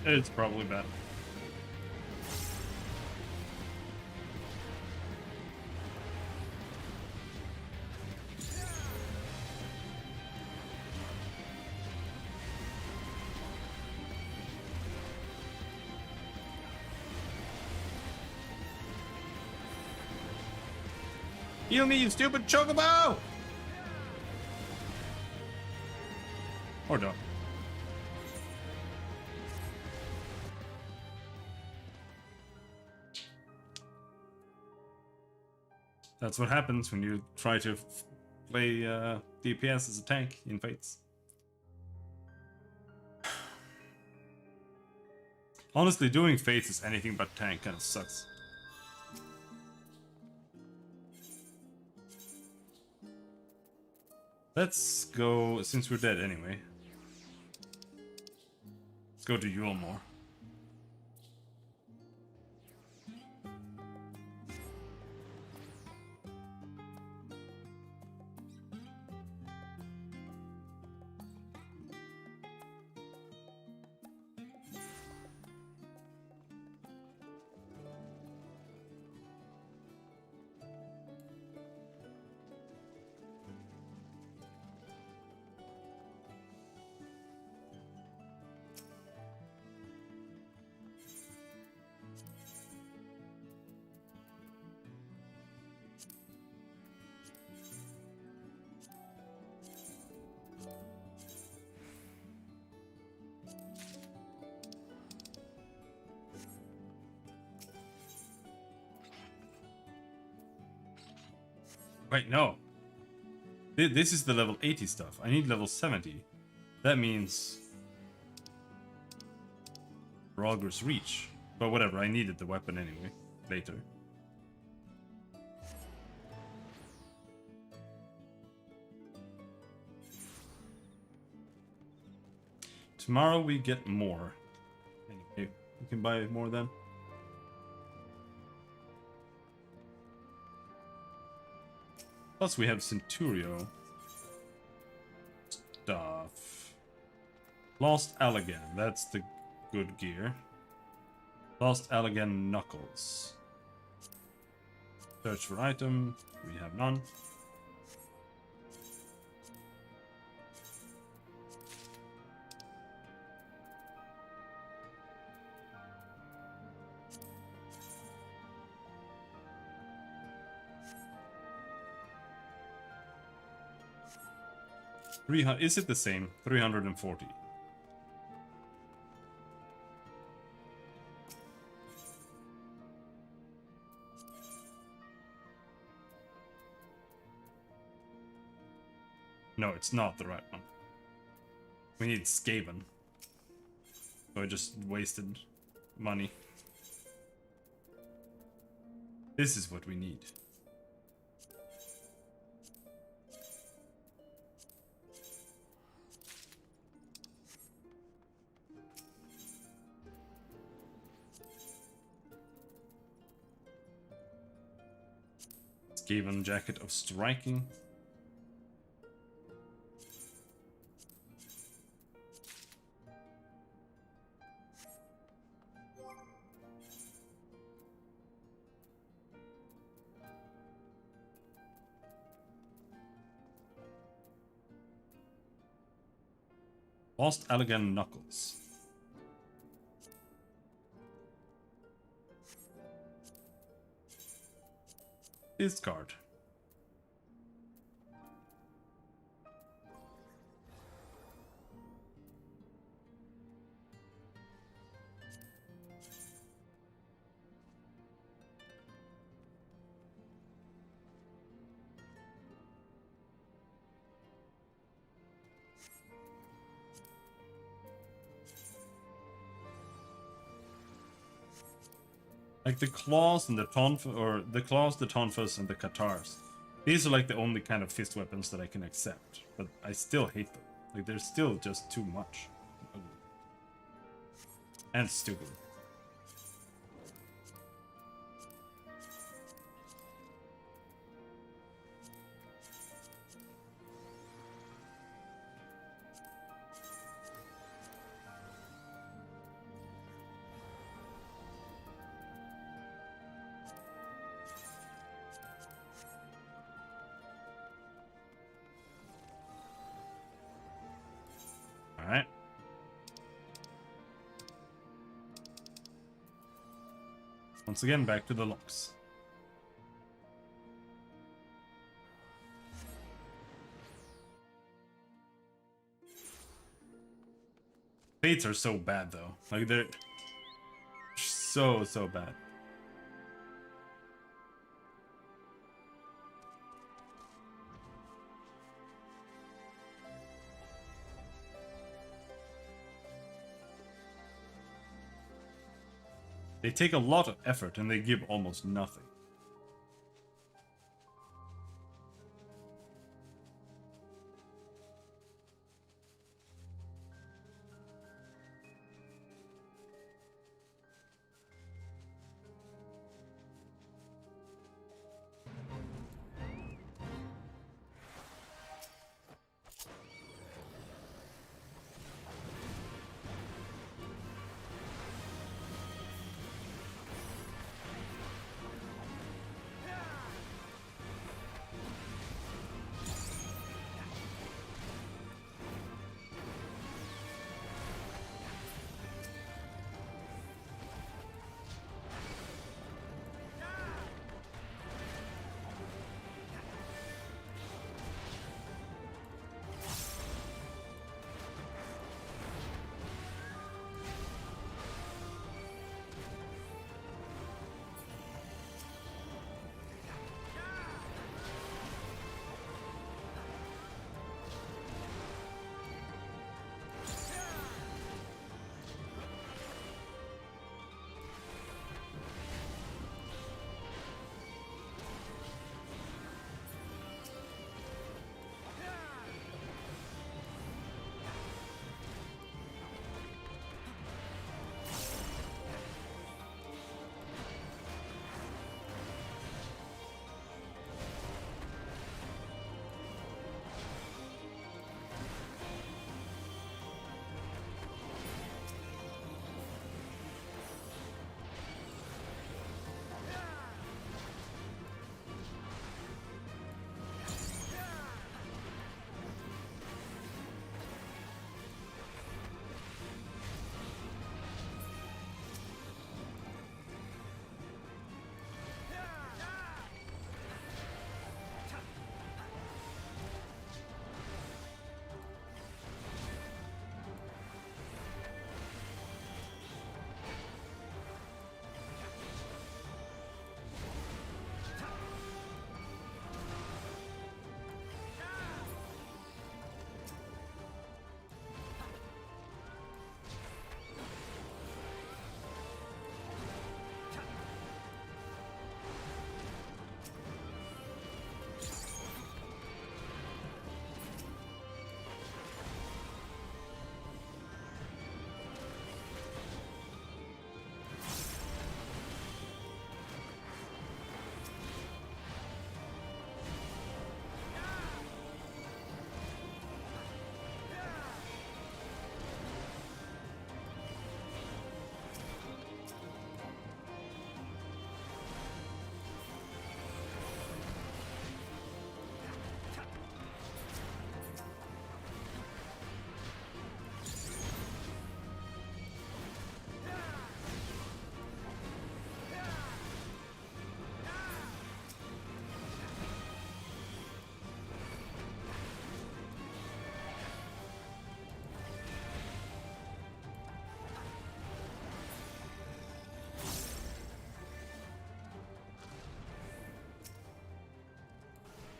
A: It's probably bad.
B: Heal me, you stupid chocobo!
A: Or don't. That's what happens when you try to play DPS as a tank in Fates. Honestly, doing Fates as anything but tank kind of sucks. Let's go, since we're dead anyway. Let's go to Yulmore. Wait, no. This is the level 80 stuff. I need level 70. That means Rogger's Reach. But whatever, I needed the weapon anyway. Later. Tomorrow we get more. Anyway, we can buy more then. Plus we have Centurio stuff. Lost Allegan, that's the good gear. Lost Allegan Knuckles. Search for item, we have none. Is it the same? 340. No, it's not the right one. We need Skaven. So I just wasted money. This is what we need. Skaven jacket of striking. Lost elegant knuckles. Discard. Like the claws and the or the claws, the tonfas, and the katars. These are like the only kind of fist weapons that I can accept, but I still hate them. Like they're still just too much. And stupid. Alright. Once again, back to the locks. Fates are so bad though. Like they're so bad. They take a lot of effort and they give almost nothing.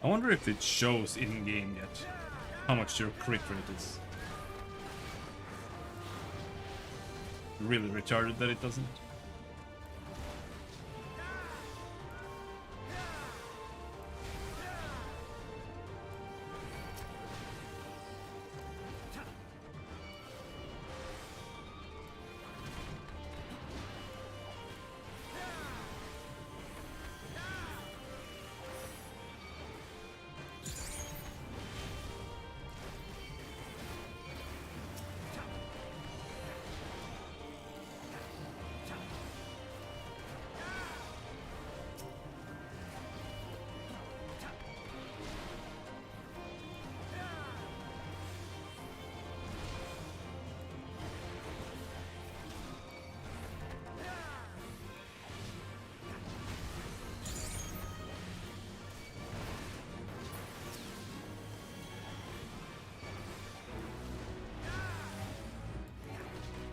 A: I wonder if it shows in-game yet how much your crit rate is. Really retarded that it doesn't.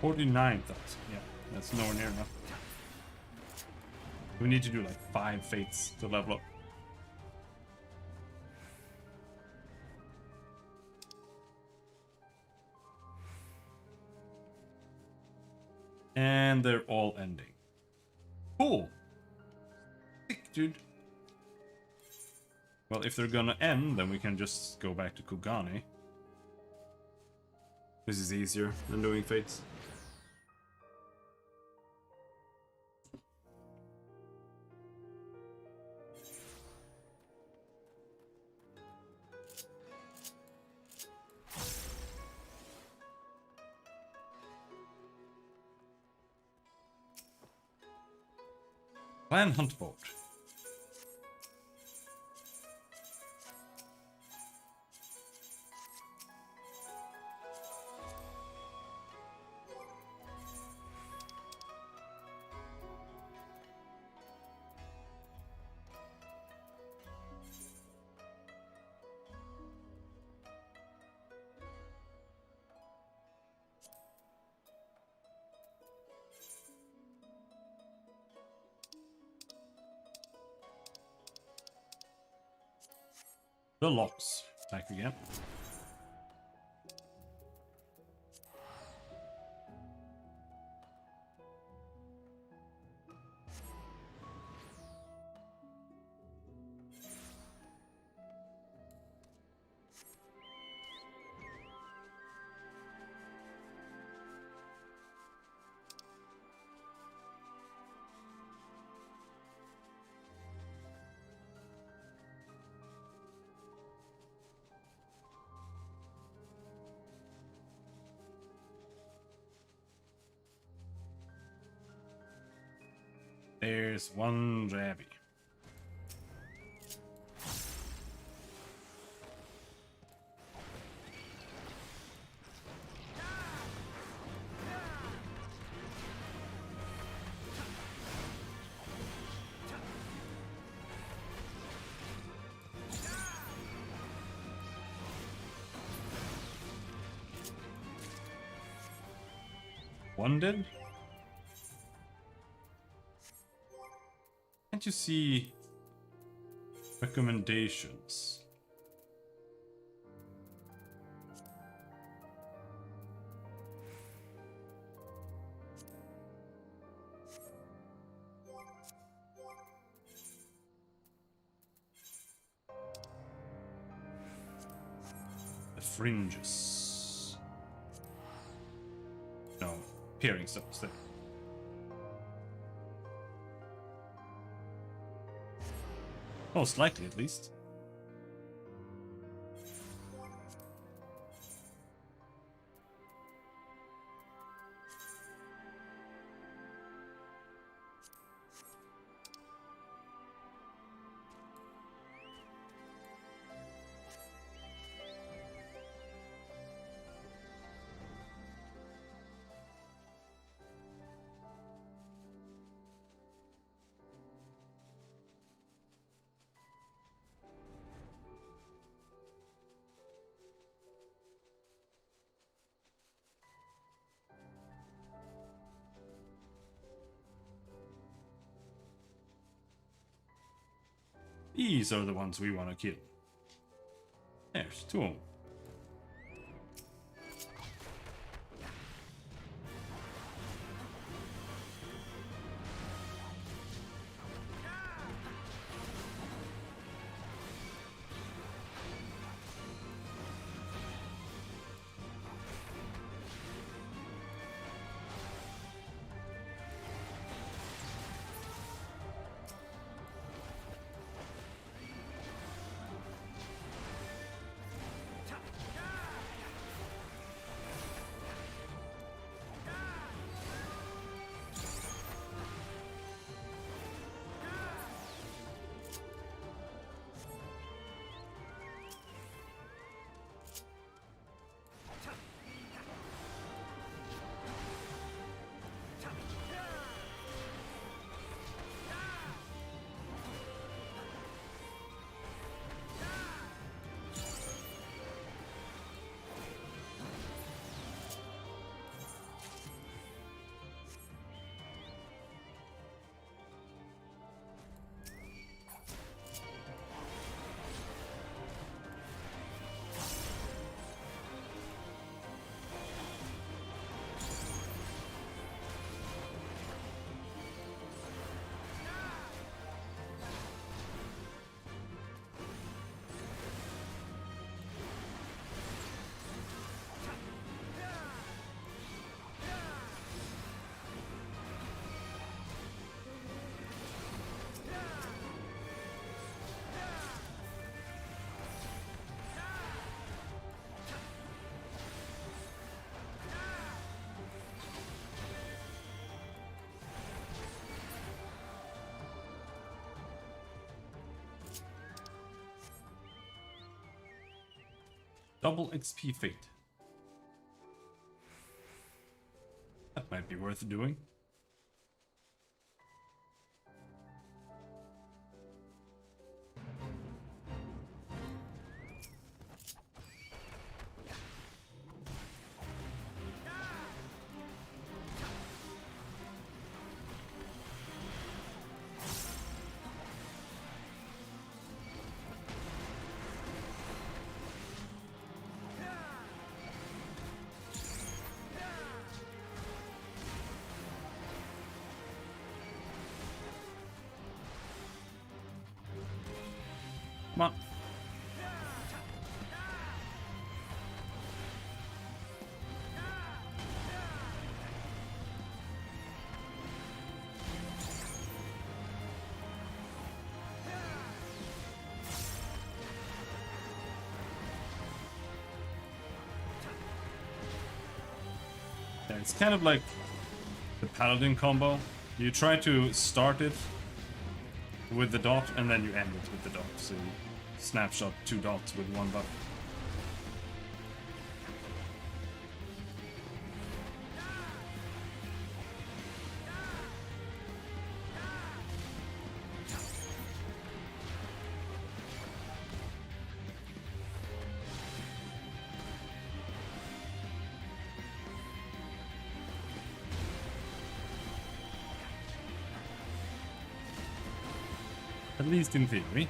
A: $49,000. Yeah, that's nowhere near enough. We need to do like 5 fates to level up. And they're all ending. Cool. Sick, dude. Well, if they're gonna end, then we can just go back to Kugane. This is easier than doing fates. Clan Hunt Boat. The locks. Back again. There's one Rabby. One dead? Can't you see recommendations? The fringes. No, peering stones there. Most likely, at least. These are the ones we want to kill. There's two of them. Double XP fate. That might be worth doing. Come on. Yeah, it's kind of like the Paladin combo. You try to start it with the dot, and then you end it with the dot. So you snapshot two dots with one buff. At least in theory.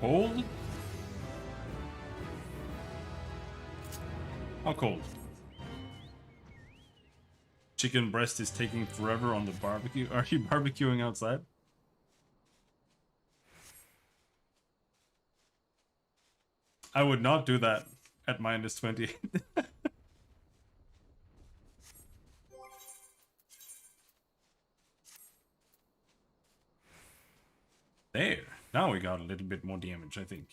A: Cold? How cold? Chicken breast is taking forever on the barbecue. Are you barbecuing outside? I would not do that at -20. There. Now we got a little bit more damage, I think.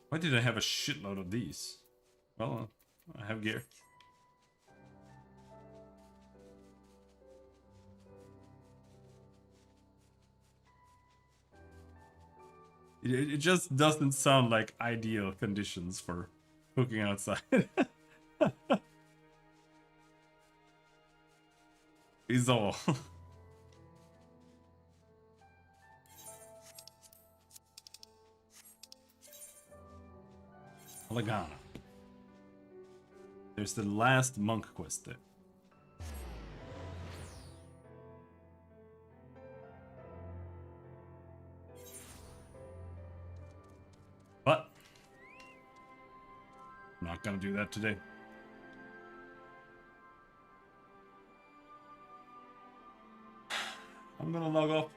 A: Why did I have a shitload of these? Well, I have gear. It just doesn't sound like ideal conditions for cooking outside. Is all. Lagana. There's the last monk quest there. But I'm not gonna do that today. I'm gonna log off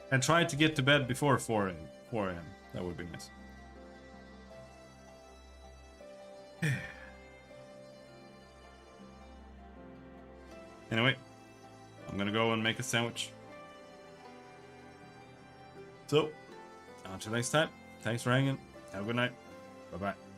A: and try to get to bed before 4 a.m. That would be nice. Anyway, I'm gonna go and make a sandwich. So, until next time, thanks for hanging. Have a good night. Bye-bye.